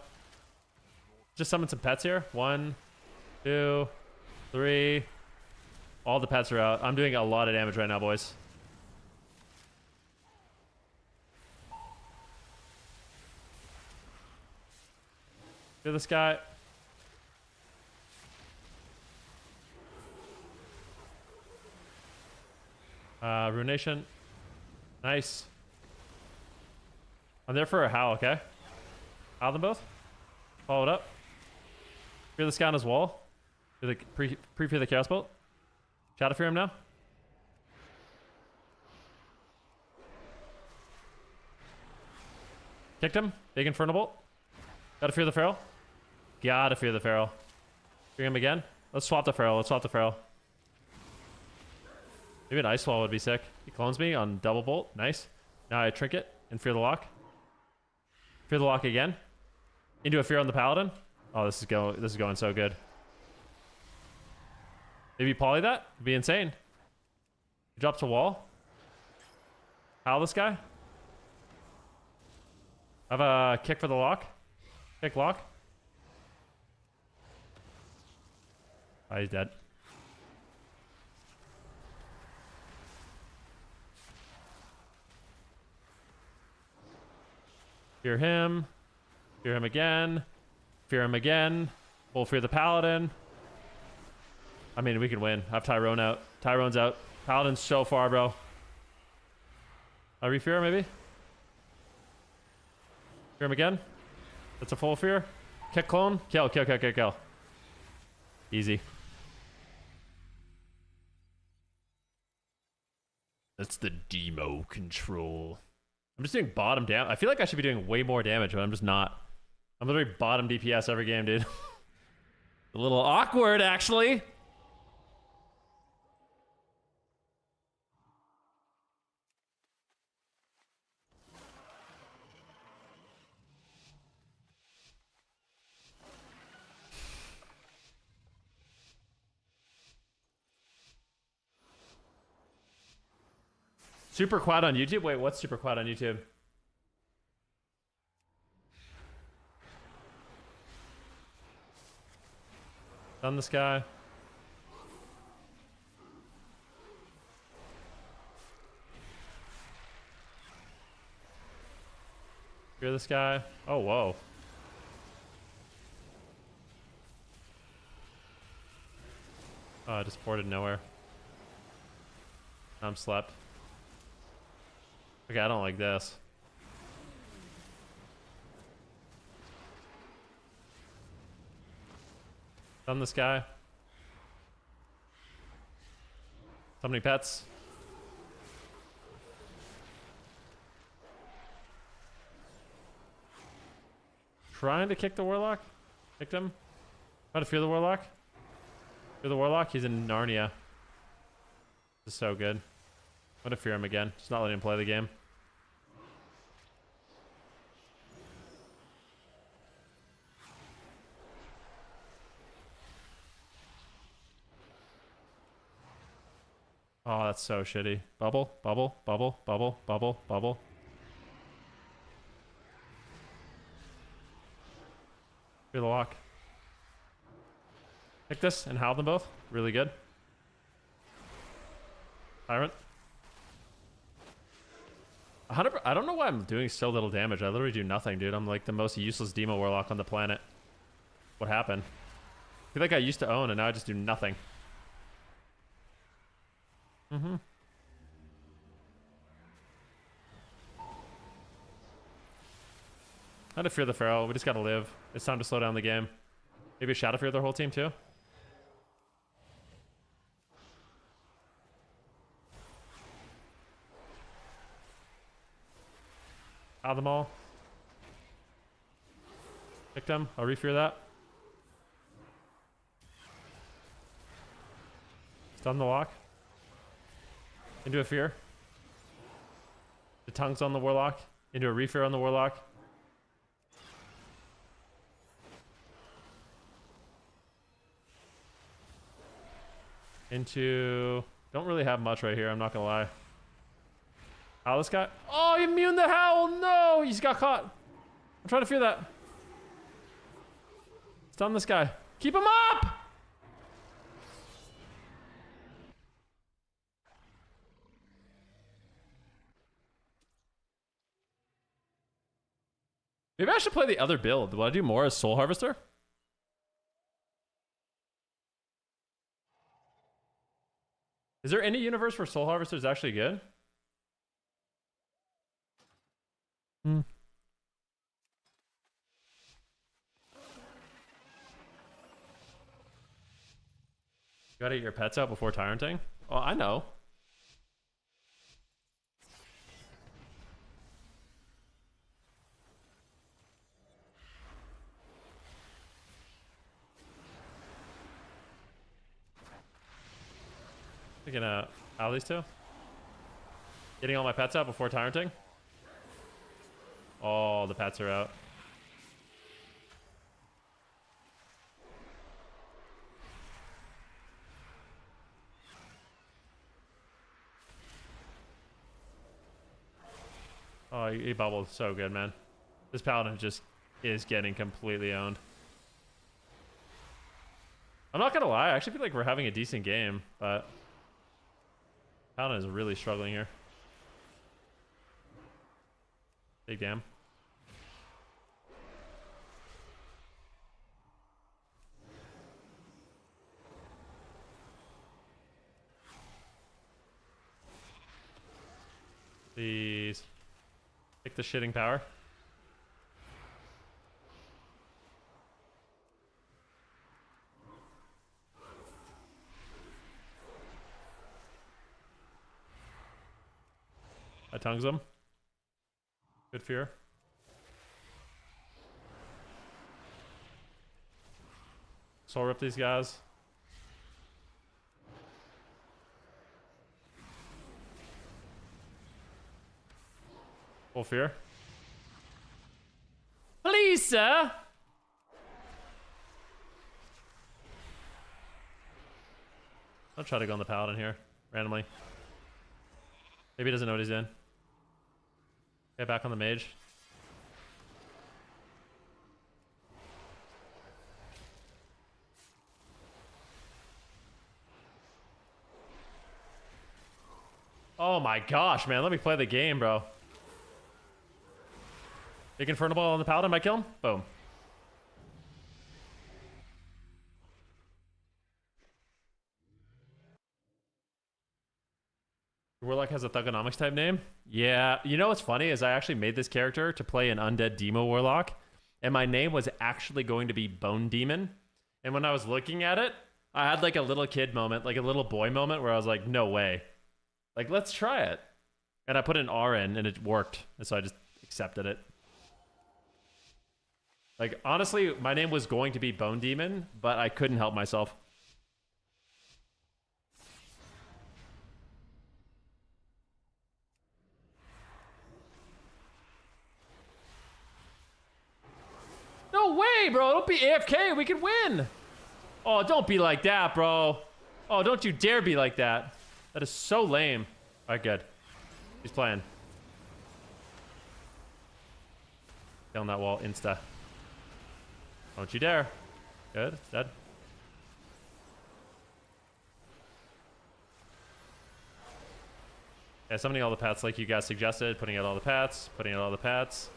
Just summon some pets here. 1, 2, 3. All the pets are out. I'm doing a lot of damage right now, boys. Hear this guy. Ruination. Nice. I'm there for a howl, okay? Howl them both. Follow it up. Fear this guy on his wall. Pre-fear the Chaos Bolt. Shadow Fear him now. Kicked him. Big Inferno Bolt. Gotta fear the Feral. Gotta fear the Feral. Fear him again. Let's swap the Feral. Let's swap the Feral. Maybe an Ice Wall would be sick. He clones me on double bolt. Nice. Now I Trinket and fear the lock. Fear the lock again. Into a fear on the Paladin. Oh, this is going so good. Maybe poly that? It'd be insane. He drops a wall. Howl this guy. I have a kick for the lock. Kick lock. Oh, he's dead. Fear him. Fear him again. Fear him again. Full fear the Paladin. I mean, we can win. I have Tyrone out. Tyrone's out. Paladin's so far, bro. I refear maybe? Fear him again. That's a full fear. Kick clone. Kill, kill, kill, kill, kill. Easy. That's the demo control. I'm just doing bottom damage. I feel like I should be doing way more damage, but I'm just not. I'm literally bottom DPS every game, dude. A little awkward, actually. Super Quad on YouTube? Wait, what's Super Quad on YouTube? On this guy. Fear this guy. Oh, whoa. Oh, I just ported nowhere. I'm slept. Okay, I don't like this. Done this guy. So many pets. Trying to kick the Warlock. Kicked him. Try to fear the Warlock. Fear the Warlock. He's in Narnia. This is so good. I'm gonna fear him again. Just not letting him play the game. Oh, that's so shitty. Bubble, bubble, bubble, bubble, bubble, bubble. Fear the lock. Pick this and howl them both. Really good. Tyrant. 100%. I don't know why I'm doing so little damage. I literally do nothing, dude. I'm like the most useless Demo Warlock on the planet. What happened? I feel like I used to own and now I just do nothing. How to fear the Feral. We just gotta live. It's time to slow down the game. Maybe Shadow Fear their whole team too. Out them all. Picked him. I'll refear that. Stun the walk. Into a fear. The tongues on the warlock. Into a refear on the warlock. Into... Don't really have much right here, I'm not gonna lie. Howl this guy. Oh, you immune the howl! No! He's got caught. I'm trying to fear that. Stun this guy. Keep him up! Maybe I should play the other build. Will I do more as Soul Harvester? Is there any universe where Soul Harvester is actually good? You gotta get your pets out before tyranting? Oh, I know. I'm gonna out these two. Getting all my pets out before tyranting. All the pets are out. Oh, he bubbled so good, man. This paladin just is getting completely owned. I'm not gonna lie, I actually feel like we're having a decent game, but paladin is really struggling here. Big damn. Please. Take the shitting power. I tongues him. Good fear. Soul rip these guys. Full fear. Please, sir. I'll try to go on the paladin here randomly. Maybe he doesn't know what he's in. Get back on the mage. Oh my gosh, man. Let me play the game, bro. Big Infernal Ball on the paladin. Might kill him. Boom. Warlock has a Thugonomics type name. Yeah, you know what's funny is I actually made this character to play an undead Demo Warlock, and my name was actually going to be Bone Demon. And when I was looking at it, I had like a little kid moment, like a little boy moment where I was like, no way. Like, let's try it. And I put an R in and it worked. And so I just accepted it. Like, honestly, my name was going to be Bone Demon, but I couldn't help myself. No way, bro. Don't be AFK. We can win. Oh, don't be like that, bro. Oh, don't you dare be like that. That is so lame. All right, good. He's playing. Killing that wall insta. Don't you dare. Good. Dead. Yeah, summoning all the pets like you guys suggested. Putting out all the pets. Putting out all the pets.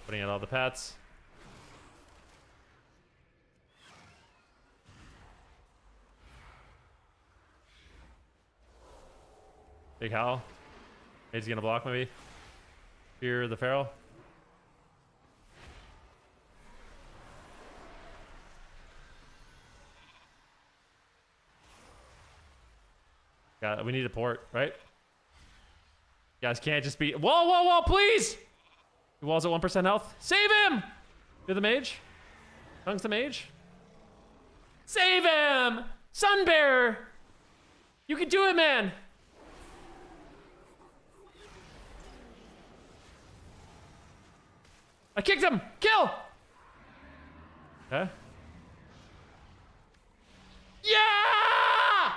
Putting out all the pets. Big howl. Mage's gonna block maybe. Fear the feral. We need a port, right? You guys can't just be. Whoa, whoa, whoa, please! He walls at 1% health. Save him! You're the mage. Tungsten Mage? Save him! Sunbear! You can do it, man! I kicked him! Kill! Okay. Yeah!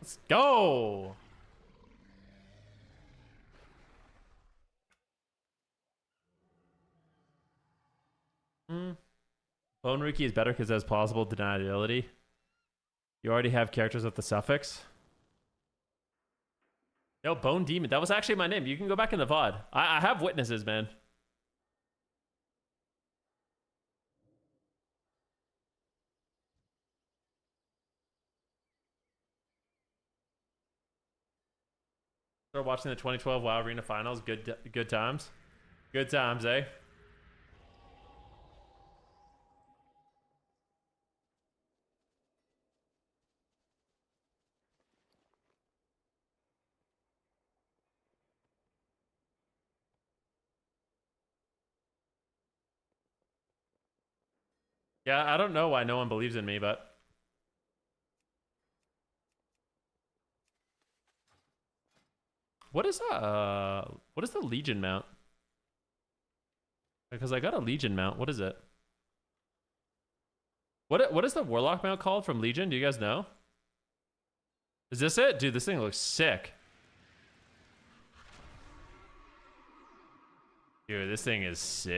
Let's go! Venruki is better because it has plausible deniability. You already have characters with the suffix. Yo, Bone Demon. That was actually my name. You can go back in the VOD. I have witnesses, man. Start watching the 2012 WoW Arena Finals. Good times. Good times, eh? Yeah, I don't know why no one believes in me, but... What is the Legion mount? Because I got a Legion mount. What is it? What is the Warlock mount called from Legion? Do you guys know? Is this it? Dude, this thing looks sick. Dude, this thing is sick.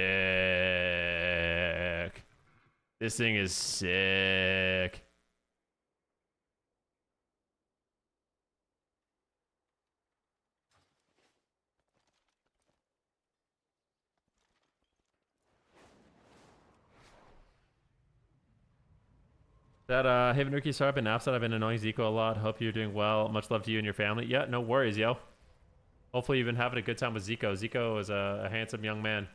This thing is sick. That hey Venruki, sorry I've been absent. I've been annoying Zico a lot. Hope you're doing well. Much love to you and your family. Yeah, no worries, yo. Hopefully you've been having a good time with Zico. Zico is a handsome young man.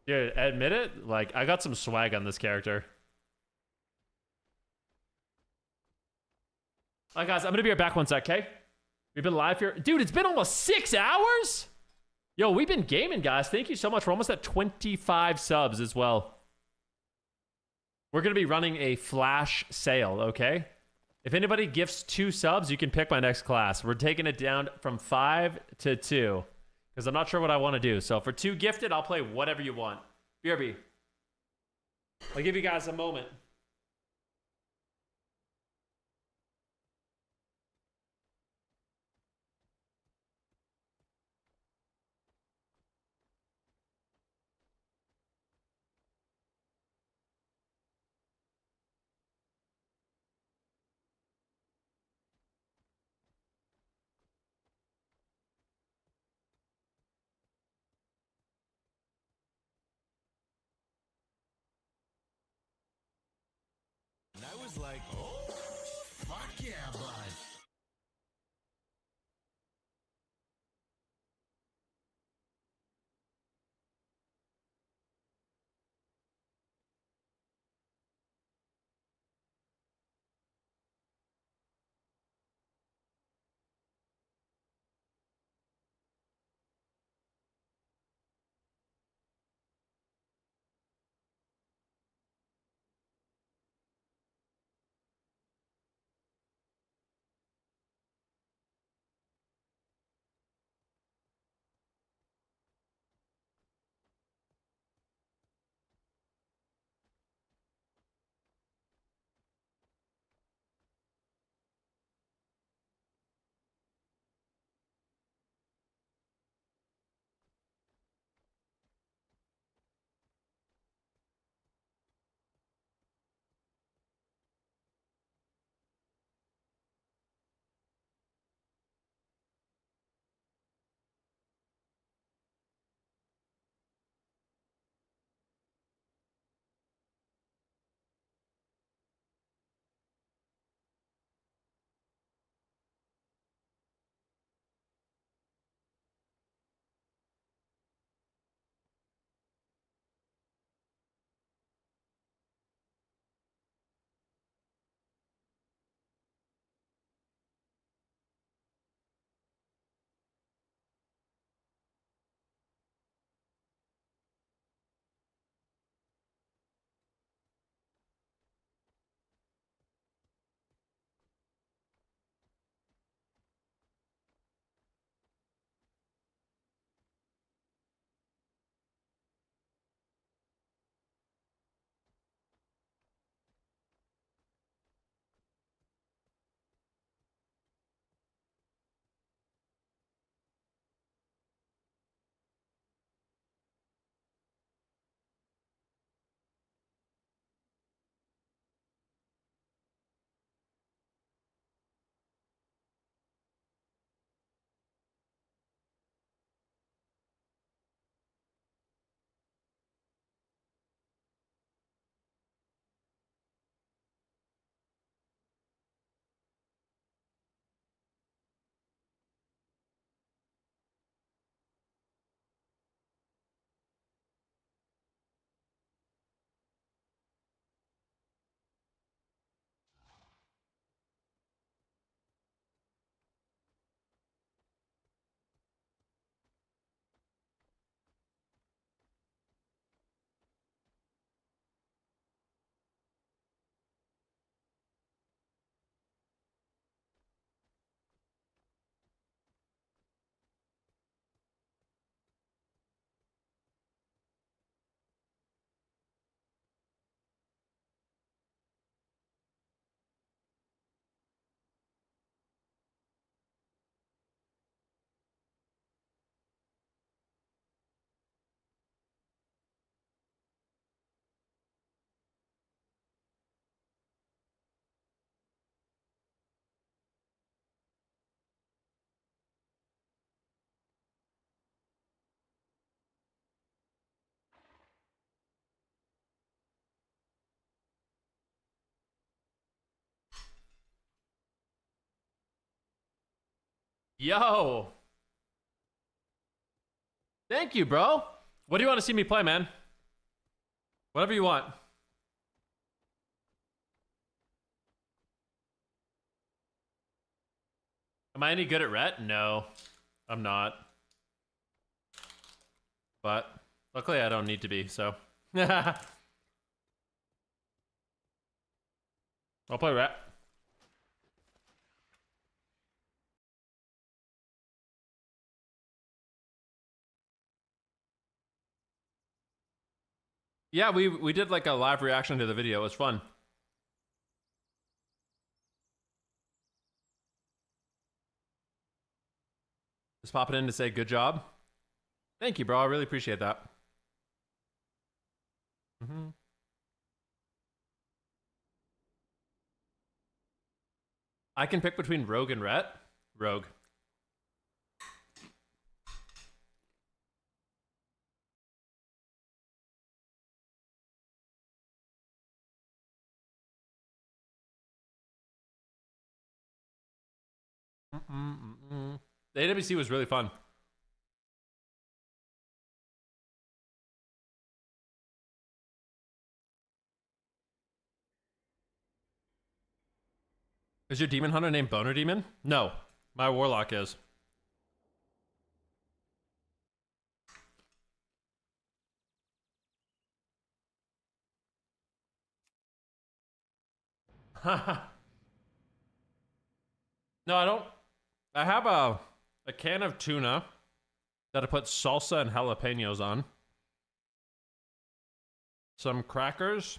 Dude, admit it, like I got some swag on this character. Alright guys, I'm gonna be right back one sec, okay? We've been live here. Dude, it's been almost 6 hours? Yo, we've been gaming, guys. Thank you so much. We're almost at 25 subs as well. We're going to be running a flash sale, okay? If anybody gifts 2 subs, you can pick my next class. We're taking it down from 5 to 2 because I'm not sure what I want to do. So for 2 gifted, I'll play whatever you want. BRB. I'll give you guys a moment. And I was like, oh, fuck yeah, bud. Yo. Thank you, bro. What do you want to see me play, man? Whatever you want. Am I any good at Rhett? No, I'm not. But luckily I don't need to be, so. I'll play Rhett. Yeah, we did like a live reaction to the video. It was fun. Just popping in to say good job. Thank you, bro. I really appreciate that. I can pick between Rogue and Rhett. Rogue. The AWC was really fun. Is your demon hunter named Boner Demon? No, my warlock is. No, I don't. I have a can of tuna that I put salsa and jalapenos on. Some crackers,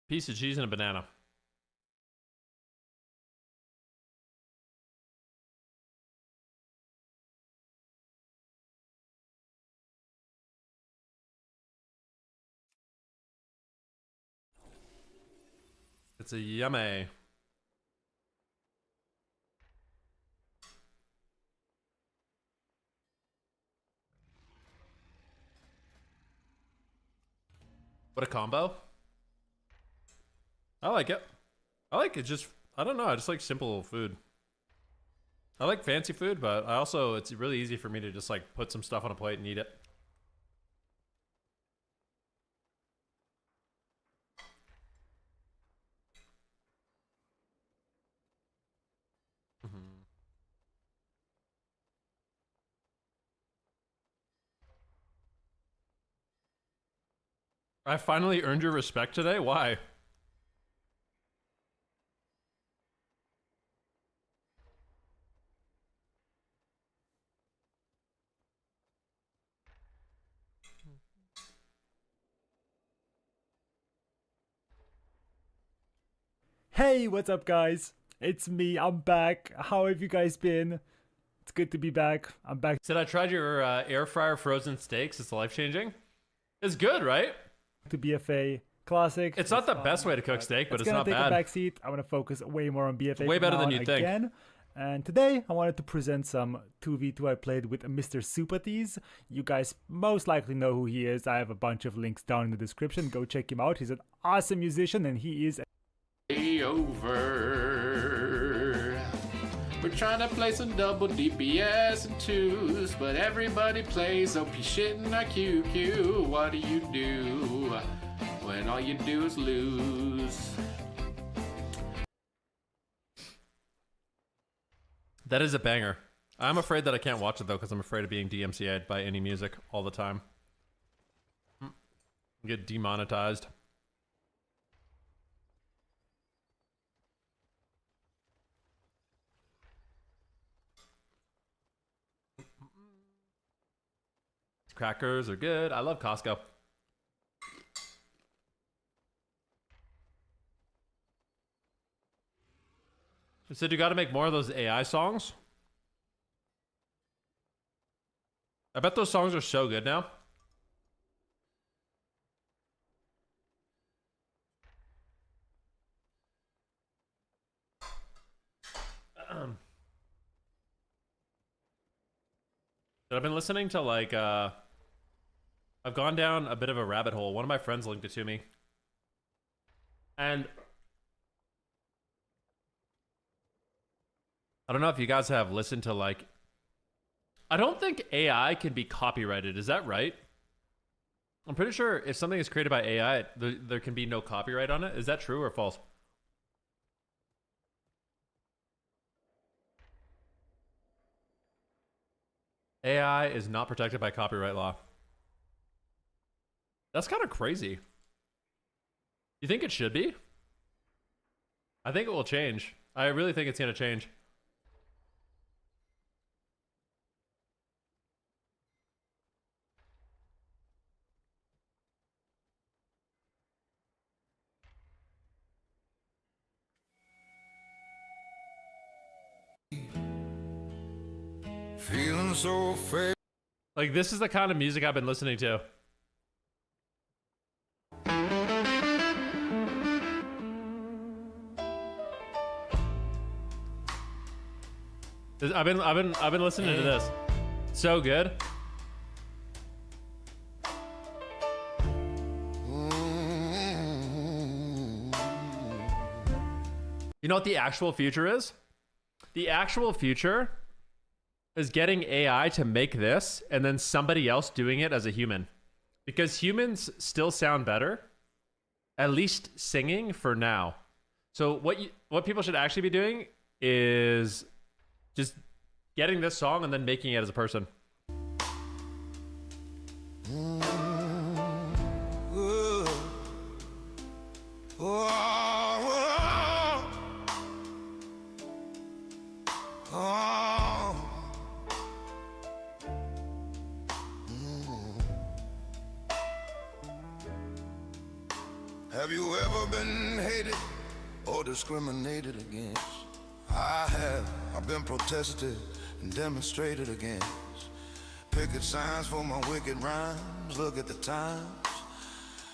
piece of cheese, and a banana. It's a yummy. What a combo. I like it. I like it just, I don't know, I just like simple food. I like fancy food, but I also, it's really easy for me to just like put some stuff on a plate and eat it. I finally earned your respect today? Why? Hey, what's up guys? It's me, I'm back. How have you guys been? It's good to be back. I'm back. Said I tried your air fryer frozen steaks. It's life-changing. It's good, right? To BFA Classic. It's not the best way to cook steak, but it's not bad. It's gonna take a backseat. I want to focus way more on BFA. Way better than you'd think. And today I wanted to present some 2v2 I played with Mr. Supatis. You guys most likely know who he is. I have a bunch of links down in the description. Go check him out. He's an awesome musician and he is over. We're trying to play some double DPS and twos, but everybody plays OP shit in our QQ. What do you do when all you do is lose? That is a banger. I'm afraid that I can't watch it though, because I'm afraid of being DMCA'd by any music all the time. Get demonetized. Crackers are good. I love Costco. I said you got to make more of those AI songs. I bet those songs are so good now. I've been listening to like I've gone down a bit of a rabbit hole. One of my friends linked it to me. And I don't know if you guys have listened to like, I don't think AI can be copyrighted. Is that right? I'm pretty sure if something is created by AI, there can be no copyright on it. Is that true or false? AI is not protected by copyright law. That's kind of crazy. You think it should be? I think it will change. I really think it's going to change. Feeling so fake. Like, this is the kind of music I've been listening to. I've been listening to this. So good. You know what the actual future is? The actual future is getting AI to make this and then somebody else doing it as a human. Because humans still sound better, at least singing for now. So what people should actually be doing is just getting this song and then making it as a person. Have you ever been hated or discriminated against? I have. I've been protested and demonstrated against. Picket signs for my wicked rhymes. Look at the times.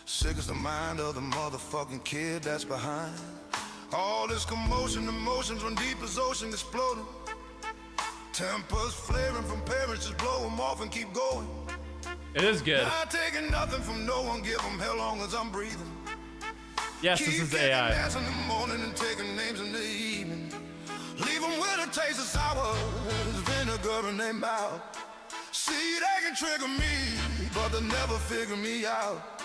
Sick as the mind of the motherfucking kid that's behind. All this commotion, emotions run deep as ocean exploding. Tempers flaring from parents, just blow them off and keep going. It is good. Not taking nothing from no one, give them hell long as I'm breathing. Yes, this is AI. Keep in the morning and taking names in the evening. Leave them with a taste of sour, vinegar in their mouth. See, they can trigger me, but they'll never figure me out.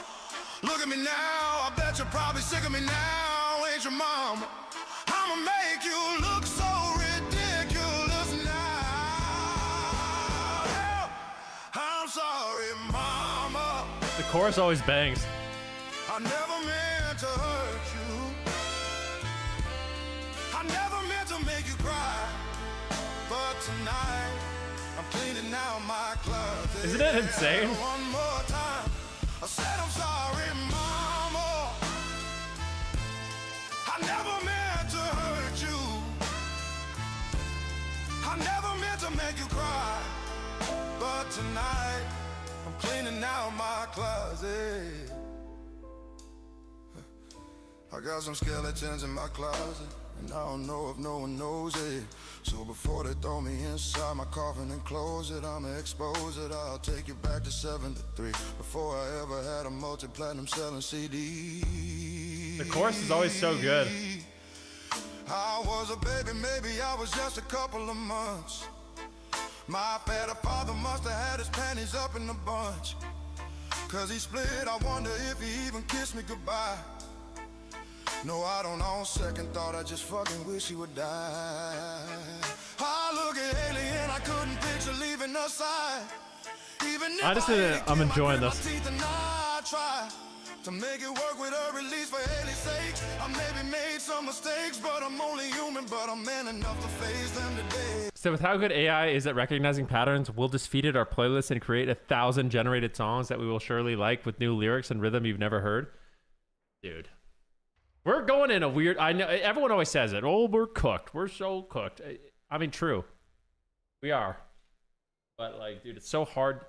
Look at me now, I bet you're probably sick of me now, ain't your mama? I'ma make you look so ridiculous now. I'm sorry, mama. The chorus always bangs. I never meant to hurt you. I never meant to make you cry. But tonight, I'm cleaning out my closet. Isn't it insane? One more time, I said I'm sorry, mama. I never meant to hurt you. I never meant to make you cry. But tonight, I'm cleaning out my closet. I got some skeletons in my closet, and I don't know if no one knows it. So before they throw me inside my coffin and close it, I'ma expose it. I'll take you back to 73, before I ever had a multi-platinum selling CD. The chorus is always so good. I was a baby, maybe I was just a couple of months. My father must have had his panties up in a bunch. Cause he split, I wonder if he even kissed me goodbye. No, I don't know, second thought, I just fucking wish he would die. I look at alien, I couldn't picture leaving her side. Even if I'm enjoying this. I try to make it work with her release for Haley's sake. I maybe made some mistakes, but I'm only human, but I'm man enough to face them today. So with how good AI is at recognizing patterns, we'll just feed it our playlist and create 1,000 generated songs that we will surely like with new lyrics and rhythm you've never heard. Dude. We're going in a weird... I know everyone always says it. Oh, we're cooked. We're so cooked. I mean, true. We are. But, like, dude, it's so hard.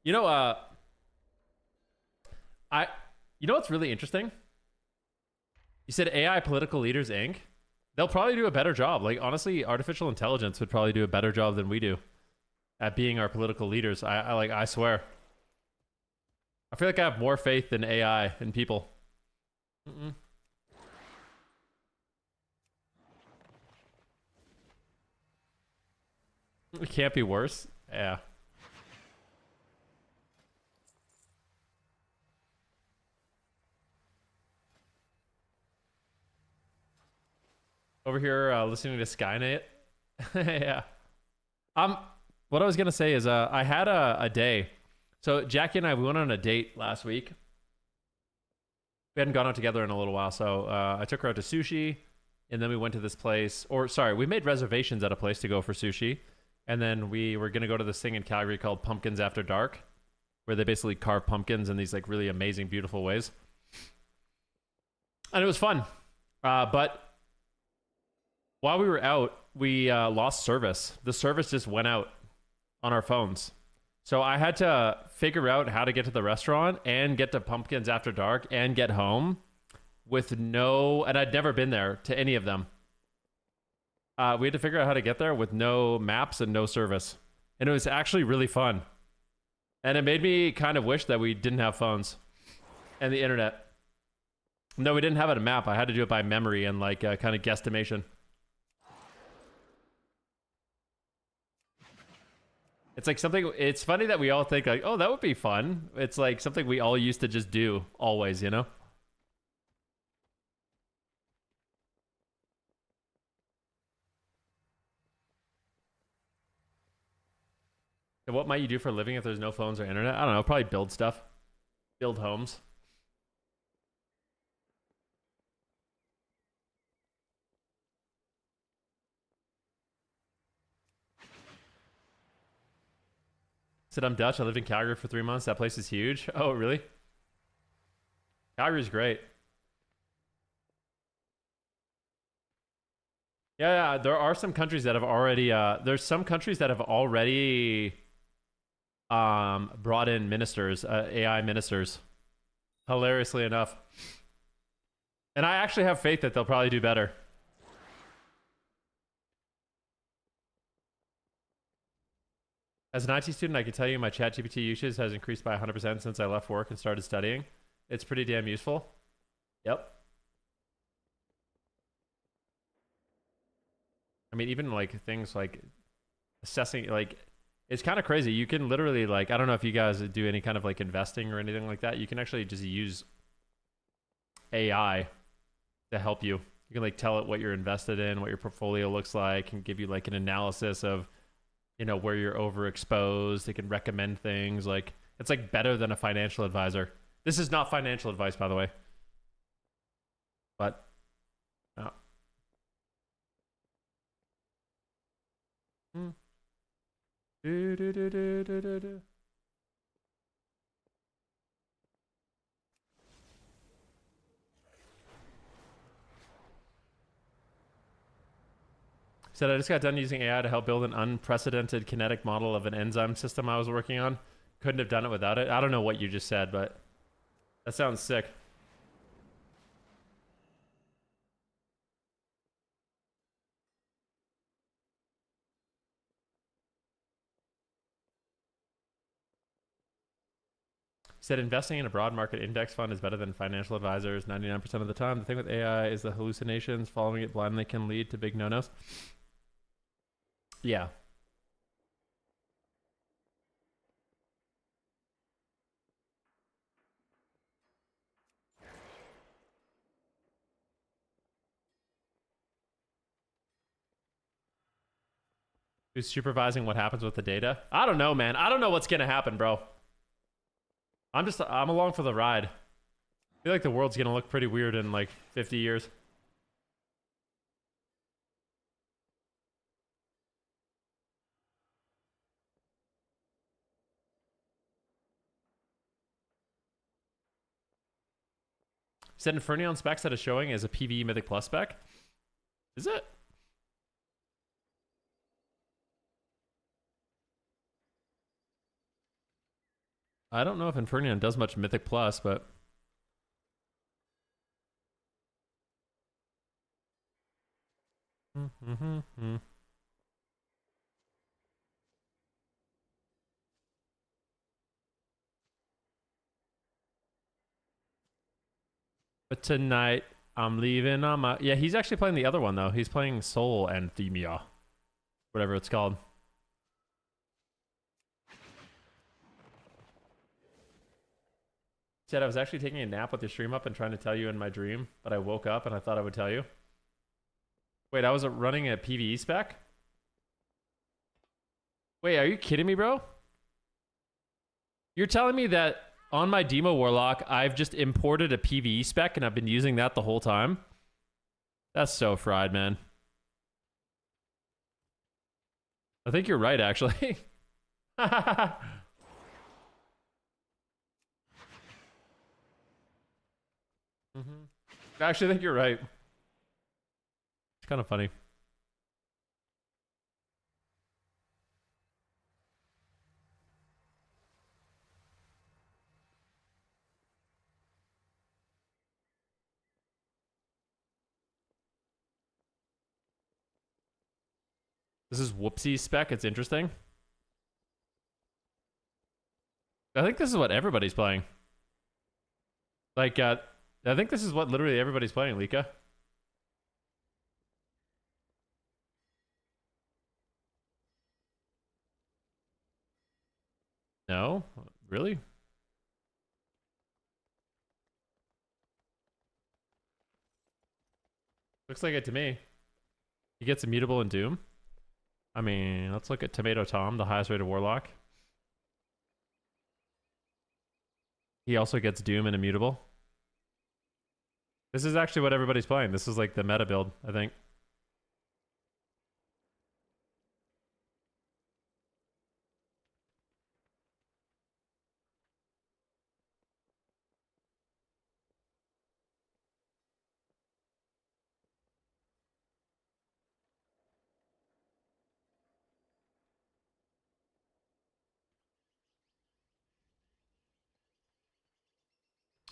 You know, you know what's really interesting? You said AI Political Leaders, Inc. They'll probably do a better job. Like, honestly, artificial intelligence would probably do a better job than we do at being our political leaders. I swear. I feel like I have more faith in AI and people. Mm-mm. It can't be worse. Yeah. Over here listening to Skynet. Yeah. What I was gonna say is I had a day. So Jackie and I, we went on a date last week. We hadn't gone out together in a little while, so I took her out to sushi, and then we went to this place. Or sorry, we made reservations at a place to go for sushi, and then we were gonna go to this thing in Calgary called Pumpkins After Dark, where they basically carve pumpkins in these like really amazing, beautiful ways. And it was fun, but while we were out, we lost service. The service just went out on our phones. So I had to figure out how to get to the restaurant and get to Pumpkins After Dark and get home with no... And I'd never been there to any of them. We had to figure out how to get there with no maps and no service. And it was actually really fun. And it made me kind of wish that we didn't have phones and the internet. No, we didn't have a map. I had to do it by memory and like kind of guesstimation. It's like something, it's funny that we all think like, oh, that would be fun. It's like something we all used to just do always, you know? And what might you do for a living if there's no phones or internet? I don't know, probably build stuff. Build homes. Said I'm Dutch. I lived in Calgary for 3 months. That place is huge. Oh, really? Calgary's great. Yeah, there are some countries that have already there's some countries that have already brought in ministers, AI ministers. Hilariously enough. And I actually have faith that they'll probably do better. As an IT student, I can tell you my ChatGPT usage has increased by 100% since I left work and started studying. It's pretty damn useful. Yep. I mean, even like things like assessing, like, it's kind of crazy. You can literally, like, I don't know if you guys do any kind of like investing or anything like that. You can actually just use AI to help you. You can like tell it what you're invested in, what your portfolio looks like, and give you like an analysis of, you know, where you're overexposed. It can recommend things. Like, it's like better than a financial advisor. This is not financial advice, by the way. But, no. Do, do, do, do, do, do, do. Said I just got done using AI to help build an unprecedented kinetic model of an enzyme system I was working on. Couldn't have done it without it. I don't know what you just said, but that sounds sick. Said investing in a broad market index fund is better than financial advisors 99% of the time. The thing with AI is the hallucinations. Following it blindly can lead to big no-nos. Yeah. Who's supervising what happens with the data? I don't know, man. I don't know what's gonna happen, bro. I'm along for the ride. I feel like the world's gonna look pretty weird in like 50 years. Said Infernion specs that is showing as a PvE Mythic Plus spec. Is it? I don't know if Infernion does much Mythic Plus, but... But tonight, I'm leaving on my... Yeah, he's actually playing the other one, though. He's playing Soul and Themia. Whatever it's called. Said I was actually taking a nap with the stream up and trying to tell you in my dream, but I woke up and I thought I would tell you. Wait, I was running a PvE spec? Wait, are you kidding me, bro? You're telling me that on my Demo Warlock, I've just imported a PvE spec and I've been using that the whole time? That's so fried, man. I think you're right, actually. I actually think you're right. It's kind of funny. This is Whoopsie spec. It's interesting. I think this is what everybody's playing. Like, I think this is what literally everybody's playing, Lika. No? Really? Looks like it to me. He gets immutable in Doom. I mean, let's look at Tomato Tom, the highest rated Warlock. He also gets Doom and immutable. This is actually what everybody's playing. This is like the meta build, I think.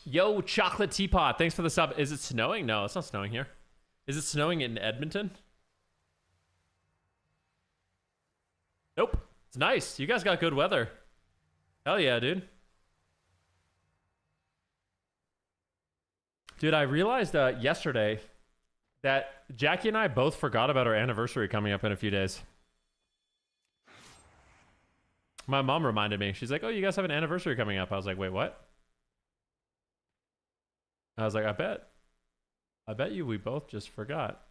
Yo, Chocolate Teapot, thanks for the sub. Is it snowing? No, it's not snowing here. Is it snowing in Edmonton? Nope. It's nice. You guys got good weather. Hell yeah, dude. Dude, I realized yesterday that Jackie and I both forgot about our anniversary coming up in a few days. My mom reminded me. She's like, oh, you guys have an anniversary coming up. I was like, wait, what? I was like, I bet you we both just forgot.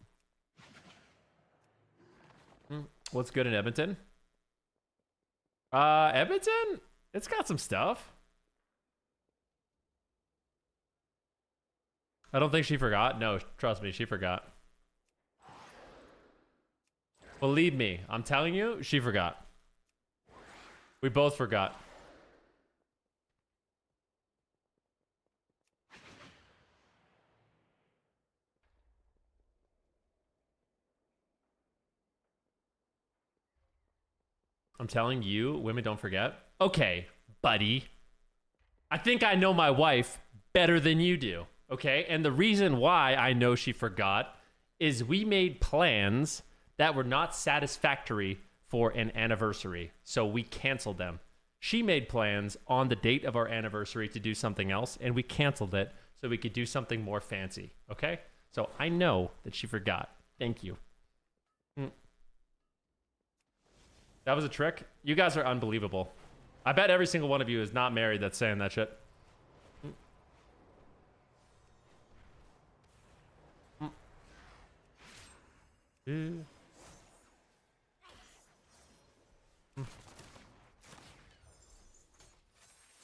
What's good in Edmonton? Edmonton? It's got some stuff. I don't think she forgot. No, trust me, she forgot. Believe me, I'm telling you, she forgot. We both forgot. I'm telling you, women don't forget. Okay, buddy. I think I know my wife better than you do, okay? And the reason why I know she forgot is we made plans that were not satisfactory for an anniversary, so we canceled them. She made plans on the date of our anniversary to do something else, and we canceled it so we could do something more fancy, okay? So I know that she forgot. Thank you. That was a trick? You guys are unbelievable. I bet every single one of you is not married that's saying that shit.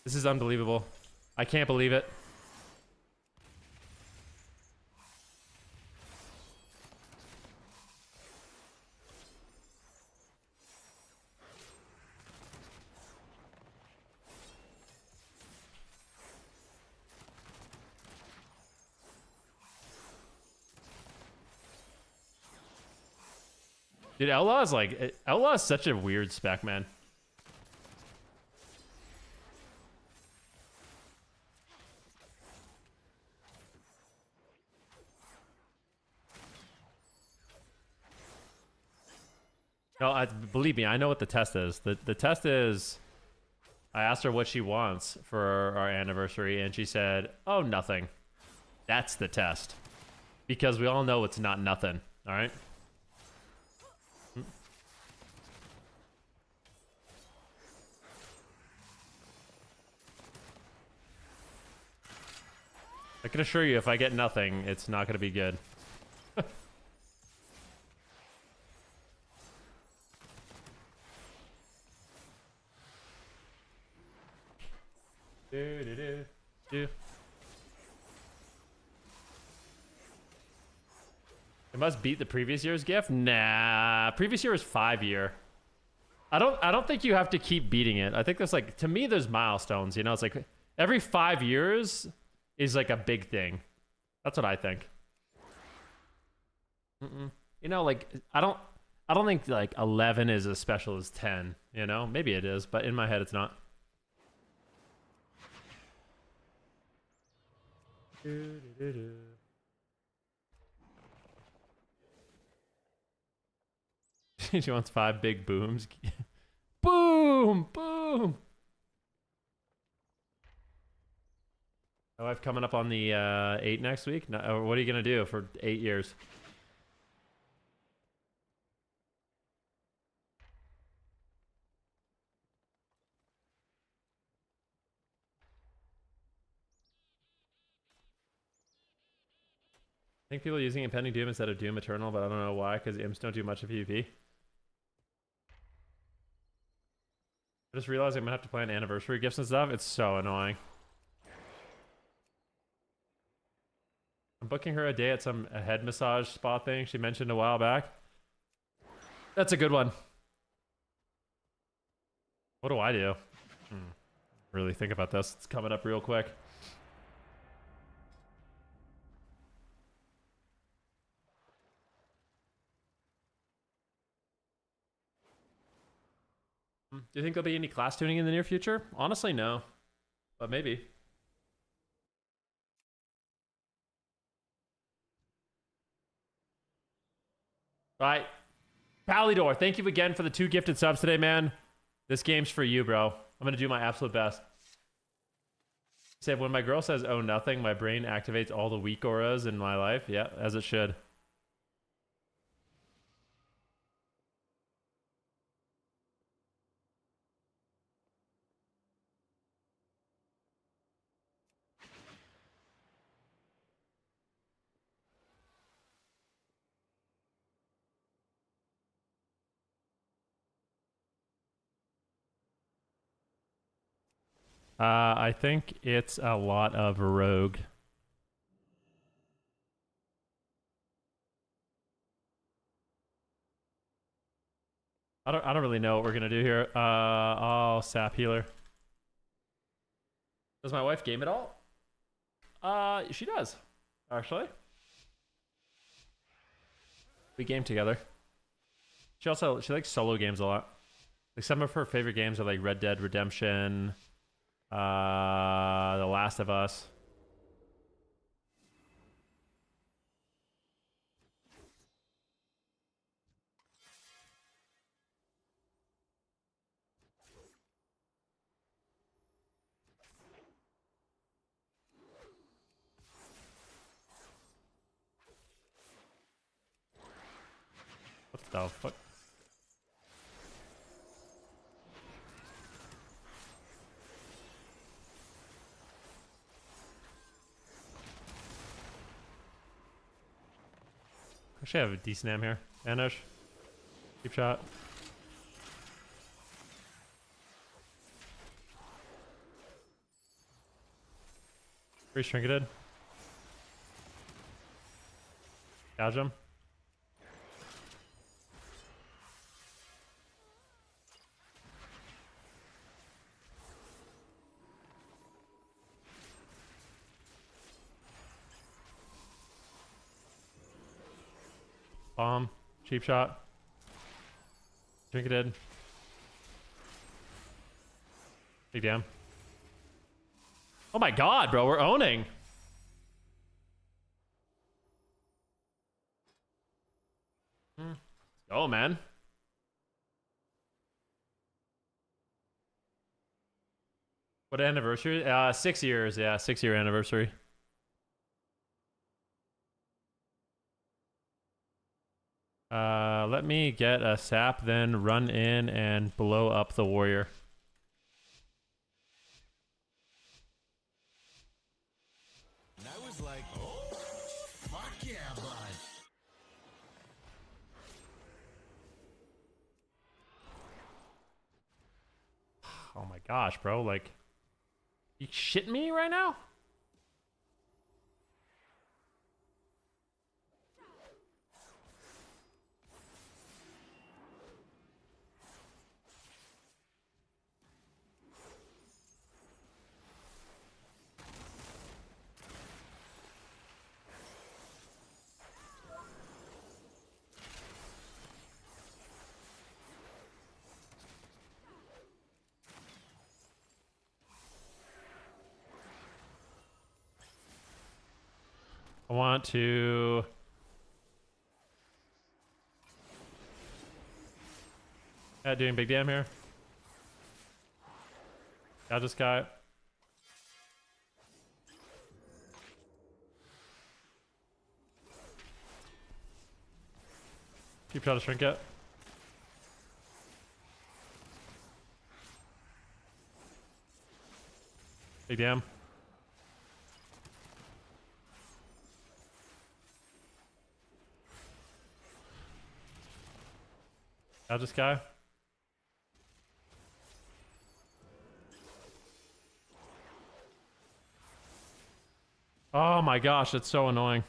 This is unbelievable. I can't believe it. Dude, Outlaw is such a weird spec, man. No, believe me, I know what the test is. The test is, I asked her what she wants for our anniversary, and she said, oh, nothing. That's the test. Because we all know it's not nothing, all right? I can assure you, if I get nothing, it's not going to be good. Do. It must beat the previous year's gift? Nah, previous year was 5-year. I don't think you have to keep beating it. I think there's like, to me, there's milestones, you know? It's like every 5 years is like a big thing. That's what I think. You know, like I don't think like 11 is as special as 10, you know? Maybe it is, but in my head it's not. She wants 5 big booms. Boom! Boom! My wife coming up on the 8 next week. No, what are you gonna do for 8 years? I think people are using Impending Doom instead of Doom Eternal, but I don't know why, because imps don't do much of PvP. I just realized I'm gonna have to plan anniversary gifts and stuff. It's so annoying. I'm booking her a day at some head massage spa thing she mentioned a while back. That's a good one. What do I do? Really think about this. It's coming up real quick. Do you think there'll be any class tuning in the near future? Honestly, no. But maybe. All right. Palidor, thank you again for the 2 gifted subs today, man. This game's for you, bro. I'm going to do my absolute best. Say, when my girl says, oh, nothing, my brain activates all the weak auras in my life. Yeah, as it should. I think it's a lot of rogue. I don't really know what we're gonna do here. I'll sap healer. Does my wife game at all? She does, actually. We game together. She likes solo games a lot. Like some of her favorite games are like Red Dead Redemption, The Last of Us. What the fuck? Actually, I have a decent am here. Vanish. Keep shot. Pretty trinketed. Gouge him. Bomb. Cheap shot. Trinketed. Big damn. Oh my god, bro, we're owning. Let's go, man. What anniversary? 6 years, yeah, 6-year anniversary. Let me get a sap, then run in and blow up the warrior. Oh my gosh, bro. Like, you shitting me right now? I want to... Yeah, doing big damn here. Got this guy. Keep trying to shrink it. Big damn. Got this guy. Oh my gosh, it's so annoying.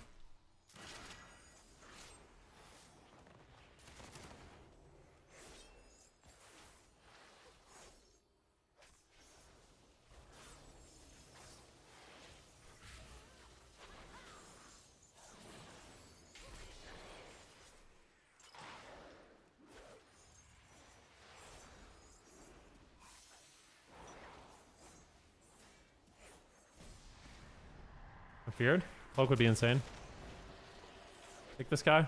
I'm feared. Poke would be insane. Take this guy.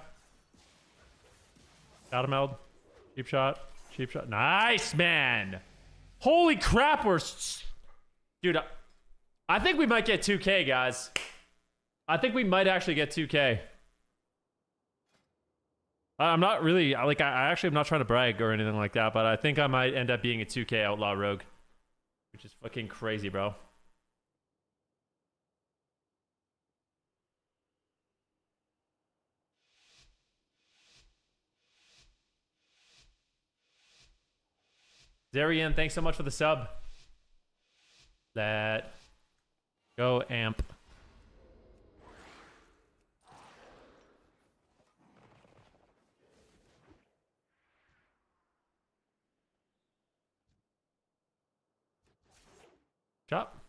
Got him out. Cheap shot. Cheap shot. Nice, man. Holy crap, we're... Dude, I think we might get 2K, guys. I think we might actually get 2K. I'm not really... Like, I actually am not trying to brag or anything like that, but I think I might end up being a 2K Outlaw Rogue. Which is fucking crazy, bro. Zarian, thanks so much for the sub. Let go amp. Chop.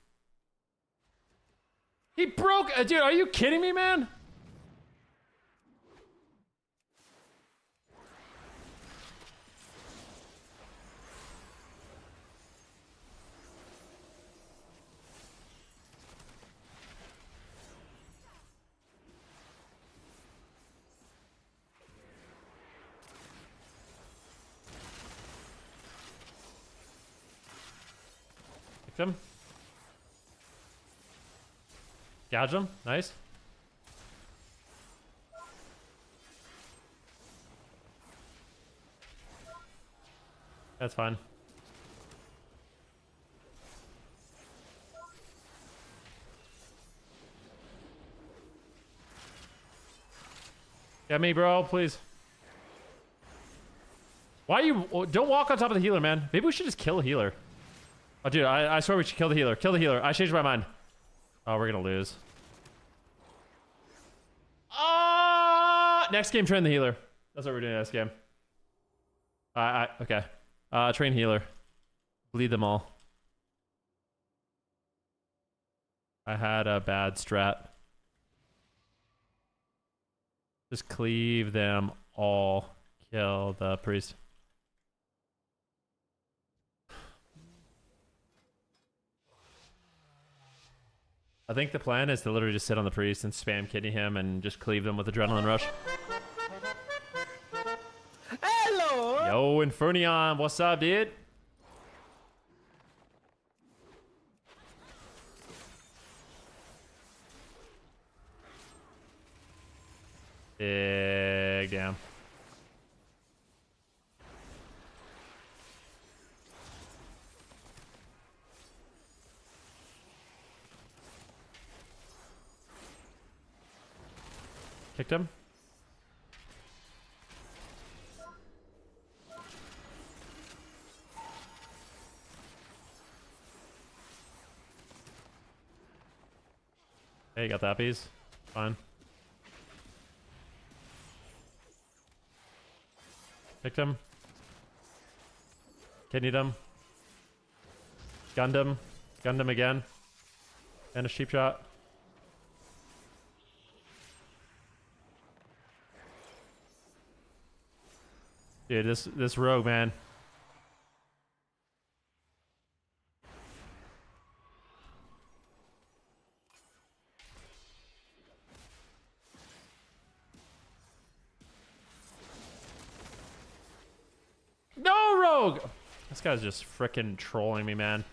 He broke. Dude, are you kidding me, man? Him. Gouge him. Nice. That's fine. Get me, bro, please. Why you... Don't walk on top of the healer, man. Maybe we should just kill a healer. Oh, dude, I swear we should kill the healer. Kill the healer. I changed my mind. Oh, we're gonna lose. Next game, train the healer. That's what we're doing next game. Okay. Train healer. Bleed them all. I had a bad strat. Just cleave them all. Kill the priest. I think the plan is to literally just sit on the priest and spam kidney him and just cleave them with adrenaline rush. Hello! Yo, Infernion, what's up, dude? Big damn. Kicked him. Hey, you got that piece. Fine. Picked him. Kidneyed him. Gunned him. Gunned him again. And a sheep shot. Dude, this rogue, man. No, rogue! This guy's just frickin' trolling me, man.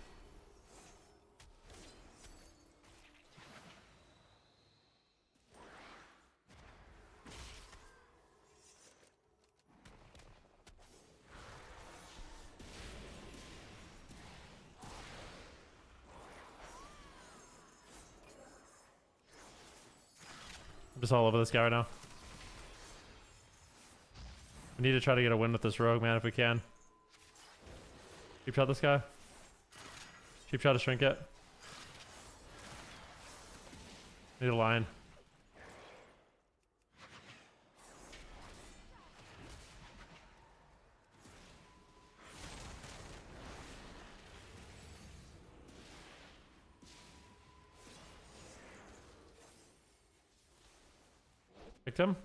I'm just all over this guy right now. We need to try to get a win with this rogue, man, if we can. Cheap shot this guy. Cheap shot to shrink it. Need a line. Picked him.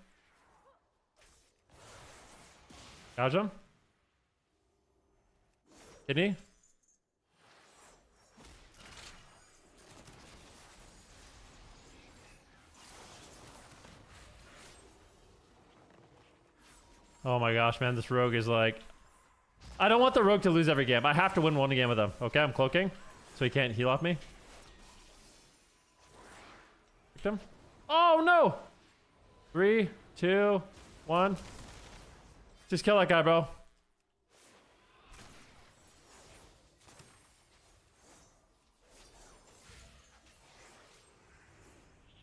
Gouge him. Kidney. Oh my gosh, man, this rogue is like... I don't want the rogue to lose every game. I have to win one game with him. Okay, I'm cloaking, so he can't heal off me. Picked him. Oh no! 3, 2, 1. Just kill that guy, bro.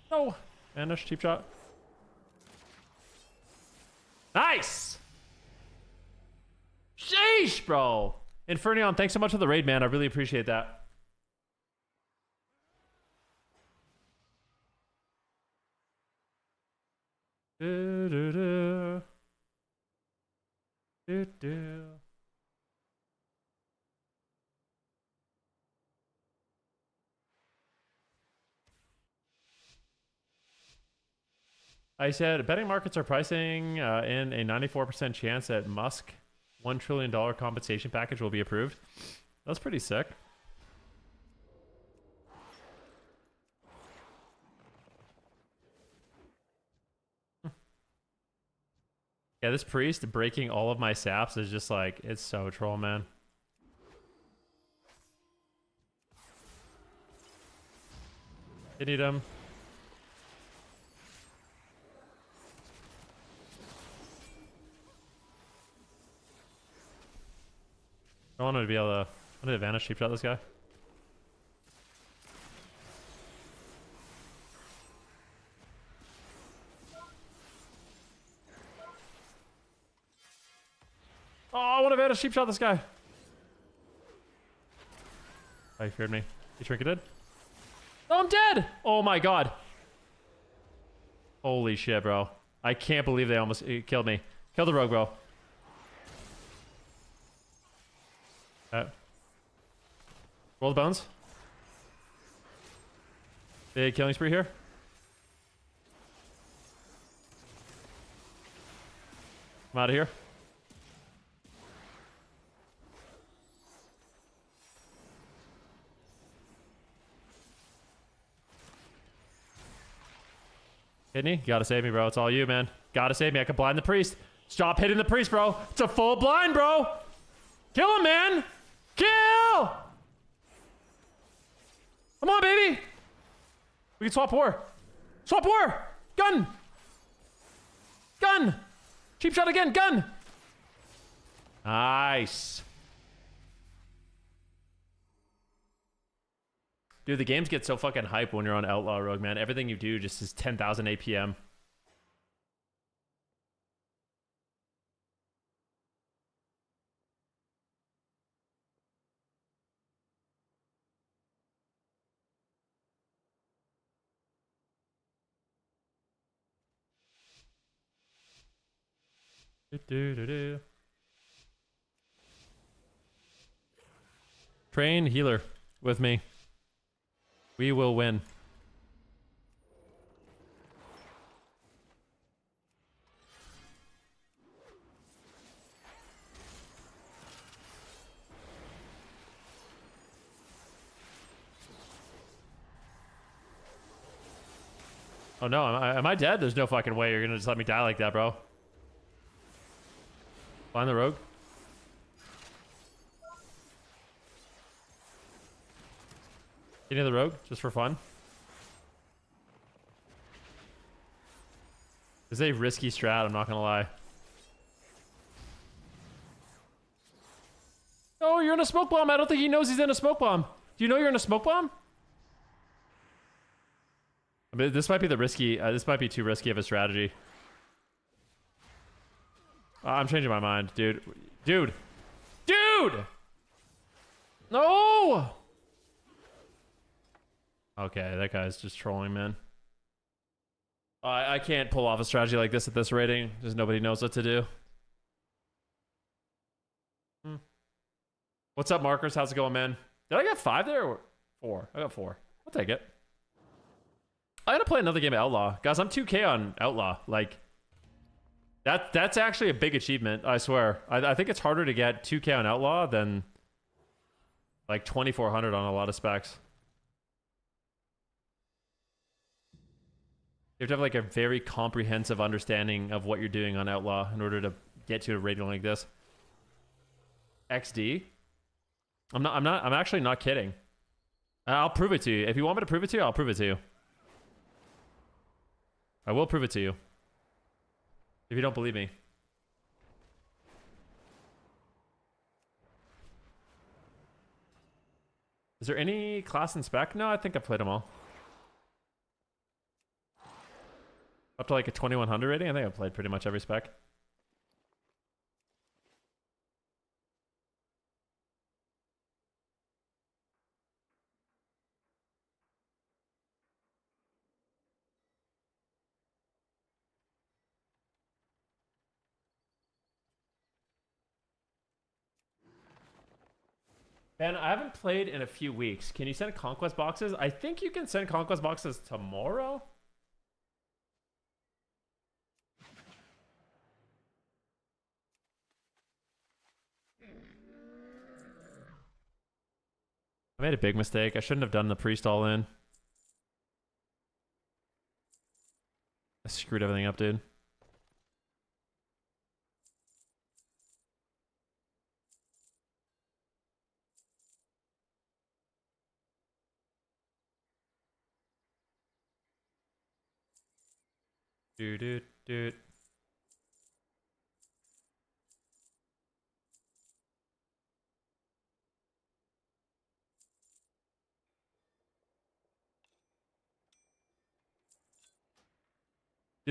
No. Vanish, cheap shot. Nice! Sheesh, bro. Infernion, thanks so much for the raid, man. I really appreciate that. Do, do, do. Do, do. I said betting markets are pricing in a 94% chance that Musk $1 trillion compensation package will be approved. That's pretty sick. Yeah, this priest breaking all of my saps is just like, it's so troll, man. Hit him. I want him to be able to... I want to advantage sheep shot this guy. Oh, I want to advantage sheep shot this guy. Oh, he feared me. He trinketed. Oh, I'm dead! Oh my god. Holy shit, bro. I can't believe they almost killed me. Kill the rogue, bro. Roll the bones. Big killing spree here. I'm out of here. Kidney, you gotta save me, bro. It's all you, man. Gotta save me. I can blind the priest. Stop hitting the priest, bro. It's a full blind, bro. Kill him, man. Kill! Come on, baby. We can swap war. Swap war. Gun. Gun. Cheap shot again. Gun. Nice. Dude, the games get so fucking hype when you're on Outlaw Rogue, man. Everything you do just is 10,000 APM. Do-do-do-do. Train healer with me. We will win. Oh no, am I dead? There's no fucking way you're gonna just let me die like that, bro. Find the rogue. Any of the rogue, just for fun. It's a risky strat, I'm not gonna lie. Oh, you're in a smoke bomb. I don't think he knows he's in a smoke bomb. Do you know you're in a smoke bomb? I mean, this might be the risky. This might be too risky of a strategy. I'm changing my mind, dude. Dude! No! Okay, that guy's just trolling, man. I can't pull off a strategy like this at this rating. Just nobody knows what to do. What's up, Markers? How's it going, man? Did I get 5 there or 4? I got 4. I'll take it. I gotta play another game of Outlaw. Guys, I'm 2K on Outlaw. Like, that's actually a big achievement, I swear. I think it's harder to get 2K on Outlaw than like 2400 on a lot of specs. You have to have like a very comprehensive understanding of what you're doing on Outlaw in order to get to a rating like this. XD? I'm actually not kidding. I'll prove it to you. If you want me to prove it to you, I'll prove it to you. I will prove it to you. If you don't believe me. Is there any class and spec? No, I think I've played them all. Up to like a 2100 rating? I think I've played pretty much every spec. Ben, I haven't played in a few weeks. Can you send conquest boxes? I think you can send conquest boxes tomorrow. I made a big mistake. I shouldn't have done the priest all in. I screwed everything up, dude. Dude. Dude,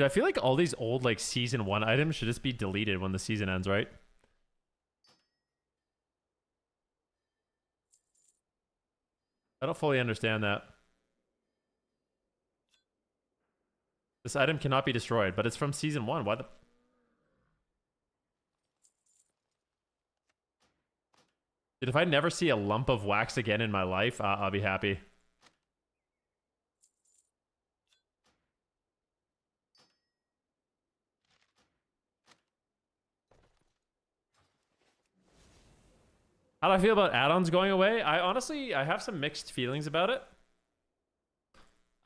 I feel like all these old like season 1 items should just be deleted when the season ends, right? I don't fully understand that. This item cannot be destroyed, but it's from season 1. Why the... Dude, if I never see a lump of wax again in my life, I'll be happy. How do I feel about add-ons going away? I have some mixed feelings about it.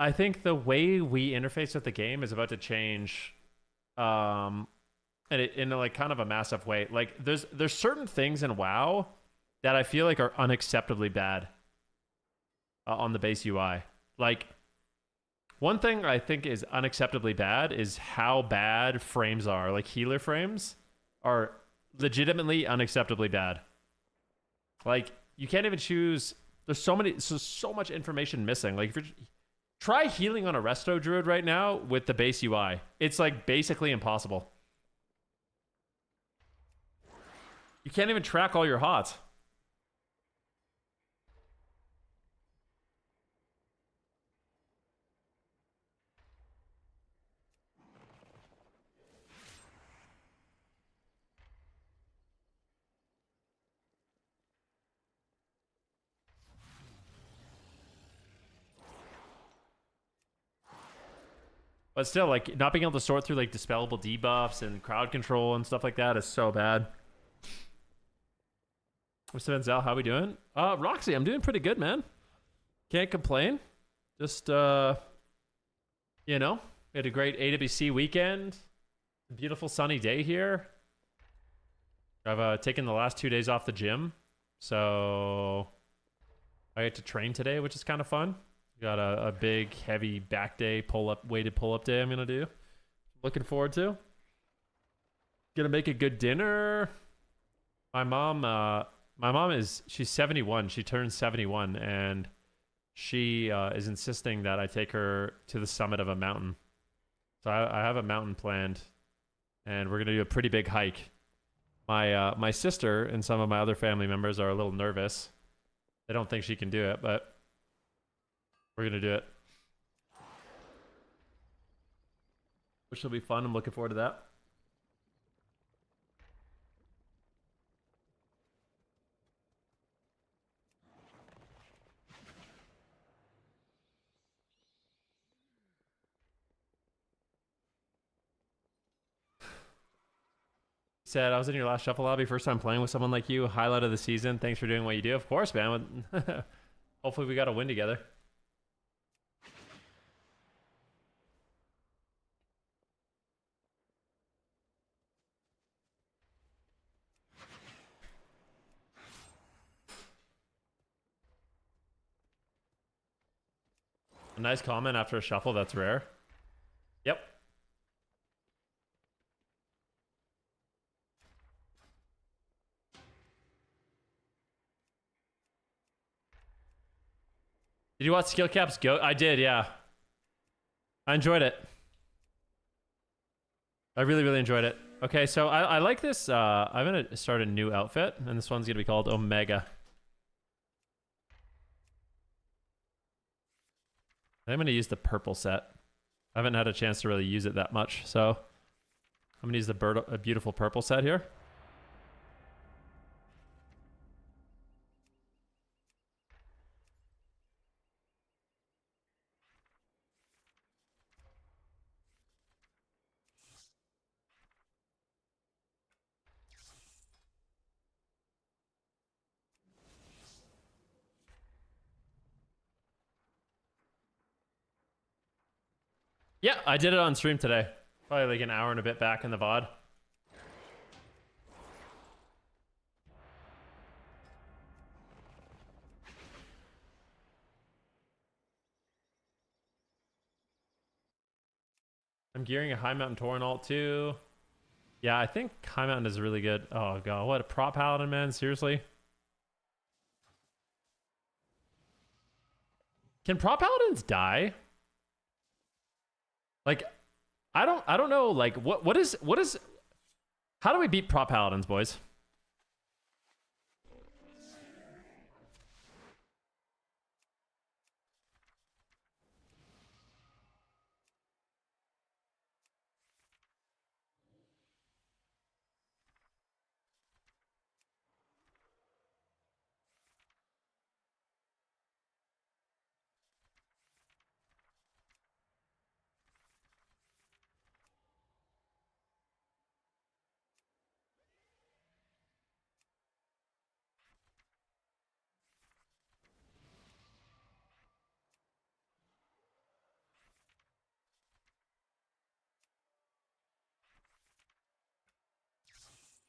I think the way we interface with the game is about to change, and in like kind of a massive way. Like there's certain things in WoW that I feel like are unacceptably bad on the base UI. Like one thing I think is unacceptably bad is how bad frames are. Like healer frames are legitimately unacceptably bad. Like you can't even choose. There's so much information missing. Like if you're try healing on a resto druid right now with the base UI. It's like basically impossible. You can't even track all your hots. But still, like, not being able to sort through, like, dispellable debuffs and crowd control and stuff like that is so bad. Mr. Denzel, how we doing? Roxy, I'm doing pretty good, man. Can't complain. Just, you know, we had a great AWC weekend. A beautiful sunny day here. I've taken the last 2 days off the gym. So I get to train today, which is kind of fun. Got a big, heavy back day, weighted pull-up day I'm going to do. Looking forward to. Gonna make a good dinner. My mom she's 71. She turns 71, and she is insisting that I take her to the summit of a mountain. So I have a mountain planned, and we're going to do a pretty big hike. My sister and some of my other family members are a little nervous. They don't think she can do it, but we're going to do it. Which will be fun. I'm looking forward to that. Said, I was in your last shuffle lobby. First time playing with someone like you. Highlight of the season. Thanks for doing what you do. Of course, man. Hopefully we got a win together. A nice comment after a shuffle. That's rare. Yep. Did you watch Skill Caps Go? I did, yeah. I enjoyed it. I really, really enjoyed it. Okay, so I like this. I'm going to start a new outfit, and this one's going to be called Omega. I'm going to use the purple set. I haven't had a chance to really use it that much, so I'm going to use a beautiful purple set here. Yeah, I did it on stream today. Probably like an hour and a bit back in the VOD. I'm gearing a High Mountain Tauren alt too. Yeah, I think High Mountain is really good. Oh god, what a prop paladin, man. Seriously. Can prop paladins die? Like, I don't know, like, what is, how do we beat prop paladins, boys?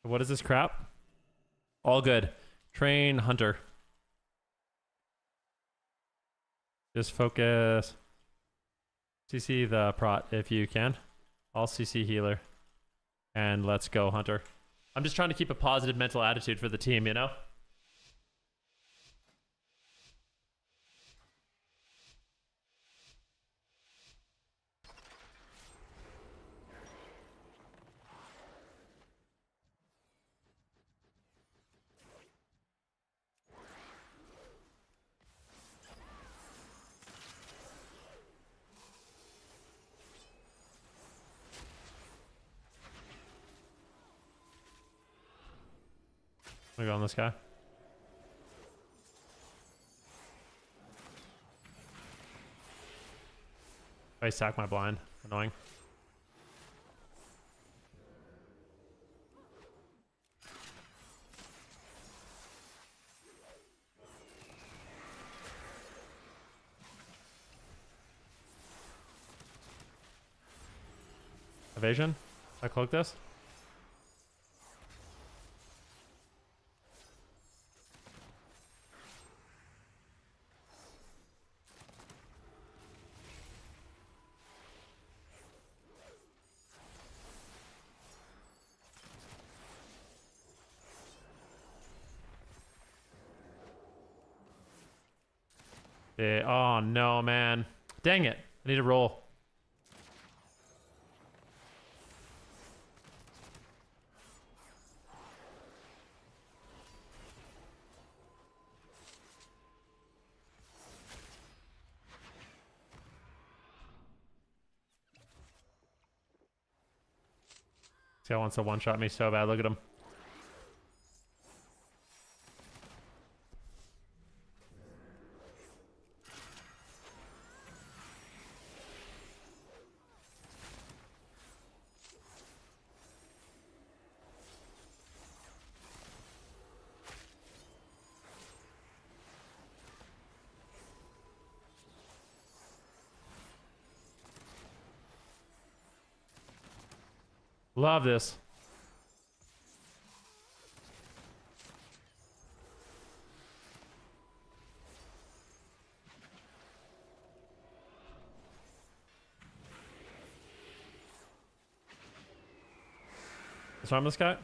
What is this crap? All good. Train Hunter. Just focus. CC the prot if you can. I'll CC healer. And let's go, Hunter. I'm just trying to keep a positive mental attitude for the team, you know? I'm gonna go on this guy. I sack my blind. Annoying. Evasion? I cloak this? Yeah. Oh no, man. Dang it. I need to roll. This guy wants to one-shot me so bad. Look at him. Love this. Disarm this guy.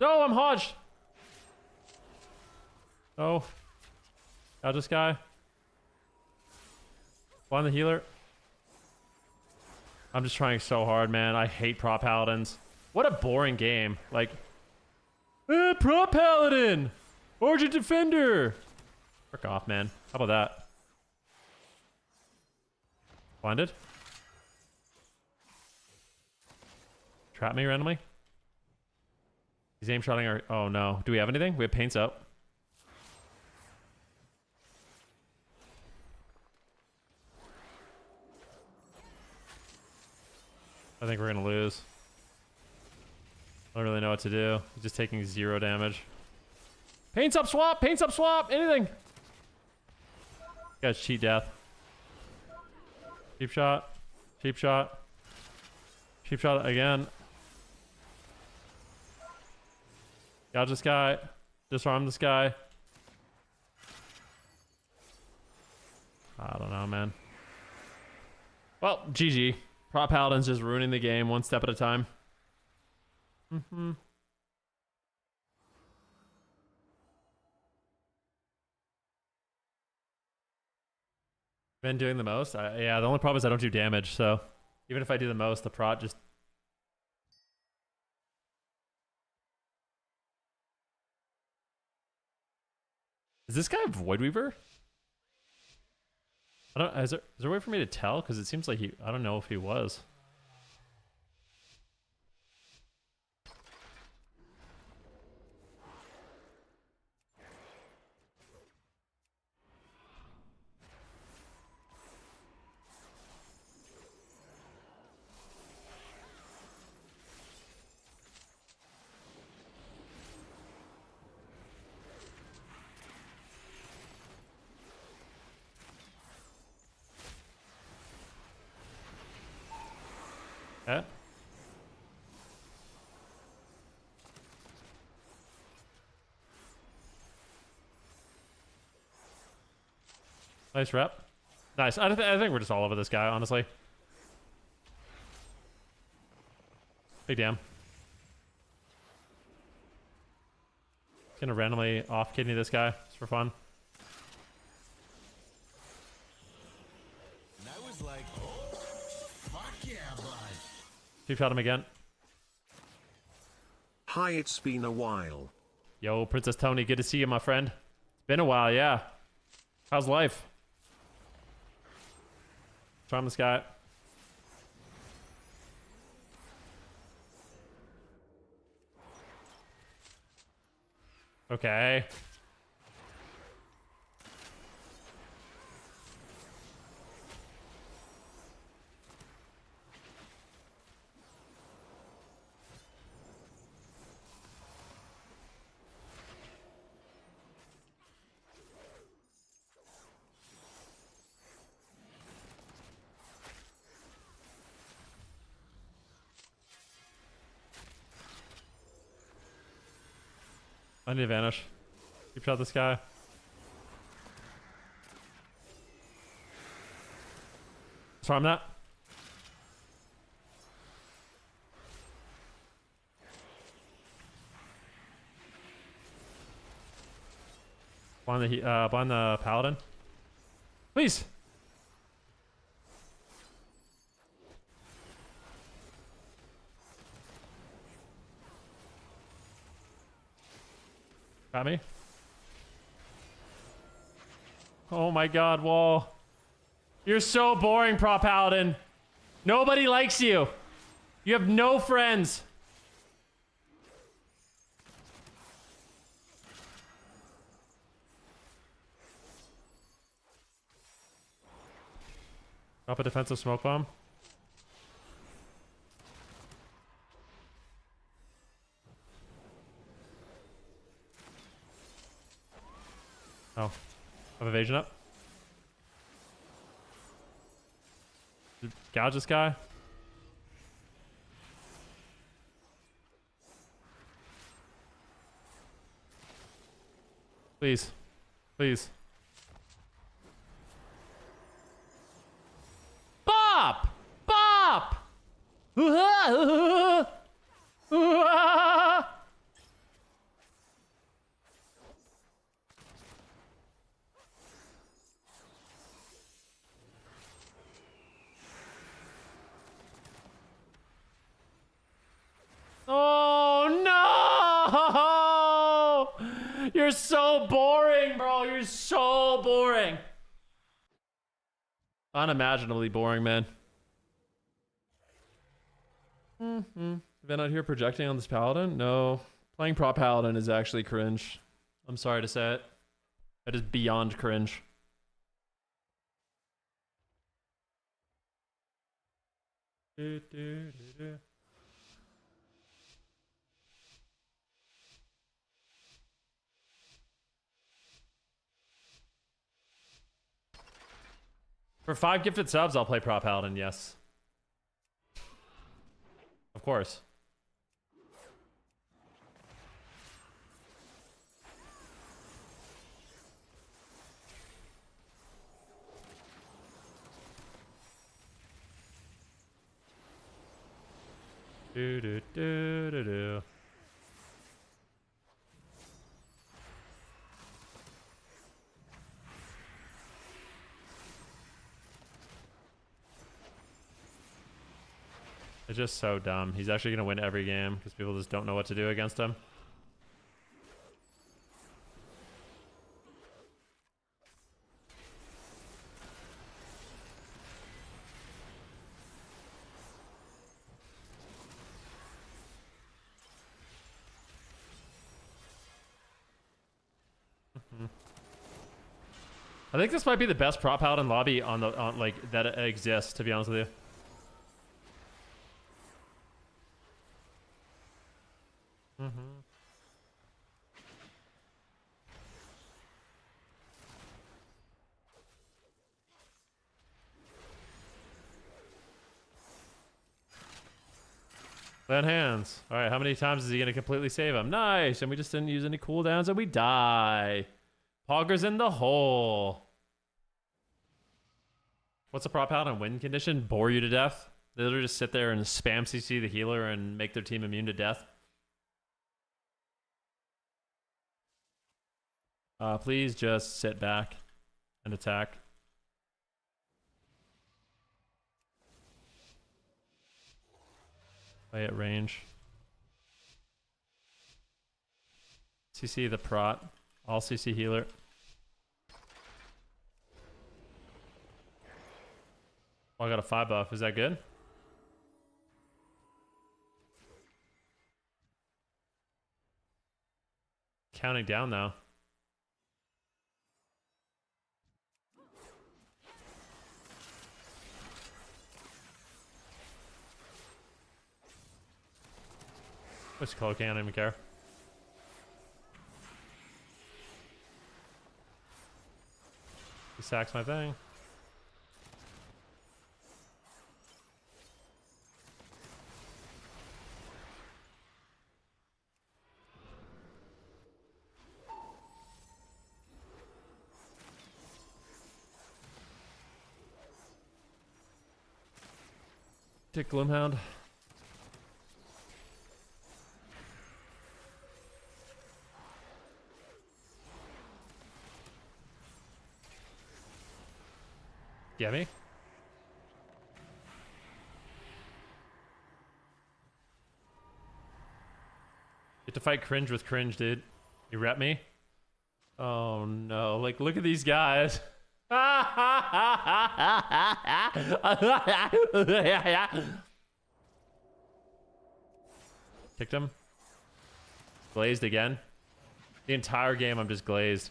No, I'm hodged. Oh. Got this guy. Find the healer. I'm just trying so hard, man. I hate prop paladins. What a boring game. Like, prop paladin! Origin defender! Frick off, man. How about that? Blinded? Trap me randomly? He's aim shotting our... Oh no. Do we have anything? We have paints up. I think we're gonna lose. I don't really know what to do. He's just taking 0 damage. Paints up swap! Paints up swap! Anything! Guys, cheat death. Cheap shot. Cheap shot. Cheap shot again. Got this guy. Disarm this guy. I don't know, man. Well, GG. Prop Paladin's just ruining the game one step at a time. Been doing the most? Yeah, the only problem is I don't do damage, so even if I do the most, the prot just... Is this guy a Void Weaver? I don't... Is there a way for me to tell? Because it seems like he... I don't know if he was. Okay. Nice rep. Nice. I think we're just all over this guy, honestly. Big damn. Just gonna randomly off kidney this guy just for fun. And I was like, oh, fuck yeah, bud. Cheap shot him again. Hi, it's been a while. Yo, Princess Tony, good to see you, my friend. It's been a while, yeah. How's life? Charm this guy. Okay. I need to vanish. Keep shot this guy. Sorry, I'm not. Blind the paladin. Please. Got me. Oh my god, wall. You're so boring, Prop Paladin. Nobody likes you. You have no friends. Drop a defensive smoke bomb. Oh. Have evasion up. Gouge this guy. Please. Please. Bop! Bop! Oh no! You're so boring, bro. You're so boring. Unimaginably boring, man. Been out here projecting on this paladin? No. Playing prop paladin is actually cringe. I'm sorry to say it. It is beyond cringe. For 5 gifted subs, I'll play Prop Paladin, yes. Of course. Do do do do do. It's just so dumb. He's actually gonna win every game because people just don't know what to do against him. I think this might be the best prop paladin lobby on like that exists, to be honest with you. Land hands. All right, how many times is he gonna completely save him? Nice, and we just didn't use any cooldowns, and we die. Pogger's in the hole. What's a prop paladin win condition? Bore you to death. They literally just sit there and spam CC the healer and make their team immune to death. Please just sit back and attack. Play at range. CC the prot. All CC healer. Oh, I got a 5 buff. Is that good? counting down now. What's called? Can't even care. He sacks my thing. Take Gloomhound. Get me? You have to fight cringe with cringe, dude. You rep me? Oh no, like look at these guys. Kicked him. Glazed again. The entire game I'm just glazed.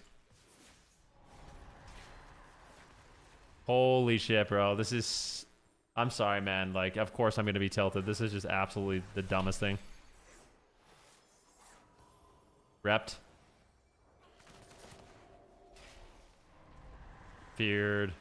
Holy shit, bro. This is... I'm sorry, man. Like, of course I'm going to be tilted. This is just absolutely the dumbest thing. Repped. Feared.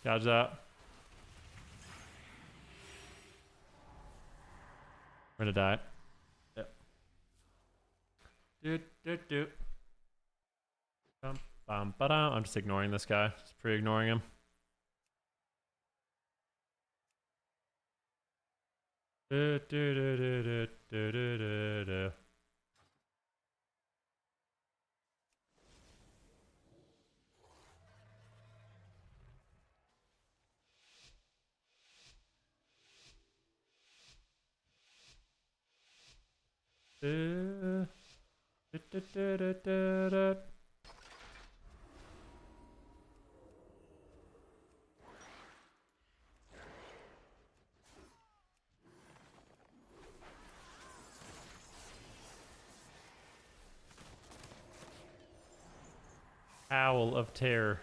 Dodge that. We're gonna die. Yep. Do. I'm just ignoring this guy. Just pre-ignoring him. Do. Howl of terror.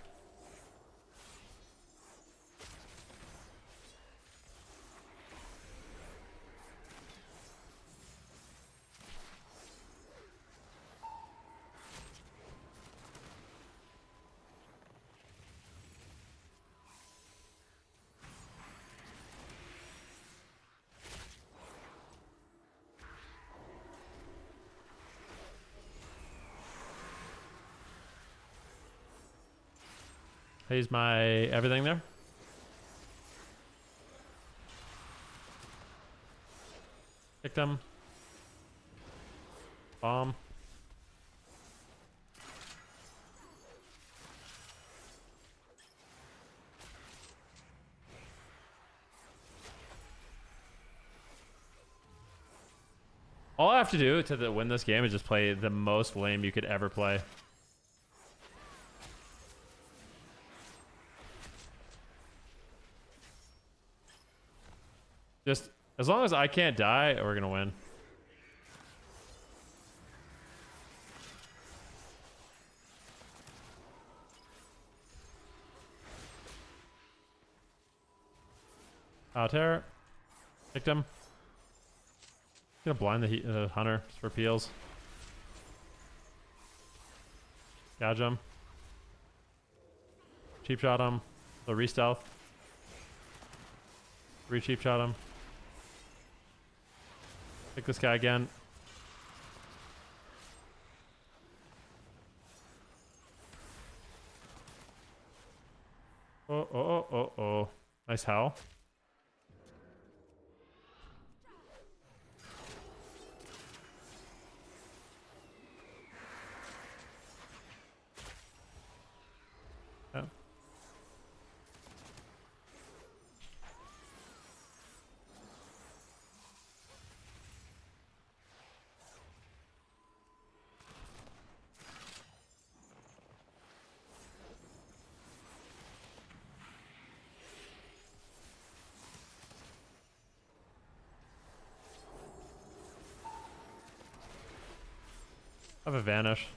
Here's my everything there. Kicked him. Bomb. All I have to do to win this game is just play the most lame you could ever play. Just as long as I can't die, we're gonna win. Terror. Picked him. Gonna blind the hunter for peels. Gouge him. Cheap shot him. The re-stealth. Re-cheap shot him. Pick this guy again. Oh. Nice howl. Have a vanish.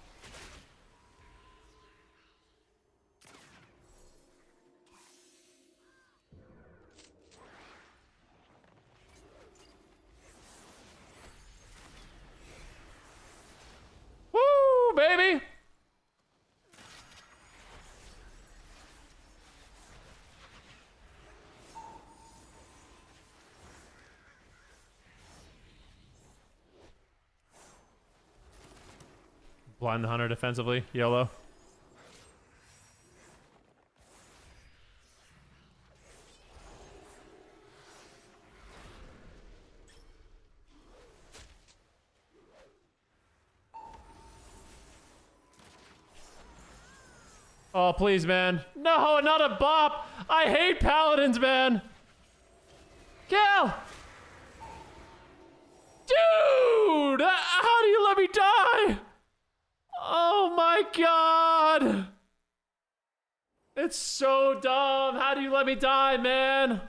Woo, baby! Blind the hunter defensively, YOLO. Oh, please, man. No, not a bop. I hate paladins, man. Kill! Dude! How do you let me die? Oh my god! It's so dumb. How do you let me die, man?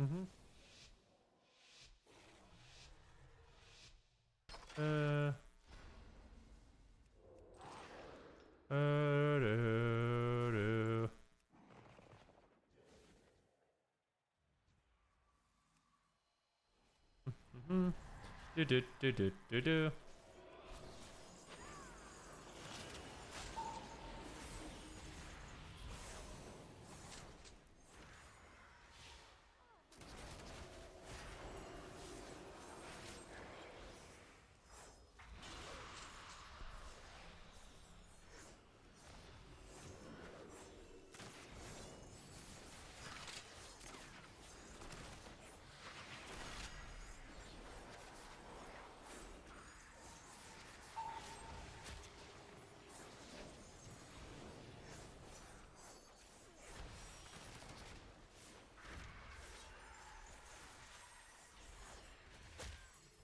Mm-hmm. Do. Mm-hmm. Do.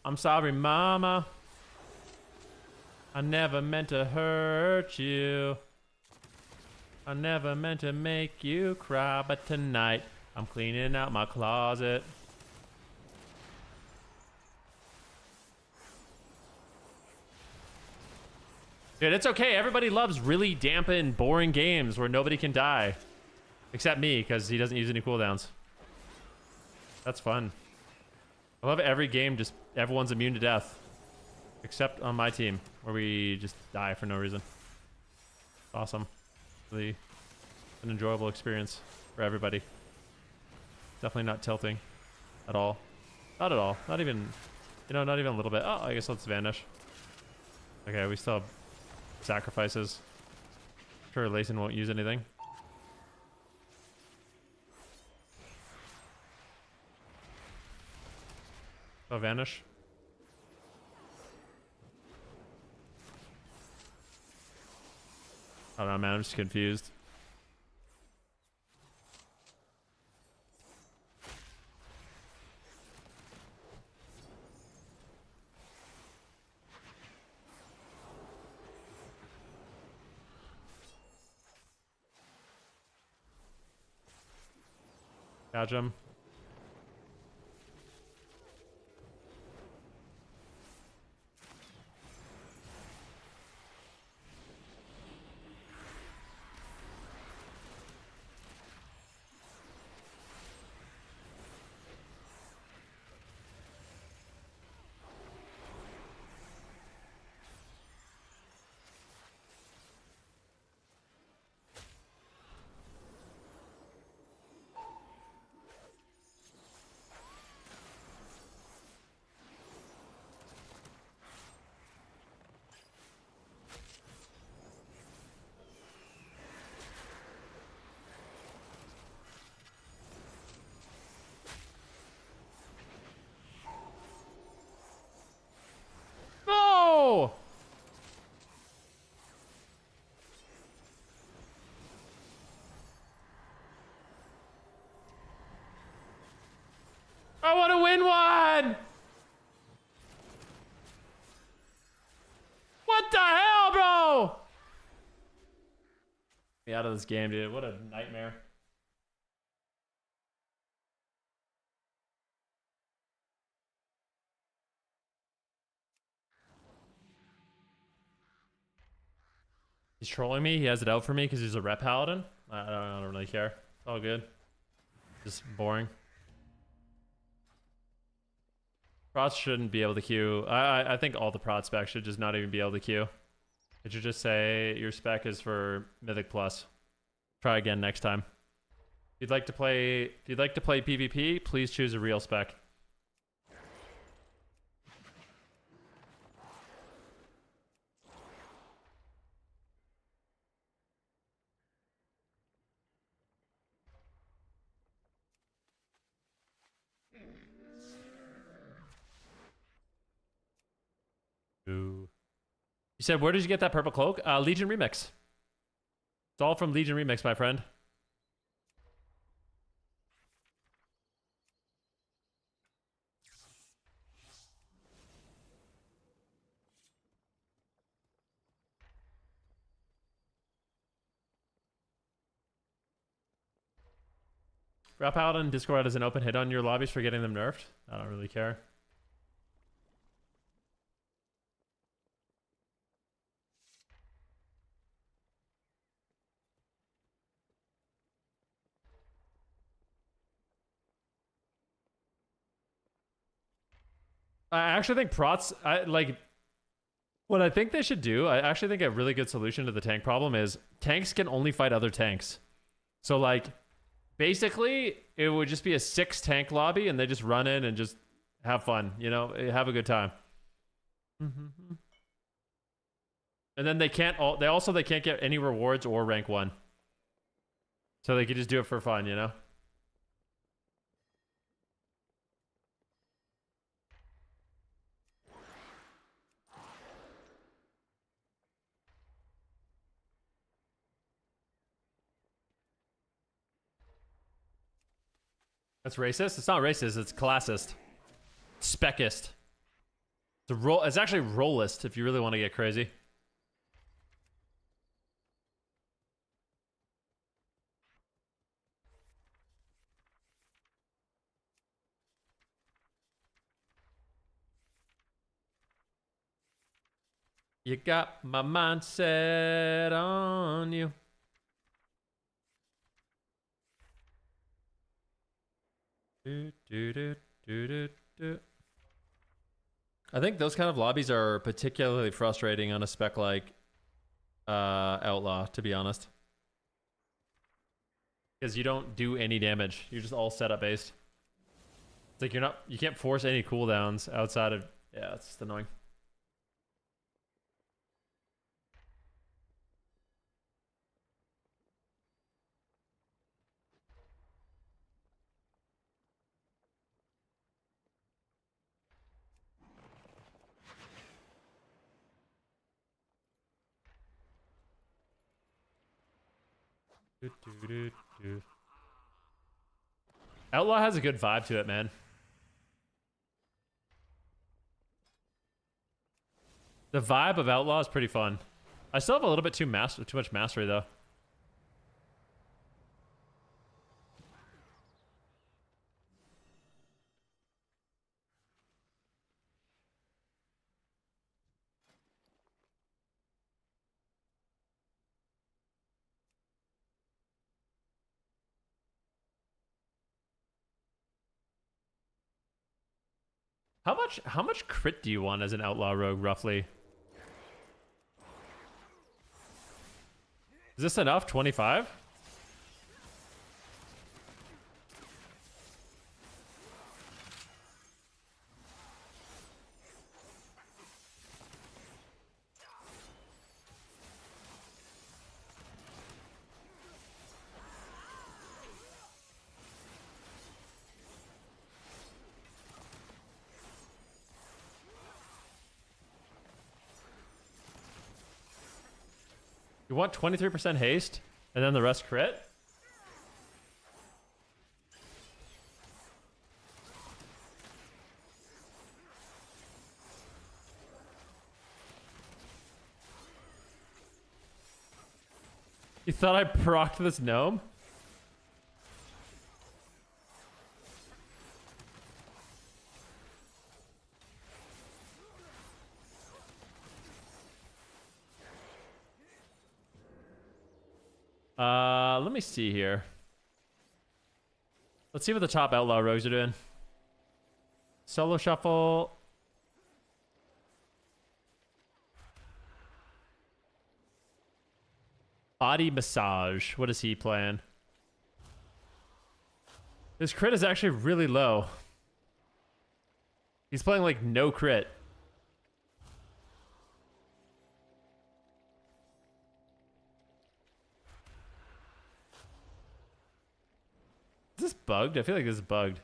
I'm sorry, mama. I never meant to hurt you. I never meant to make you cry, but tonight I'm cleaning out my closet. Dude, it's okay. Everybody loves really dampened, boring games where nobody can die. Except me, because he doesn't use any cooldowns. That's fun. I love every game, just everyone's immune to death. Except on my team, where we just die for no reason. Awesome. Really an enjoyable experience for everybody. Definitely not tilting at all. Not at all. Not even, you know, not even a little bit. Oh, I guess let's vanish. Okay, we still have sacrifices. Sure, Layson won't use anything. Oh, vanish. I don't know, man. I'm just confused. Catch him. No! I want to win one! out of this game, dude. What a nightmare. He's trolling me. He has it out for me because he's a rep paladin. I don't really care. It's all good. Just boring. Prots shouldn't be able to queue. I think all the prot specs should just not even be able to queue. It should just say your spec is for Mythic Plus. Try again next time. If you'd like to play PvP, please choose a real spec. Ooh. You said, where did you get that purple cloak? Legion Remix. It's all from Legion Remix, my friend. Rap out on Discord as an open hit on your lobbies for getting them nerfed. I don't really care. I actually think prots, what I think they should do, I actually think a really good solution to the tank problem is tanks can only fight other tanks. So like, basically, it would just be a 6 tank lobby and they just run in and just have fun, you know, have a good time. And then they can't get any rewards or rank 1. So they could just do it for fun, you know? That's racist? It's not racist, it's classist. Specist. It's actually rollist if you really want to get crazy. You got my mind set on you. I think those kind of lobbies are particularly frustrating on a spec like Outlaw, to be honest. Because you don't do any damage. You're just all setup based. It's like you can't force any cooldowns outside of, yeah, it's just annoying. Outlaw has a good vibe to it, man. The vibe of Outlaw is pretty fun. I still have a little bit too much mastery though. How much crit do you want as an outlaw rogue, roughly? Is this enough? 25? You want 23% haste, and then the rest crit? You thought I procced this gnome? Let me see here. Let's see what the top outlaw rogues are doing. Solo shuffle. Body massage. What is he playing? His crit is actually really low. He's playing like no crit. Is this bugged? I feel like this is bugged.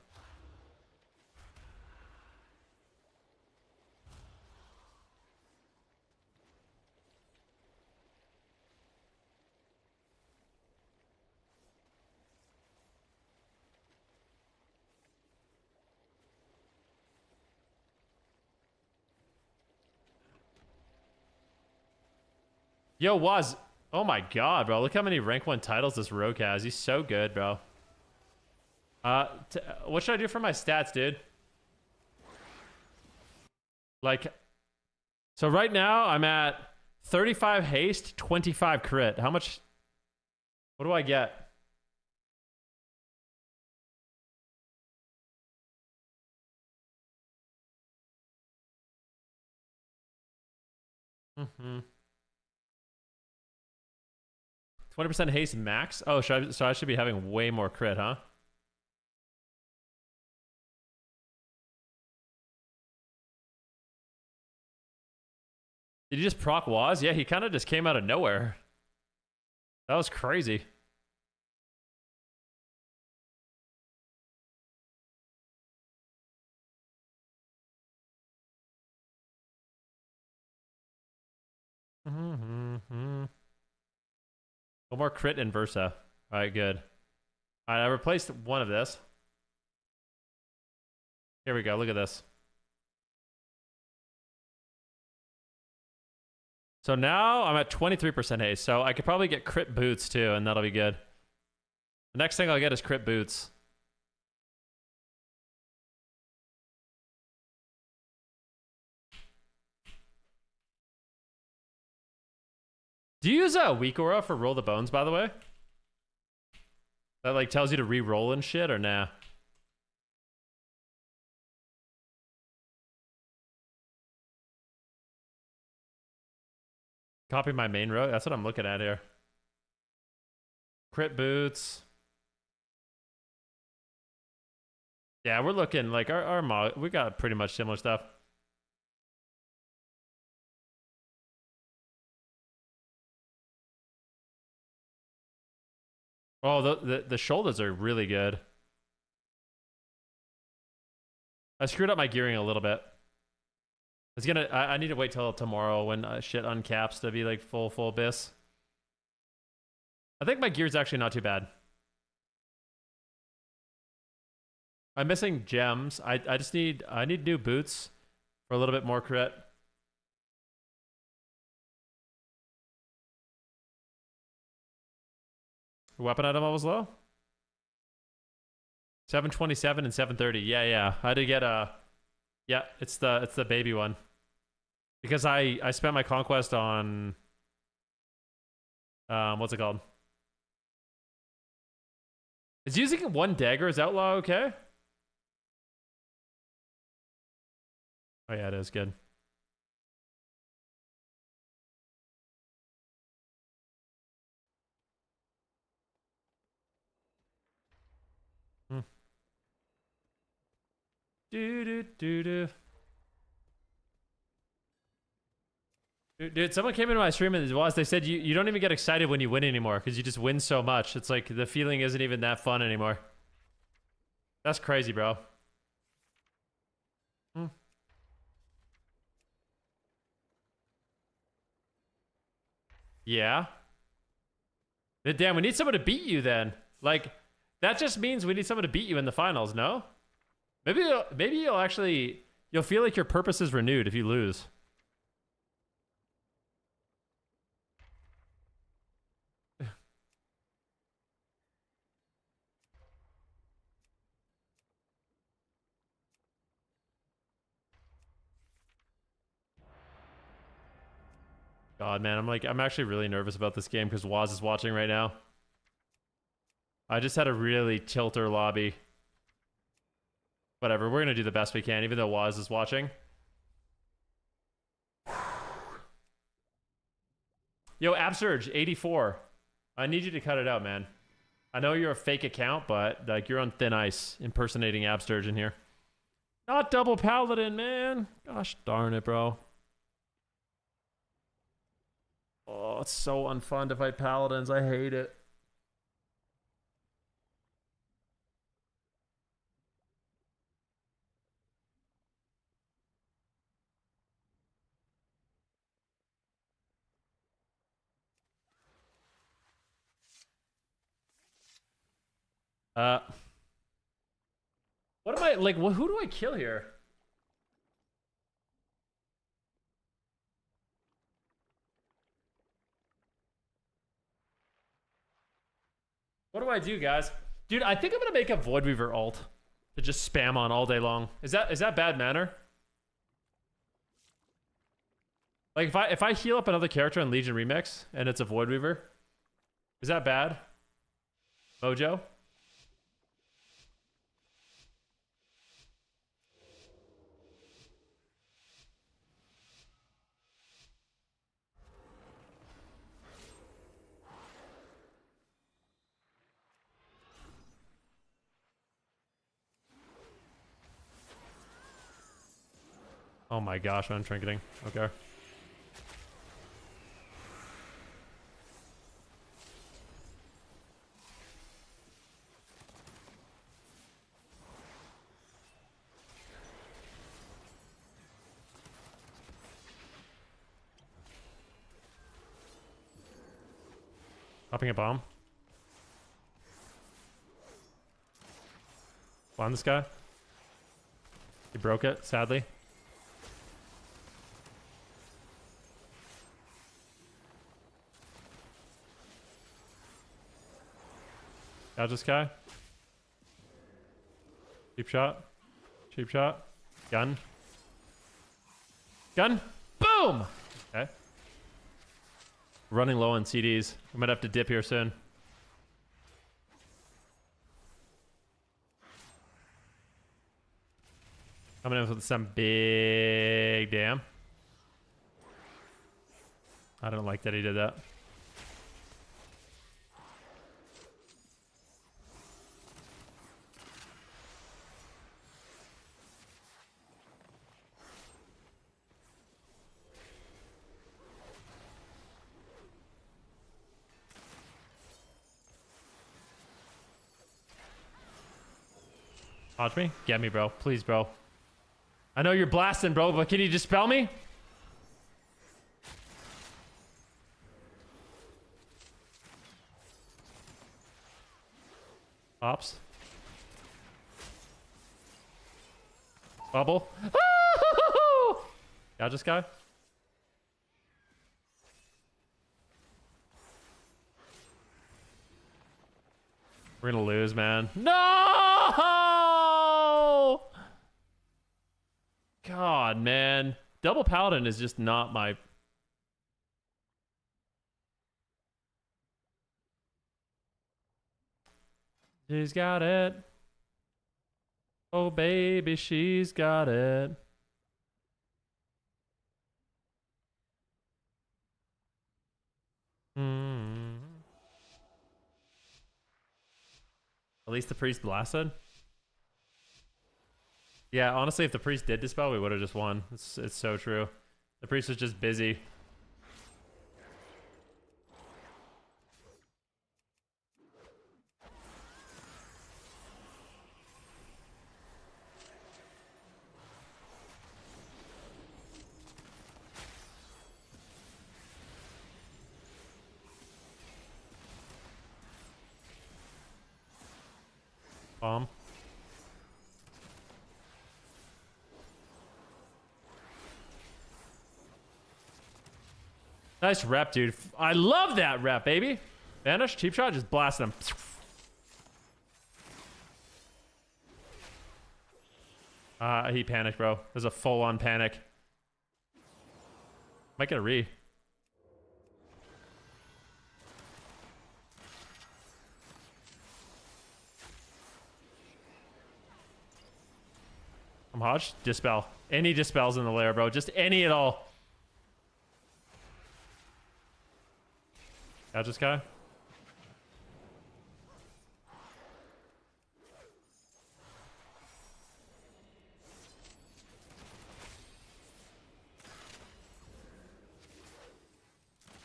Yo, Waz. Oh my god, bro. Look how many rank 1 titles this rogue has. He's so good, bro. What should I do for my stats, dude? Like, so right now I'm at 35 haste, 25 crit. How much? What do I get? Mm-hmm. 20% haste max? Oh, so I should be having way more crit, huh? Did he just proc Waz? Yeah, he kind of just came out of nowhere. That was crazy. One more crit and Versa. All right, good. All right, I replaced one of this. Here we go. Look at this. So now I'm at 23% haste, so I could probably get crit boots too, and that'll be good. The next thing I'll get is crit boots. Do you use a weak aura for roll the bones, by the way? That like tells you to re-roll and shit, or nah? Copy my main row. That's what I'm looking at here. Crit boots. Yeah, we're looking like our mod. We got pretty much similar stuff. Oh, the shoulders are really good. I screwed up my gearing a little bit. I need to wait till tomorrow when shit uncaps to be like full abyss. I think my gear's actually not too bad. I'm missing gems. I need new boots for a little bit more crit. Weapon item levels low? 727 and 730. Yeah. I had to get a... Yeah, it's the baby one. Because I spent my conquest on... what's it called? Is using one dagger as outlaw okay? Oh yeah, it is good. Dude, someone came into my stream and they said you don't even get excited when you win anymore because you just win so much. It's like the feeling isn't even that fun anymore. That's crazy, bro. Yeah. Then damn, we need someone to beat you then. Like, that just means we need someone to beat you in the finals, no? Maybe you'll feel like your purpose is renewed if you lose. God, man, I'm actually really nervous about this game because Waz is watching right now. I just had a really tilter lobby. Whatever, we're gonna do the best we can, even though Waz is watching. Yo, Absurge, 84. I need you to cut it out, man. I know you're a fake account, but like you're on thin ice impersonating Absurge in here. Not double paladin, man. Gosh darn it, bro. Oh, it's so unfun to fight paladins. I hate it. What am I, like, who do I kill here? What do I do, guys? Dude, I think I'm gonna make a Void Weaver ult to just spam on all day long. Is that bad manner? Like, if I heal up another character in Legion Remix and it's a Void Weaver, is that bad? Mojo? Oh my gosh, I'm trinketing. Okay. Popping a bomb. Blind this guy. He broke it, sadly. Got this guy. Cheap shot. Cheap shot. Gun. Gun. Boom! Okay. Running low on CDs. I might have to dip here soon. Coming in with some big damn. I don't like that he did that. Watch me. Get me, bro. Please, bro. I know you're blasting, bro, but can you dispel me? Ops. Bubble. Got this guy. We're gonna lose, man. No! God, man. Double Paladin is just not my... She's got it. Oh, baby, she's got it. At least the priest blasted. Yeah, honestly, if the priest did dispel, we would have just won. It's so true. The priest was just busy. Bomb. Nice rep, dude. I love that rep, baby. Vanish, cheap shot, just blast him. He panicked, bro. There's a full-on panic. Might get a re. Hodge, dispel. Any dispels in the lair, bro. Just any at all. Got this guy.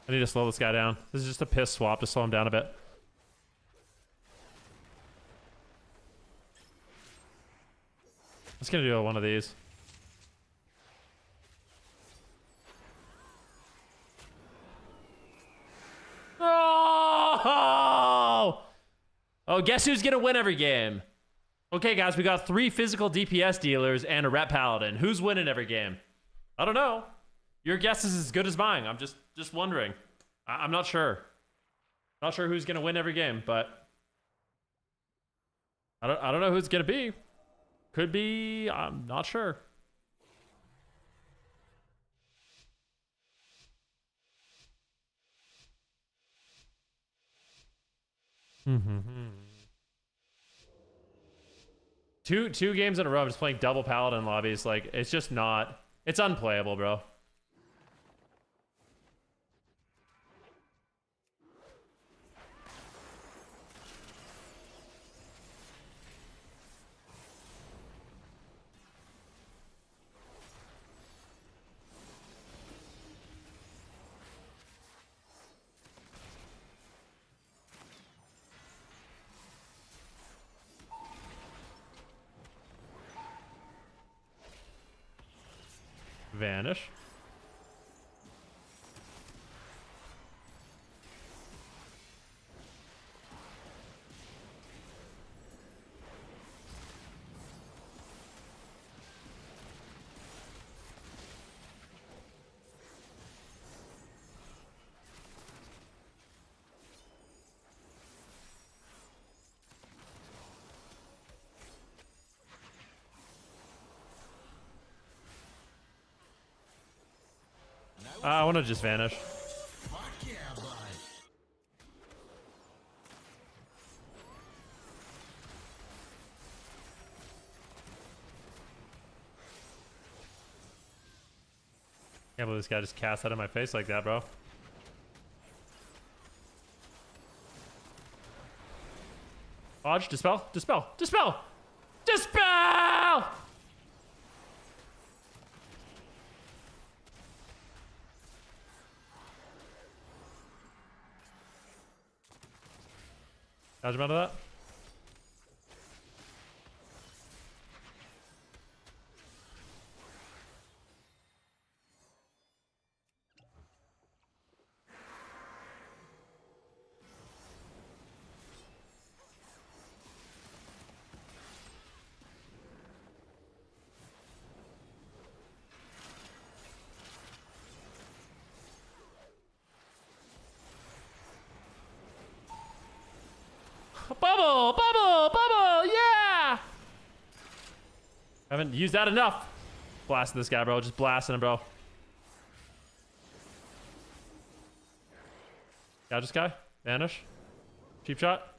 I need to slow this guy down. This is just a piss swap to slow him down a bit. Let's gonna do one of these. Oh! Oh, guess who's gonna win every game? Okay, guys, we got 3 physical DPS dealers and a rep paladin. Who's winning every game? I don't know. Your guess is as good as mine. I'm just wondering. I'm not sure. Not sure who's gonna win every game, but I don't know who it's gonna be. Could be. I'm not sure. Two games in a row, I'm just playing double paladin lobbies. Like, it's just not. It's unplayable, bro. Vanish. I want to just vanish. Can't believe this guy just cast out of my face like that, bro. Hodge, dispel, dispel, dispel, dispel! Dodge him out of that. Bubble! Bubble! Bubble! Yeah! Haven't used that enough. Blasting this guy, bro. Just blasting him, bro. Got this guy. Vanish. Cheap shot.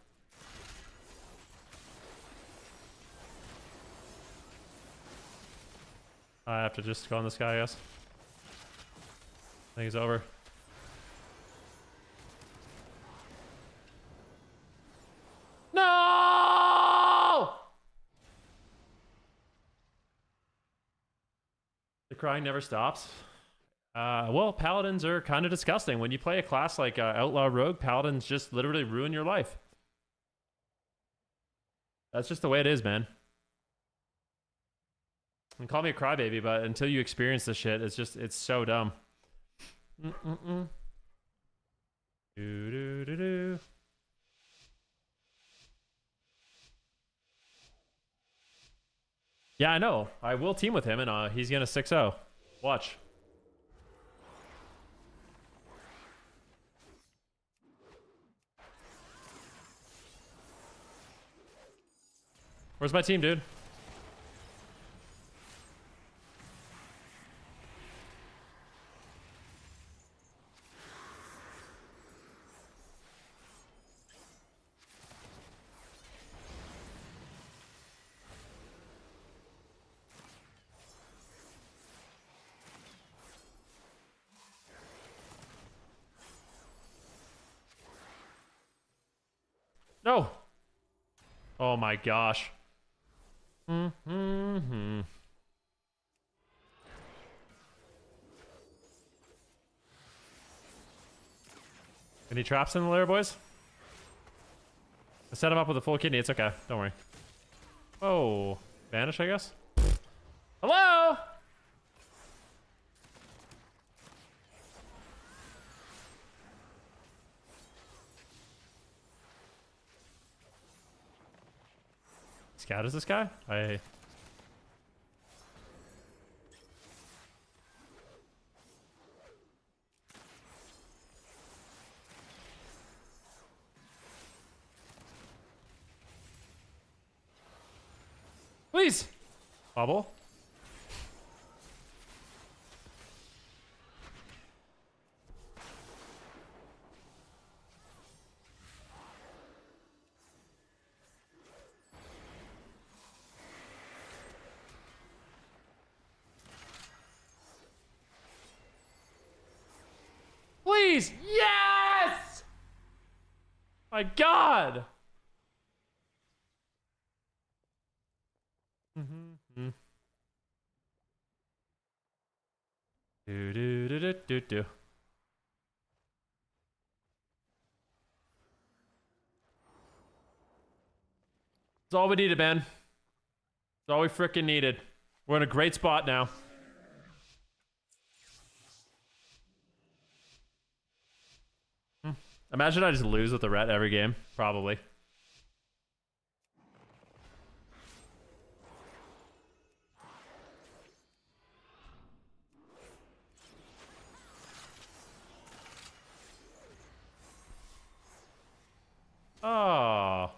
I have to just go on this guy, I guess. I think it's over. No! The crying never stops. Well, paladins are kind of disgusting. When you play a class like Outlaw Rogue, paladins just literally ruin your life. That's just the way it is, man. And call me a crybaby, but until you experience this shit, it's so dumb. Do. Yeah, I know. I will team with him, and he's gonna 6-0. Watch. Where's my team, dude? Oh my gosh. Mm-hmm. Any traps in the lair, boys? I set him up with a full kidney. It's okay. Don't worry. Oh, vanish, I guess. Hello. Scout is this guy? Please! Bubble. Please! Yes! My God! Mm-hmm. Do do do do do do. That's all we needed, man. That's all we frickin' needed. We're in a great spot now. Imagine I just lose with the ret every game. Probably. Oh.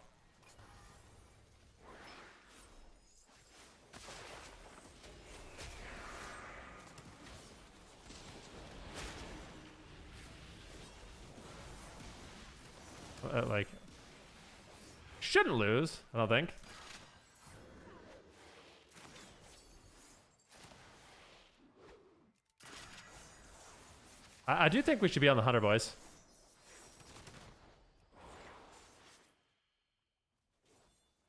Like, shouldn't lose, I don't think. I do think we should be on the hunter, boys.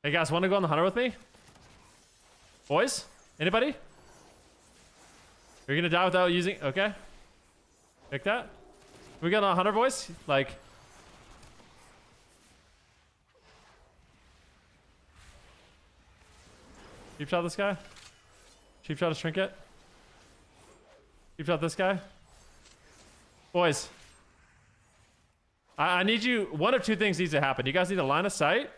Hey guys, want to go on the hunter with me? Boys? Anybody? Are you gonna die without using... Okay. Pick that. We got on the hunter, boys? Like... Cheap shot this guy. Cheap shot his trinket. Cheap shot this guy. Boys. I need you... One of two things needs to happen. You guys need a line of sight.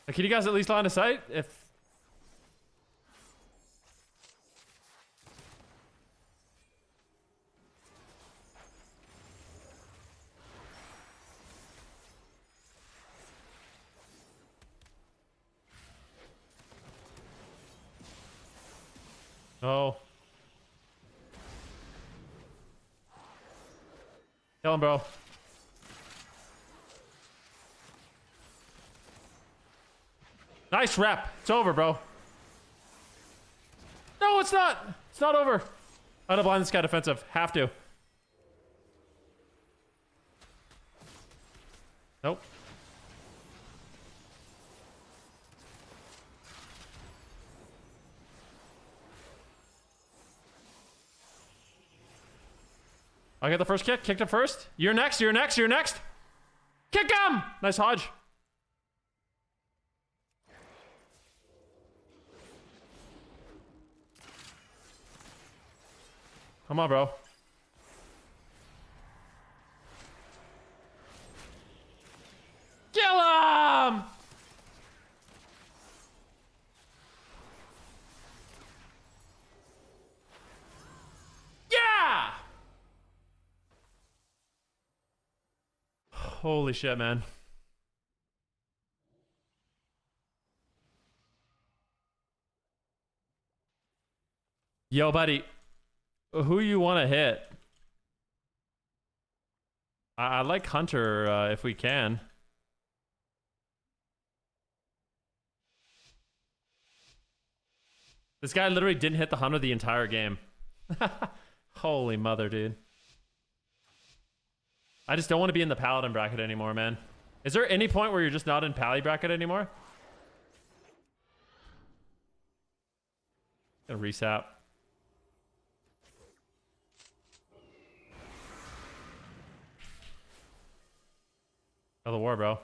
Like, can you guys at least line of sight? If... No. Kill him, bro. Nice rep. It's over, bro. No, it's not. It's not over. I'm gonna blind this guy defensive. Have to. Nope. I get the first kick. Kicked him first. You're next. You're next. You're next. Kick him! Nice hodge. Come on, bro. Kill him! Yeah! Holy shit, man. Yo, buddy. Who you want to hit? I like Hunter if we can. This guy literally didn't hit the Hunter the entire game. Holy mother, dude. I just don't want to be in the paladin bracket anymore, man. Is there any point where you're just not in pally bracket anymore? Gonna resap. Oh, the war, bro.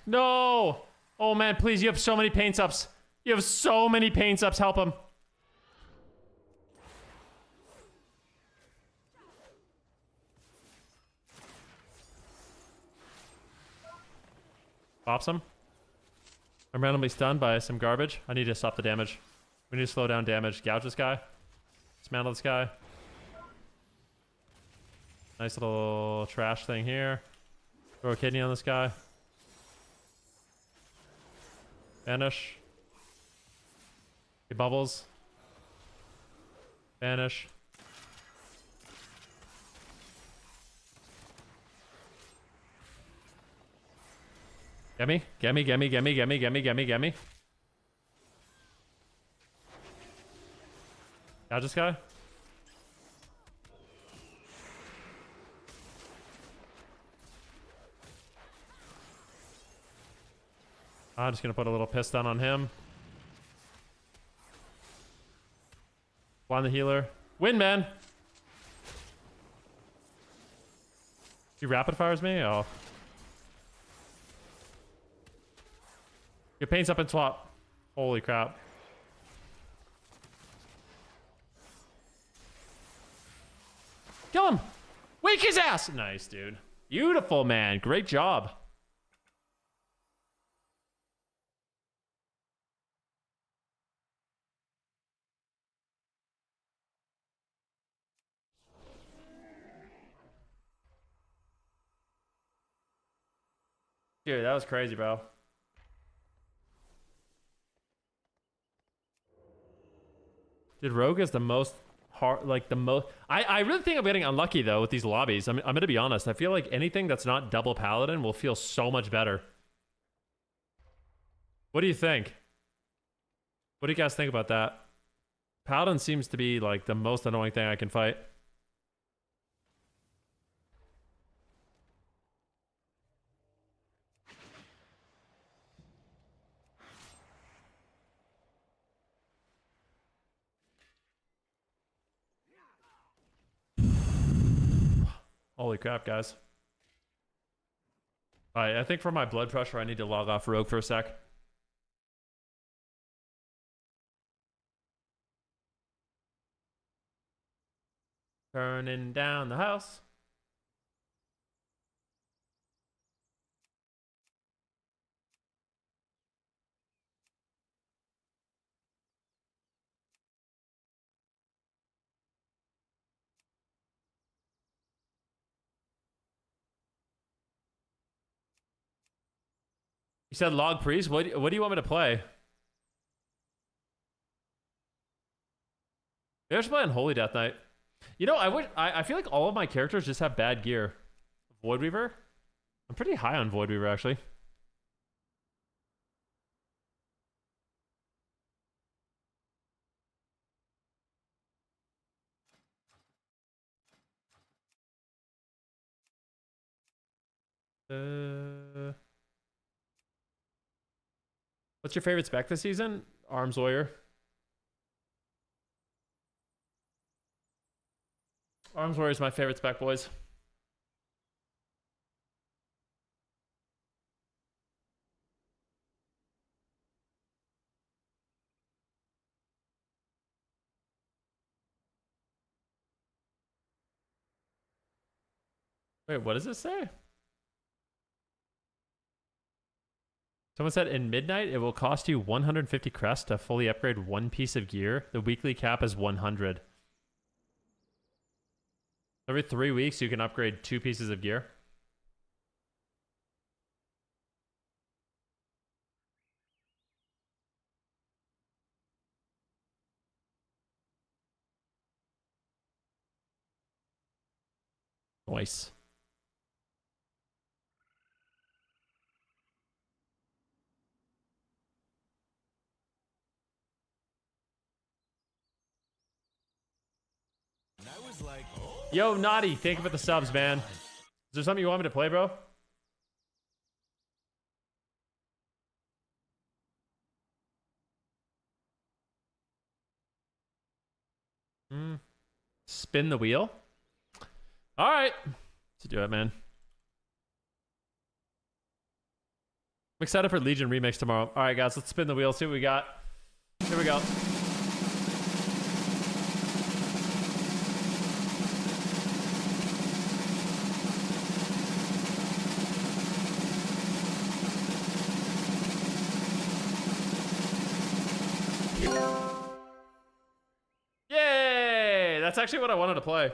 No! Oh man, please, you have so many paint ups. You have so many paint ups. Help him. Pops him. I'm randomly stunned by some garbage. I need to stop the damage. We need to slow down damage. Gouge this guy. Dismantle this guy. Nice little trash thing here. Throw a kidney on this guy. Vanish. He bubbles. Vanish. Gimme, gimme, gimme, gimme, gimme, gimme, gimme, gimme. Gouge this guy. I'm just gonna put a little piston on him. Blind the healer. Win, man! He rapid fires me? Oh. Your paint's up and swap. Holy crap. Kill him! Wake his ass! Nice, dude. Beautiful, man. Great job. Dude, that was crazy, bro. Dude, Rogue is the most hard, like the most. I really think I'm getting unlucky though with these lobbies. I'm gonna be honest. I feel like anything that's not double paladin will feel so much better. What do you think? What do you guys think about that? Paladin seems to be like the most annoying thing I can fight. Holy crap, guys. Alright, I think for my blood pressure, I need to log off Rogue for a sec. Turning down the house. You said log priest? What do you want me to play? Maybe I should play on Holy Death Knight. You know, I feel like all of my characters just have bad gear. Void Weaver? I'm pretty high on Void Weaver, actually. What's your favorite spec this season? Arms Warrior. Arms Warrior is my favorite spec, boys. Wait, what does it say? Someone said in Midnight, it will cost you 150 crests to fully upgrade one piece of gear. The weekly cap is 100. Every 3 weeks, you can upgrade 2 pieces of gear. Nice. Yo, Naughty, thank you for the subs, man. Is there something you want me to play, bro? Spin the wheel? All right. Let's do it, man. I'm excited for Legion Remix tomorrow. All right, guys, let's spin the wheel, see what we got. Here we go. Yay! That's actually what I wanted to play.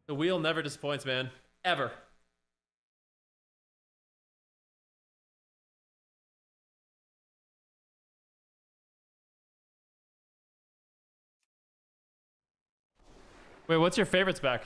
The wheel never disappoints, man. Ever. Wait, what's your favorite spec?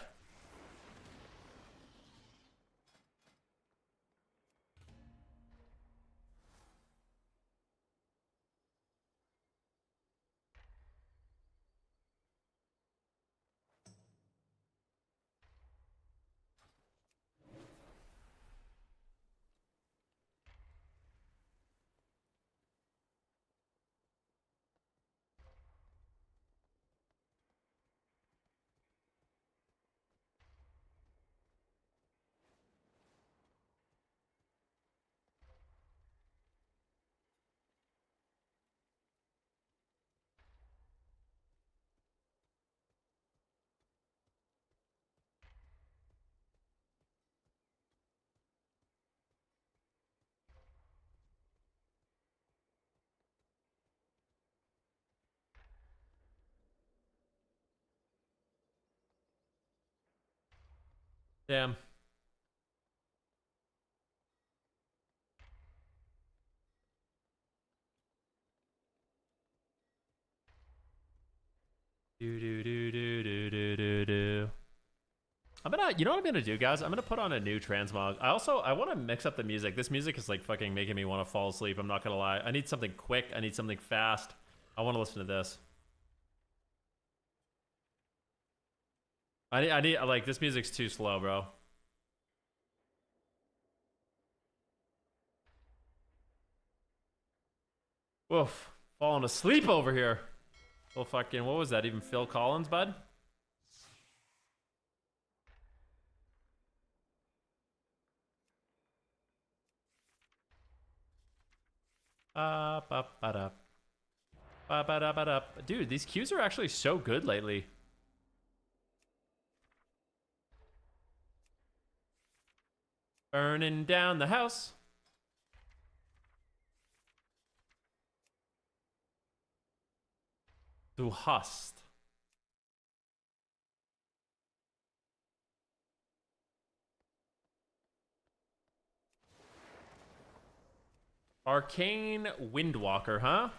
Damn. Do. You know what I'm gonna do, guys? I'm gonna put on a new transmog. I want to mix up the music. This music is like fucking making me want to fall asleep. I'm not gonna lie. I need something quick. I need something fast. I want to listen to this. I need like this music's too slow, bro. Woof. Falling asleep over here. Well, fucking, what was that? Even Phil Collins, bud? Dude, these cues are actually so good lately. Burning down the house. Du hast. Arcane Windwalker, huh?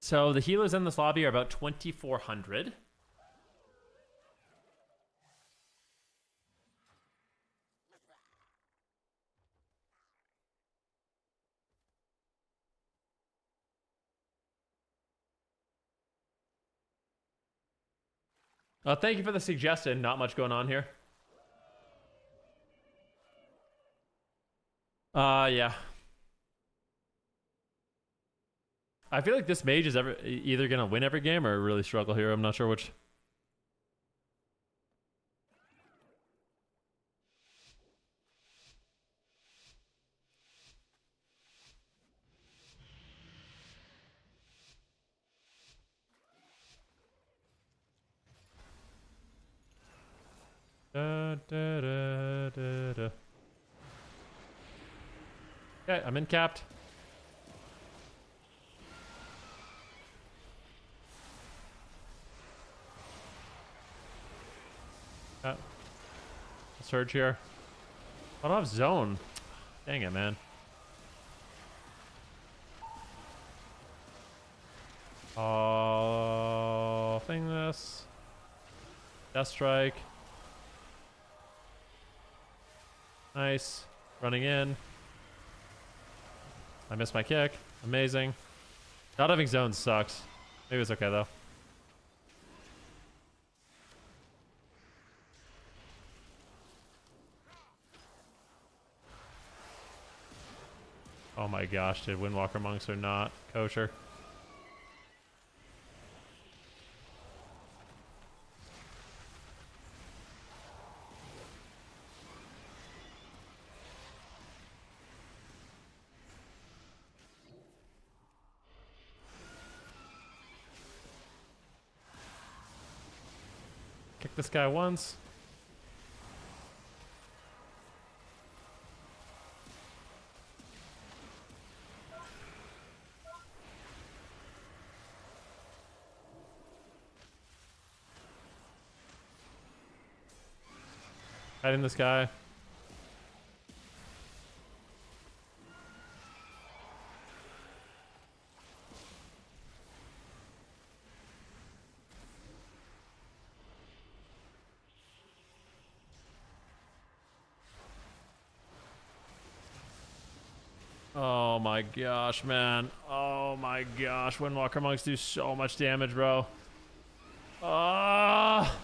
So the healers in this lobby are about 2,400. Thank you for the suggestion. Not much going on here. Yeah. I feel like this mage is either gonna win every game or really struggle here. I'm not sure which. Okay, I'm in capped. Surge here. I don't have zone. Dang it, man. Oh, thing this. Death Strike. Nice. Running in. I missed my kick. Amazing. Not having zones sucks. Maybe it's okay though. Oh my gosh, dude. Windwalker monks are not kosher. Kick this guy once. Fighting this guy. Oh my gosh, man. Oh my gosh. Windwalker monks do so much damage, bro. Ah.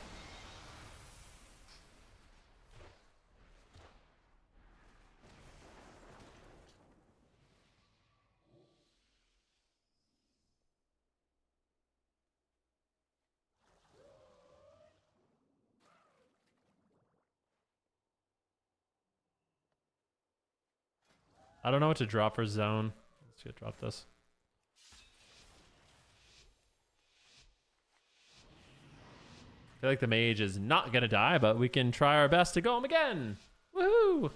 I don't know what to drop for zone. Let's get drop this. I feel like the mage is not gonna die, but we can try our best to go him again. Woohoo!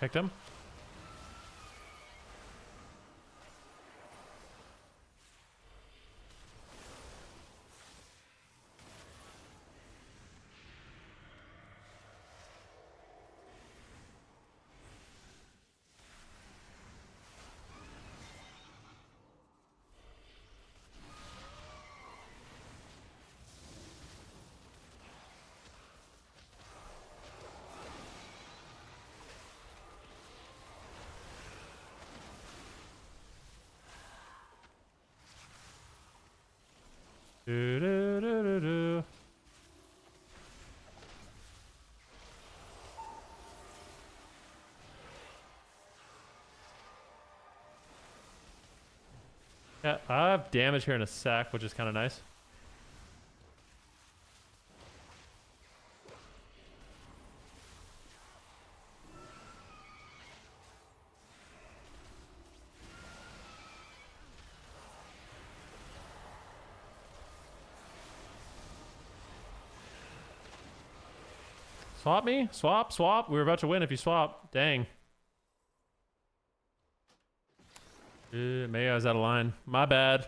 Picked him. Do, do, do, do, do. Yeah, I have damage here in a sec, which is kind of nice. Swap me? Swap, swap. We were about to win if you swap. Dang. Maybe I was out of line. My bad.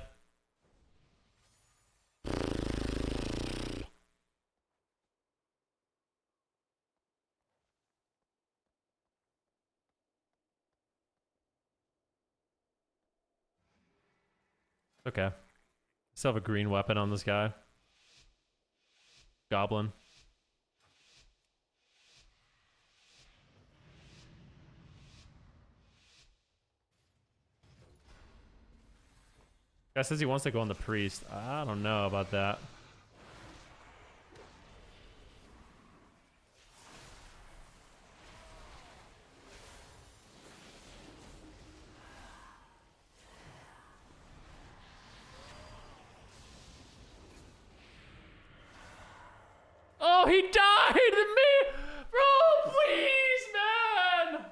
Okay. Still have a green weapon on this guy. Goblin. Guy says he wants to go on the priest. I don't know about that. Oh, he died to me! Bro, please, man!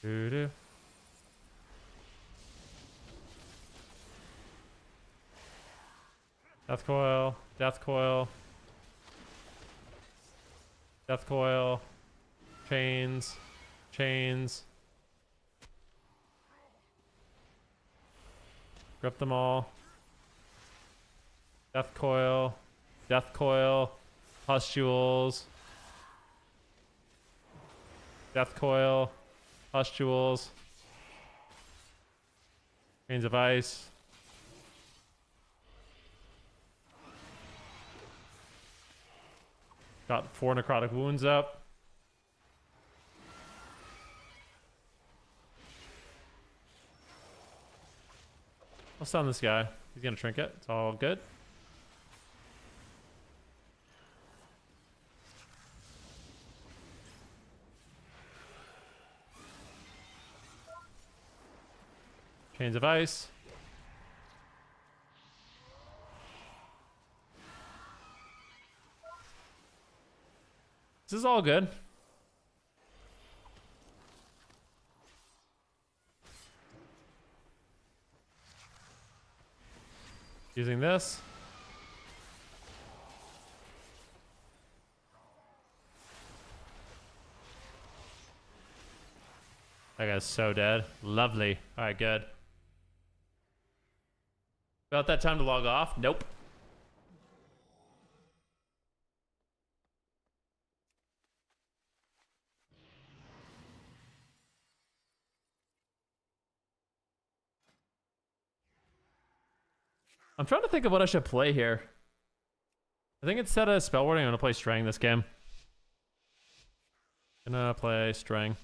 Doo-doo. Death coil, death coil, death coil, chains, chains. Grip them all. Death coil, pustules. Death coil, pustules. Chains of ice. Got 4 necrotic wounds up. I'll stun this guy. He's gonna trinket. It's all good. Chains of ice. This is all good. Using this. That guy's so dead. Lovely. All right, good. About that time to log off? Nope. I'm trying to think of what I should play here. I think instead of spell warding, I'm gonna play Strang this game. Gonna play Strang.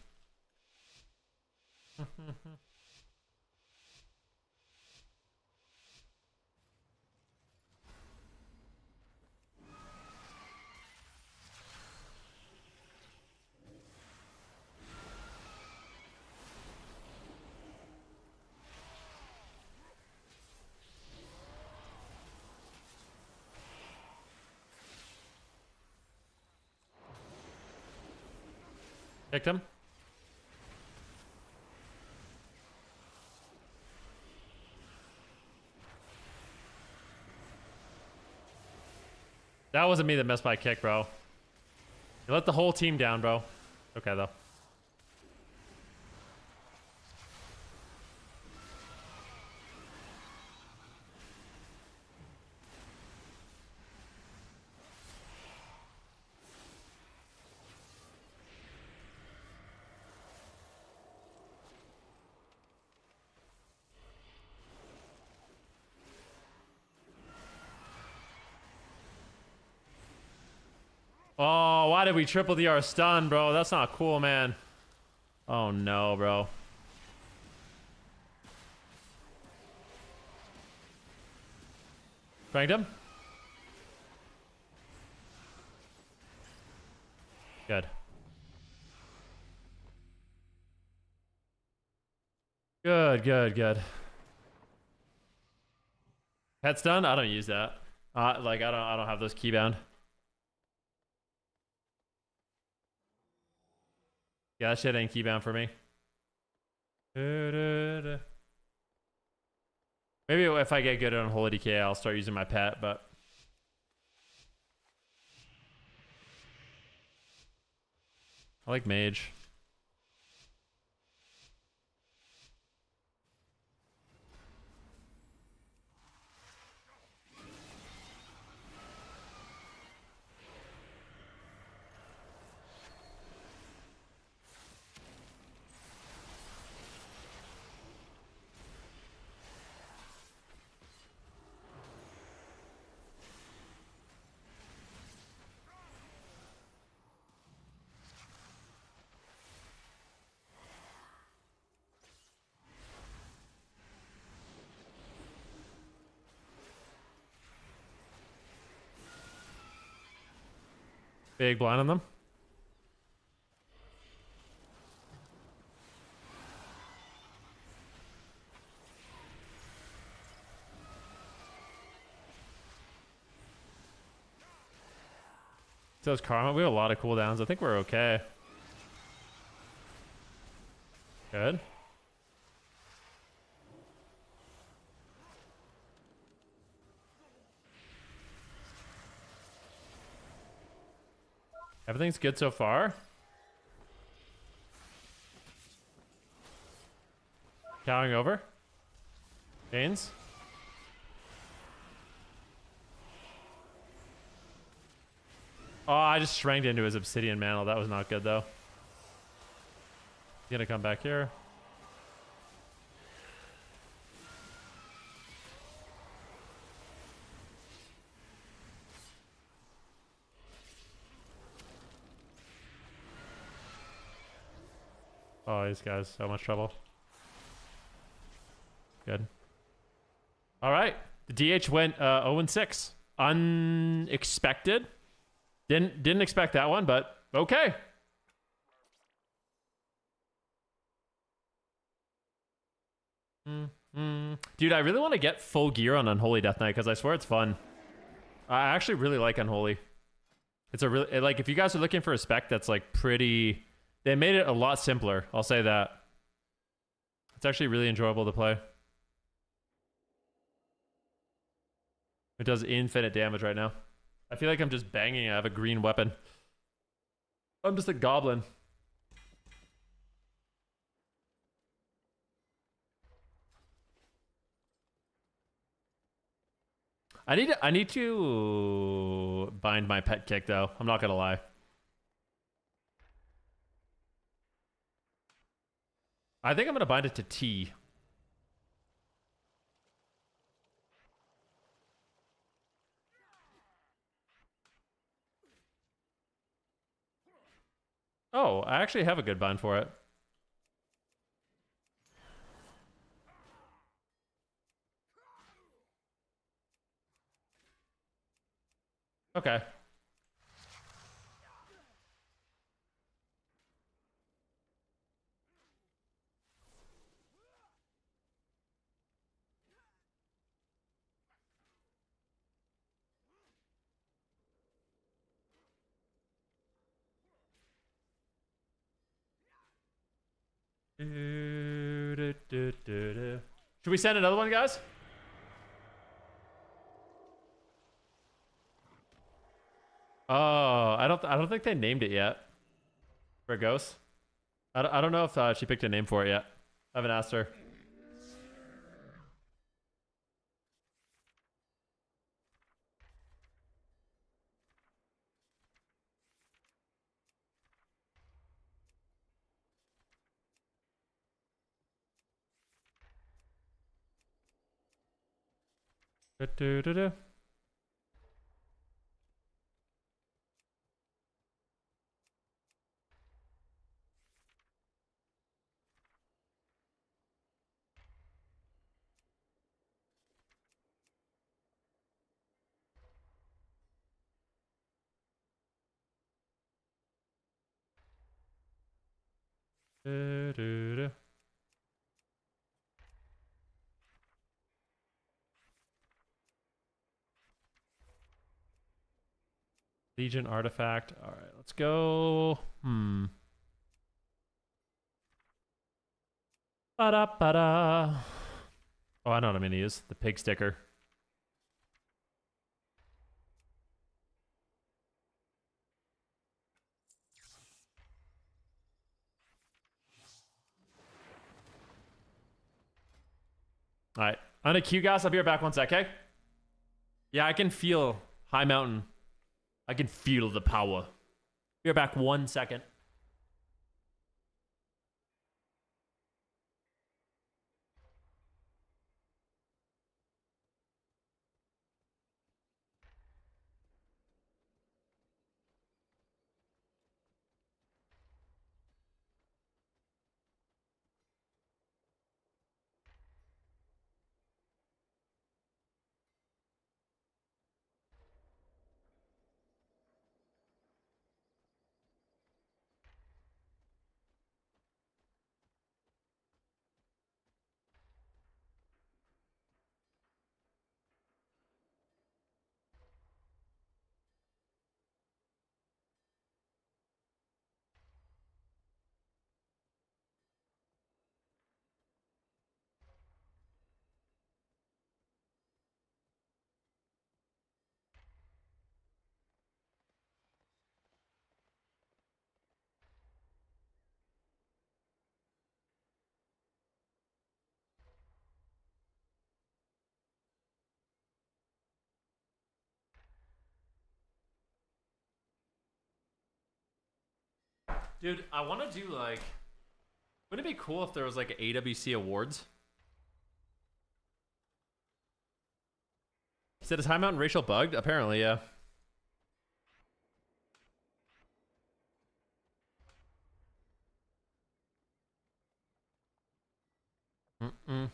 Kicked him. That wasn't me that missed my kick, bro. You let the whole team down, bro. Okay, though. Oh, why did we triple DR stun, bro? That's not cool, man. Oh no, bro. Franked him. Good. Good. Pet stun? I don't use that. Like I don't have those keybound. Yeah, that shit ain't keybound for me. Maybe if I get good on Holy DK, I'll start using my pet, but... I like Mage. Big blind on them. So it's Karma. We have a lot of cooldowns. I think we're okay. Good. Everything's good so far. Cowering over. Chains. Oh, I just shranked into his obsidian mantle. That was not good, though. He's gonna come back here. Oh, these guys, so much trouble. Good. All right. The DH went 0-6. Unexpected. Didn't expect that one, but okay. Dude, I really want to get full gear on Unholy Death Knight because I swear it's fun. I actually really like Unholy. It's a really, like, if you guys are looking for a spec that's like pretty, they made it a lot simpler. I'll say that. It's actually really enjoyable to play. It does infinite damage right now. I feel like I'm just banging. I have a green weapon. I'm just a goblin. I need to bind my pet kick though. I'm not gonna lie. I think I'm gonna bind it to T. Oh, I actually have a good bind for it. Okay. Should we send another one, guys? Oh, I don't think they named it yet. For a ghost. I don't know if she picked a name for it yet. I haven't asked her. Legion artifact. All right, let's go. Ba-da-ba-da. Oh, I know what I'm gonna use. The pig sticker. All right. I'm gonna queue, guys. I'll be right back 1 sec, okay? Yeah, I can feel High Mountain. I can feel the power. Be right back 1 second. Dude, I want to do like... Wouldn't it be cool if there was like AWC awards? He said, is High Mountain racial bugged? Apparently, yeah. Mm-mm.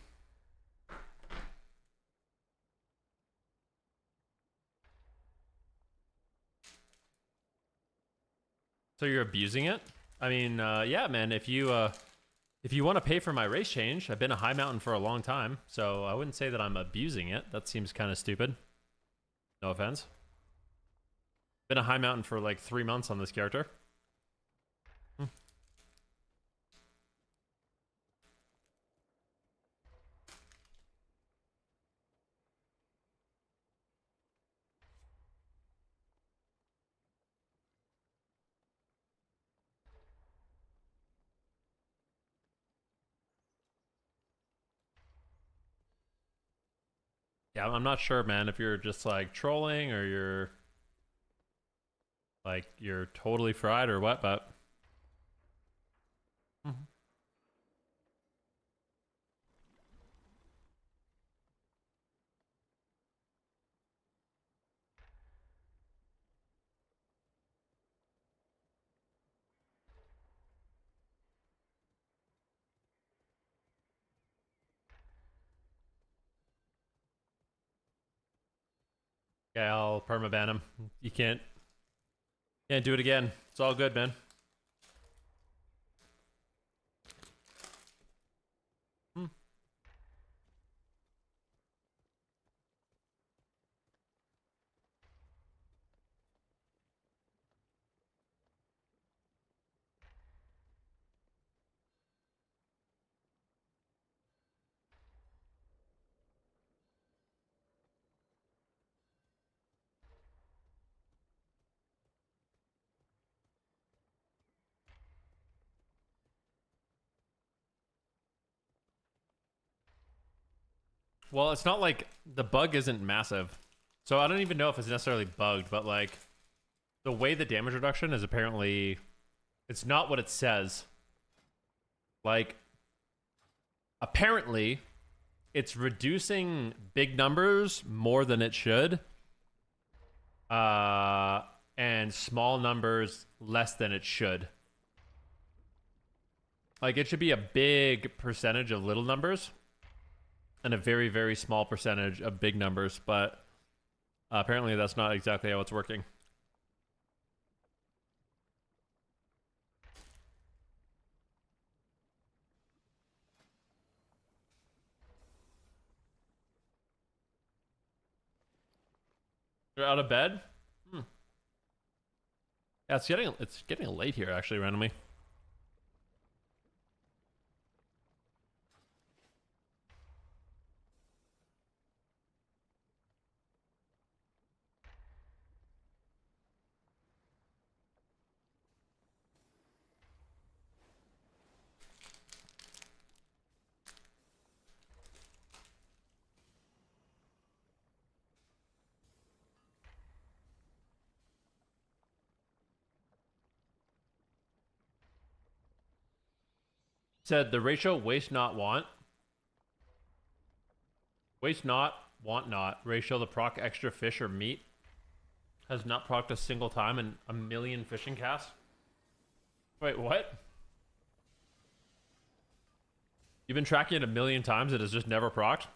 So you're abusing it? I mean, yeah, man. If you want to pay for my race change, I've been a High Mountain for a long time, so I wouldn't say that I'm abusing it. That seems kind of stupid. No offense. Been a High Mountain for like 3 months on this character. Yeah, I'm not sure, man, if you're just like trolling or you're totally fried or what, but yeah, I'll permaban him. You can't do it again. It's all good, man. Well, it's not like the bug isn't massive. So I don't even know if it's necessarily bugged, but like the way the damage reduction is apparently it's not what it says. Like apparently it's reducing big numbers more than it should. And small numbers less than it should. Like it should be a big percentage of little numbers and a very, very small percentage of big numbers, but apparently that's not exactly how it's working. You're out of bed? Yeah, it's getting late here actually randomly. Said the ratio waste not want. Waste not, want not. Ratio the proc extra fish or meat. Has not procced a single time in a million fishing casts. Wait, what? You've been tracking it a million times, it has just never procced?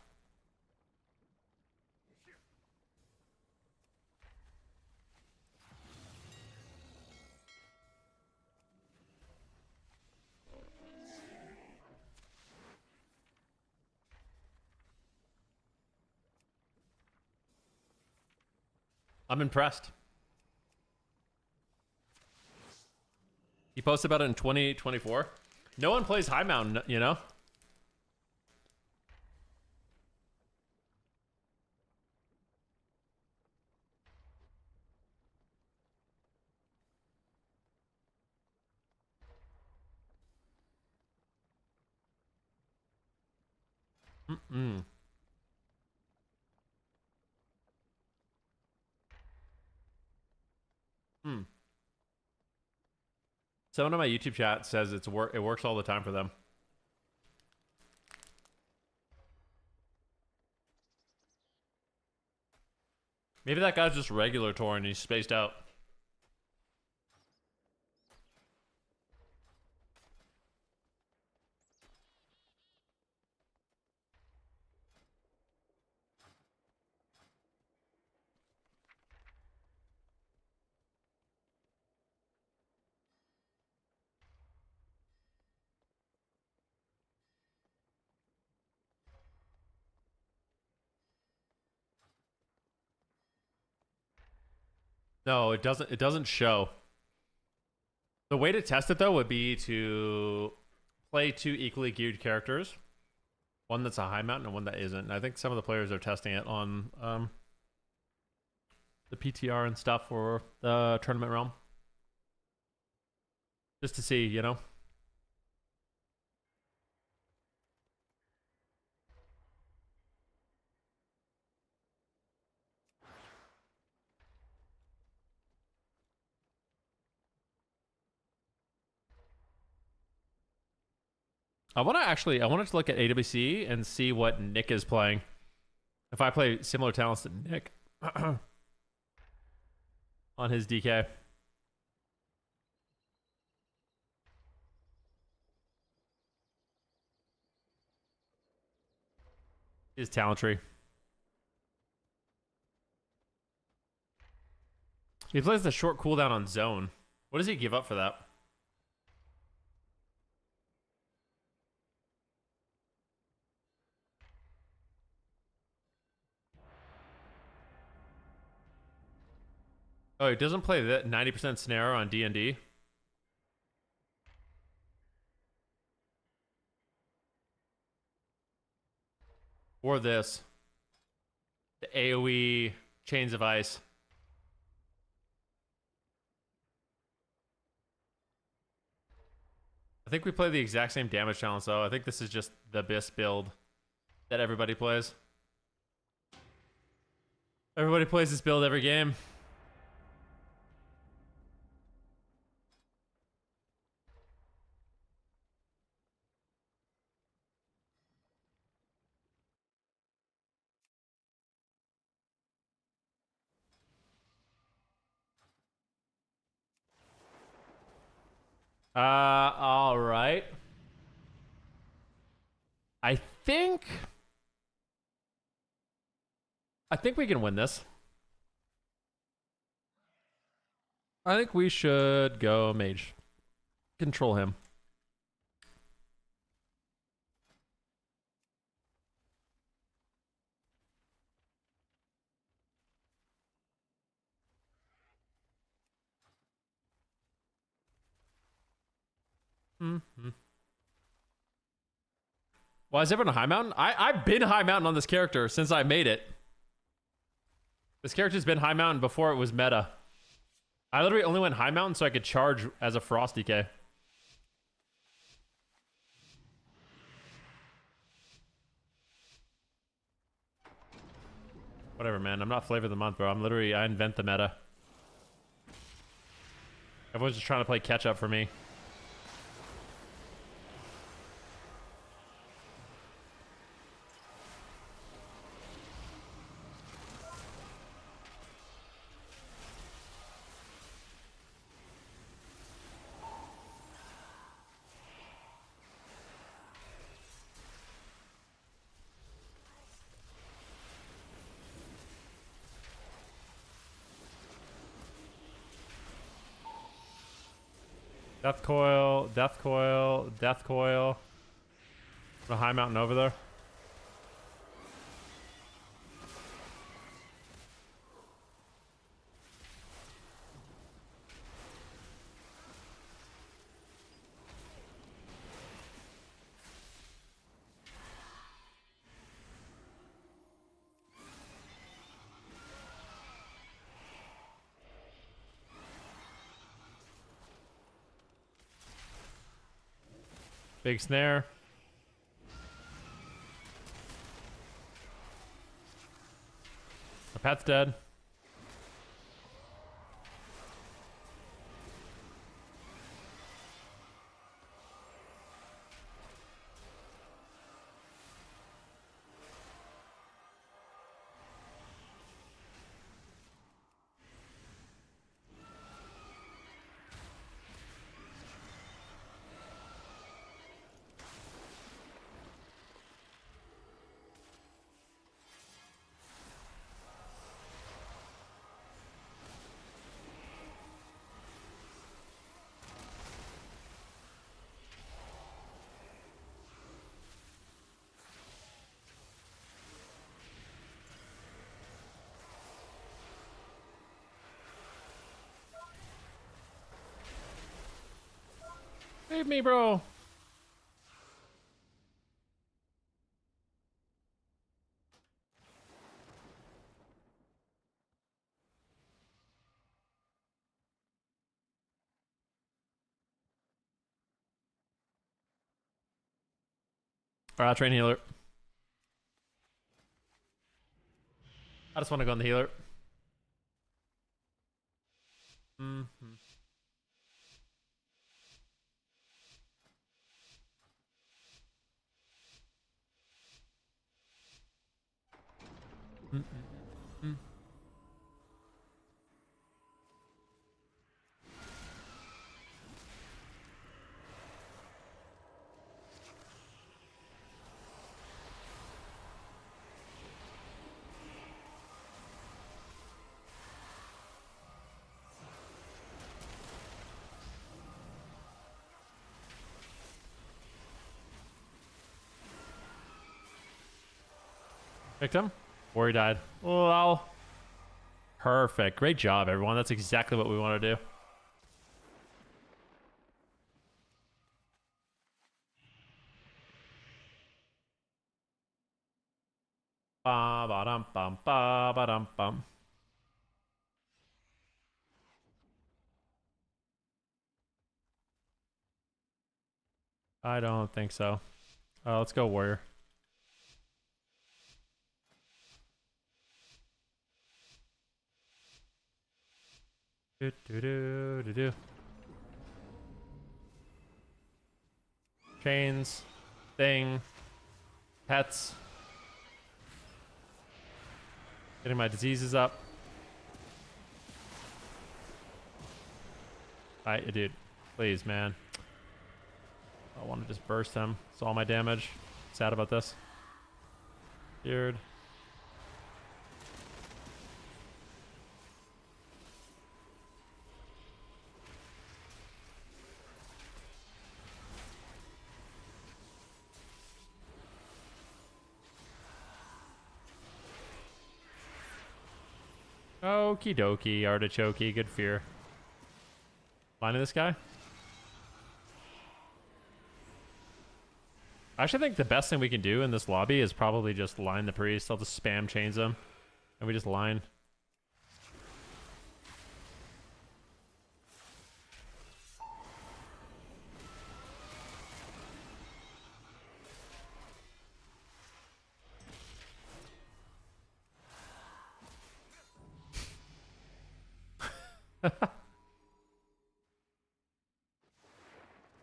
I'm impressed. He posted about it in 2024. No one plays High Mountain, you know? Mm-mm. Someone on my YouTube chat says it works all the time for them. Maybe that guy's just regular Tor and he's spaced out. No, it doesn't. It doesn't show. The way to test it though would be to play 2 equally geared characters, one that's a high mountain and one that isn't. And I think some of the players are testing it on the PTR and stuff for the tournament realm, just to see, you know. I wanted to look at AWC and see what Nick is playing. If I play similar talents to Nick on his DK. His talent tree. He plays the short cooldown on zone. What does he give up for that? Oh, he doesn't play that 90% snare on D&D. Or this. The AoE Chains of Ice. I think we play the exact same damage challenge though. I think this is just the best build that everybody plays. Everybody plays this build every game. All right. I think we can win this. I think we should go mage. Control him. Why is everyone a high mountain? I've been high mountain on this character since I made it. This character's been high mountain before it was meta. I literally only went high mountain so I could charge as a frost DK. Whatever, man. I'm not flavor of the month, bro. I invent the meta. Everyone's just trying to play catch up for me. Death coil, death coil, death coil. A high mountain over there. Big snare. My pet's dead. Shoot me, bro. Alright, train healer. I just want to go on the healer. Victim? Warrior died. Lol. Perfect. Great job, everyone. That's exactly what we want to do. Ba ba dum bum ba ba dum bum. I don't think so. Let's go warrior. Do do do do do. Chains, thing, pets. Getting my diseases up. Alright, dude. Please, man. I want to just burst him. It's all my damage. Sad about this. Weird. Okie dokie, artichokey, good fear. Lining this guy? I actually think the best thing we can do in this lobby is probably just line the priest. I'll just spam chains him. And we just line.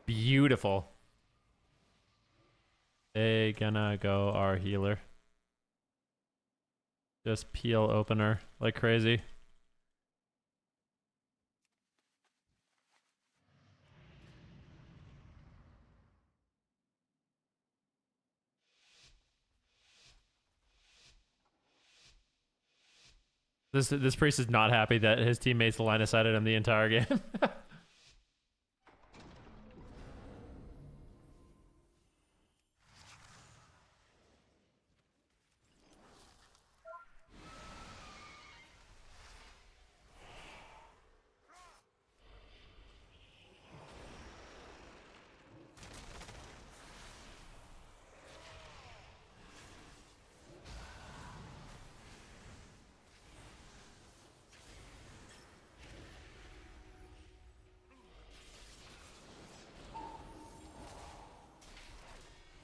Beautiful. They gonna go our healer. Just peel opener like crazy. This priest is not happy that his teammates line of sighted him the entire game.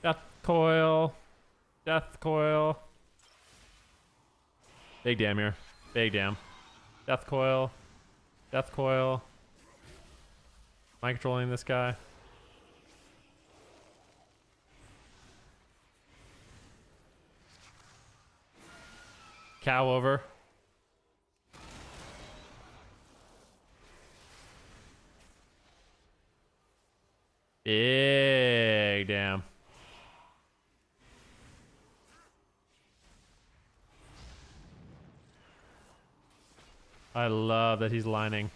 Death coil. Death coil. Big damn here. Big damn. Death coil. Death coil. Am I controlling this guy? Cow over. Big damn. I love that he's lining.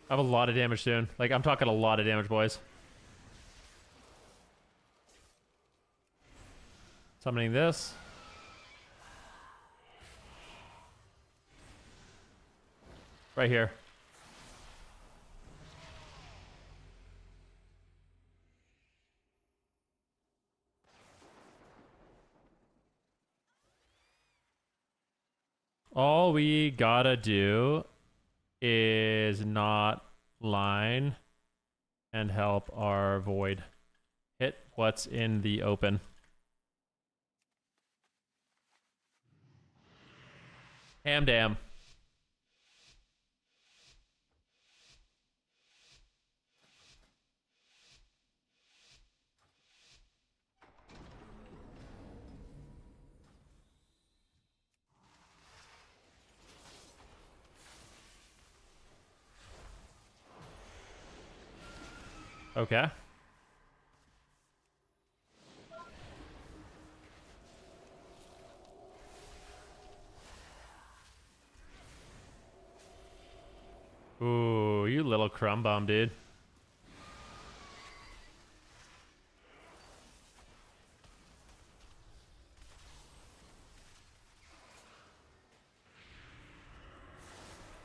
I have a lot of damage soon. Like, I'm talking a lot of damage, boys. Summoning this. Right here. All we gotta do is not line and help our void hit what's in the open. Damn. Okay. Ooh, you little crumb bomb, dude.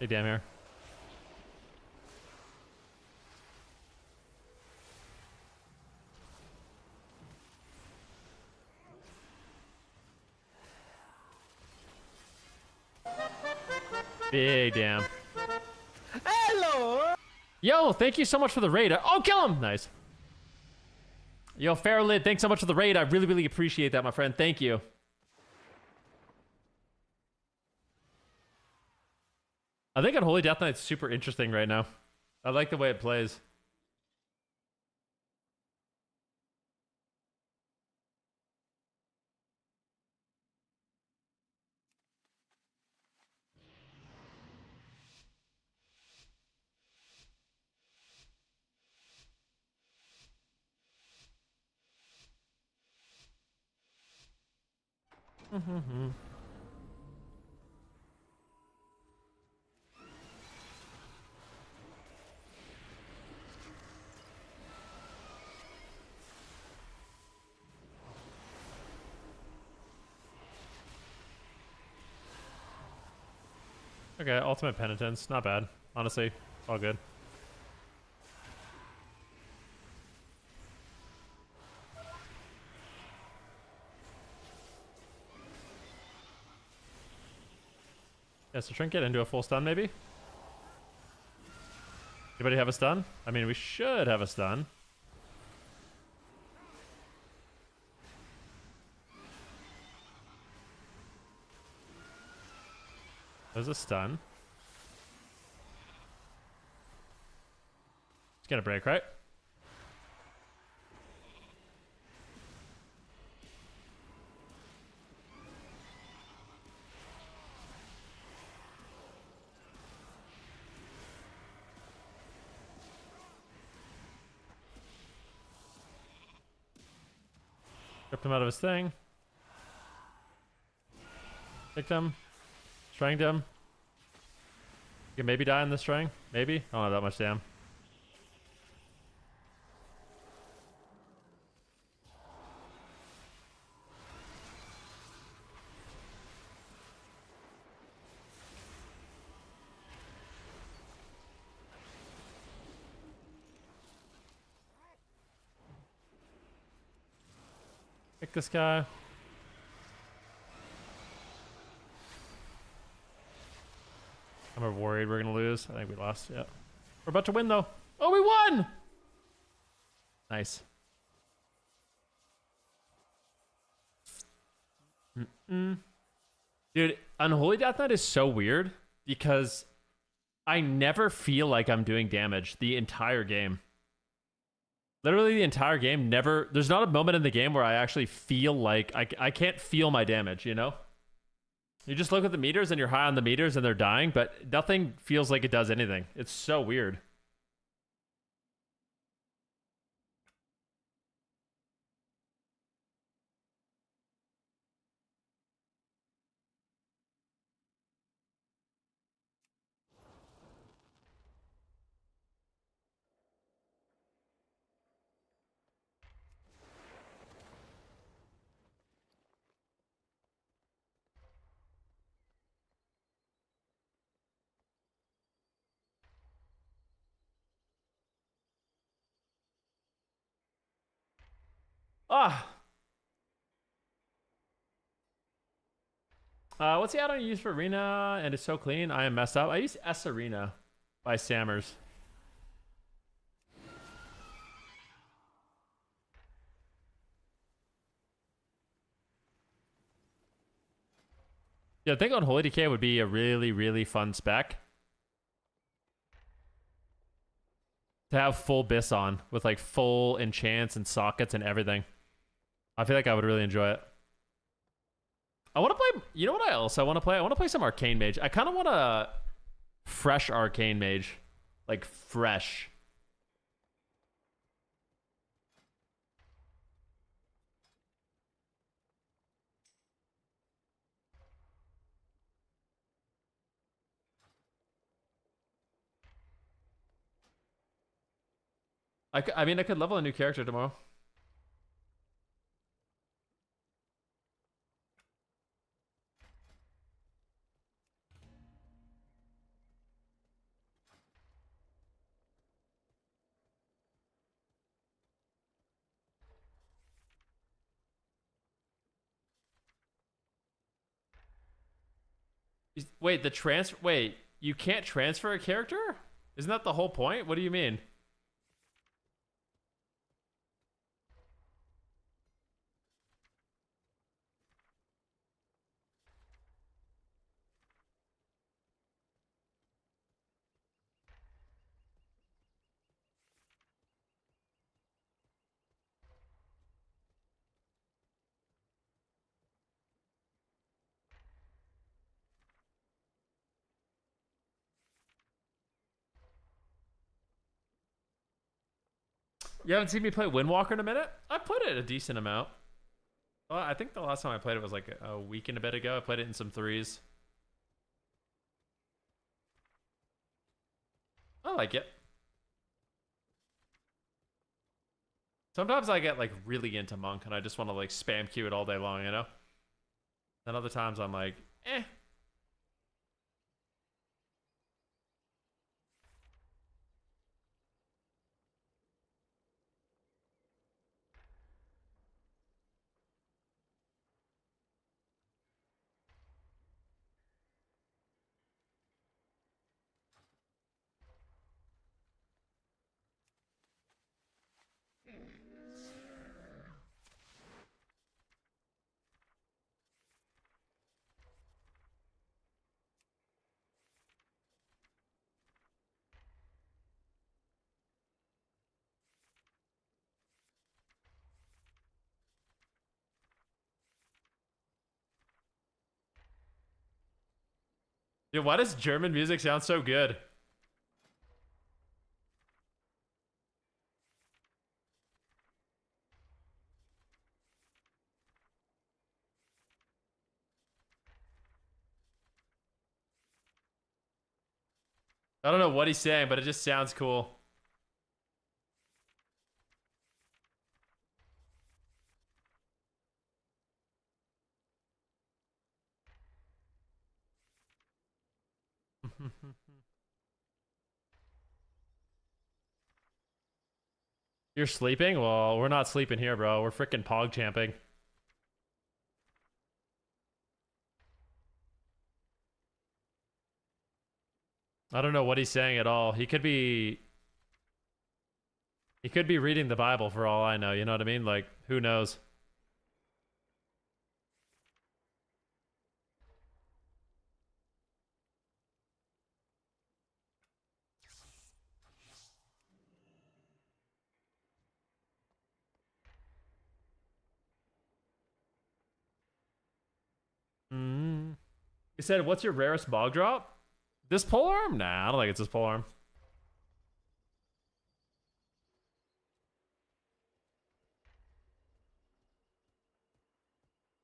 Hey, damn here. Big damn. Hello! Yo, thank you so much for the raid. Oh, kill him! Nice. Yo, Farrelid, thanks so much for the raid. I really, really appreciate that, my friend. Thank you. I think Unholy Death Knight's super interesting right now. I like the way it plays. Okay, Ultimate Penitence. Not bad. Honestly, all good. Yeah, so Trinket into a full stun, maybe? Anybody have a stun? I mean, we should have a stun. There's a stun. It's gonna break, right? Ripped him out of his thing. Picked him. Stranged him. You can maybe die in this string. Maybe. I don't have that much damn. Pick this guy. I'm worried we're gonna lose. I think we lost. Yeah. We're about to win though. Oh, we won! Nice. Dude, Unholy Death Knight is so weird because I never feel like I'm doing damage the entire game. Literally the entire game, never... There's not a moment in the game where I actually feel like... I can't feel my damage, you know? You just look at the meters and you're high on the meters and they're dying, but nothing feels like it does anything. It's so weird. Ah. What's the add-on you use for Arena? And it's so clean. I am messed up. I use S Arena by Sammers. Yeah, I think Unholy Decay would be a really, really fun spec. To have full Biss on with like full enchants and sockets and everything. I feel like I would really enjoy it. I want to play, you know what else I want to play? I want to play some Arcane Mage. I kind of want a fresh Arcane Mage. Like fresh. I mean, I could level a new character tomorrow. Wait, wait, you can't transfer a character? Isn't that the whole point? What do you mean? You haven't seen me play Windwalker in a minute? I played it a decent amount. Well, I think the last time I played it was like a week and a bit ago. I played it in some threes. I like it. Sometimes I get like really into Monk and I just want to like spam Q it all day long, you know? And other times I'm like, eh. Dude, why does German music sound so good? I don't know what he's saying, but it just sounds cool. You're sleeping? Well, we're not sleeping here, bro. We're freaking pog champing. I don't know what he's saying at all. He could be reading the Bible for all I know, you know what I mean? Like, who knows? He said, what's your rarest bog drop? This polearm? Nah, I don't think it's this polearm.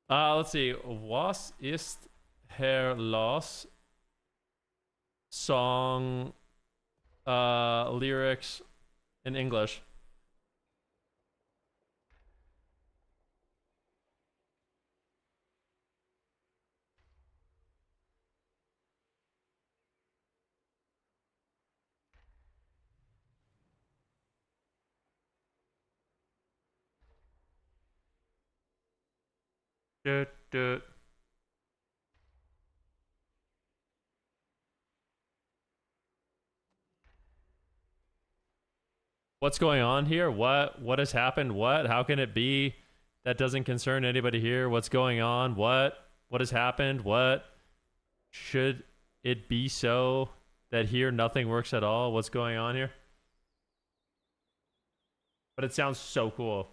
Let's see. Was ist Herr Loss song lyrics in English? Du, du. What's going on here? What has happened? What? How can it be? That doesn't concern anybody here. What's going on? What has happened? What? Should it be so that here nothing works at all? What's going on here? But it sounds so cool.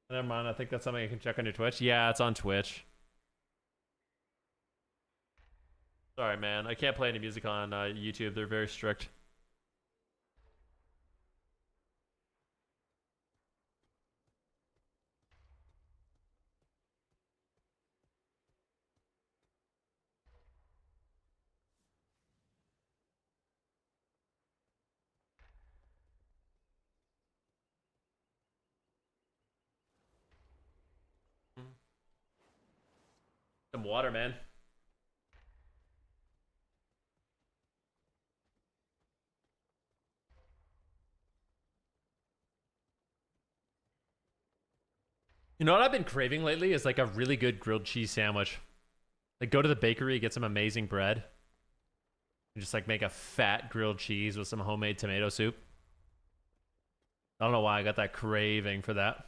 Never mind, I think that's something I can check on your Twitch. Yeah, it's on Twitch. Sorry, man. I can't play any music on YouTube. They're very strict. Some water, man. You know what I've been craving lately is like a really good grilled cheese sandwich. Like go to the bakery, get some amazing bread, and just like make a fat grilled cheese with some homemade tomato soup. I don't know why I got that craving for that.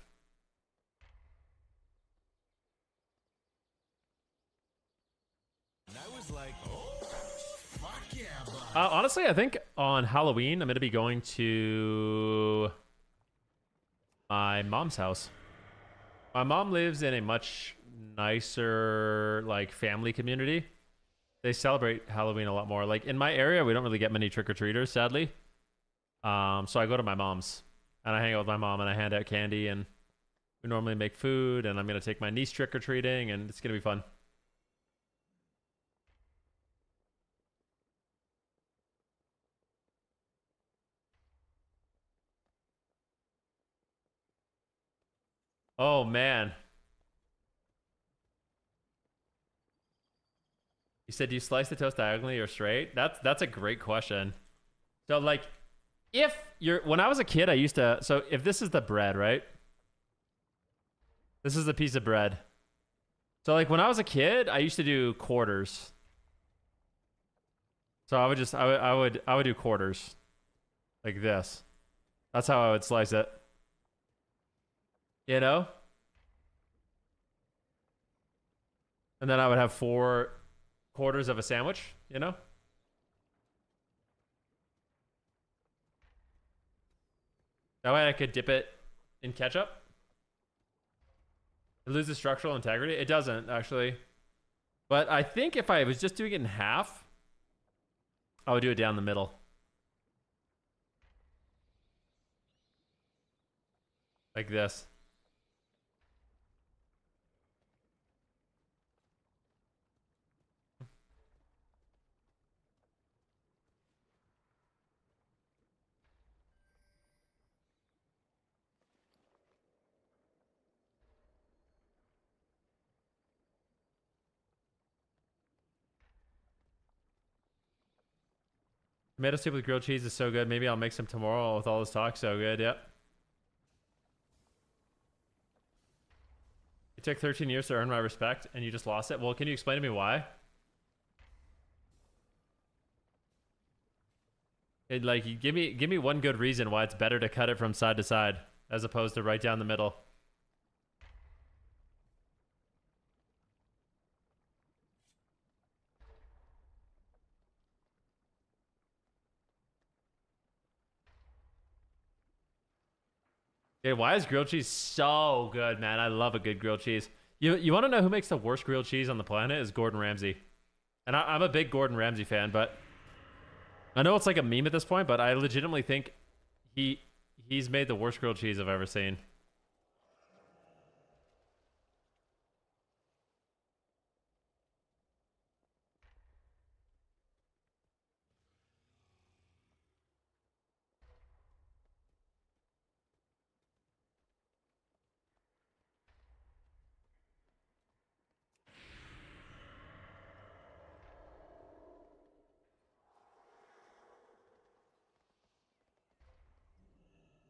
And I was like, oh, fuck yeah, bud. Honestly, I think on Halloween I'm gonna be going to my mom's house. My mom lives in a much nicer, like, family community. They celebrate Halloween a lot more. Like, in my area, we don't really get many trick-or-treaters, sadly. So I go to my mom's, and I hang out with my mom, and I hand out candy, and we normally make food, and I'm going to take my niece trick-or-treating, and it's going to be fun. Oh, man. You said, do you slice the toast diagonally or straight? That's a great question. So, like, if you're... When I was a kid, I used to... So, if this is the bread, right? This is a piece of bread. So, like, when I was a kid, I used to do quarters. So, I would just... I would do quarters. Like this. That's how I would slice it. You know? And then I would have 4 quarters of a sandwich, you know? That way I could dip it in ketchup. It loses structural integrity. It doesn't, actually. But I think if I was just doing it in half, I would do it down the middle. Like this. Tomato soup with grilled cheese is so good. Maybe I'll make some tomorrow with all this talk. So good, yep. It took 13 years to earn my respect, and you just lost it. Well, can you explain to me why? Like, you give me one good reason why it's better to cut it from side to side as opposed to right down the middle. Okay, why is grilled cheese so good, man? I love a good grilled cheese. You want to know who makes the worst grilled cheese on the planet? Is Gordon Ramsay. And I'm a big Gordon Ramsay fan, but I know it's like a meme at this point, but I legitimately think he's made the worst grilled cheese I've ever seen.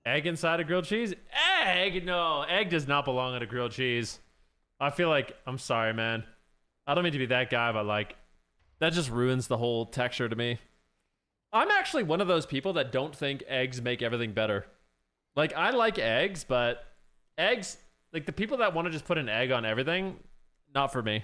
Egg inside of grilled cheese? Egg? No, egg does not belong on a grilled cheese. I feel like, I'm sorry, man. I don't mean to be that guy, but like, that just ruins the whole texture to me. I'm actually one of those people that don't think eggs make everything better. Like, I like eggs, but eggs, like the people that want to just put an egg on everything, not for me.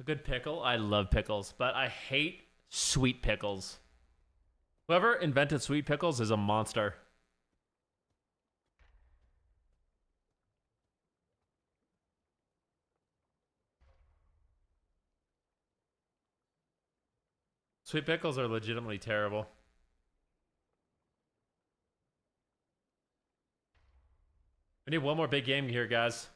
A good pickle? I love pickles, but I hate sweet pickles. Whoever invented sweet pickles is a monster. Sweet pickles are legitimately terrible. We need one more big game here, guys.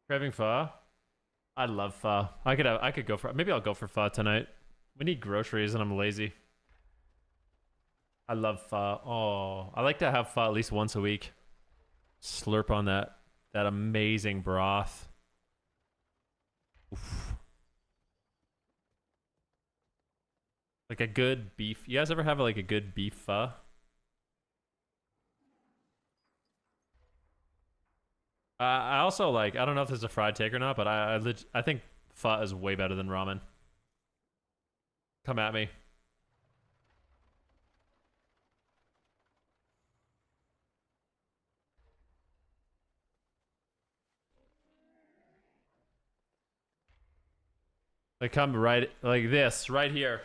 Craving pho? I love pho. I could go for, maybe I'll go for pho tonight. We need groceries and I'm lazy. I love pho. Oh, I like to have pho at least once a week. Slurp on that amazing broth. Oof. Like a good beef. You guys ever have like a good beef pho? I also like, I don't know if this is a fried take or not, but I think pho is way better than ramen. Come at me. They come right like this, right here.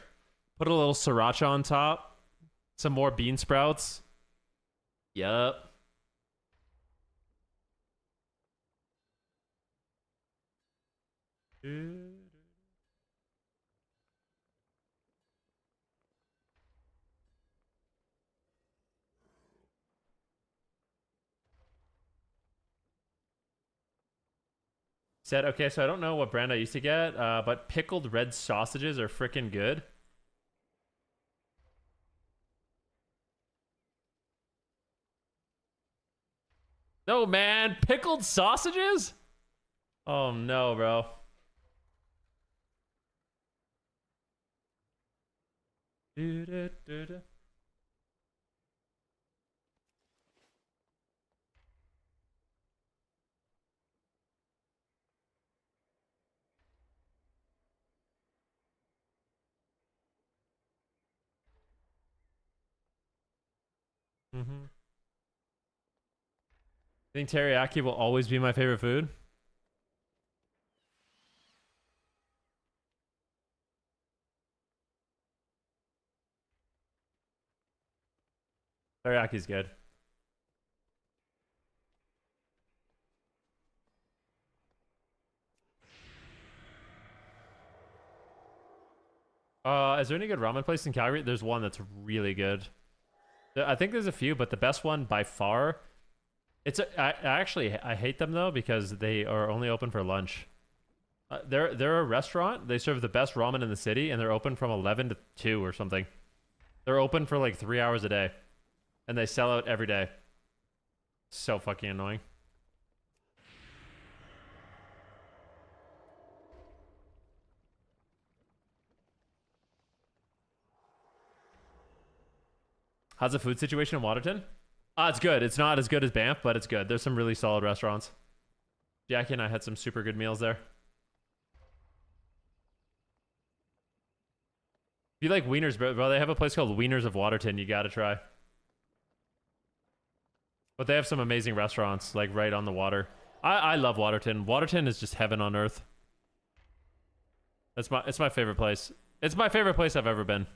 Put a little sriracha on top. Some more bean sprouts. Yup. Said, okay, so I don't know what brand I used to get, but pickled red sausages are freaking good. No, man. Pickled sausages? Oh, no, bro. Mm-hmm. I think teriyaki will always be my favorite food. Teriyaki's good. Is there any good ramen place in Calgary? There's one that's really good. I think there's a few, but the best one by far. I hate them though because they are only open for lunch. They're a restaurant. They serve the best ramen in the city, and they're open from 11 to 2 or something. They're open for like 3 hours a day, and they sell out every day. So fucking annoying. How's the food situation in Waterton? It's good. It's not as good as Banff, but it's good. There's some really solid restaurants. Jackie and I had some super good meals there. If you like wieners, bro, they have a place called Wieners of Waterton. You gotta try. But they have some amazing restaurants, like right on the water. I love Waterton. Waterton is just heaven on earth. It's my favorite place. It's my favorite place I've ever been.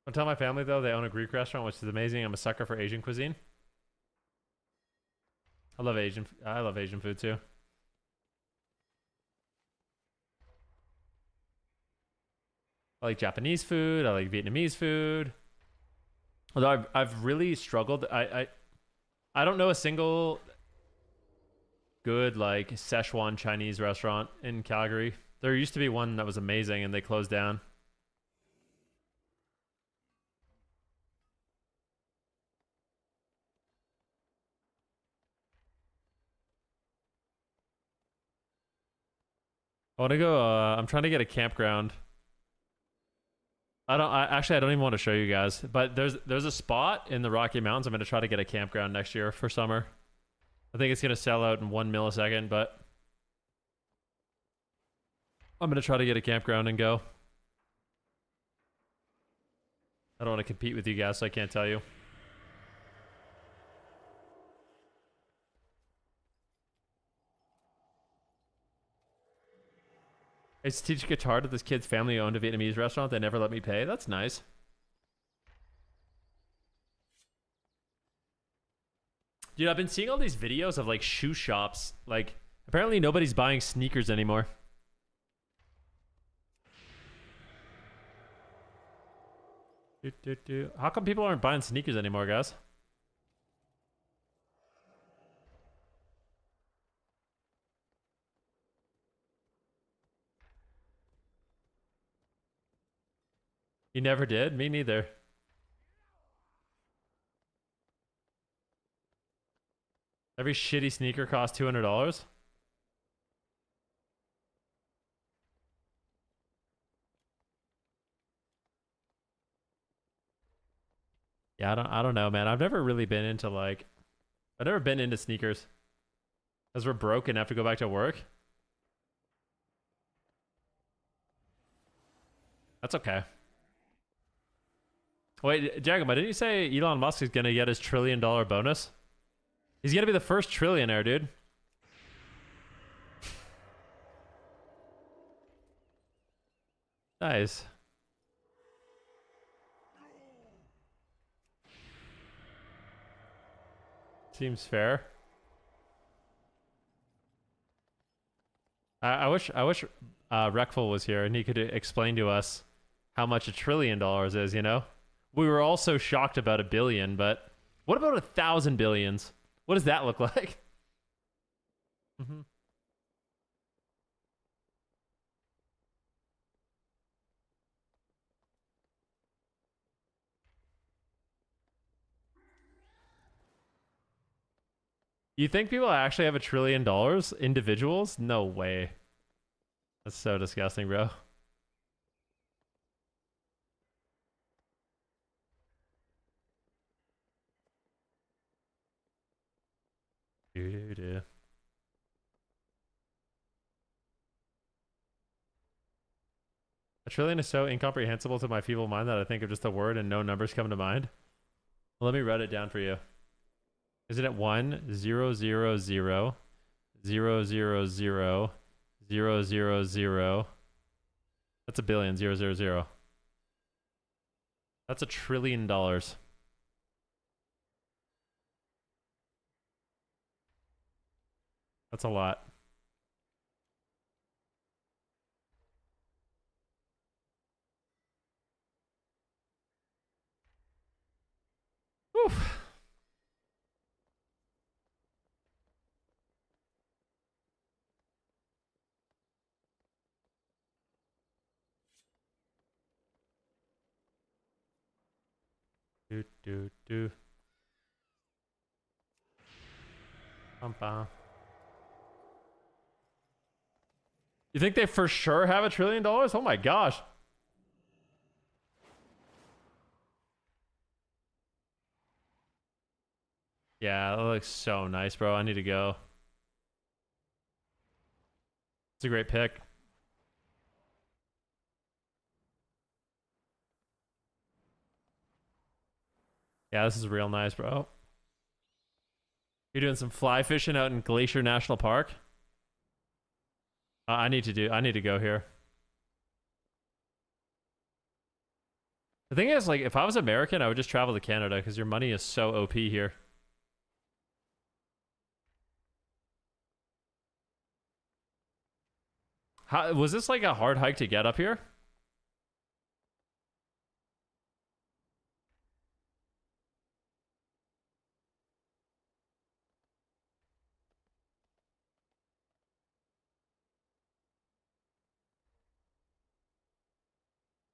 I'll tell my family though they own a Greek restaurant, which is amazing. I'm a sucker for Asian cuisine. I love Asian food too. I like Japanese food. I like Vietnamese food. Although I've really struggled. I don't know a single good like Szechuan Chinese restaurant in Calgary. There used to be one that was amazing and they closed down. I want to go. I'm trying to get a campground. I don't even want to show you guys, but there's a spot in the Rocky Mountains. I'm going to try to get a campground next year for summer. I think it's going to sell out in 1 millisecond, but I'm going to try to get a campground and go. I don't want to compete with you guys, so I can't tell you. I used to teach guitar to this kid's family owned a Vietnamese restaurant. They never let me pay. That's nice. Dude, I've been seeing all these videos of like shoe shops. Like, apparently nobody's buying sneakers anymore. How come people aren't buying sneakers anymore, guys? You never did? Me neither. Every shitty sneaker costs $200. Yeah, I don't know, man. I've never really been into like, I've never been into sneakers. Because we're broke and have to go back to work. That's okay. Wait, Jagama, didn't you say Elon Musk is gonna get his $1 trillion bonus? He's gonna be the first trillionaire, dude. Nice. Seems fair. I wish Reckful was here and he could explain to us how much $1 trillion is, you know? We were all so shocked about 1 billion, but what about 1,000 billions? What does that look like? Mm-hmm. You think people actually have $1 trillion? Individuals? No way. That's so disgusting, bro. $1 trillion is so incomprehensible to my feeble mind that I think of just a word and no numbers come to mind. Well, let me write it down for you. Isn't it 1 0 0 0 0 0 0 0 0 0? That's a billion. 0 0 0. That's $1 trillion. That's a lot. Oof. Do. Bum. You think they for sure have $1 trillion? Oh my gosh. Yeah, that looks so nice, bro. I need to go. It's a great pick. Yeah, this is real nice, bro. You're doing some fly fishing out in Glacier National Park? I need to go here. The thing is, like, if I was American, I would just travel to Canada because your money is so OP here. How, was this like a hard hike to get up here?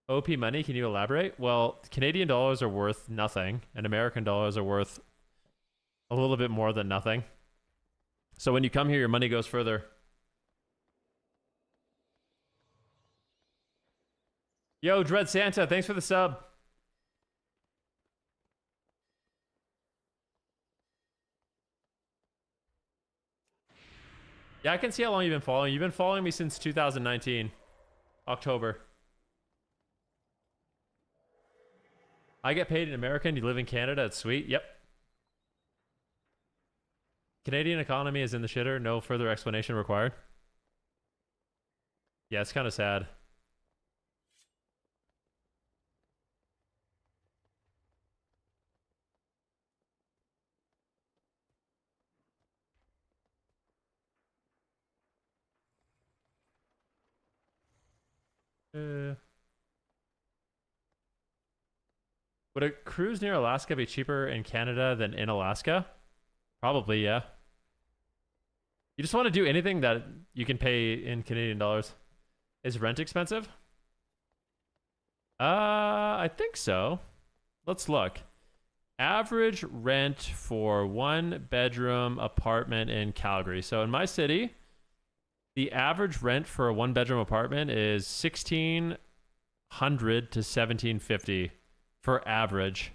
OP money, can you elaborate? Well, Canadian dollars are worth nothing, and American dollars are worth a little bit more than nothing. So when you come here, your money goes further. Yo, Dread Santa, thanks for the sub. Yeah, I can see how long you've been following. You've been following me since 2019, October. I get paid in America and you live in Canada. It's sweet. Yep. Canadian economy is in the shitter. No further explanation required. Yeah, it's kind of sad. Would a cruise near Alaska be cheaper in Canada than in Alaska? Probably, yeah. You just want to do anything that you can pay in Canadian dollars. Is rent expensive? I think so. Let's look. Average rent for 1-bedroom apartment in Calgary. So in my city, the average rent for a 1-bedroom apartment is $1,600 to $1,750 for average.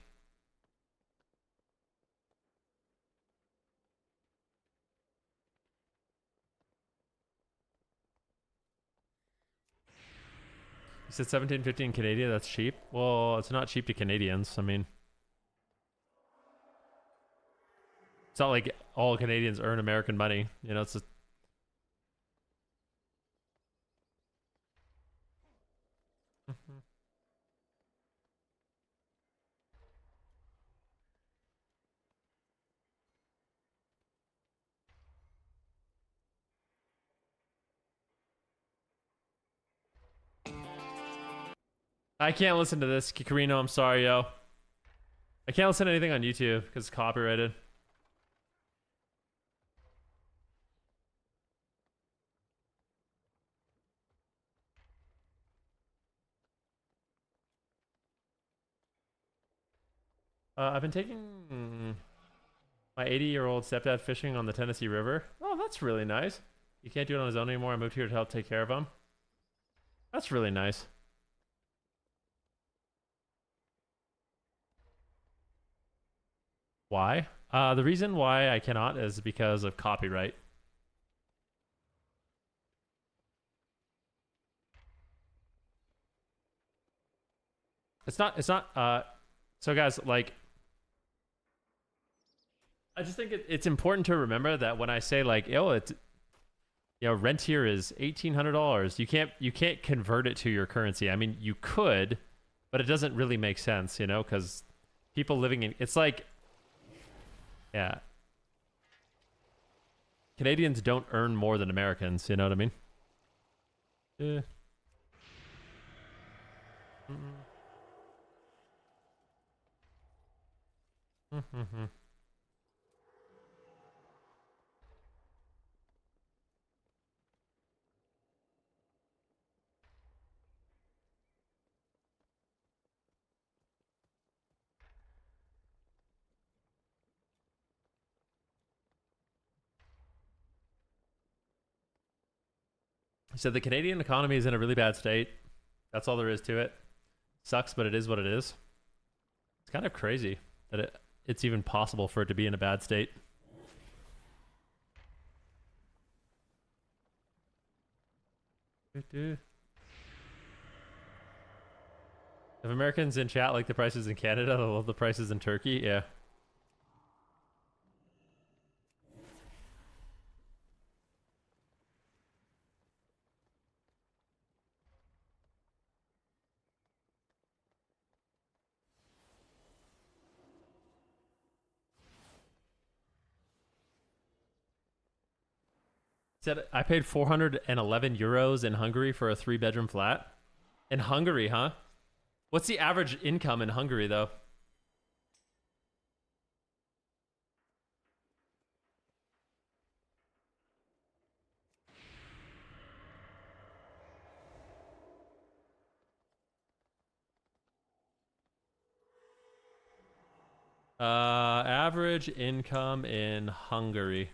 You said 1750 in Canada, that's cheap? Well, it's not cheap to Canadians. I mean, it's not like all Canadians earn American money. You know, it's just... I can't listen to this, Kikarino. I'm sorry, yo. I can't listen to anything on YouTube because it's copyrighted. I've been taking my 80-year-old stepdad fishing on the Tennessee River. Oh, that's really nice. He can't do it on his own anymore. I moved here to help take care of him. That's really nice. Why? The reason why I cannot is because of copyright. It's not, so guys, like, I just think it's important to remember that when I say like, oh, it's, you know, rent here is $1,800. You can't convert it to your currency. I mean, you could, but it doesn't really make sense, you know, because people living in, it's like, yeah, Canadians don't earn more than Americans. You know what I mean? Yeah. So the Canadian economy is in a really bad state. That's all there is to it. Sucks, but it is what it is. It's kind of crazy that it's even possible for it to be in a bad state. If Americans in chat like the prices in Canada, they'll love the prices in Turkey. Yeah. Said I paid 411 euros in Hungary for a 3-bedroom flat. In Hungary, huh? What's the average income in Hungary, though? Average income in Hungary.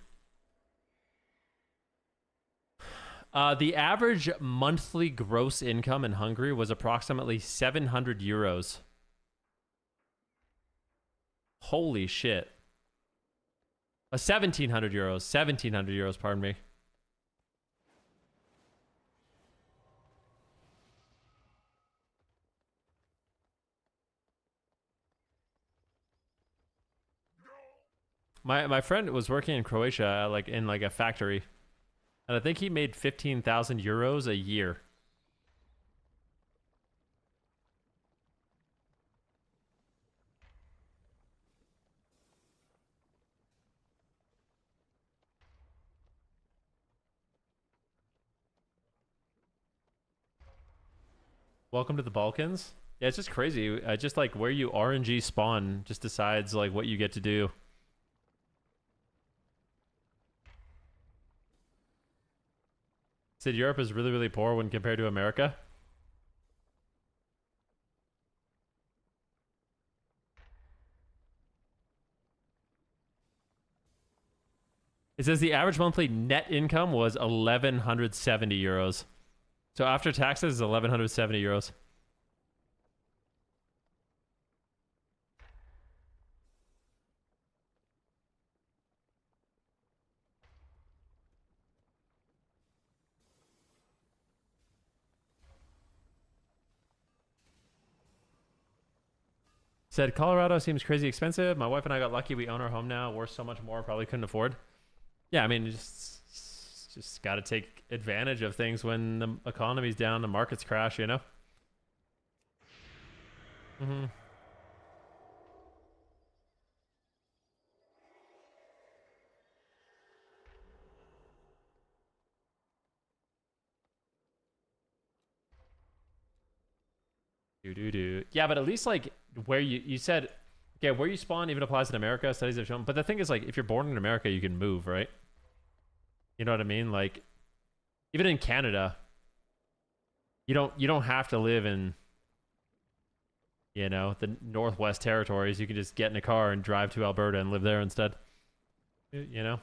The average monthly gross income in Hungary was approximately 700 euros. Holy shit. 1,700 euros. 1,700 euros, pardon me. My friend was working in Croatia, like in like a factory, and I think he made 15,000 euros a year. Welcome to the Balkans. Yeah, it's just crazy. Just like where you RNG spawn just decides like what you get to do. Said Europe is really, really poor when compared to America. It says the average monthly net income was 1,170 euros. So after taxes is 1,170 euros. Said Colorado seems crazy expensive. My wife and I got lucky. We own our home now. Worth so much more. Probably couldn't afford. Yeah, I mean, just got to take advantage of things when the economy's down, the markets crash, you know? Mm-hmm. Yeah, but at least like where you said, okay, where you spawn even applies in America. Studies have shown. But the thing is, like, if you're born in America, you can move, right? You know what I mean? Like, even in Canada, you don't have to live in, you know, the Northwest Territories. You can just get in a car and drive to Alberta and live there instead. You know?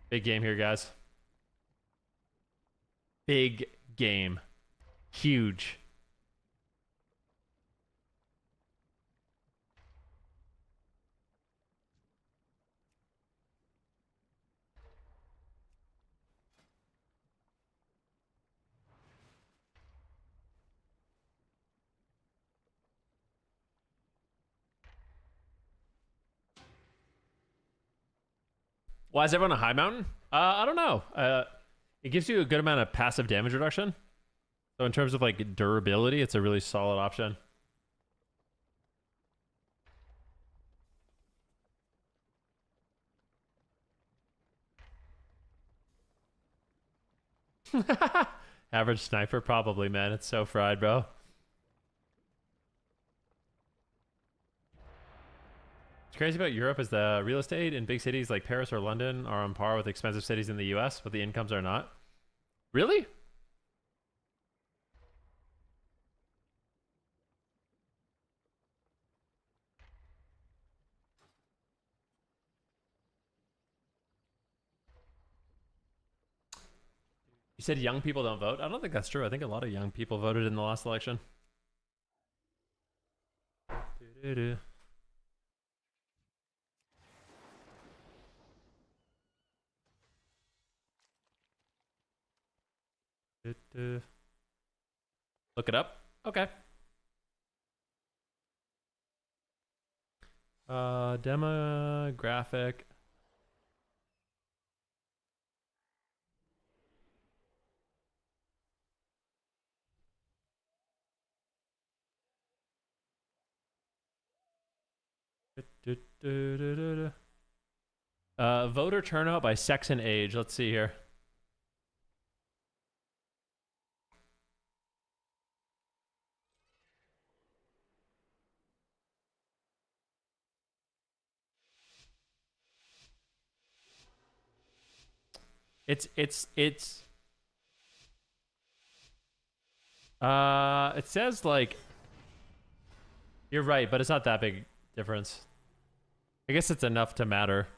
Big game here, guys. Big game. Huge. Why is everyone a high mountain? I don't know. It gives you a good amount of passive damage reduction. So in terms of like durability, it's a really solid option. Average sniper, probably, man. It's so fried, bro. What's crazy about Europe is the real estate in big cities like Paris or London are on par with expensive cities in the US, but the incomes are not. Really? You said young people don't vote? I don't think that's true. I think a lot of young people voted in the last election. Look it up. Okay. Demographic. Voter turnout by sex and age. Let's see here. It says like, you're right, but it's not that big difference. I guess it's enough to matter.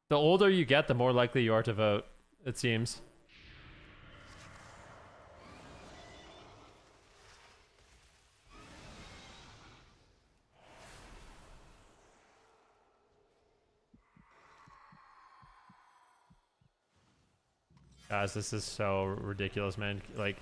The older you get, the more likely you are to vote, it seems. Guys, this is so ridiculous, man. Like,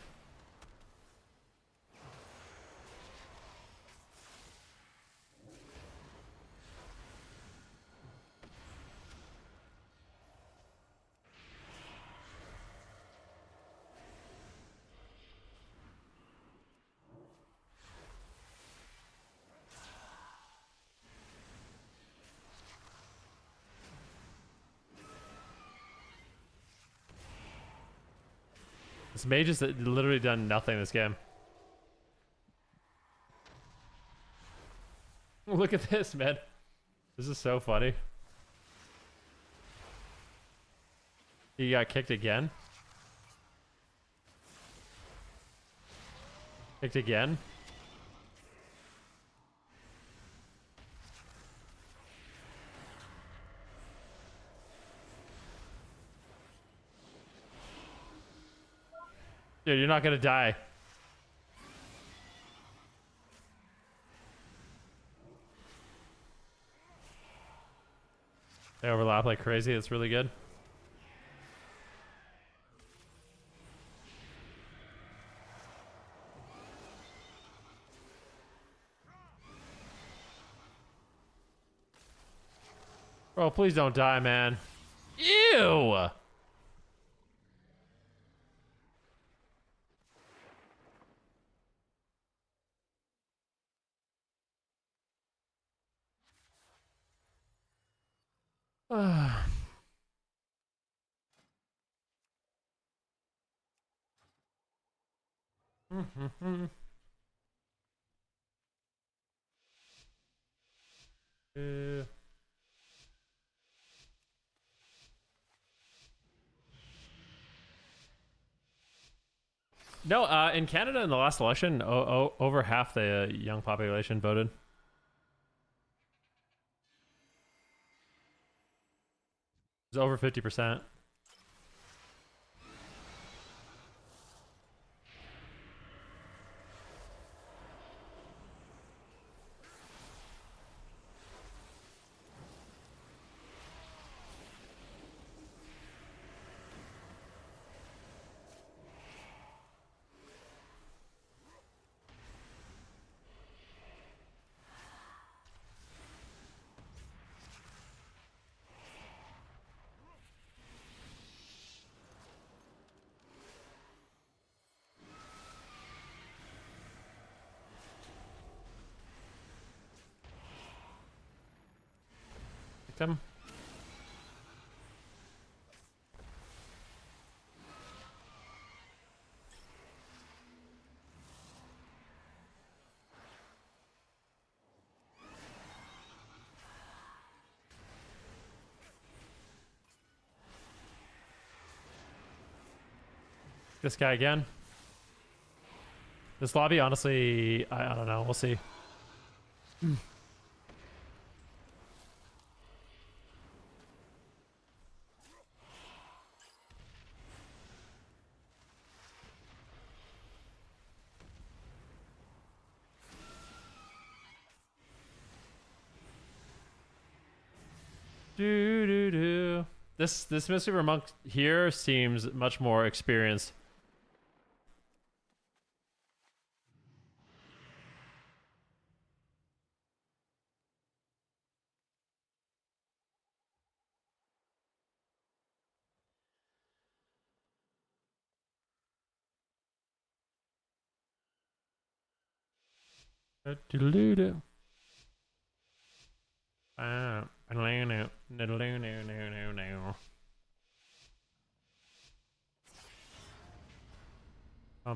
this mage has literally done nothing this game. Look at this, man. This is so funny. He got kicked again. Kicked again. Dude, you're not gonna die. They overlap like crazy. It's really good. Bro, please don't die, man. Ew! Uh, no, in Canada in the last election, over half the young population voted. It was over 50%. Them. This guy again. This lobby, honestly, I don't know. We'll see. This Mystiver Monk here seems much more experienced. Bum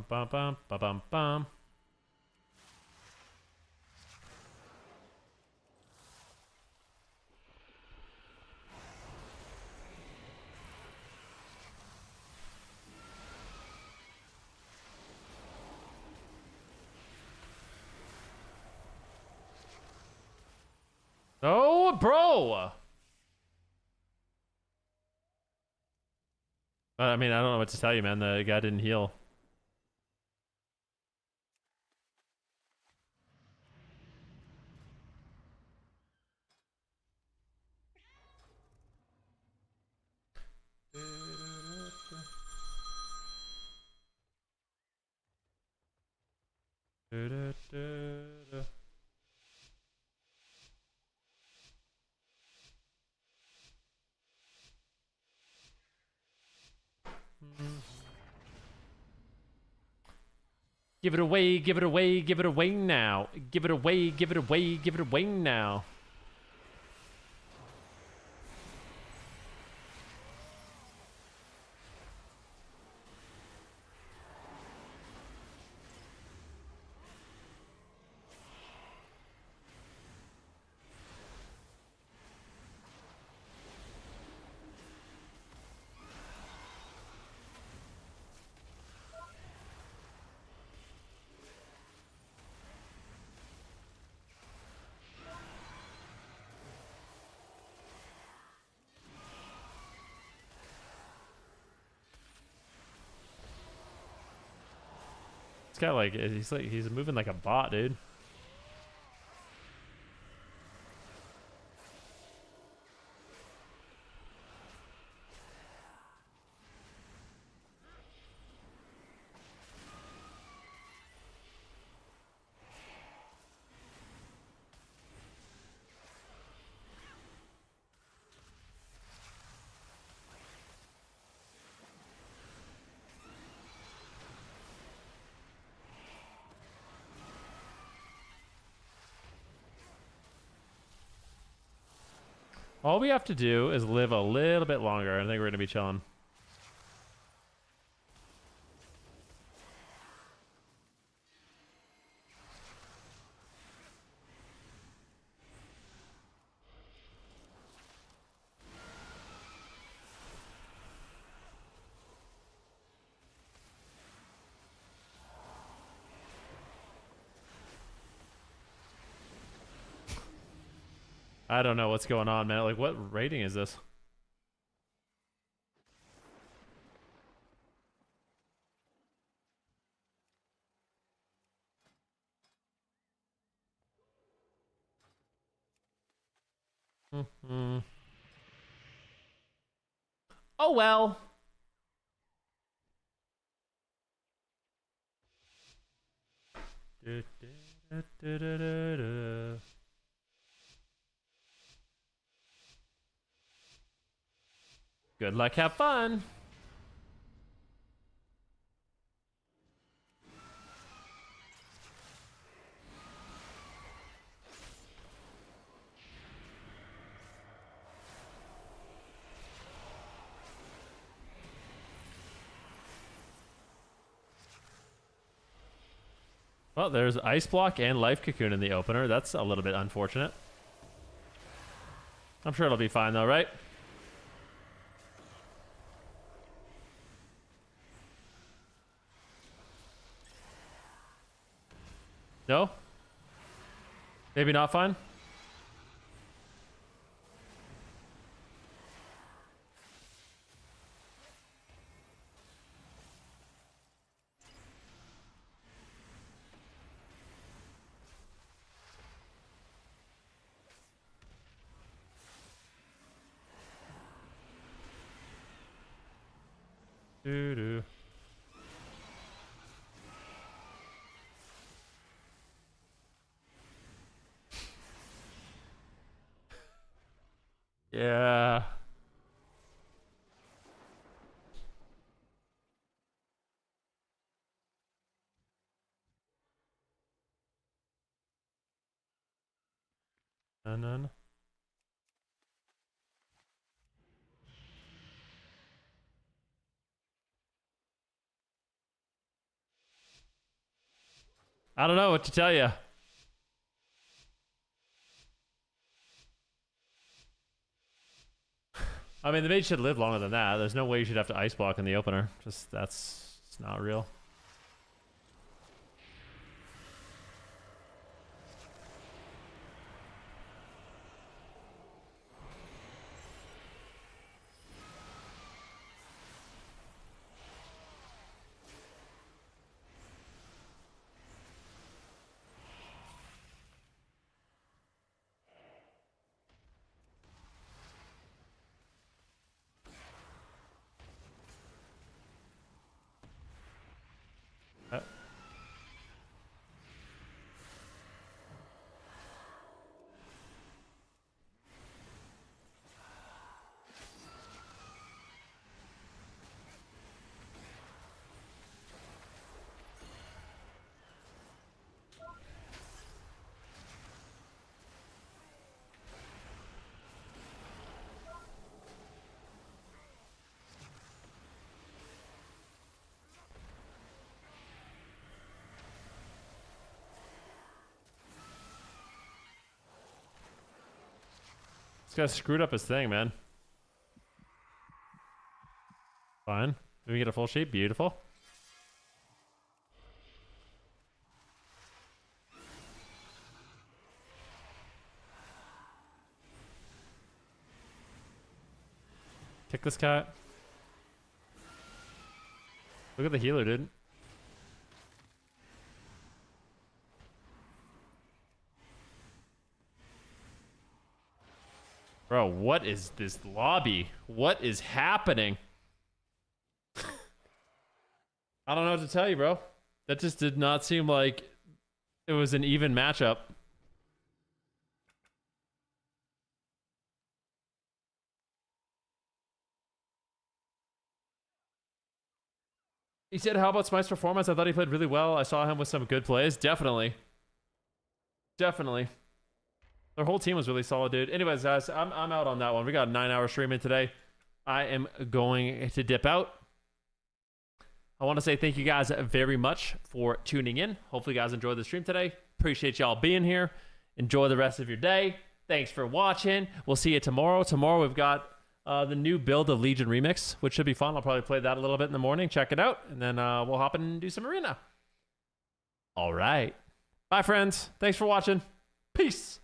bum bum bum bum bum. Oh, bro! I mean, I don't know what to tell you, man. The guy didn't heal. Give it away, give it away, give it away now. Give it away, give it away, give it away now. This guy he's moving like a bot, dude. All we have to do is live a little bit longer. I think we're gonna be chilling. I don't know what's going on, man. Like, what rating is this? Oh well. Good luck, have fun. Well, there's Ice Block and Life Cocoon in the opener. That's a little bit unfortunate. I'm sure it'll be fine though, right? No? Maybe not fine? Doo-doo. Yeah. And then I don't know what to tell you. I mean, the mage should live longer than that. There's no way you should have to ice block in the opener. Just, that's it's not real. This guy screwed up his thing, man. Fine. Did we get a full shape? Beautiful. Kick this cat. Look at the healer, dude. Bro, what is this lobby? What is happening? I don't know what to tell you, bro. That just did not seem like it was an even matchup. He said, how about Smite's performance? I thought he played really well. I saw him with some good plays. Definitely. Definitely. Their whole team was really solid, dude. Anyways, guys, I'm out on that one. We got a 9-hour stream in today. I am going to dip out. I want to say thank you guys very much for tuning in. Hopefully you guys enjoyed the stream today. Appreciate y'all being here. Enjoy the rest of your day. Thanks for watching. We'll see you tomorrow. Tomorrow we've got the new build of Legion Remix, which should be fun. I'll probably play that a little bit in the morning. Check it out. And then we'll hop in and do some arena. All right. Bye, friends. Thanks for watching. Peace.